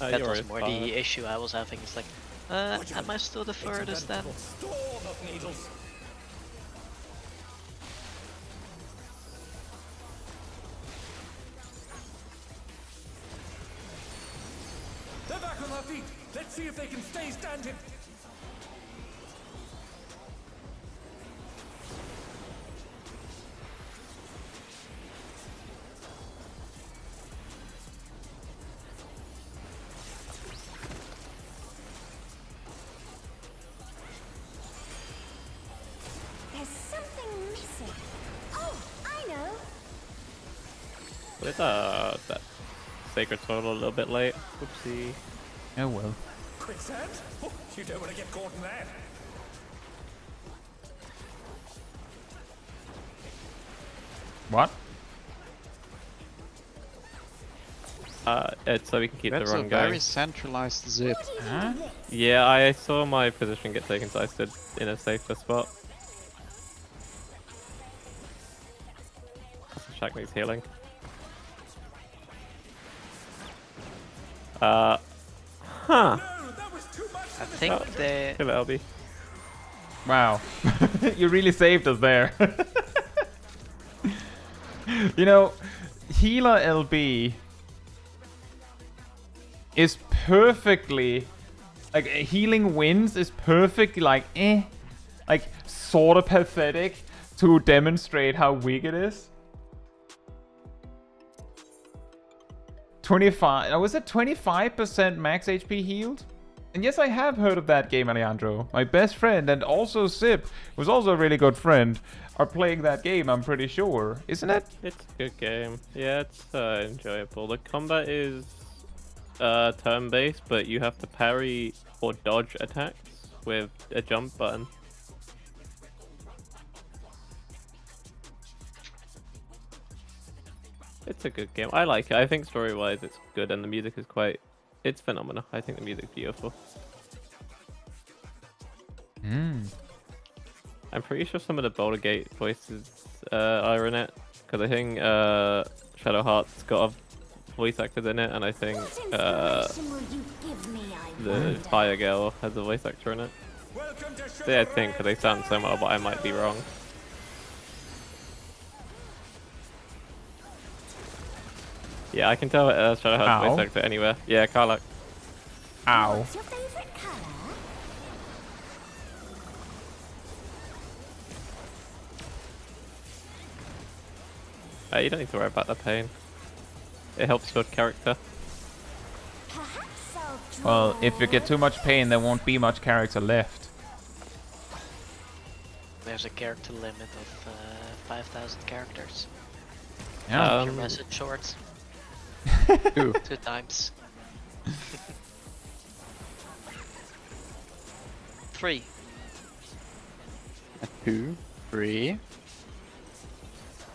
That was more the issue I was having. It's like, am I still the furthest then? They're back on their feet. Let's see if they can stay standing. There's something missing. Oh, I know. With that Sacred Sword a little bit late. Whoopsie. Oh well. Quicksand? Oh, you don't want to get caught in that. What? It's so we can keep That's the a run very going. centralized zip. Huh? Yeah, I saw my position get taken, so I stood in a safer spot. Shaq needs healing. Huh. No, that was too much. I think they... Kill it, LB. Wow. You really saved us there. You know, healer LB is perfectly... Like, healing wins is perfectly like, like, sort of pathetic to demonstrate how weak it is. 25, was it 25% max HP healed? And yes, I have heard of that game, Alejandro. My best friend and also Zip, who's also a really good friend, are playing that game, I'm pretty sure. Isn't it? It's a good game. Yeah, it's enjoyable. The combat is turn-based, but you have to parry or dodge attacks with a jump button. It's a good game. I like it. I think story-wise it's good, and the music is it's phenomenal. I think the music's beautiful. I'm pretty sure some of the Boulder Gate voices are in it, because I think Shadow Heart's got a voice actors in it, and I think the Fire Girl has a voice actor in it. I think, because they sound similar, but I might be wrong. Yeah, I can tell Shadow Heart's voice actor anywhere. Yeah, Karlach. Ow. What's your favorite color? You don't need to worry about the pain. It helps build character. Perhaps I'll draw. Well, if you get too much pain, there won't be much character left. There's a character limit of 5,000 characters. Yeah. Your message short. Ooh. 2 times. 3. 2, 3.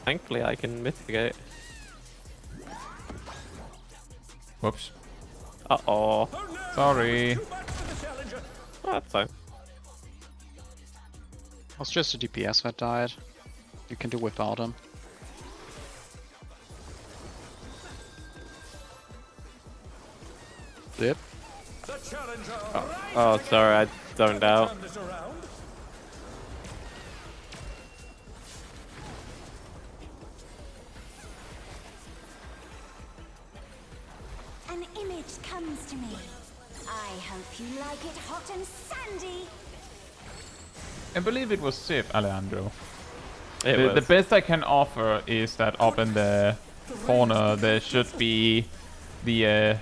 Thankfully, I can mitigate. Whoops. Uh-oh. Sorry. Too much for the challenger. Oh, that's fine. It was just a DPS that died. You can do without him. Zip. The challenger. Oh, sorry, I zoned out. Turn this around. An image comes to me. I hope you like it hot and sandy. I believe it was Civ, Alejandro. It The best I can offer is that up in the corner there should be the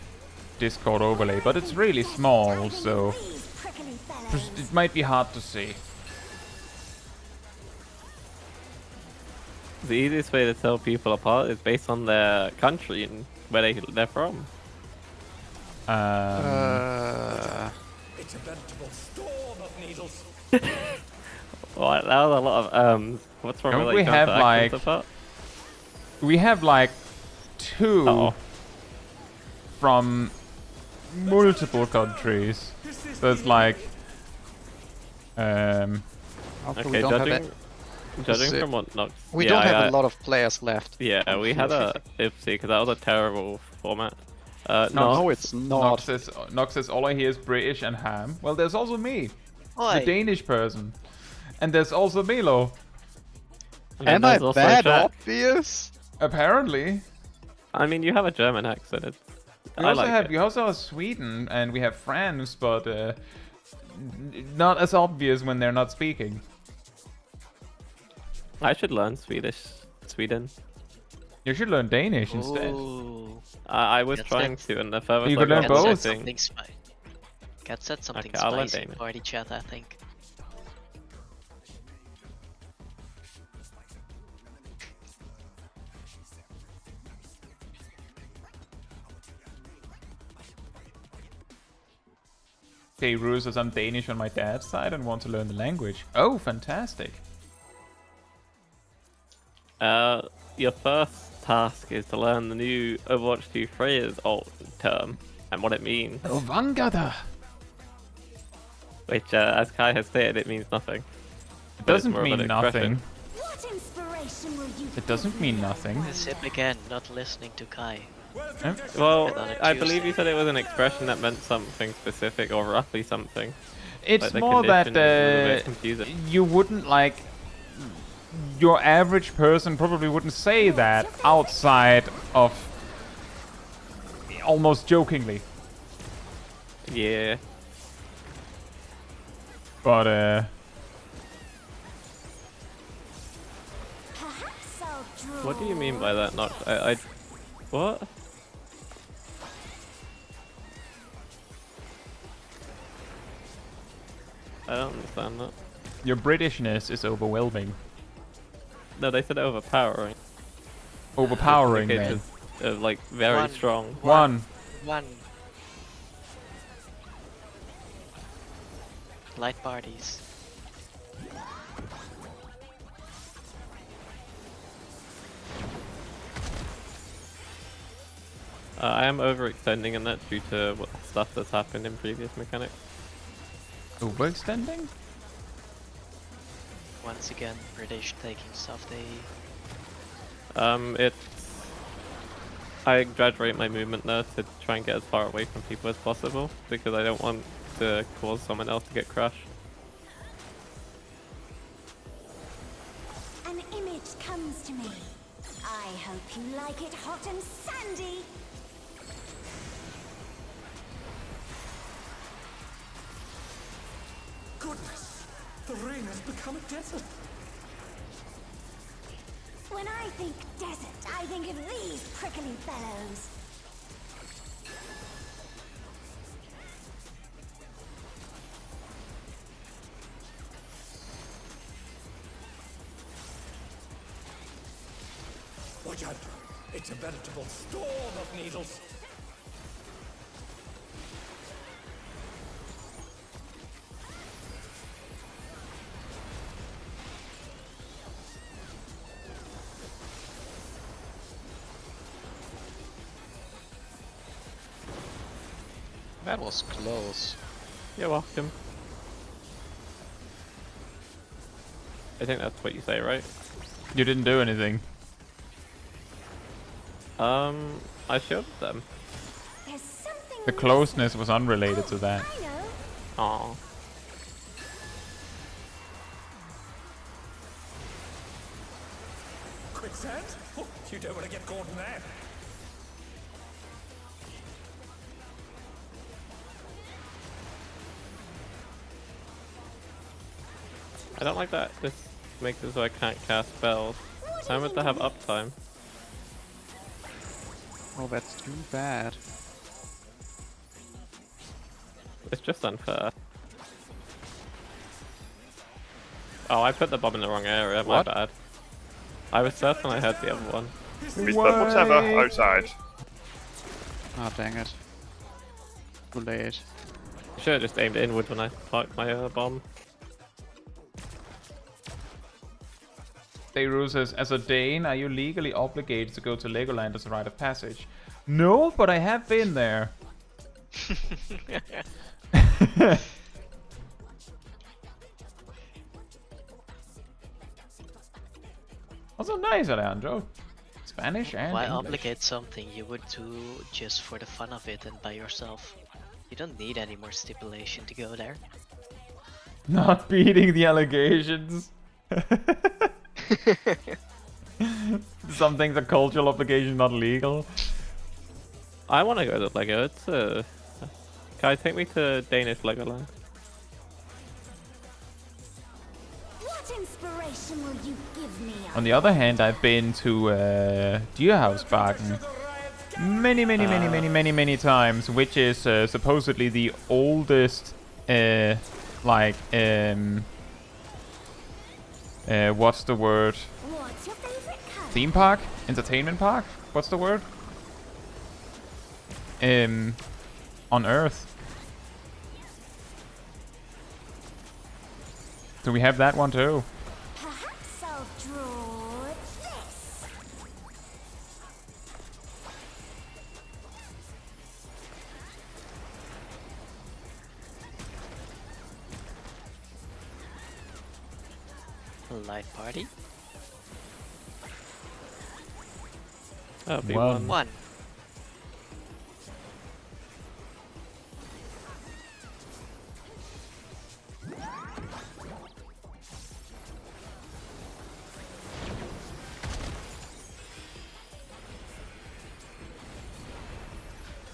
Discord overlay, but it's really small, so These prickly fellows. it might be hard to see. The easiest way to tell people apart is based on their country and where they're from. It's a veritable storm of needles. Well, that was a lot of what's wrong Don't with we have, the accents like- apart? We have like 2 Uh-oh. from multiple countries. So it's like Hopefully we Okay, don't have judging it. from what Nox. We yeah, don't have a lot of players left. Yeah, we had a IPSI because that was a terrible format. No, it's not. Nox says all I hear is British and ham. Well, there's also me, Oi. the Danish person, and there's also Milo. And then Am I there's also that chat. obvious? Apparently, I mean, you have a German accent. we I also like have it. we also have Sweden and we have France, but not as obvious when they're not speaking. I should learn Sweden. You should learn Danish instead. Ooh. I was That's trying it. to, and the furthest You I could learn got both. was, Said I think, something Cat said something Okay, I'll learn spicy Danish. for the chat, I think. Okay, Rue says I'm Danish on my dad's side and want to learn the language. Oh, fantastic. Your first task is to learn the new Overwatch 2 Freya's alt term and what it means, Oh, Vangada. which, as Kai has stated, it means nothing. It But it's doesn't more of an mean expression. nothing. What inspiration will you It doesn't mean nothing. Zip again, not listening to Kai. Eh? Well, And on a I believe you Tuesday. said it was an expression that meant something specific or roughly something. It's Like the more that condition is a little bit confusing. you wouldn't like. Your average person probably wouldn't say that outside of almost jokingly. Yeah. But Perhaps I'll draw. What do you mean by that? Not I what? I don't understand that. your Britishness is overwhelming. No, they said overpowering. Overpowering, Okay, man. just, like very One. strong. One. One. Light parties. I am overextending in that due to what stuff that's happened in previous mechanics. Overextending? Once again, British taking stuff they... I exaggerate my movement there to try and get as far away from people as possible, because I don't want to cause someone else to get crushed. An image comes to me. I hope you like it hot and sandy. Goodness, the rain has become a desert. When I think desert, I think of these prickly fellows. Watch out! It's a veritable storm of needles. That was close. You're welcome. I think that's what you say, right? You didn't do anything. I showed them. There's something The closeness was unrelated to that. I know. Aww. Quicksand? Oh, you don't want to get caught in that. I don't like that. This makes it so I can't cast spells. I want to have uptime. Oh, that's too bad. It's just unfair. Oh, I put the bomb in the wrong area. My What? bad. I was certain I had the other one. But whatever, outside. Ah, dang it. Too late. Should have just aimed inward when I parked my bomb. Beirut says, as a Dane, are you legally obligated to go to Legoland as a rite of passage? No, but I have been there. Also nice, Alejandro. Spanish and Why English. obligate something you would do just for the fun of it and by yourself? You don't need any more stipulation to go there. Not beating the allegations. Some things are cultural obligation, not legal. I want to go to Lego. It's Can I take me to Danish Legoland? What inspiration will you give me? On the other hand, I've been to Dierhausparken many times, which is supposedly the oldest, what's the word? What's your favorite color? Theme park? Entertainment park? What's the word? On Earth. So we have that one too. Perhaps I'll draw this. Live party? That'll be One. One.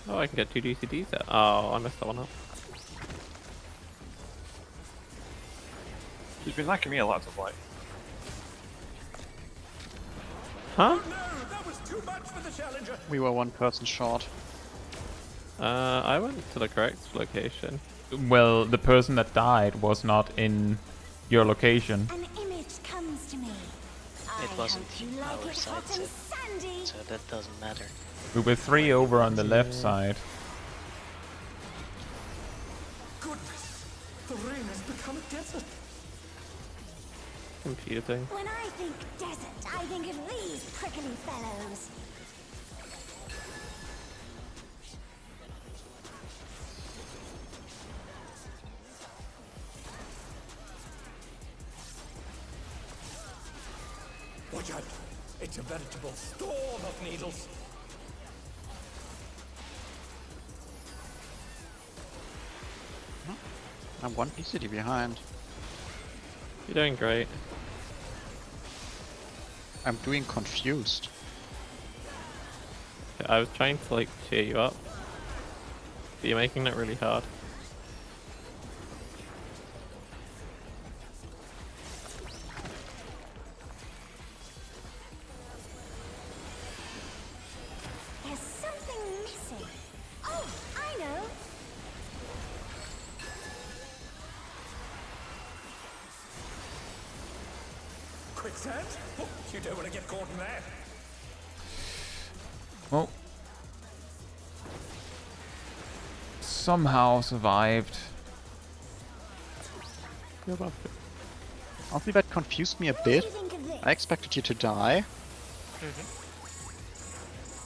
Oh, I can get 2 DCDs out. Oh, I messed that one up. He's been liking me a lot of late. Huh? No, that was too much for the challenger. We were one person short. I went to the correct location. Well, the person that died was not in your location. An image comes to me. It I wasn't hope you our like it side, hot and sandy. so that doesn't matter. We were 3 over on the left side. Goodness, the rain has become a desert. Confusing. When I think desert, I think of these prickly fellows. judge. It's a veritable storm of needles. I'm one PCD behind. You're doing great. I'm doing confused. I was trying to like cheer you up, but you're making it really hard. There's something missing. Oh, I know. Quicksand? Oh, you don't want to get caught in that. Well, somehow survived. Honestly, that confused me a bit. What do you think of this? I expected you to die.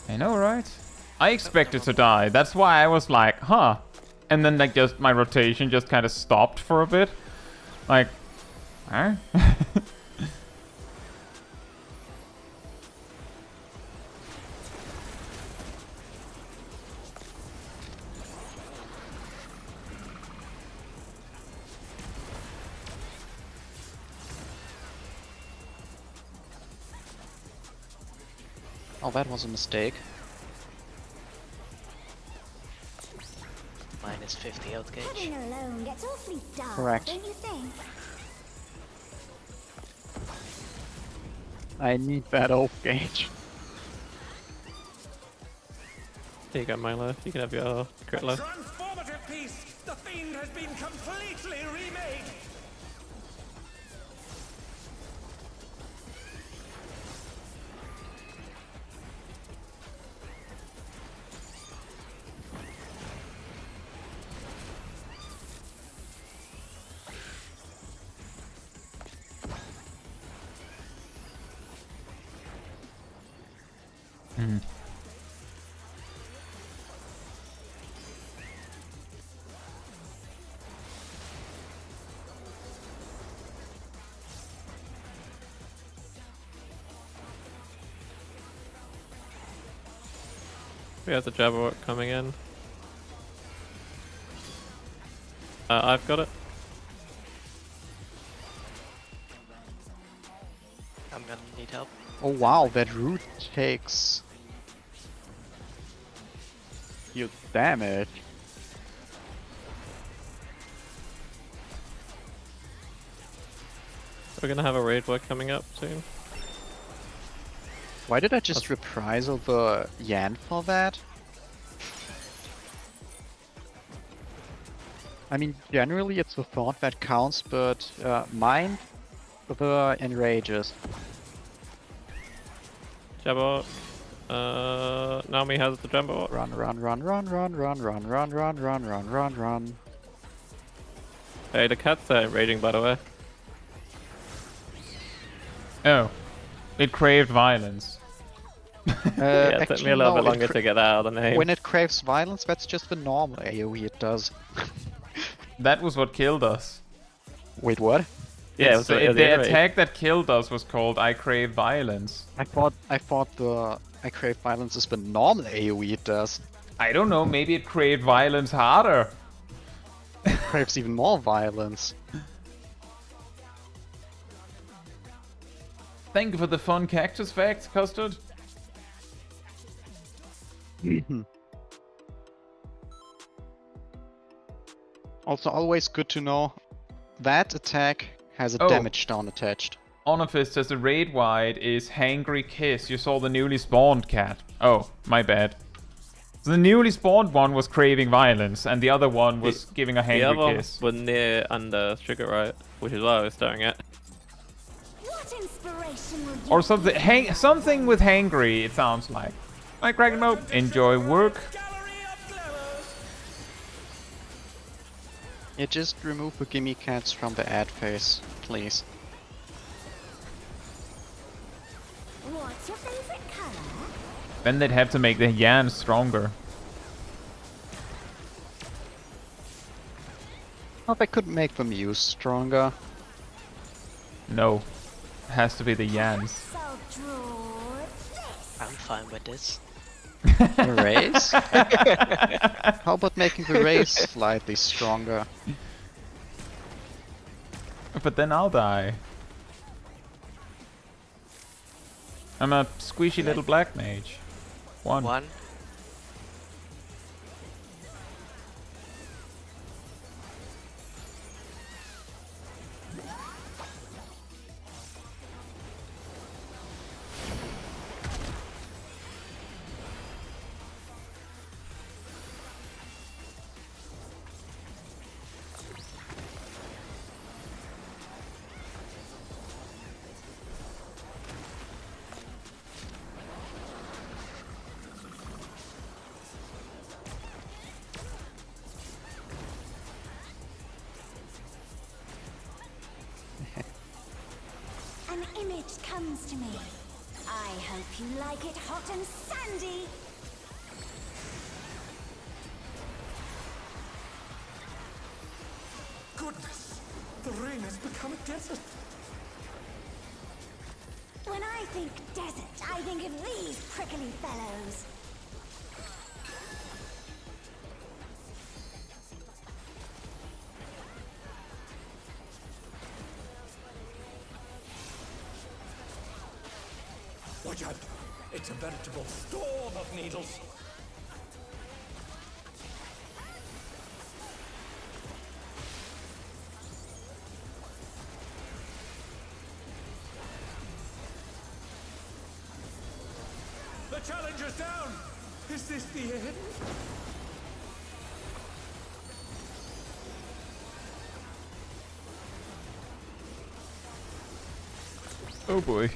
I know, right? I expected to die. That's why I was like, huh. And then like just my rotation just kind of stopped for a bit. Like, huh? Oh, that was a mistake. Minus 50 out gauge. Heading alone gets awfully dark, Correct. don't you think? I need that off gauge. Here you go, Milo. You can have your crit low. Transformative piece! The fiend has been completely remade! We have the Jabberwock coming in. I've got it. I'm gonna need help. Oh wow, that root takes... You damage. We're gonna have a raid work coming up soon. Why did I just reprisal the Yan for that? I mean, generally it's the thought that counts, but mind the enrages. Jabberwock. Naomi has the Jabberwock. Run, run, run, run, run, run, run, run, run, run, run, run, run. Hey, the cat's raiding, by the way. Oh, it craved violence. Yeah, it took me a little bit longer to get that out of the name. When it craves violence, that's just the normal AoE it does. That was what killed us. Wait, what? Yeah, It's- the attack that killed us was called I Crave Violence. I thought the I crave violence is the normal AoE it does. I don't know, maybe it craved violence harder. Craves even more violence. Thank you for the fun cactus facts, Custard. Also, always good to know that attack has a Oh. damage down attached. Onifist says the raid wide is Hangry Kiss. You saw the newly spawned cat. Oh, my bad. So the newly spawned one was craving violence, and the other one was giving a The Hangry other Kiss. were near under Sugar Riot, which is what I was staring at. What inspiration will you Or something, something with Hangry, it sounds like. Hi, Kraken Mope. Enjoy work. Gallery of glowers! Yeah, just remove the gimme cats from the ad phase, please. What's your favorite color? Then they'd have to make the Yan stronger. Oh, they could make them use stronger. No. It has to be the Yans. So Draw this. I'm fine with this. The race? How about making the race slightly stronger? But then I'll die. I'm a squishy little black mage. One. An image comes to me. I hope you like it hot and sandy. Goodness, the ring has become a desert. When I think desert, I think of these prickly fellows. Watch out! It's a veritable storm of needles. The challenger's down! Is this the end? Oh boy.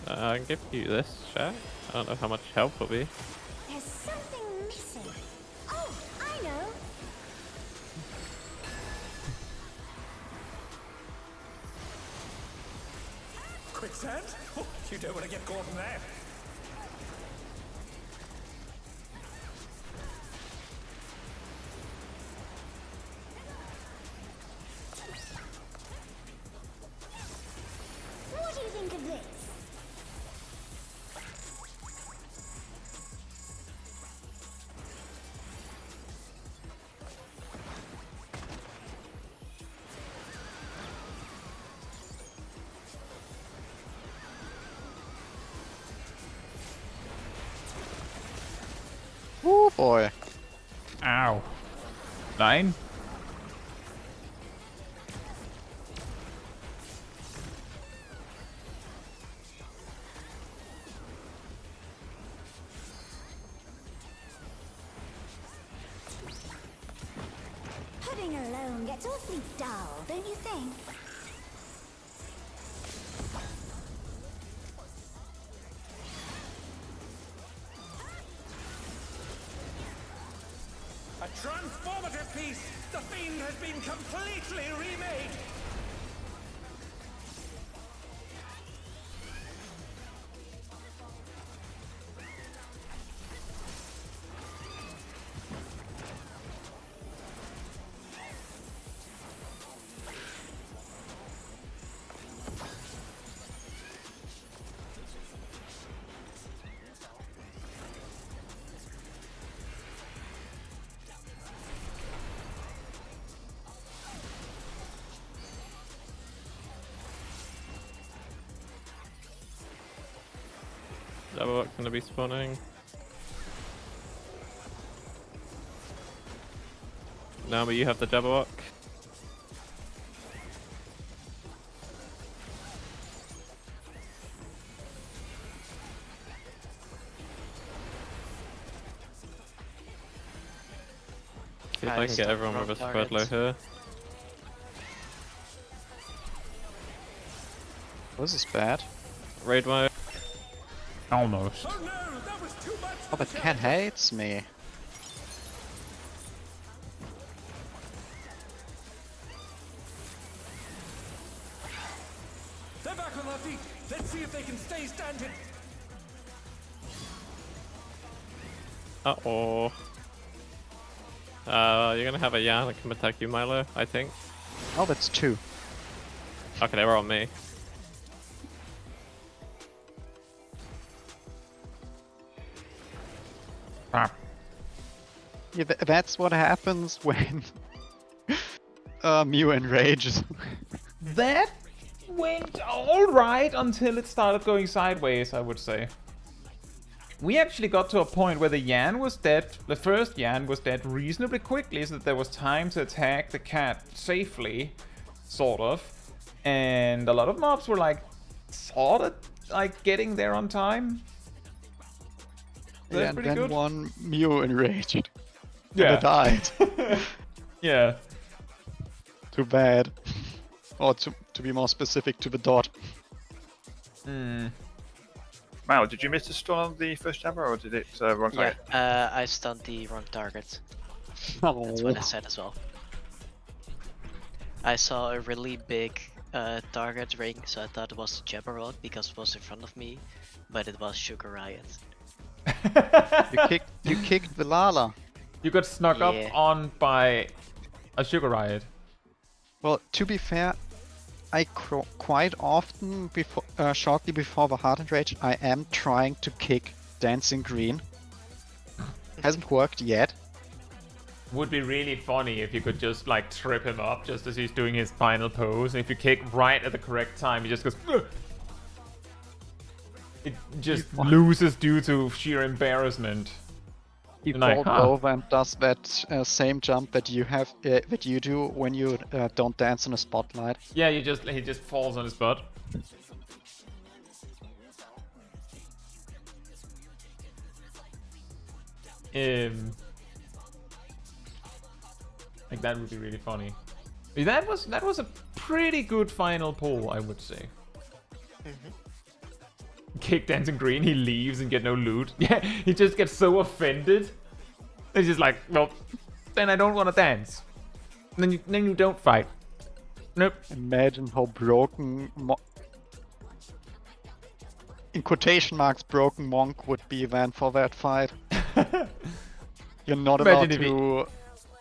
I can give you this, chat. I don't know how much help will be. There's something missing. Oh, I know. Quicksand? Oh, you don't want to get caught in that. What do you think of this? Oh boy. Ow. 9? Pudding alone gets awfully dull, don't you think? A transformative piece! The Fiend has been completely remade! Jabberwock's gonna be spawning. No, but you have the Jabberwock. See if I can get everyone with a spread low here. This is bad. Raid mode. Almost. Oh no, that was too much! Oh, but Cat hates me. They're back on their feet! Let's see if they can stay standing! Uh-oh. You're gonna have a Yan that can attack you, Milo, I think. Oh, that's 2. Okay, they were on me. Yeah, that's what happens when Mew enrages. That went alright until it started going sideways, I would say. We actually got to a point where the Yan was dead, the first Yan was dead reasonably quickly, so that there was time to attack the cat safely, sort of. And a lot of mobs were like, sort of, like getting there on time. Yeah, and then good. One Mew enraged. Yeah. And it died. Yeah. Too bad. Or to be more specific, to the dot. Mal, did you miss the stun on the first jabber, or did it wrong target? Yeah, I stunned the wrong target. That's what I said as well. I saw a really big target ring, so I thought it was Jabberwock because it was in front of me, but it was Sugar Riot. You kicked the Lala. You got snuck up on by a Sugar Riot. Well, to be fair, I quite often, shortly before the Heart and Rage, I am trying to kick Dancing Green. Hasn't worked yet. Would be really funny if you could just like trip him up just as he's doing his final pose. And if you kick right at the correct time, he just goes. Ugh! It just loses due to sheer embarrassment. He falls over and does that same jump that you have that you do when you don't dance in a spotlight. Yeah, he just falls on his butt. Like that would be really funny. That was a pretty good final pull, I would say. Kick Dancing Green, he leaves and get no loot. Yeah, he just gets so offended. He's just like, well, then I don't want to dance. Then you don't fight. Nope. Imagine how broken, in quotation marks, broken Monk would be then for that fight. You're not allowed to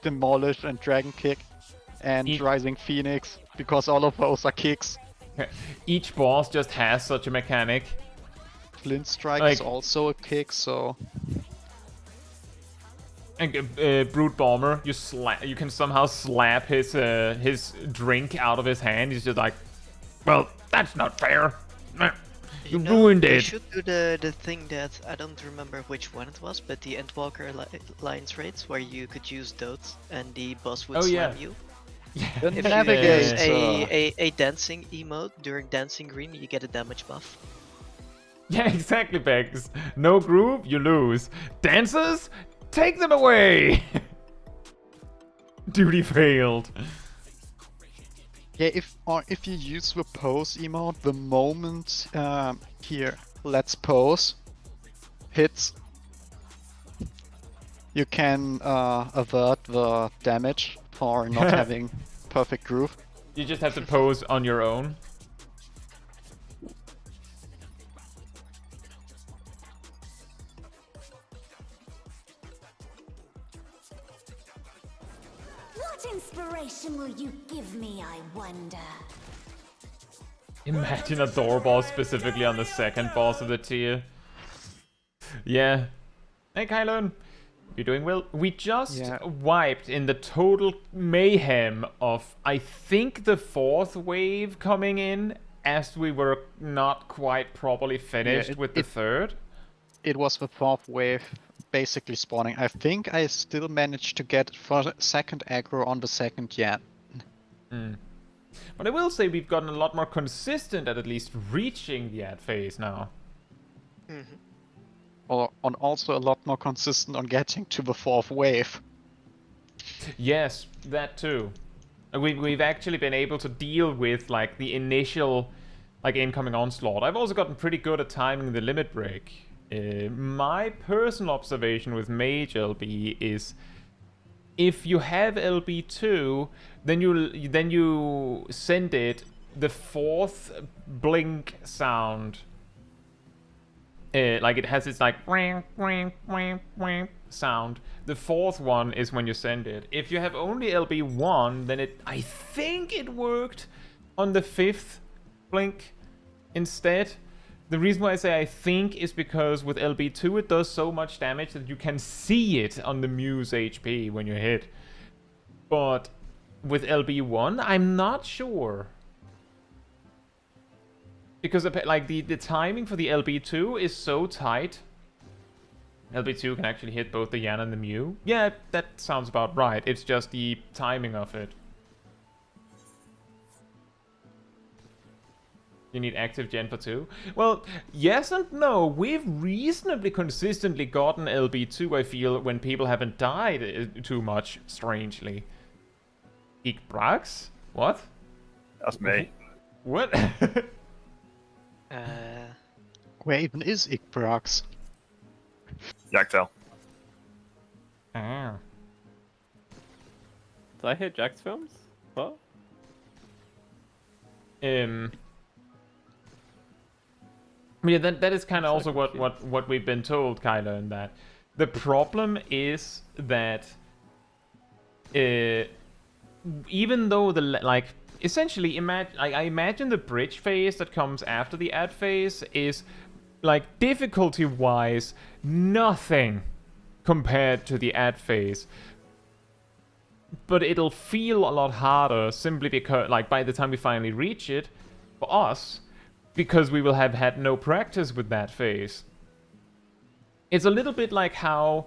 demolish and dragon kick and Rising Phoenix because all of those are kicks. Each boss just has such a mechanic. Flint Strike is also a kick, so... And Brute Bomber, you can somehow slap his drink out of his hand. He's just like, well, that's not fair. You ruined it. You should do the thing that, I don't remember which one it was, but the Endwalker Alliance raids, where you could use Dotes and the boss would slam you. Yeah. If you use a dancing emote during Dancing Green, you get a damage buff. Yeah, exactly, Bex. No groove, you lose. Dancers, take them away! Duty failed. Yeah, if you use the pose emote, the moment here, let's pose, hits, you can avert the damage for not having perfect groove. You just have to pose on your own. What inspiration will you give me, I wonder? Imagine a door boss specifically on the second boss of the tier. Yeah. Hey, Kylon. You're doing well. We just wiped in the total mayhem of, I think, the fourth wave coming in as we were not quite properly finished with the third. It was the fourth wave basically spawning. I think I still managed to get for second aggro on the second Yan. But I will say we've gotten a lot more consistent at least reaching the ad phase now. And also a lot more consistent on getting to the fourth wave. Yes, that too. We've actually been able to deal with like the initial like incoming onslaught. I've also gotten pretty good at timing the limit break. My personal observation with Mage LB is if you have LB2, then you send it the fourth blink sound. Like it has this like sound. The fourth one is when you send it. If you have only LB1, then I think it worked on the fifth blink instead. The reason why I say I think is because with LB2 it does so much damage that you can see it on the Muse HP when you hit. But with LB1, I'm not sure. Because like the timing for the LB2 is so tight. LB2 can actually hit both the Yan and the Mew. Yeah, that sounds about right. It's just the timing of it. You need active gen for 2? Well, yes and no. We've reasonably consistently gotten LB2, I feel, when people haven't died too much, strangely. Brax? What? That's me. What? Where even is Brax? Jagtail. Ah. Did I hear Jack's films? What? Yeah, that is kind of also what we've been told, Kyla, in that. The problem is that even though the essentially I imagine the bridge phase that comes after the ad phase is like difficulty-wise nothing compared to the ad phase. But it'll feel a lot harder simply because like by the time we finally reach it, for us, because we will have had no practice with that phase. It's a little bit like how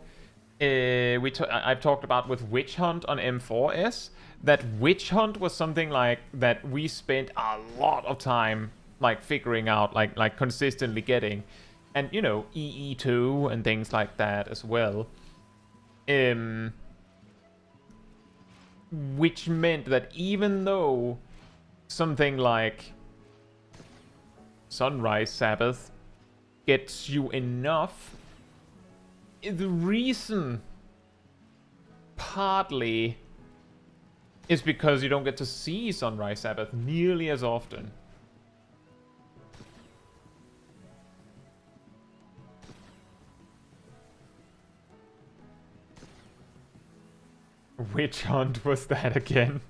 I've talked about with Witch Hunt on M4S. That Witch Hunt was something like that we spent a lot of time like figuring out, like consistently getting, and you know EE2 and things like that as well. Which meant that even though something like Sunrise Sabbath gets you enough, the reason partly is because you don't get to see Sunrise Sabbath nearly as often. Which hunt was that again?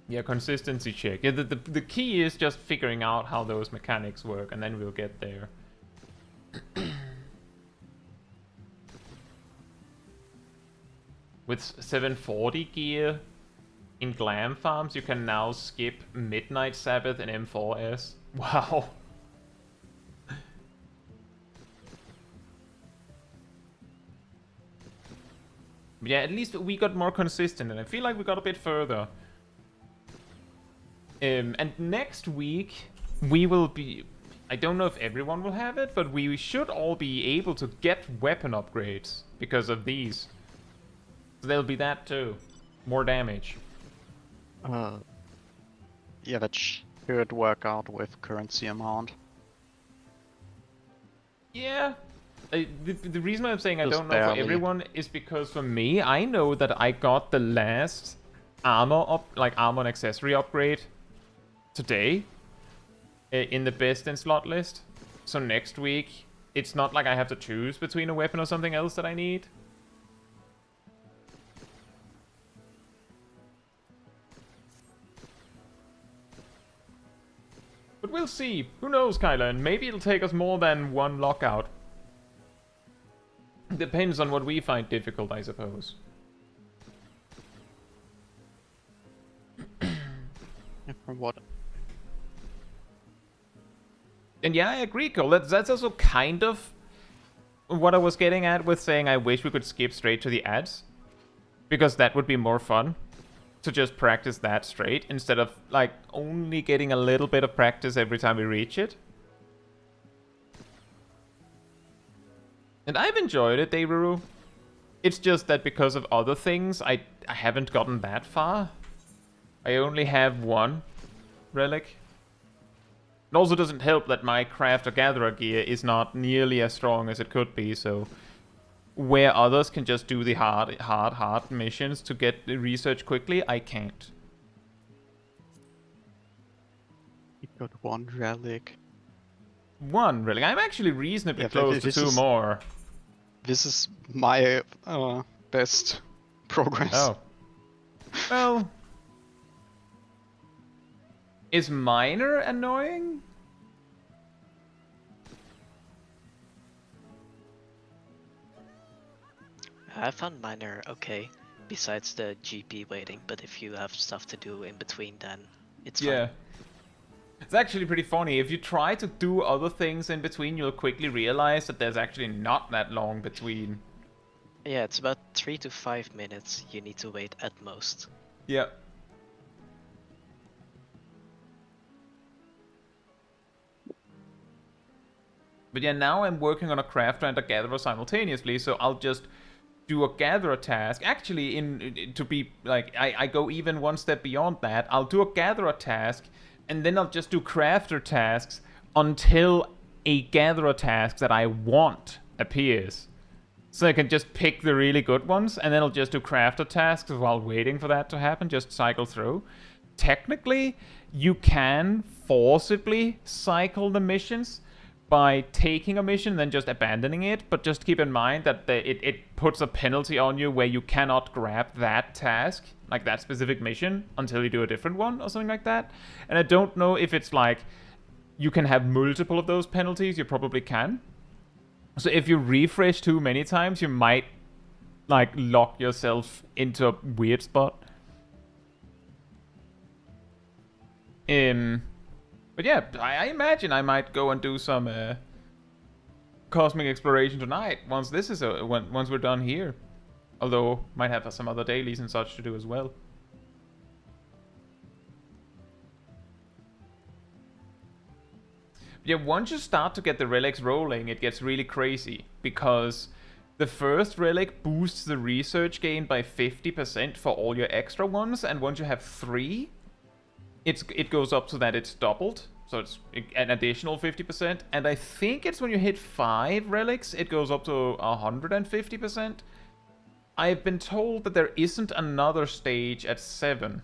Yeah, consistency check. Yeah, the key is just figuring out how those mechanics work, and then we'll get there. With 740 gear in Glam Farms, you can now skip Midnight Sabbath and M4S. Wow. But yeah, at least we got more consistent, and I feel like we got a bit further. And next week, we will be... I don't know if everyone will have it, but we should all be able to get weapon upgrades because of these. So there'll be that too. More damage. Yeah, that should work out with currency amount. Yeah. The reason I'm saying I Just don't know barely. for everyone is because for me, I know that I got the last armor armor and accessory upgrade today in the best in slot list. So next week, it's not like I have to choose between a weapon or something else that I need. But we'll see. Who knows, Kyla? And maybe it'll take us more than one lockout. Depends on what we find difficult, I suppose. From what? And yeah, I agree, Cole. That's also kind of what I was getting at with saying I wish we could skip straight to the ads. Because that would be more fun. To just practice that straight instead of like only getting a little bit of practice every time we reach it. And I've enjoyed it, Deiruru. It's just that because of other things, I haven't gotten that far. I only have one relic. It also doesn't help that my Crafter Gatherer gear is not nearly as strong as it could be, so... where others can just do the hard missions to get the research quickly, I can't. You got 1 relic. 1 relic. I'm actually reasonably close to 2 more. This is my best progress. Oh. Well... Is minor annoying? I found minor okay, besides the GP waiting, but if you have stuff to do in between, then it's fine. It's actually pretty funny. If you try to do other things in between, you'll quickly realize that there's actually not that long between. Yeah, it's about 3 to 5 minutes you need to wait at most. Yeah. But yeah, now I'm working on a crafter and a gatherer simultaneously, so I'll just do a gatherer task. Actually, to be like, I go even one step beyond that. I'll do a gatherer task, and then I'll just do crafter tasks until a gatherer task that I want appears. So I can just pick the really good ones, and then I'll just do crafter tasks while waiting for that to happen, just cycle through. Technically, you can forcibly cycle the missions by taking a mission and then just abandoning it, but just keep in mind that it puts a penalty on you where you cannot grab that task, like that specific mission, until you do a different one or something like that. And I don't know if it's like you can have multiple of those penalties. You probably can. So if you refresh too many times, you might like lock yourself into a weird spot. But yeah, I imagine I might go and do some cosmic exploration tonight once this is once we're done here. Although might have some other dailies and such to do as well. Yeah, once you start to get the relics rolling, it gets really crazy because the first relic boosts the research gain by 50% for all your extra ones, and once you have 3, it goes up so that it's doubled, so it's an additional 50%, and I think it's when you hit 5 relics, it goes up to 150%. I've been told that there isn't another stage at 7.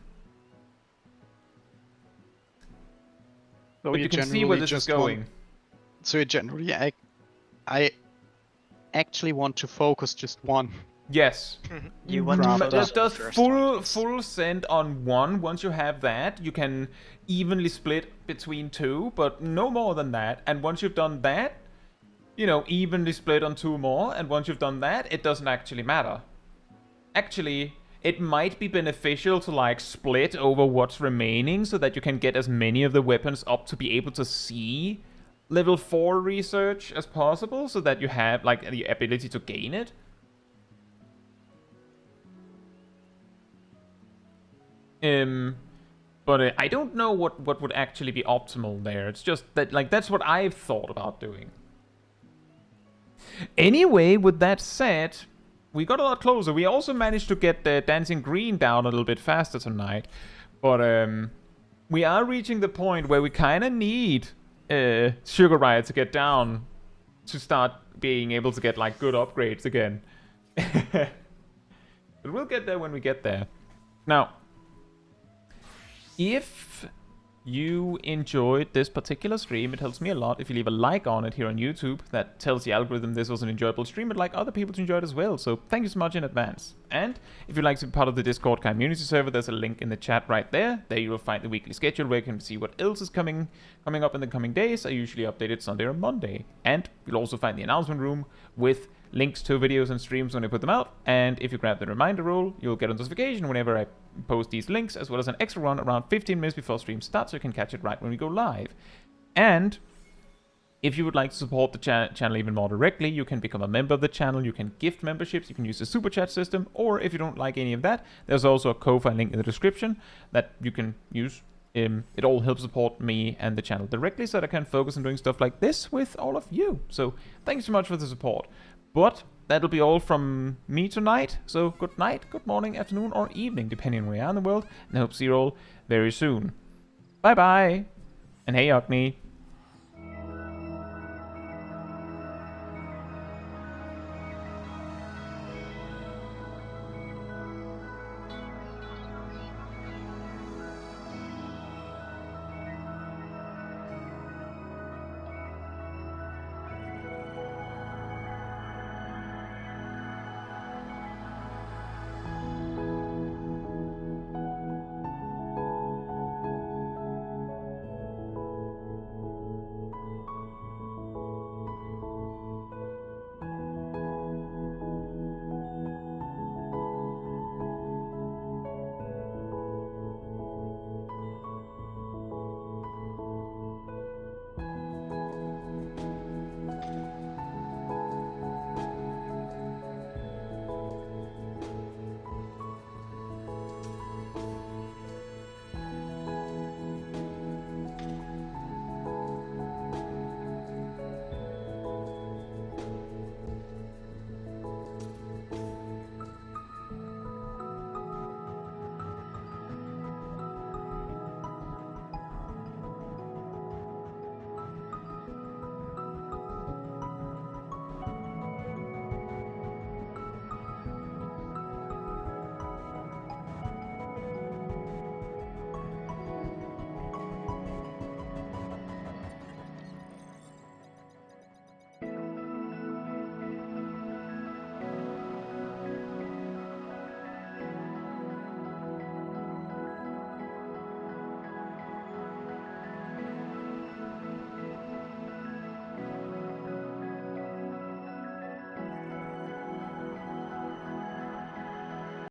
So but you can see where this is going. So generally, I actually want to focus just one. Yes. You want to focus just on the first one. full send on one. Once you have that, you can evenly split between 2, but no more than that. And once you've done that, you know, evenly split on 2 more. And once you've done that, it doesn't actually matter. Actually, it might be beneficial to like split over what's remaining so that you can get as many of the weapons up to be able to see level 4 research as possible, so that you have like the ability to gain it. But I don't know what would actually be optimal there. It's just that, like, that's what I've thought about doing. Anyway, with that said, we got a lot closer. We also managed to get the Dancing Green down a little bit faster tonight. But we are reaching the point where we kind of need Sugar Riot to get down to start being able to get, like, good upgrades again. But we'll get there when we get there. Now, if you enjoyed this particular stream, it helps me a lot if you leave a like on it here on YouTube. That tells the algorithm this was an enjoyable stream, but like other people to enjoy it as well. So thank you so much in advance. And if you'd like to be part of the Discord community server, there's a link in the chat right there. There you will find the weekly schedule where you can see what else is coming up in the coming days. I usually update it Sunday or Monday. And you'll also find the announcement room with links to videos and streams when I put them out. And if you grab the reminder role, you'll get a notification whenever I post these links, as well as an extra one around 15 minutes before stream starts, so you can catch it right when we go live. And if you would like to support the channel even more directly, you can become a member of the channel, you can gift memberships, you can use the super chat system, or if you don't like any of that, there's also a Ko-Fi link in the description that you can use. It all helps support me and the channel directly so that I can focus on doing stuff like this with all of you. So thank you so much for the support. But that'll be all from me tonight. So good night, good morning, afternoon, or evening, depending on where you are in the world. And I hope to see you all very soon. Bye bye. And hey, Ogni.